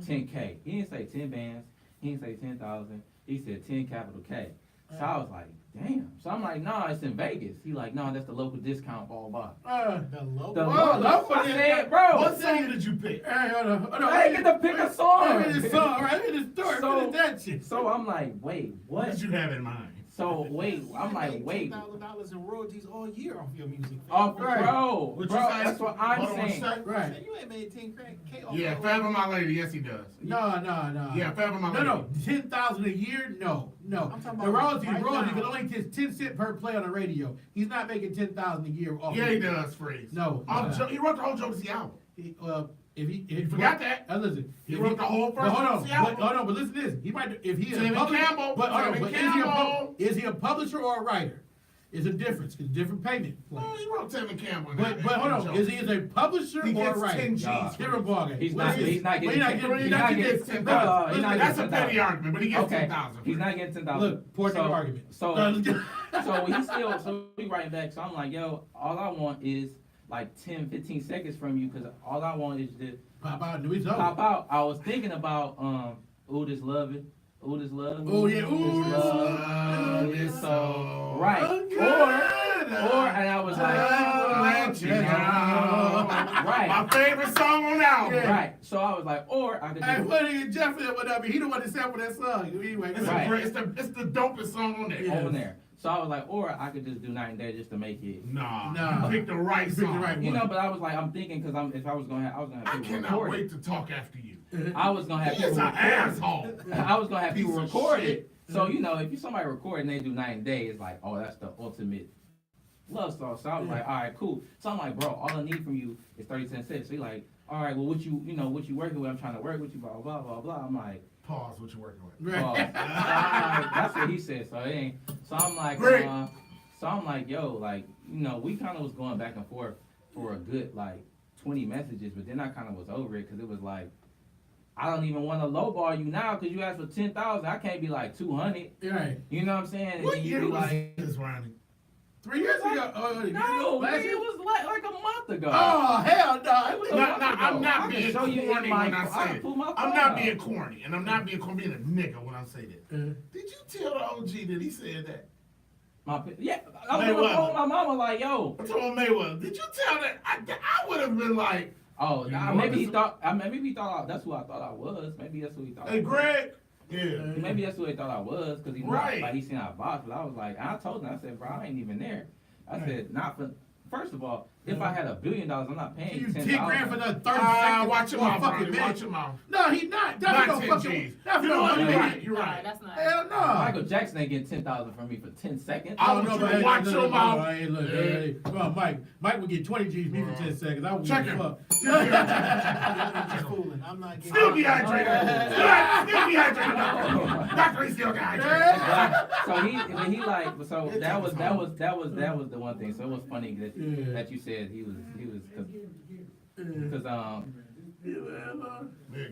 Speaker 6: 10K. He didn't say 10 bands. He didn't say 10,000. He said 10 capital K. So I was like, damn. So I'm like, nah, it's in Vegas. He like, nah, that's the local discount, blah, blah.
Speaker 5: The logo.
Speaker 6: The
Speaker 3: Whoa,
Speaker 6: local, I
Speaker 3: local
Speaker 6: said, bro.
Speaker 2: What song did you pick?
Speaker 3: Hey, hold on.
Speaker 6: I ain't get to pick a song.
Speaker 3: Look at this song, right? Look at this story.
Speaker 6: So-
Speaker 3: Look at that shit.
Speaker 6: So I'm like, wait,
Speaker 2: What
Speaker 6: what?
Speaker 2: did you have in mind?
Speaker 6: So wait, I'm like, wait.
Speaker 5: $10,000 in royalties all year off your music.
Speaker 6: Oh,
Speaker 3: Right.
Speaker 6: bro,
Speaker 2: What
Speaker 6: bro,
Speaker 2: you say?
Speaker 6: that's what I'm
Speaker 2: Hold on one
Speaker 6: saying.
Speaker 2: sec.
Speaker 3: Right.
Speaker 5: You ain't made 10K off
Speaker 2: Yeah,
Speaker 5: that.
Speaker 2: Fathom My Lady. Yes, he does.
Speaker 3: No.
Speaker 2: Yeah, Fathom My Lady.
Speaker 3: No. 10,000 a year? No.
Speaker 5: I'm talking
Speaker 3: The
Speaker 5: about
Speaker 3: royalty
Speaker 5: right
Speaker 3: can
Speaker 5: now.
Speaker 3: only get 10 cents per play on the radio. He's not making 10,000 a year off.
Speaker 2: Yeah, he does, Freeze.
Speaker 3: No.
Speaker 2: He wrote the whole Jodeci album.
Speaker 3: If he
Speaker 2: You forgot that?
Speaker 3: Listen.
Speaker 2: He
Speaker 3: if
Speaker 2: wrote the whole
Speaker 3: But
Speaker 2: first
Speaker 3: hold on,
Speaker 2: Jodeci album.
Speaker 3: but listen to this. He might, if he is
Speaker 2: Timmy
Speaker 3: a publisher,
Speaker 2: Campbell.
Speaker 3: but, hold on,
Speaker 2: Timmy
Speaker 3: but is he a
Speaker 2: Campbell.
Speaker 3: is he a publisher or a writer? It's a difference. It's a different payment.
Speaker 2: Well, he wrote Timmy Campbell.
Speaker 3: But hold on, is he a publisher
Speaker 2: He
Speaker 3: or a
Speaker 2: gets
Speaker 3: writer?
Speaker 2: 10 G's.
Speaker 6: Nah.
Speaker 3: Different ballgame.
Speaker 6: He's
Speaker 3: What
Speaker 6: not
Speaker 3: is it?
Speaker 6: he's not
Speaker 3: But
Speaker 6: getting
Speaker 3: he's not
Speaker 6: 10.
Speaker 3: getting-
Speaker 6: He's not getting 10,000. He's not
Speaker 2: That's a
Speaker 6: getting
Speaker 2: petty
Speaker 6: 10,000.
Speaker 2: argument, but he gets
Speaker 6: Okay,
Speaker 2: 10,000.
Speaker 6: he's not getting 10,000.
Speaker 3: Look, portion of argument.
Speaker 6: So he still, so we writing back. So I'm like, yo, all I want is like 10, 15 seconds from you, because all I want is to
Speaker 3: Pop out, do his own.
Speaker 6: pop out. I was thinking about, ooh, this love it. Ooh, this love.
Speaker 3: Oh, yeah, ooh,
Speaker 6: this love.
Speaker 2: this
Speaker 6: It's
Speaker 2: so
Speaker 6: right. Or, and I was like,
Speaker 2: Let you know.
Speaker 6: right.
Speaker 2: My favorite song on the album.
Speaker 6: Right. So I was like, or I could
Speaker 3: Hey,
Speaker 6: do,
Speaker 3: what nigga Jeffrey, whatever, he the one that sampled that song. Anyway,
Speaker 2: It's,
Speaker 3: right.
Speaker 2: it's the dopest song on there.
Speaker 3: Yeah.
Speaker 6: over there. So I was like, or I could just do Night and Day just to make it.
Speaker 2: Nah. You picked the right
Speaker 3: You picked the
Speaker 2: song.
Speaker 3: right
Speaker 6: You
Speaker 3: one.
Speaker 6: know, but I was like, I'm thinking, because if I was gonna have
Speaker 2: I
Speaker 6: people
Speaker 2: cannot
Speaker 6: record
Speaker 2: wait
Speaker 6: it.
Speaker 2: to talk after you.
Speaker 6: I was gonna have
Speaker 2: He's
Speaker 6: people
Speaker 2: an
Speaker 6: record it.
Speaker 2: asshole.
Speaker 6: I was gonna have people
Speaker 2: Piece of
Speaker 6: record
Speaker 2: shit.
Speaker 6: it. So you know, if you somebody record and they do Night and Day, it's like, oh, that's the ultimate love song. So I was like, all right, cool. So I'm like, bro, all I need from you is 30 cents. So he's like, all right, well, what you working with? I'm trying to work with you, blah blah blah blah. I'm like,
Speaker 2: Pause what you're working with.
Speaker 3: Right.
Speaker 6: oh. That's what he said. So it ain't. So I'm like,
Speaker 2: Great.
Speaker 6: so I'm like, yo, like, you know, we kind of was going back and forth for a good like 20 messages, but then I kind of was over it because it was like, I don't even want to lowball you now because you asked for 10,000. I can't be like 200.
Speaker 3: Right.
Speaker 6: You know what I'm saying? And
Speaker 2: What
Speaker 6: then you
Speaker 2: year
Speaker 6: be
Speaker 2: was
Speaker 6: like,
Speaker 2: this, Ronnie?
Speaker 3: 3 years ago.
Speaker 6: no,
Speaker 3: last
Speaker 6: nigga,
Speaker 3: year?
Speaker 6: it was like a month ago.
Speaker 3: Oh, hell no.
Speaker 6: It was a
Speaker 2: No,
Speaker 6: month
Speaker 2: no,
Speaker 6: ago.
Speaker 2: I'm not
Speaker 6: I can
Speaker 2: being
Speaker 6: show you in
Speaker 2: corny
Speaker 6: my-
Speaker 2: when I
Speaker 6: I
Speaker 2: say
Speaker 6: can
Speaker 2: it.
Speaker 6: pull my
Speaker 2: I'm
Speaker 6: phone
Speaker 2: not
Speaker 6: out.
Speaker 2: being corny, and I'm not being corny, being a nigga when I say that. Did you tell the OG that he said that?
Speaker 6: Yeah, I was on the
Speaker 2: Mayweather.
Speaker 6: phone with my mama like, yo.
Speaker 2: I told Mayweather, did you tell that? I would have been like,
Speaker 6: Oh,
Speaker 2: You
Speaker 6: nah,
Speaker 2: know
Speaker 6: maybe he
Speaker 2: this-
Speaker 6: thought. That's who I thought I was. Maybe that's who he thought.
Speaker 2: hey,
Speaker 6: I was.
Speaker 2: Greg. Yeah.
Speaker 6: Maybe that's who he thought I was, because he
Speaker 2: Right.
Speaker 6: like he seen I boxed. But I was like, I told him, I said, bro, I ain't even there. I said, not for. First of all, If I had $1 billion, I'm not paying
Speaker 3: You
Speaker 6: you
Speaker 3: 10 grand for
Speaker 6: $10,000.
Speaker 3: the 30 seconds.
Speaker 2: Watch your
Speaker 3: or a
Speaker 2: mouth,
Speaker 3: fucking
Speaker 2: Ronnie,
Speaker 3: minute.
Speaker 2: watch your mouth.
Speaker 3: No, he not. That's
Speaker 2: Not
Speaker 3: no
Speaker 2: 10
Speaker 3: fucking.
Speaker 2: G's.
Speaker 3: That's
Speaker 2: You
Speaker 3: no
Speaker 2: know what?
Speaker 3: money.
Speaker 2: You're right. You're
Speaker 4: Nah,
Speaker 2: right.
Speaker 4: that's not.
Speaker 3: Hell no.
Speaker 6: Michael Jackson ain't getting $10,000 from me for 10 seconds.
Speaker 2: I want you to watch your mouth.
Speaker 3: Hey, look, hey, come on, Mike would get 20 G's me for 10 seconds. I would
Speaker 2: Check
Speaker 3: give
Speaker 2: him.
Speaker 3: a fuck.
Speaker 5: I'm just fooling. I'm not getting.
Speaker 2: Still dehydrated. Still dehydrated. Dr. E still dehydrated.
Speaker 6: So he like, so that was the one thing. So it was funny that
Speaker 3: Yeah.
Speaker 6: that you said he was because
Speaker 2: Yeah,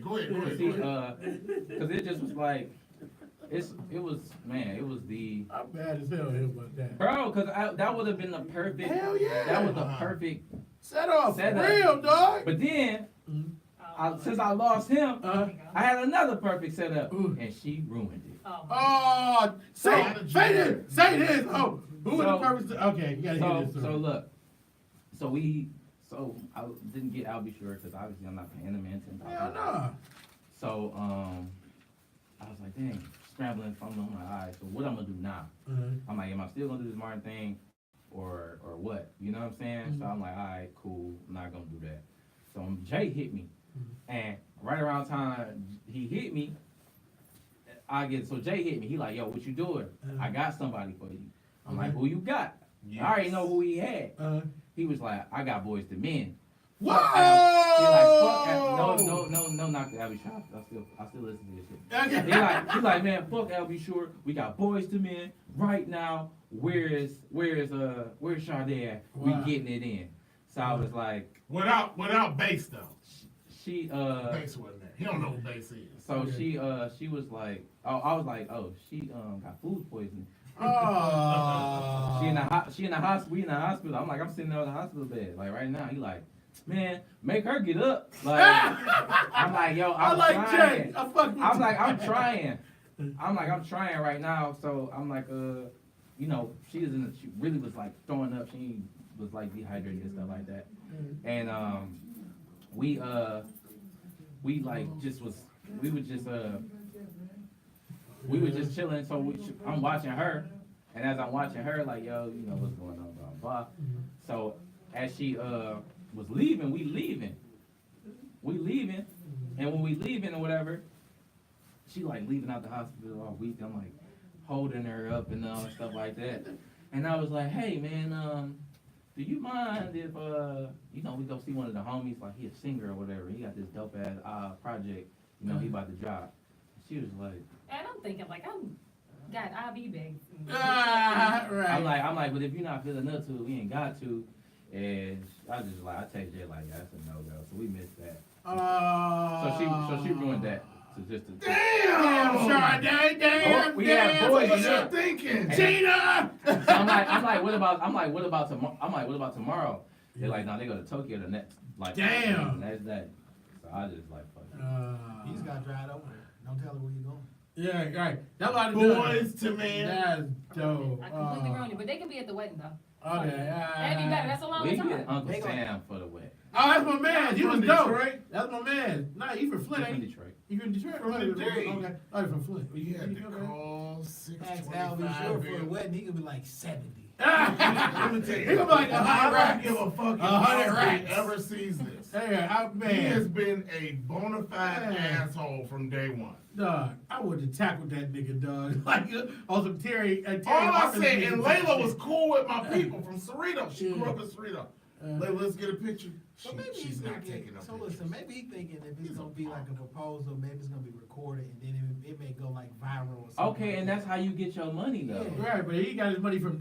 Speaker 2: go ahead.
Speaker 6: see because it just was like it was the
Speaker 3: I'm mad as hell here about that.
Speaker 6: bro because that would have been the perfect
Speaker 3: Hell yeah.
Speaker 6: that was the perfect.
Speaker 3: Set off,
Speaker 6: Set up.
Speaker 3: real dog.
Speaker 6: But then
Speaker 4: Oh,
Speaker 6: since I lost him,
Speaker 3: Uh,
Speaker 6: I had another perfect setup
Speaker 3: Ooh.
Speaker 6: and she ruined it.
Speaker 4: oh,
Speaker 3: oh, say this. Oh, who was the
Speaker 6: So-
Speaker 3: purpose? Okay, you gotta hear
Speaker 6: So
Speaker 3: this.
Speaker 6: so look, so I didn't get Al B. Sure because obviously I'm not paying the man $10,000.
Speaker 3: Hell no.
Speaker 6: So I was like, dang, scrambling, fumbling on my eyes. So what I'm gonna do now? I'm like, am I still gonna do this Martin thing, or what? You know what I'm saying? So I'm like, all right, cool. I'm not gonna do that. So Jay hit me, and right around time he hit me, so Jay hit me. He like, yo, what you doing? I got somebody for you. I'm like, who you got? I already know who he had. He was like, I got Boys to Men.
Speaker 3: Whoa!
Speaker 6: He like, fuck, no, knock the Albie Shore. I still listen to this shit. He like, man, fuck Albie Shore. We got Boys to Men right now. Where's Sade at? We
Speaker 3: Wow.
Speaker 6: getting it in. So I was like,
Speaker 2: Without bass though.
Speaker 6: she
Speaker 2: Bass wasn't there. He don't know who bass is.
Speaker 6: so
Speaker 3: Okay.
Speaker 6: she was like, oh, I was like, oh, she got food poisoning.
Speaker 3: Oh.
Speaker 6: She in the hospital. We in the hospital. I'm like, I'm sitting there on the hospital bed, like right now. He like, man, make her get up. Like, I'm like, yo,
Speaker 3: I
Speaker 6: I'm
Speaker 3: like
Speaker 6: trying.
Speaker 3: Jay. I fuck with
Speaker 6: I'm
Speaker 3: you.
Speaker 6: like, I'm trying. I'm trying right now. So I'm like, you know, she really was like throwing up. She was like dehydrated and stuff like that. And we like just was, we were just chilling. So I'm watching her, and as I'm watching her, like, yo, you know what's going on, blah blah. So as she was leaving, we leaving, and when we leaving or whatever, she like leaving out the hospital all week. I'm like holding her up and stuff like that. And I was like, hey man, do you mind if you know, we go see one of the homies, like he a singer or whatever. He got this dope ass project, you know, he about to drop. She was like,
Speaker 4: and I'm thinking like I'm got IV bags.
Speaker 3: Ah, right.
Speaker 6: I'm like, but if you're not feeling up to it, we ain't got to. And I was just like, I text Jay like, yeah, that's a no go. So we missed that. So she ruined that. So just to,
Speaker 3: Damn, Sade, damn,
Speaker 6: we had
Speaker 3: damn.
Speaker 6: boys
Speaker 2: What
Speaker 6: in
Speaker 2: you
Speaker 6: there.
Speaker 2: thinking?
Speaker 3: Tina!
Speaker 6: So I'm like, what about tomorrow? They're like, no, they go to Tokyo the next, like,
Speaker 3: Damn.
Speaker 6: next day. So I just like, fuck it.
Speaker 5: You just got dried over there. Don't tell her where you going.
Speaker 3: Yeah, right. That's what I
Speaker 2: Boys to Men.
Speaker 3: That's dope.
Speaker 4: I completely ruined it, but they can be at the wedding though.
Speaker 3: Okay.
Speaker 4: That'd be better. That's a long
Speaker 6: We
Speaker 4: time.
Speaker 6: get Uncle
Speaker 5: They gonna-
Speaker 6: Sam for the wedding.
Speaker 3: Oh, that's my man. He
Speaker 2: From
Speaker 3: was dope.
Speaker 2: Detroit?
Speaker 3: That's my man. Nah, he from Flint,
Speaker 6: From
Speaker 3: ain't he?
Speaker 6: Detroit.
Speaker 3: You from Detroit?
Speaker 2: From
Speaker 3: Okay.
Speaker 2: Detroit.
Speaker 3: Okay. Oh, you from Flint.
Speaker 2: We had to
Speaker 3: Okay.
Speaker 2: call
Speaker 5: Ask Al B. Sure
Speaker 2: 625.
Speaker 5: for the wedding, he could be like 70.
Speaker 2: Let me tell you.
Speaker 3: He gonna be like 100
Speaker 2: I don't
Speaker 3: racks.
Speaker 2: give a fuck if
Speaker 3: 100
Speaker 2: Al B.
Speaker 3: racks.
Speaker 2: ever sees this.
Speaker 3: Hey,
Speaker 2: He has
Speaker 3: man.
Speaker 2: been a bona fide
Speaker 3: Man.
Speaker 2: asshole from day one.
Speaker 3: Dog, I would have tackled that nigga, dog. Like, on some Terry.
Speaker 2: All I
Speaker 3: Hawkins
Speaker 2: said,
Speaker 3: shit.
Speaker 2: and Layla was cool with my people from Cerrito. She
Speaker 3: Yeah.
Speaker 2: grew up in Cerrito.
Speaker 3: Uh,
Speaker 2: Layla, let's get a picture.
Speaker 5: So maybe
Speaker 2: She's
Speaker 5: he's
Speaker 2: not
Speaker 5: thinking,
Speaker 2: taking no
Speaker 5: so
Speaker 2: pictures.
Speaker 5: listen, maybe he's thinking if
Speaker 2: He's
Speaker 5: it's gonna
Speaker 2: a
Speaker 5: be like a
Speaker 2: punk.
Speaker 5: proposal, maybe it's gonna be recorded and then it may go like viral or something.
Speaker 6: Okay,
Speaker 5: like
Speaker 6: and
Speaker 5: that.
Speaker 6: that's how you get your money though.
Speaker 5: Yeah.
Speaker 3: Right, but he got his money from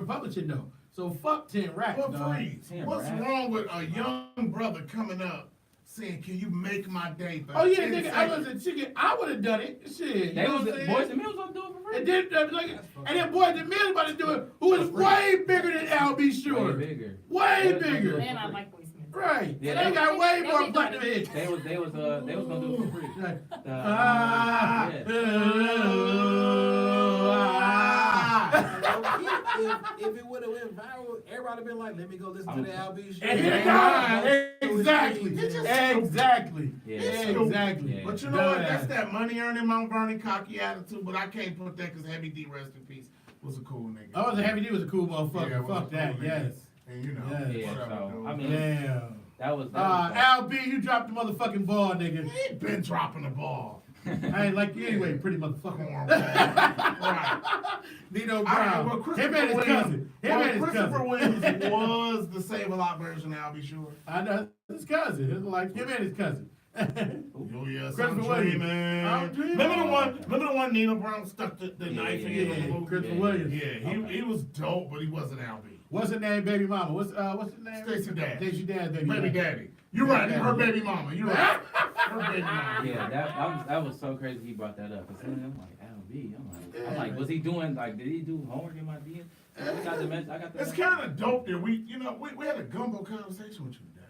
Speaker 3: publishing though. So fuck 10 racks,
Speaker 2: But
Speaker 3: dog.
Speaker 2: freeze,
Speaker 6: Damn,
Speaker 2: what's
Speaker 6: right.
Speaker 2: wrong with a young brother coming up saying, can you make my day for
Speaker 3: Oh yeah,
Speaker 2: 10
Speaker 3: nigga, I
Speaker 2: seconds?
Speaker 3: was a chicken. I would have done it. Shit.
Speaker 6: They
Speaker 3: you know
Speaker 6: was
Speaker 3: what I'm saying?
Speaker 6: Boys and Men was gonna do it for free.
Speaker 3: And then, and then Boys and Men about to do it, who is way bigger than L.B. Shore.
Speaker 6: Way bigger.
Speaker 3: Way
Speaker 6: They was gonna do
Speaker 3: bigger.
Speaker 6: it
Speaker 4: And
Speaker 6: for
Speaker 4: I
Speaker 6: free.
Speaker 4: like Boy Smith.
Speaker 3: Right.
Speaker 6: Yeah,
Speaker 3: They got way
Speaker 4: they
Speaker 3: more
Speaker 4: be
Speaker 3: platinum
Speaker 4: doing
Speaker 3: hits.
Speaker 6: They was gonna do it for free.
Speaker 3: Right.
Speaker 6: Yeah.
Speaker 5: If it would have went viral, everybody would have been like, let me go listen to the Al B. Show.
Speaker 3: And
Speaker 2: Yeah.
Speaker 3: he died. Exactly.
Speaker 2: It's just-
Speaker 3: Exactly.
Speaker 6: Yeah.
Speaker 3: Exactly.
Speaker 6: Yeah.
Speaker 2: But you know what?
Speaker 3: Dumbass.
Speaker 2: That's that money earning Mount Vernon cocky attitude. But I can't put that because Heavy D, rest in peace, was a cool nigga.
Speaker 3: Oh, the Heavy D was a cool motherfucker.
Speaker 2: Yeah, was a
Speaker 3: Fuck that.
Speaker 2: cool nigga.
Speaker 3: Yes.
Speaker 2: And you know,
Speaker 3: Yeah,
Speaker 2: whatever,
Speaker 6: so,
Speaker 2: dude.
Speaker 6: I mean,
Speaker 3: Damn.
Speaker 6: that was
Speaker 3: Al B, you dropped the motherfucking ball, nigga.
Speaker 2: He ain't been dropping the ball.
Speaker 3: I ain't like you anyway, pretty
Speaker 2: Come
Speaker 3: motherfucker.
Speaker 2: on, man. Right.
Speaker 3: Nino
Speaker 2: Well,
Speaker 3: Brown.
Speaker 2: Christopher
Speaker 3: Him and his
Speaker 2: Williams-
Speaker 3: cousin. Him
Speaker 2: well,
Speaker 3: and his
Speaker 2: Christopher
Speaker 3: cousin.
Speaker 2: Williams was the Save-A-Lot version, I'll be sure.
Speaker 3: I know his cousin. It's like him and his cousin.
Speaker 2: Oh yes,
Speaker 3: Christopher
Speaker 2: I'm
Speaker 3: Williams.
Speaker 2: dreaming.
Speaker 3: I'm dreaming.
Speaker 2: Remember the one Nino Brown stuck the knife in
Speaker 3: yeah,
Speaker 2: the movie?
Speaker 3: Christopher Williams.
Speaker 2: Yeah, he was dope, but he wasn't Al B.
Speaker 3: What's her name, baby mama? What's his name?
Speaker 2: Stacey Dash.
Speaker 3: Stacey Dash, baby.
Speaker 2: Baby daddy. You're right, her baby mama. You're right. Her baby mama.
Speaker 6: Yeah, that was so crazy he brought that up. 'Cause I'm like, LB, I'm like, was he doing, like, did he do homework in my DM? I got the message, I got the
Speaker 2: It's kind of dope that we had a gumbo conversation with you today.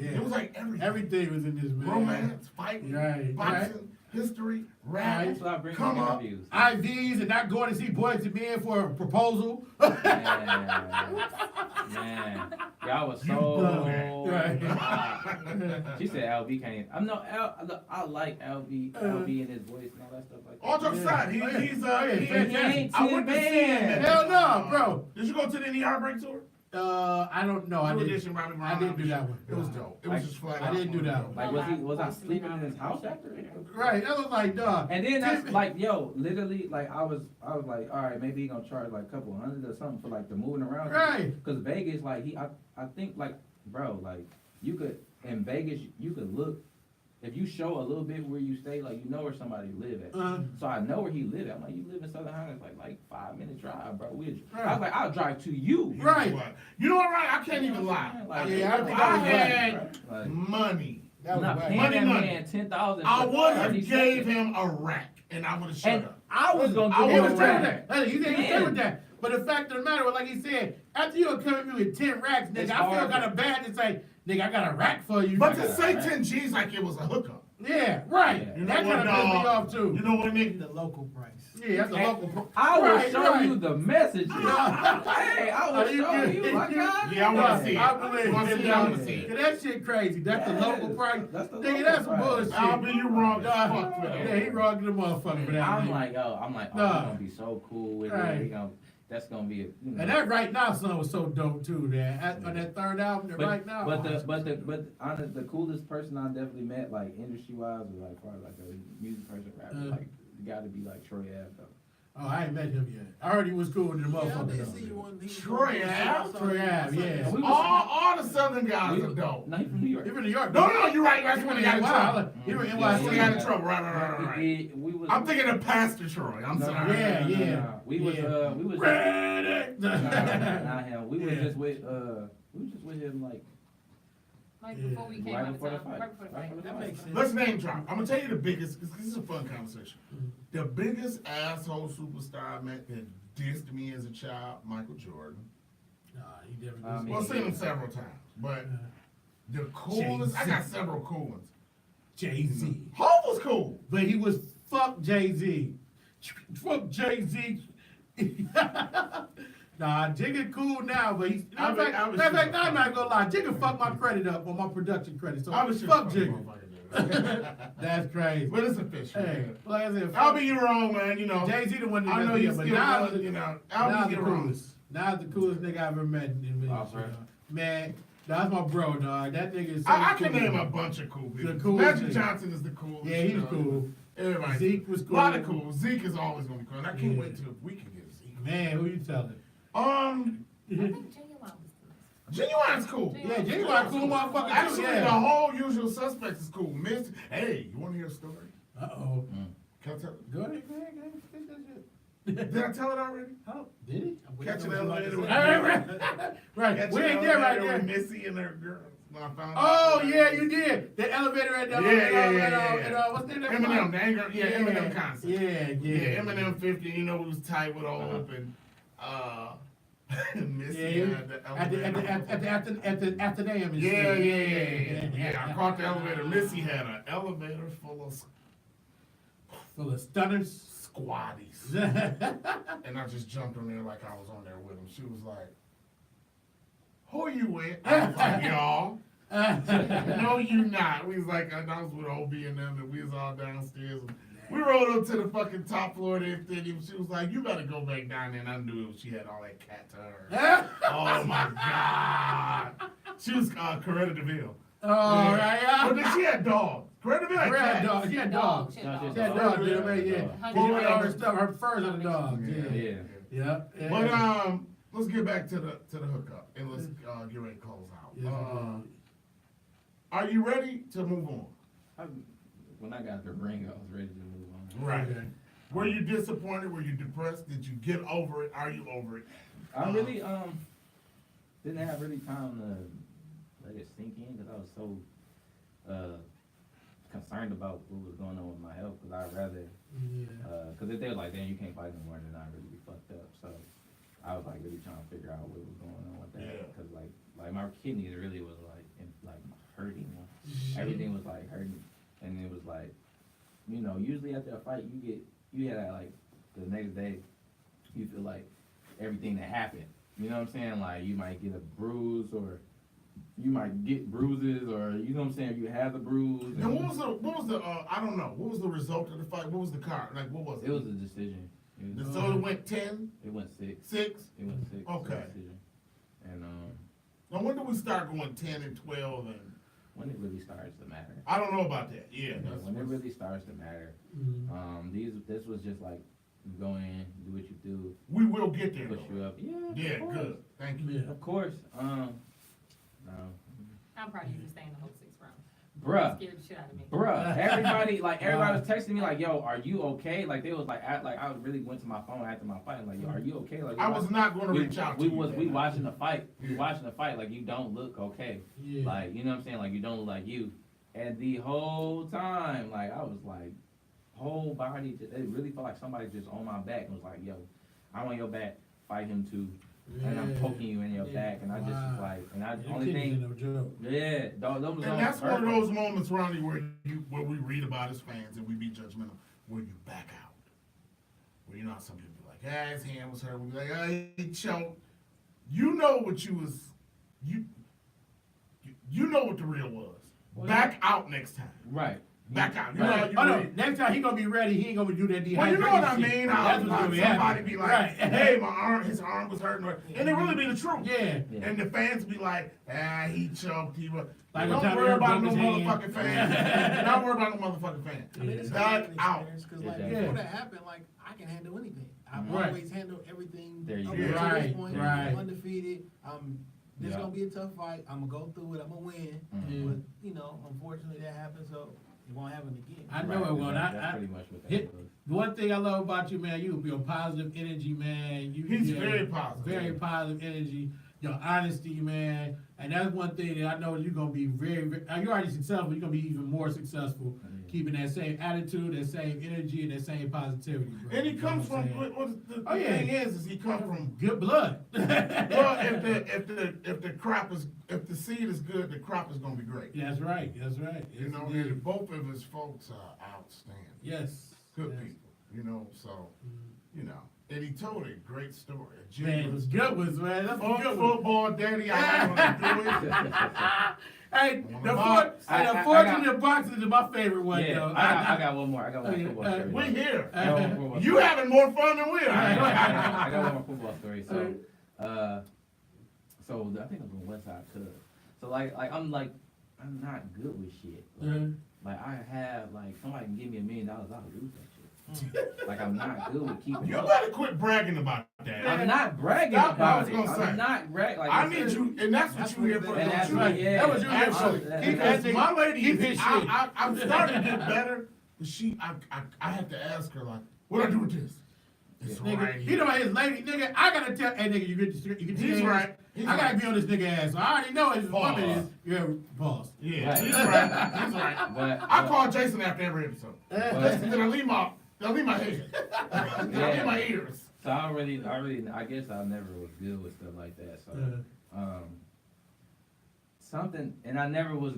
Speaker 3: Yeah.
Speaker 2: It was like everything.
Speaker 3: Everything was in this, man.
Speaker 2: Romance, fighting,
Speaker 3: Right,
Speaker 2: boxing, history, rap,
Speaker 6: That's why I bring
Speaker 2: come up.
Speaker 6: interviews.
Speaker 3: IVs and not going to see Boys to Men for a proposal.
Speaker 6: Man, y'all was
Speaker 2: You
Speaker 6: so.
Speaker 2: blew
Speaker 3: it.
Speaker 6: She said LB can't. I'm no. I like LB and his voice and all that stuff like that.
Speaker 2: All jokes aside,
Speaker 3: Yeah.
Speaker 2: he's
Speaker 3: fantastic.
Speaker 2: I went to see him.
Speaker 3: Hell no, bro.
Speaker 2: Did you go to the Any Heartbreak tour?
Speaker 3: I don't know. I
Speaker 2: New
Speaker 3: didn't.
Speaker 2: Edition, Robbie
Speaker 3: I
Speaker 2: Brown.
Speaker 3: didn't do that one.
Speaker 2: It was dope. It was
Speaker 6: Like,
Speaker 2: just flat
Speaker 3: I
Speaker 2: out
Speaker 3: didn't do that one.
Speaker 6: Like was I sleeping in his house after it?
Speaker 3: Right. That was like, dog.
Speaker 6: And then that's like, yo, literally, like I was like, all right, maybe he gonna charge like a couple $100 or something for like the moving around.
Speaker 3: Right.
Speaker 6: Cause Vegas, like I think like, bro, like you could in Vegas you could look if you show a little bit where you stay, like you know where somebody live at. So I know where he live at. I'm like, you live in Southern Highlands, like 5-minute drive, bro. I was like, I'll drive to you.
Speaker 3: Right.
Speaker 2: You know what, right? I can't even lie.
Speaker 6: Like,
Speaker 3: Yeah, I
Speaker 2: If
Speaker 3: think
Speaker 2: I
Speaker 3: that was
Speaker 2: had
Speaker 6: Like,
Speaker 2: money,
Speaker 3: That
Speaker 6: I'm
Speaker 3: was
Speaker 6: not
Speaker 3: whack.
Speaker 6: paying
Speaker 2: Money,
Speaker 6: that
Speaker 2: money.
Speaker 6: man 10,000.
Speaker 2: I
Speaker 6: for
Speaker 2: would have
Speaker 6: 30
Speaker 2: gave
Speaker 6: seconds.
Speaker 2: him a rack, and I would have shut
Speaker 6: And
Speaker 2: up.
Speaker 6: I was gonna
Speaker 3: I
Speaker 6: give him a
Speaker 3: was saying
Speaker 6: rack.
Speaker 3: that. Hey, you didn't say with that. But the fact of the matter, like he said, after you come at me with 10 racks, nigga,
Speaker 6: It's
Speaker 3: I feel
Speaker 6: hard.
Speaker 3: kind of bad to say, nigga, I got a rack for you.
Speaker 2: But to
Speaker 6: got
Speaker 2: say
Speaker 6: that.
Speaker 2: 10 G's like it was a hookup.
Speaker 3: Yeah, right.
Speaker 6: Yeah.
Speaker 2: You know
Speaker 3: That
Speaker 2: what,
Speaker 3: kind of pissed me
Speaker 2: dog?
Speaker 3: off too.
Speaker 2: You know what, nigga?
Speaker 5: The local price.
Speaker 3: Yeah, that's a
Speaker 6: And
Speaker 3: local.
Speaker 6: I will
Speaker 3: Right,
Speaker 6: show
Speaker 3: right.
Speaker 6: you the messages. Hey, I will show you, my God.
Speaker 2: Yeah, I wanna see it.
Speaker 3: I believe
Speaker 2: Wanna
Speaker 3: it.
Speaker 2: see it, I wanna see it.
Speaker 3: Yeah, that shit crazy. That's the
Speaker 6: Yes,
Speaker 3: local price.
Speaker 6: that's the
Speaker 3: Nigga,
Speaker 6: local
Speaker 3: that's some
Speaker 6: price.
Speaker 3: bullshit.
Speaker 2: I'll be you wrong as
Speaker 3: Dog.
Speaker 2: fuck for that.
Speaker 3: Yeah, he wrong to the motherfucker for that.
Speaker 6: I'm
Speaker 3: nigga.
Speaker 6: like, oh,
Speaker 3: Nah.
Speaker 6: we're gonna be so cool with
Speaker 3: Right.
Speaker 6: it. That's gonna be a, you know.
Speaker 3: And that Right Now song was so dope too, man. On that third album, the Right Now.
Speaker 6: But honest, the coolest person I definitely met, like industry wise, or like far like a music person, rapper, like got to be like Troy Ave though.
Speaker 3: Oh, I ain't met him yet. I heard he was cool with the
Speaker 5: Yeah, I
Speaker 3: motherfucker.
Speaker 5: did
Speaker 3: though.
Speaker 5: see you on.
Speaker 2: Troy Ave?
Speaker 3: Troy Ave, yeah.
Speaker 6: We was-
Speaker 2: All the Southern guys
Speaker 6: we
Speaker 2: are
Speaker 6: was-
Speaker 2: dope.
Speaker 6: No, he from New York.
Speaker 3: He from New York.
Speaker 2: No, you're right. That's
Speaker 3: He
Speaker 2: when
Speaker 3: from
Speaker 2: he got in trouble.
Speaker 3: NY. He from
Speaker 6: Yeah,
Speaker 2: That's when he got in
Speaker 3: NYC.
Speaker 2: trouble. Right.
Speaker 6: We was.
Speaker 2: I'm thinking of Pastor Troy. I'm
Speaker 6: No,
Speaker 2: sorry.
Speaker 3: Yeah, yeah.
Speaker 6: no. We was.
Speaker 3: Yeah.
Speaker 6: We was.
Speaker 3: Ready.
Speaker 6: Not him. We was
Speaker 3: Yeah.
Speaker 6: just with. We was just with him like.
Speaker 4: Like before we came
Speaker 6: Right
Speaker 4: out of
Speaker 6: before the
Speaker 4: town,
Speaker 6: fight.
Speaker 4: right before the
Speaker 6: Right
Speaker 4: fight.
Speaker 6: before the
Speaker 5: That
Speaker 6: fight.
Speaker 5: makes sense.
Speaker 2: Let's name drop. I'm gonna tell you the biggest. This is a fun conversation. The biggest asshole superstar I met that dissed me as a child, Michael Jordan.
Speaker 3: Nah, he definitely.
Speaker 6: I mean,
Speaker 2: Well, I've seen him several times, but the coolest. I got several cool ones.
Speaker 3: Jay-Z.
Speaker 2: Hope was cool.
Speaker 3: But he was fuck Jay-Z. Fuck Jay-Z. Nah, Jigga cool now, but he's.
Speaker 2: I
Speaker 3: Matter
Speaker 2: mean, I
Speaker 3: of
Speaker 2: was
Speaker 3: fact,
Speaker 2: just-
Speaker 3: I'm not gonna lie. Jigga fucked my credit up on my production credit. So
Speaker 2: I was just
Speaker 3: fuck
Speaker 2: fucking
Speaker 3: Jigga.
Speaker 2: motherfucker.
Speaker 3: That's crazy.
Speaker 2: But it's official.
Speaker 3: Hey, like I said,
Speaker 2: I'll be you wrong, man. You know.
Speaker 3: Jay-Z the one that
Speaker 2: I know
Speaker 3: messed me
Speaker 2: you
Speaker 3: up, but
Speaker 2: still,
Speaker 3: now
Speaker 2: you know.
Speaker 3: now
Speaker 2: I'll
Speaker 3: the
Speaker 2: be you wrong.
Speaker 3: coolest. Now the coolest nigga I've ever met in the
Speaker 6: Oh,
Speaker 3: industry.
Speaker 6: right.
Speaker 3: Man, that's my bro, dog. That nigga is so
Speaker 2: I can
Speaker 3: cool.
Speaker 2: name a bunch of cool people.
Speaker 3: The coolest
Speaker 2: Magic
Speaker 3: nigga.
Speaker 2: Johnson is the coolest.
Speaker 3: Yeah, he's
Speaker 2: you know.
Speaker 3: cool.
Speaker 2: Everybody.
Speaker 3: Zeke was
Speaker 2: A lot of
Speaker 3: cool.
Speaker 2: cool. Zeke is always gonna be cool. And I can't
Speaker 3: Yeah.
Speaker 2: wait till we can get Zeke.
Speaker 3: Man, who you telling?
Speaker 4: I think Genuine was
Speaker 2: Genuine's cool.
Speaker 3: Yeah, Genuine cool motherfucker too.
Speaker 2: Actually,
Speaker 3: Yeah.
Speaker 2: the whole Usual Suspects is cool. Miss, hey, you want to hear a story?
Speaker 3: Uh-oh.
Speaker 2: Can I tell it?
Speaker 3: Go ahead, man. Finish that shit.
Speaker 2: Did I tell it already?
Speaker 3: Oh, did he?
Speaker 2: Catch an elevator with
Speaker 3: Right,
Speaker 2: Catch
Speaker 3: we
Speaker 2: an
Speaker 3: ain't there right
Speaker 2: elevator with
Speaker 3: there.
Speaker 2: Missy and her girls. When I found
Speaker 3: Oh,
Speaker 2: out.
Speaker 3: yeah, you did. The elevator at the
Speaker 2: Yeah.
Speaker 3: what's the name?
Speaker 2: Eminem, the anger, yeah, Eminem concert.
Speaker 3: Yeah.
Speaker 2: Yeah, Eminem 50, you know, we was tight with Hope and Missy had the elevator.
Speaker 3: At the Athenaeum and
Speaker 2: Yeah,
Speaker 3: shit.
Speaker 2: yeah. I caught the elevator. Missy had an elevator full of
Speaker 3: Full of stunners.
Speaker 2: squatties. And I just jumped on there like I was on there with him. She was like, who you with? I was like, y'all. No, you not. We was like, I was with OB and them, and we was all downstairs. And We rolled up to the fucking top floor of the Amphitheater. She was like, "You better go back down there." And I knew she had all that cat to her. Oh my God. She was Coretta DeVille.
Speaker 3: Oh, right.
Speaker 2: But then she had dogs. Coretta DeVille had
Speaker 3: She had
Speaker 2: cats.
Speaker 3: dog. She had dog.
Speaker 4: She
Speaker 3: She
Speaker 4: had
Speaker 3: had
Speaker 4: dog.
Speaker 3: dog. Yeah, man, yeah.
Speaker 4: Hundred
Speaker 3: She had all her
Speaker 4: percent.
Speaker 3: stuff, her furs on the dog.
Speaker 2: Yeah.
Speaker 3: Yeah.
Speaker 6: Yeah.
Speaker 3: Yeah.
Speaker 2: But let's get back to the hookup and let's get ready to close out.
Speaker 3: Yes,
Speaker 2: Are you ready to move on?
Speaker 6: When I got the ring, I was ready to move on.
Speaker 2: Right.
Speaker 3: Okay.
Speaker 2: Were you disappointed? Were you depressed? Did you get over it? Are you over it?
Speaker 6: I really didn't have really time to let it sink in because I was so concerned about what was going on with my health. Because I'd rather
Speaker 3: Yeah.
Speaker 6: because if they were like, "Damn, you can't fight anymore," then I'd really be fucked up. So I was like really trying to figure out what was going on with that.
Speaker 2: Yeah.
Speaker 6: Because like my kidneys really was like hurting. Everything was like hurting, and it was like, you know, usually after a fight you had like the next day you feel like everything that happened. You know what I'm saying? Like you might get a bruise or you might get bruises or you know what I'm saying, you have the bruise.
Speaker 2: And what was the I don't know, what was the result of the fight? What was the card? Like what was it?
Speaker 6: It was a decision.
Speaker 2: So it went 10,
Speaker 6: It went 6.
Speaker 2: 6?
Speaker 6: It went 6.
Speaker 2: Okay.
Speaker 6: Decision. And
Speaker 2: Now when do we start going 10 and 12 and
Speaker 6: when it really starts to matter.
Speaker 2: I don't know about that. Yeah.
Speaker 6: When it really starts to matter. This was just like you go in, do what you do,
Speaker 2: We will get there.
Speaker 6: push
Speaker 2: though.
Speaker 6: you up. Yeah.
Speaker 2: Yeah,
Speaker 6: of course.
Speaker 2: good. Thank you.
Speaker 3: Yeah.
Speaker 6: Of course. No.
Speaker 4: I'm proud of you for staying the whole 6 rounds.
Speaker 6: Bruh.
Speaker 4: Scared the shit out of me.
Speaker 6: Bruh, everybody was texting me like, "Yo, are you okay?" Like they was like, I really went to my phone after my fight, like, "Yo, are you okay?" Like
Speaker 2: I was not going to
Speaker 6: we,
Speaker 2: reach out to
Speaker 6: we
Speaker 2: you.
Speaker 6: was we
Speaker 2: man.
Speaker 6: watching the fight. We watching the fight. Like you don't look okay.
Speaker 3: Yeah.
Speaker 6: Like you know what I'm saying. Like you don't look like you. And the whole time, like I was like, whole body. It really felt like somebody just on my back and was like, "Yo, I'm on your back. Fight him too." And I'm poking you in your back, and I just was like, and I
Speaker 3: Your
Speaker 6: only
Speaker 3: kidneys
Speaker 6: thing,
Speaker 3: ain't no joke.
Speaker 6: yeah, those was
Speaker 2: And
Speaker 6: on
Speaker 2: that's one of
Speaker 6: purpose.
Speaker 2: those moments, Ronnie, where we read about as fans and we be judgmental, where you back out. Where you know how some people be like, "Ah, his hand was hurt." We be like, "Ah, he choked." You know what you know what the real was.
Speaker 6: Well,
Speaker 2: Back out next time.
Speaker 6: Right.
Speaker 2: Back out. You know how you
Speaker 3: Oh no!
Speaker 2: read.
Speaker 3: Next time he gonna be ready. He ain't gonna do that dehydration.
Speaker 2: Well, you know what I
Speaker 3: shit.
Speaker 2: mean? How
Speaker 3: That's what's gonna be
Speaker 2: somebody
Speaker 3: happening.
Speaker 2: be like,
Speaker 3: Right.
Speaker 2: "Hey, his arm was hurting," and it really be the truth.
Speaker 3: Yeah.
Speaker 6: Yeah.
Speaker 2: And the fans be like, "Ah, he choked. He was."
Speaker 3: Like
Speaker 2: Don't
Speaker 3: when Tommy
Speaker 2: worry
Speaker 3: Earl
Speaker 2: about no
Speaker 3: broke his hand.
Speaker 2: motherfucking fan. Don't worry about no motherfucking fan.
Speaker 5: I mean, it's
Speaker 2: Back
Speaker 5: an
Speaker 2: out.
Speaker 5: experience because, like,
Speaker 6: Exactly.
Speaker 5: before that happened, like, I can handle anything. I've
Speaker 3: Right.
Speaker 5: always handled everything
Speaker 6: There you
Speaker 5: up
Speaker 6: go.
Speaker 5: until
Speaker 3: Right,
Speaker 5: this point.
Speaker 3: right.
Speaker 5: I'm undefeated. This
Speaker 6: Yeah.
Speaker 5: gonna be a tough fight. I'm gonna go through it. I'm gonna win.
Speaker 6: Mhm.
Speaker 5: But you know, unfortunately, that happened, so it won't happen again.
Speaker 3: I know it won't.
Speaker 6: That's pretty much what that
Speaker 3: hit-
Speaker 6: was.
Speaker 3: The one thing I love about you, man, you be on positive energy, man.
Speaker 2: He's very positive.
Speaker 3: Very positive energy. Your honesty, man, and that's one thing that I know you're gonna be very. You're already successful. You're gonna be even more successful, keeping that same attitude, that same energy, and that same positivity. Bro.
Speaker 2: And he
Speaker 3: You know
Speaker 2: comes
Speaker 3: what I'm
Speaker 2: from.
Speaker 3: saying?
Speaker 2: What the
Speaker 3: Oh, yeah.
Speaker 2: thing is he comes from.
Speaker 3: Good blood.
Speaker 2: Well, if the crop is, if the seed is good, the crop is gonna be great.
Speaker 3: That's right. That's right.
Speaker 2: You
Speaker 3: Yes,
Speaker 2: know,
Speaker 3: indeed.
Speaker 2: and both of his folks are outstanding.
Speaker 3: Yes.
Speaker 2: Good
Speaker 3: yes.
Speaker 2: people. You know, so you know, and he told a great story. A
Speaker 3: Man, it
Speaker 2: genuine
Speaker 3: was good ones, man. That's a
Speaker 2: Fuck
Speaker 3: good one.
Speaker 2: football, daddy. I don't want to do it.
Speaker 3: Hey,
Speaker 2: On
Speaker 3: the
Speaker 2: the box.
Speaker 3: fortunate boxes is my favorite one,
Speaker 6: Yeah,
Speaker 3: though.
Speaker 6: I got one more. I got one
Speaker 3: Okay,
Speaker 6: more football story.
Speaker 2: We here.
Speaker 6: I got one more football
Speaker 2: You
Speaker 6: story.
Speaker 2: having more fun than we are.
Speaker 6: I got one more football story. So, I think I'm from West Side Cub. So I'm not good with shit. Like I have somebody can give me $1 million, I'll lose that shit. Like I'm not good with keeping
Speaker 2: You
Speaker 6: up.
Speaker 2: better quit bragging about that.
Speaker 6: I'm not bragging
Speaker 2: Stop, I
Speaker 6: about
Speaker 2: was
Speaker 6: it.
Speaker 2: gonna say.
Speaker 6: I'm not bragging. Like
Speaker 2: I need you, and that's what you here for.
Speaker 6: And that's
Speaker 2: don't you?
Speaker 6: right. Yeah.
Speaker 3: That was you here for.
Speaker 2: Absolutely.
Speaker 3: Keep
Speaker 2: Because
Speaker 3: that
Speaker 2: my lady
Speaker 3: keep
Speaker 2: is,
Speaker 3: his shit.
Speaker 2: I'm starting to get better, but I have to ask her like, what do I do with this? It's
Speaker 3: Nigga,
Speaker 2: right
Speaker 3: you
Speaker 2: here.
Speaker 3: know his lady, nigga. I gotta tell, hey nigga, you get
Speaker 2: He's
Speaker 3: the
Speaker 2: right. He's
Speaker 3: I gotta
Speaker 2: right.
Speaker 3: be on this nigga ass. So I already know his
Speaker 2: Pause.
Speaker 3: woman is. Yeah, pause.
Speaker 2: Yeah,
Speaker 6: Right.
Speaker 2: he's right. He's right.
Speaker 6: But
Speaker 2: I call Jason after every episode.
Speaker 6: but-
Speaker 2: Then I leave my head. Then I leave my ears.
Speaker 6: So I guess I never was good with stuff like that. So, something, and I never was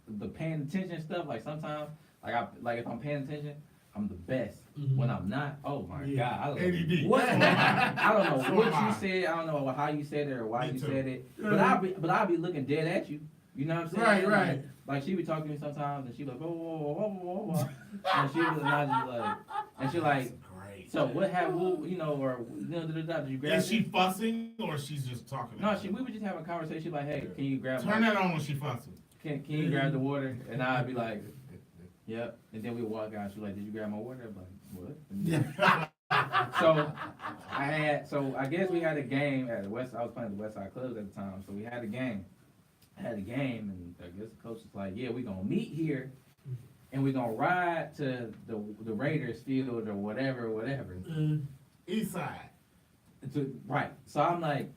Speaker 6: the paying attention stuff. Like sometimes, if I'm paying attention, I'm the best.
Speaker 3: Mhm.
Speaker 6: When I'm not, oh my
Speaker 3: Yeah.
Speaker 6: God, I don't
Speaker 2: ADD.
Speaker 6: know what, I don't know
Speaker 2: So
Speaker 6: what
Speaker 2: am I.
Speaker 6: you said. I don't know how you said it or why
Speaker 2: Me
Speaker 6: you
Speaker 2: too.
Speaker 6: said it.
Speaker 3: Yeah.
Speaker 6: But I'll be looking dead at you. You know what I'm saying?
Speaker 3: Right.
Speaker 6: Like she would talk to me sometimes, and she like, whoa, whoa, whoa, whoa, whoa, whoa. And she was not just like, and she like,
Speaker 2: Great.
Speaker 6: so what happened? You know, or did you grab?
Speaker 2: Is she
Speaker 6: it?
Speaker 2: fussing or she's just talking?
Speaker 6: No, we would just have a conversation like, hey, can you grab?
Speaker 2: Turn that on when she fussing.
Speaker 6: Can you grab the water? And I'd be like, yep. And then we walk out. She's like, did you grab my water? I'm like, what? So I guess we had a game at the West. I was playing at the West Side Clubs at the time, so we had a game. And I guess the coach was like, yeah, we're gonna meet here, and we're gonna ride to the Raiders field or whatever.
Speaker 2: East side.
Speaker 6: Right. So I'm like,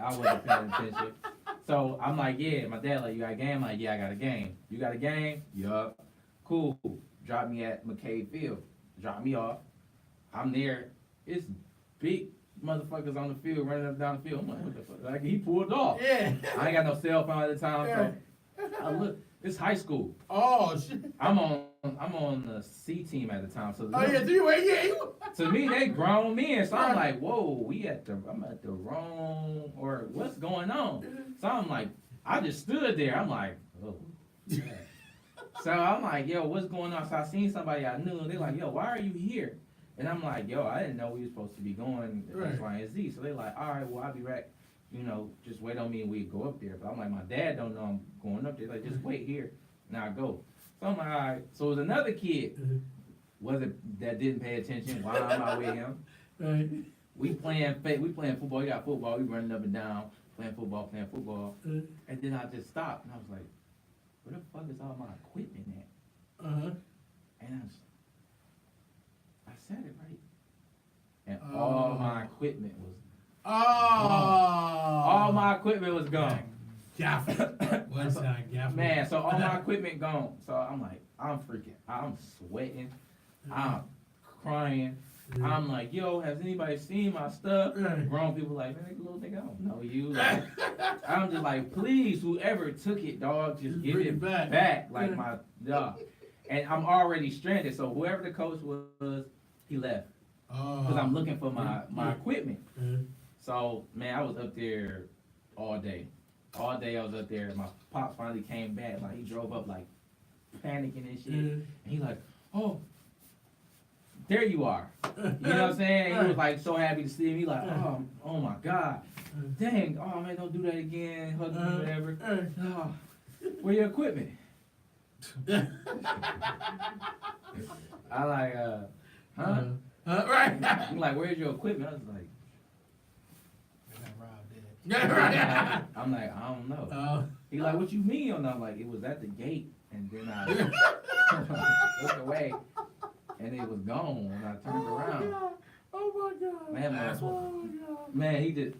Speaker 6: I wasn't paying attention. So I'm like, yeah. My dad like, you got a game? I'm like, yeah, I got a game. You got a game? Yup. Cool. Drop me at McCabe Field. Drop me off. I'm there. It's big motherfuckers on the field running up down the field. I'm like, what the fuck? Like he pulled off.
Speaker 3: Yeah.
Speaker 6: I ain't got no cell phone at the time, so I look. It's high school.
Speaker 3: Oh shit.
Speaker 6: I'm on the C team at the time, so
Speaker 3: Oh yeah, you
Speaker 6: to me they grown men. So I'm like, whoa, I'm at the wrong, or what's going on? So I'm like, I just stood there. I'm like, oh. Yeah. So I'm like, yo, what's going on? So I seen somebody I knew, and they like, yo, why are you here? And I'm like, yo, I didn't know we were supposed to be going X, Y, and Z. So they like, all right, well, I'll be back. You know, just wait on me and we go up there. But I'm like, my dad don't know I'm going up there. Like, just wait here, and I'll go. So I'm like, all right. So it was another kid that didn't pay attention while I'm out with him.
Speaker 3: Right.
Speaker 6: We playing football. We got football. We running up and down, playing football. And then I just stopped, and I was like, where the fuck is all my equipment at? And I said it right. And all my equipment was all my equipment was gone.
Speaker 3: Gaffer. What's that, Gaffer?
Speaker 6: Man, so all my equipment gone. So I'm like, I'm sweating, I'm crying. I'm like, yo, has anybody seen my stuff? Grown people like, man, little nigga, I don't know you. Like, I'm just like, please, whoever took it, dog, just give
Speaker 3: bring
Speaker 6: it
Speaker 3: it back.
Speaker 6: back. Like my dog. And I'm already stranded. So whoever the coach was, he left. Because I'm looking for my equipment. So, man, I was up there all day. All day I was up there. My pops finally came back. Like, he drove up, like, panicking and shit. And he like, oh, there you are. You know what I'm saying? He was, like, so happy to see me. Like, oh my God. Dang, oh, man, don't do that again. Hug me, whatever. Oh, where your equipment? I like, huh?
Speaker 3: Right.
Speaker 6: He's like, where's your equipment? I was like,
Speaker 3: Yeah, right.
Speaker 6: I'm like, I don't know. He like, what you mean? And I'm like, it was at the gate, and then I looked away, and it was gone when I turned around.
Speaker 3: Oh my God.
Speaker 6: Man, he did.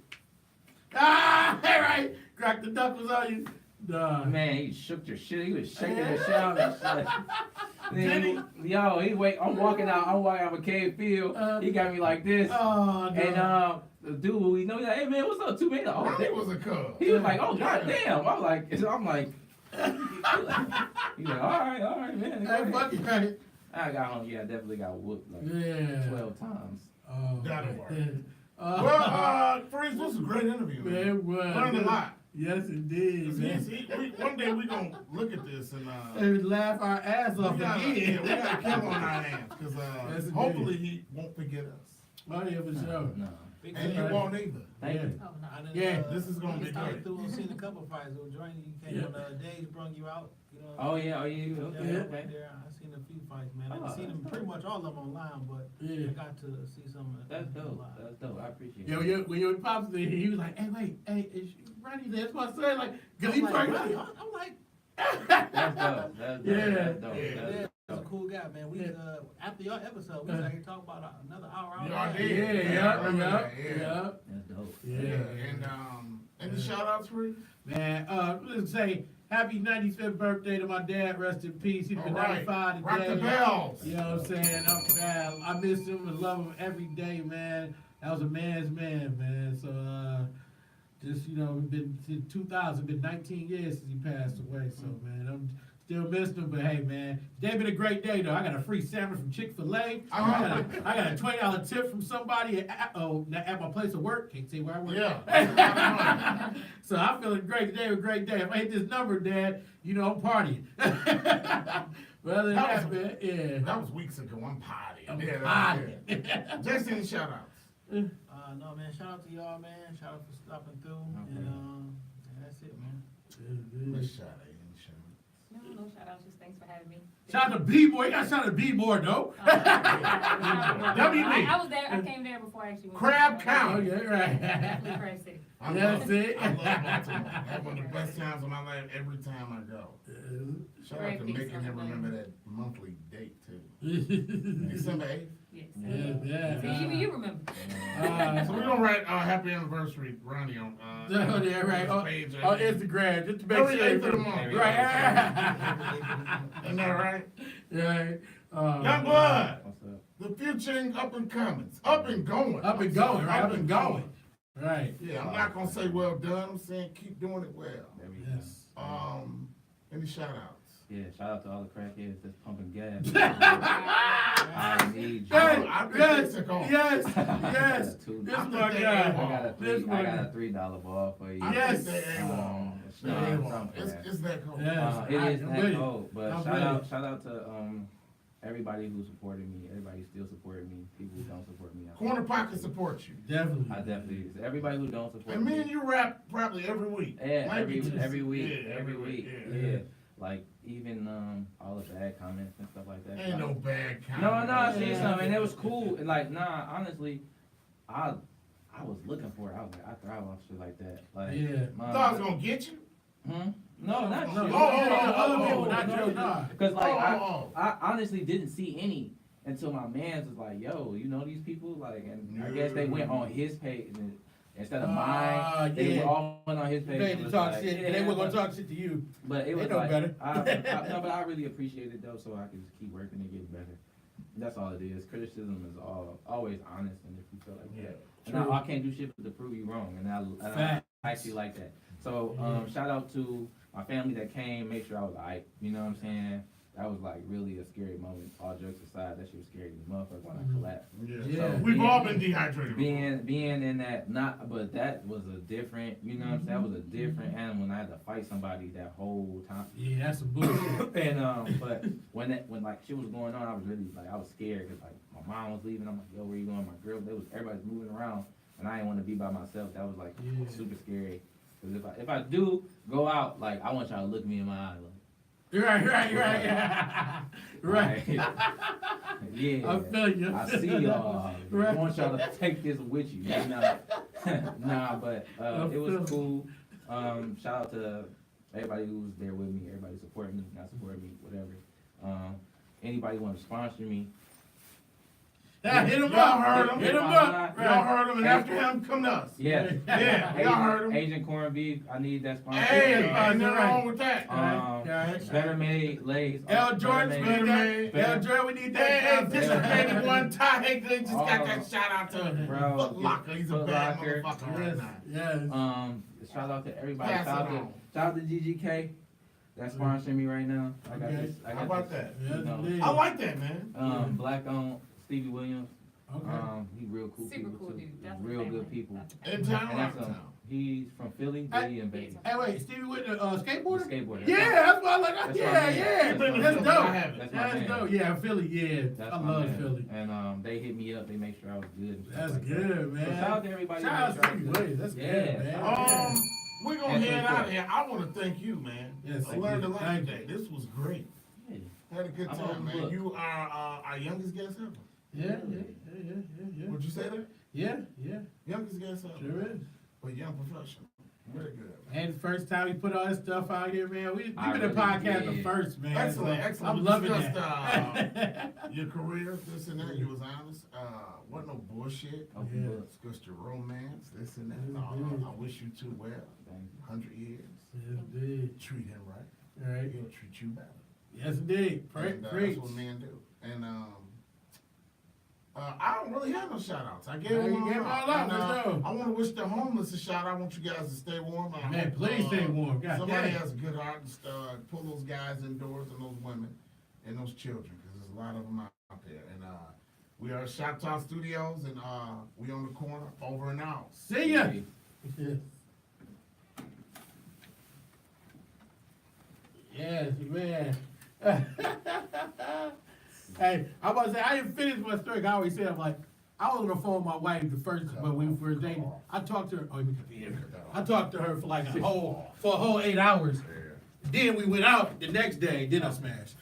Speaker 3: Right. Crack the knuckles on you.
Speaker 6: Man, he shook your shit. He was shaking the shit out and shit. Then he wait. I'm walking out McCabe Field. He got me like this.
Speaker 3: Oh, no.
Speaker 6: And the dude who we know, he's like, hey man, what's up, 2 man? Oh,
Speaker 2: Ronnie was a cub.
Speaker 6: he was like, oh goddamn. I'm like, he's like, all right, man. go
Speaker 3: Hey,
Speaker 6: ahead.
Speaker 3: fuck you, right?
Speaker 6: I got home. Yeah, I definitely got whooped like
Speaker 3: Yeah.
Speaker 6: 12 times.
Speaker 3: Oh,
Speaker 2: That'll work.
Speaker 3: man.
Speaker 2: Well, Freeze, this was a great interview.
Speaker 3: Man, it was.
Speaker 2: Learned a lot.
Speaker 3: Yes, it did, man.
Speaker 2: One day we gonna look at this and
Speaker 3: And laugh our ass off
Speaker 2: we gotta
Speaker 3: again.
Speaker 2: kill on our hands because
Speaker 3: Yes, indeed.
Speaker 2: hopefully he won't forget us
Speaker 3: Oh, yeah, for sure.
Speaker 6: No.
Speaker 2: and you won't either.
Speaker 6: Thank you.
Speaker 4: Oh, no.
Speaker 5: I done,
Speaker 3: Yeah.
Speaker 2: This is gonna be
Speaker 5: started
Speaker 2: great.
Speaker 5: through and seen a couple fights. It was joining. You came
Speaker 3: Yeah.
Speaker 5: on Days, brung you out. You know.
Speaker 6: Oh yeah, okay,
Speaker 5: Yeah,
Speaker 6: okay.
Speaker 5: right there. I seen a few fights, man.
Speaker 6: Oh,
Speaker 5: I seen them
Speaker 6: that's
Speaker 5: pretty
Speaker 6: dope.
Speaker 5: much all of them online, but
Speaker 3: Yeah.
Speaker 5: I got to see some of
Speaker 6: That's
Speaker 5: them
Speaker 6: dope.
Speaker 5: live.
Speaker 6: That's dope. I appreciate
Speaker 3: Yeah,
Speaker 6: it.
Speaker 3: when your pops there, he was like, hey, wait, hey, is Ronnie there? That's my son. Like, cause
Speaker 5: I'm
Speaker 3: he
Speaker 5: like,
Speaker 3: turned
Speaker 5: really?
Speaker 3: out.
Speaker 5: I'm like,
Speaker 6: That's dope. That's dope.
Speaker 3: Yeah.
Speaker 6: That's dope.
Speaker 2: Yeah.
Speaker 6: That's
Speaker 5: yeah,
Speaker 6: dope.
Speaker 5: he's a cool guy, man. We after your episode, we was like talk about another hour.
Speaker 2: Y'all
Speaker 3: Yeah,
Speaker 2: did.
Speaker 3: yeah,
Speaker 2: I remember
Speaker 3: yeah,
Speaker 2: that,
Speaker 3: yeah.
Speaker 6: That's dope.
Speaker 3: Yeah.
Speaker 2: And the shout outs for you?
Speaker 3: Man, let's say happy 95th birthday to my dad. Rest in peace. He's been
Speaker 2: All right.
Speaker 3: 95
Speaker 2: Rock
Speaker 3: today.
Speaker 2: the bells.
Speaker 3: You know what I'm saying? I miss him and love him every day, man. That was a man's man, man. So, just, you know, we've been since 2000, been 19 years since he passed away. So, man, I'm Still missing them, but hey, man, today been a great day though. I got a free salmon from Chick-fil-A. I got a $20 tip from somebody at my place of work. Can't say where I work.
Speaker 2: Yeah.
Speaker 3: So I'm feeling great today. A great day. If I hit this number, Dad, you know I'm partying. But other than that, man, yeah.
Speaker 2: That was weeks ago. I'm potty.
Speaker 3: I'm
Speaker 2: Yeah,
Speaker 3: potty.
Speaker 2: Just any shout outs.
Speaker 5: No, man, shout out to y'all, man. Shout out for stopping through.
Speaker 6: Okay.
Speaker 5: And that's it, man.
Speaker 2: Let's shout out. Any shout out.
Speaker 4: No shout outs, just thanks for having me.
Speaker 3: Shout out to B-Boy. You got shout out to B-Boy, though.
Speaker 2: WB.
Speaker 4: I was there, I came there before I actually went.
Speaker 2: Crab
Speaker 3: Oh,
Speaker 2: County.
Speaker 3: yeah, right.
Speaker 4: Definitely Crab City.
Speaker 2: I
Speaker 3: That's
Speaker 2: love,
Speaker 3: it.
Speaker 2: I love Baltimore. That's one of the best times of my life every time I go. Shout out to
Speaker 4: Great piece,
Speaker 2: making him
Speaker 4: everybody.
Speaker 2: remember that monthly date too.
Speaker 3: Yeah,
Speaker 2: December 8th.
Speaker 4: Yes.
Speaker 3: yeah.
Speaker 4: See, even you remember.
Speaker 2: So we're gonna write happy anniversary, Ronnie, on
Speaker 3: Oh, yeah, right.
Speaker 2: his page.
Speaker 3: On Instagram, just to make
Speaker 2: Every
Speaker 3: sure.
Speaker 2: 8th of the month.
Speaker 3: Right.
Speaker 2: Isn't that right?
Speaker 3: Right.
Speaker 2: Young blood,
Speaker 6: What's up?
Speaker 2: the future ain't up and coming, up and going.
Speaker 3: Up and
Speaker 2: I'm
Speaker 3: going,
Speaker 2: sorry,
Speaker 3: right? Up and going. Right.
Speaker 2: Yeah, I'm not gonna say well done. I'm saying keep doing it well.
Speaker 6: There we go.
Speaker 3: Yes.
Speaker 2: Any shout outs?
Speaker 6: Yeah, shout out to all the crackheads that's pumping gas. I need you.
Speaker 3: Yes,
Speaker 2: I think
Speaker 3: yes,
Speaker 2: they took off.
Speaker 3: yes,
Speaker 6: I got
Speaker 3: yes.
Speaker 6: a two-
Speaker 3: This
Speaker 2: I
Speaker 3: my
Speaker 2: think they
Speaker 3: guy.
Speaker 2: ain't
Speaker 3: This
Speaker 6: I
Speaker 3: my
Speaker 6: got
Speaker 3: guy.
Speaker 6: a $3 ball for you.
Speaker 2: I
Speaker 3: Yes.
Speaker 2: think they ain't wrong.
Speaker 6: No,
Speaker 2: They ain't
Speaker 6: I'm
Speaker 2: wrong.
Speaker 6: for that.
Speaker 2: It's that cold.
Speaker 3: Yeah.
Speaker 6: It is
Speaker 3: I'm
Speaker 6: that
Speaker 3: with you.
Speaker 6: cold, but
Speaker 3: I'm
Speaker 6: shout out to everybody who supported me, everybody who still supported me, people who don't support me.
Speaker 2: Corner Pocket supports you.
Speaker 3: Definitely.
Speaker 6: I definitely, everybody who don't support
Speaker 2: And me
Speaker 6: me.
Speaker 2: and you rap probably every week.
Speaker 6: Yeah,
Speaker 2: Maybe just-
Speaker 6: every week,
Speaker 2: yeah,
Speaker 6: every week,
Speaker 2: yeah.
Speaker 6: yeah. Like even all the bad comments and stuff like that.
Speaker 2: Ain't no bad kind.
Speaker 6: No, I seen
Speaker 3: Yeah.
Speaker 6: some and it was cool. And like, nah, honestly, I was looking for it. I was like, I thrive off shit like that. Like,
Speaker 3: Yeah.
Speaker 6: my-
Speaker 2: Thought I was gonna get you.
Speaker 6: No, not
Speaker 3: No,
Speaker 6: you.
Speaker 3: other people, not you, nah.
Speaker 6: Because like
Speaker 2: Oh.
Speaker 6: I honestly didn't see any until my man's was like, yo, you know these people? Like, and I guess they went on his page and instead of mine, they
Speaker 3: yeah.
Speaker 6: were all went on his page.
Speaker 3: They
Speaker 6: and
Speaker 3: to
Speaker 6: was
Speaker 3: talk
Speaker 6: like,
Speaker 3: shit,
Speaker 6: yeah,
Speaker 3: and they were gonna
Speaker 6: but-
Speaker 3: talk shit to you.
Speaker 6: But it
Speaker 3: They
Speaker 6: was
Speaker 3: know
Speaker 6: like,
Speaker 3: better.
Speaker 6: no, but I really appreciate it though, so I can just keep working and get better. That's all it is. Criticism is always honest, and if you feel like that, and I can't do shit but to prove you wrong, and I
Speaker 3: Facts.
Speaker 6: actually like that. So shout out to my family that came, make sure I was alright. You know what I'm saying? That was like really a scary moment. All jokes aside, that shit was scary as a motherfucker when I collapsed.
Speaker 3: Yeah.
Speaker 2: We've all been dehydrated.
Speaker 6: Being in that, but that was a different, you know what I'm saying? That was a different animal, and I had to fight somebody that whole time.
Speaker 3: Yeah, that's some bullshit.
Speaker 6: And but when like shit was going on, I was really like I was scared because like my mom was leaving. I'm like, yo, where you going? My girl, everybody's moving around, and I didn't want to be by myself. That was like
Speaker 3: Yeah.
Speaker 6: super scary. Because if I do go out, like I want y'all to look me in my eye, like.
Speaker 3: Right.
Speaker 6: Yeah.
Speaker 3: I feel you.
Speaker 6: I see y'all.
Speaker 3: Right.
Speaker 6: I want y'all to take this with you. Nah, but it was cool. Shout out to everybody who was there with me, everybody supporting me, not supporting me, whatever. Anybody want to sponsor me?
Speaker 3: Hit him
Speaker 2: Y'all
Speaker 3: up.
Speaker 2: heard him.
Speaker 3: Hit him
Speaker 6: Y'all
Speaker 3: up.
Speaker 2: Y'all heard him, and after him, come to us.
Speaker 6: Yeah.
Speaker 2: Yeah, y'all heard him.
Speaker 6: Asian corned beef. I need that sponsor.
Speaker 2: Hey,
Speaker 3: Yeah,
Speaker 2: ain't nothing
Speaker 3: right.
Speaker 2: wrong with that.
Speaker 6: Better made Lays.
Speaker 3: L. Jordan, we
Speaker 2: Better
Speaker 3: need
Speaker 2: made.
Speaker 3: that. L. Jordan, we need
Speaker 2: Hey,
Speaker 3: that.
Speaker 2: District 81, Ty Higley just got that shout out to
Speaker 6: Bro,
Speaker 2: Foot Locker. He's a
Speaker 6: Foot
Speaker 2: bad
Speaker 6: Locker.
Speaker 2: motherfucker right
Speaker 3: Yes,
Speaker 2: now.
Speaker 3: yes.
Speaker 6: Shout out to everybody.
Speaker 2: Pass it
Speaker 6: Shout
Speaker 2: on.
Speaker 6: out to GGK. That's sponsoring me right now. I got
Speaker 3: Okay.
Speaker 6: this. I got
Speaker 2: How about
Speaker 6: this,
Speaker 2: that?
Speaker 3: Yes,
Speaker 6: you know,
Speaker 3: indeed.
Speaker 2: I like that, man.
Speaker 6: Black owned Stevie Williams.
Speaker 3: Okay.
Speaker 6: He real cool
Speaker 4: Super
Speaker 6: people
Speaker 4: cool
Speaker 6: too.
Speaker 4: dude. That's
Speaker 6: Real
Speaker 4: the
Speaker 6: good
Speaker 4: family.
Speaker 6: people.
Speaker 4: That's the
Speaker 2: In
Speaker 4: family.
Speaker 2: town,
Speaker 6: And
Speaker 2: out
Speaker 6: that's
Speaker 2: of town.
Speaker 6: he's from Philly, Diddy and Baby.
Speaker 3: Hey, wait, Stevie Whitney,
Speaker 6: The
Speaker 3: skateboarder?
Speaker 6: skateboarder.
Speaker 3: Yeah, that's why I like.
Speaker 6: That's my
Speaker 3: Yeah,
Speaker 6: man.
Speaker 3: yeah.
Speaker 2: You've been to
Speaker 3: That's
Speaker 2: Philly,
Speaker 3: dope.
Speaker 2: I haven't.
Speaker 6: That's my
Speaker 3: That's
Speaker 6: man.
Speaker 3: dope. Yeah, Philly. Yeah,
Speaker 6: That's
Speaker 3: I
Speaker 6: my
Speaker 3: love
Speaker 6: man.
Speaker 3: Philly.
Speaker 6: And they hit me up. They make sure I was good. And stuff
Speaker 3: That's
Speaker 6: like
Speaker 3: good,
Speaker 6: that.
Speaker 3: man.
Speaker 6: So shout out to everybody.
Speaker 3: Shout
Speaker 6: who
Speaker 3: out
Speaker 6: made
Speaker 3: to
Speaker 6: sure I
Speaker 3: Stevie
Speaker 6: was good.
Speaker 3: Williams. That's
Speaker 6: Yeah,
Speaker 3: good, man.
Speaker 2: We're gonna
Speaker 6: And
Speaker 2: head
Speaker 6: so
Speaker 2: out
Speaker 6: forth.
Speaker 2: of here. I want to thank you, man.
Speaker 3: Yes,
Speaker 2: I learned a lot
Speaker 3: thank
Speaker 2: today. This was great.
Speaker 6: Yeah.
Speaker 2: Had a good
Speaker 6: I'm
Speaker 2: time,
Speaker 6: on the
Speaker 2: man.
Speaker 6: book.
Speaker 2: You are our youngest guest ever.
Speaker 3: Yeah.
Speaker 2: Would you say that?
Speaker 3: Yeah.
Speaker 2: Youngest guest ever.
Speaker 3: Sure is.
Speaker 2: But young professional. Very good.
Speaker 3: And the first time we put all this stuff out here, man, we've been
Speaker 6: I
Speaker 3: a
Speaker 6: really
Speaker 3: podcast
Speaker 6: did.
Speaker 3: the first, man.
Speaker 2: Excellent,
Speaker 3: So
Speaker 2: excellent.
Speaker 3: I'm
Speaker 2: We
Speaker 3: loving
Speaker 2: discussed,
Speaker 3: that.
Speaker 2: your career, this and that. You was honest. Wasn't no bullshit.
Speaker 6: Open
Speaker 3: Yeah.
Speaker 6: book.
Speaker 2: Discussed your romance, this and that.
Speaker 3: Mhm.
Speaker 2: I wish you two well.
Speaker 6: Thank you.
Speaker 2: 100 years.
Speaker 3: Yes, indeed.
Speaker 2: Treat him right.
Speaker 3: All right.
Speaker 2: He'll treat you better.
Speaker 3: Yes, indeed.
Speaker 2: And,
Speaker 3: Preach.
Speaker 2: that's what men do. And I don't really have no shout outs. I gave
Speaker 3: Yeah,
Speaker 2: them
Speaker 3: you
Speaker 2: all
Speaker 3: gave them all
Speaker 2: out.
Speaker 3: out, for sure.
Speaker 2: I want to wish the homeless a shout out. I want you guys to stay warm. I
Speaker 3: Man,
Speaker 2: hope,
Speaker 3: please stay warm. God
Speaker 2: somebody
Speaker 3: damn.
Speaker 2: has a good heart and pull those guys indoors and those women and those children, because there's a lot of them out there. And we are at Shop Talk Studios, and we on the corner, over and out.
Speaker 3: See ya. Yes, man. Hey, I was about to say, I didn't finish my story. I always said, I'm like, I was on the phone with my wife the first, when we first dated. I talked to her, oh, you can hear me. I talked to her for like a whole 8 hours. Then we went out the next day, then I smashed.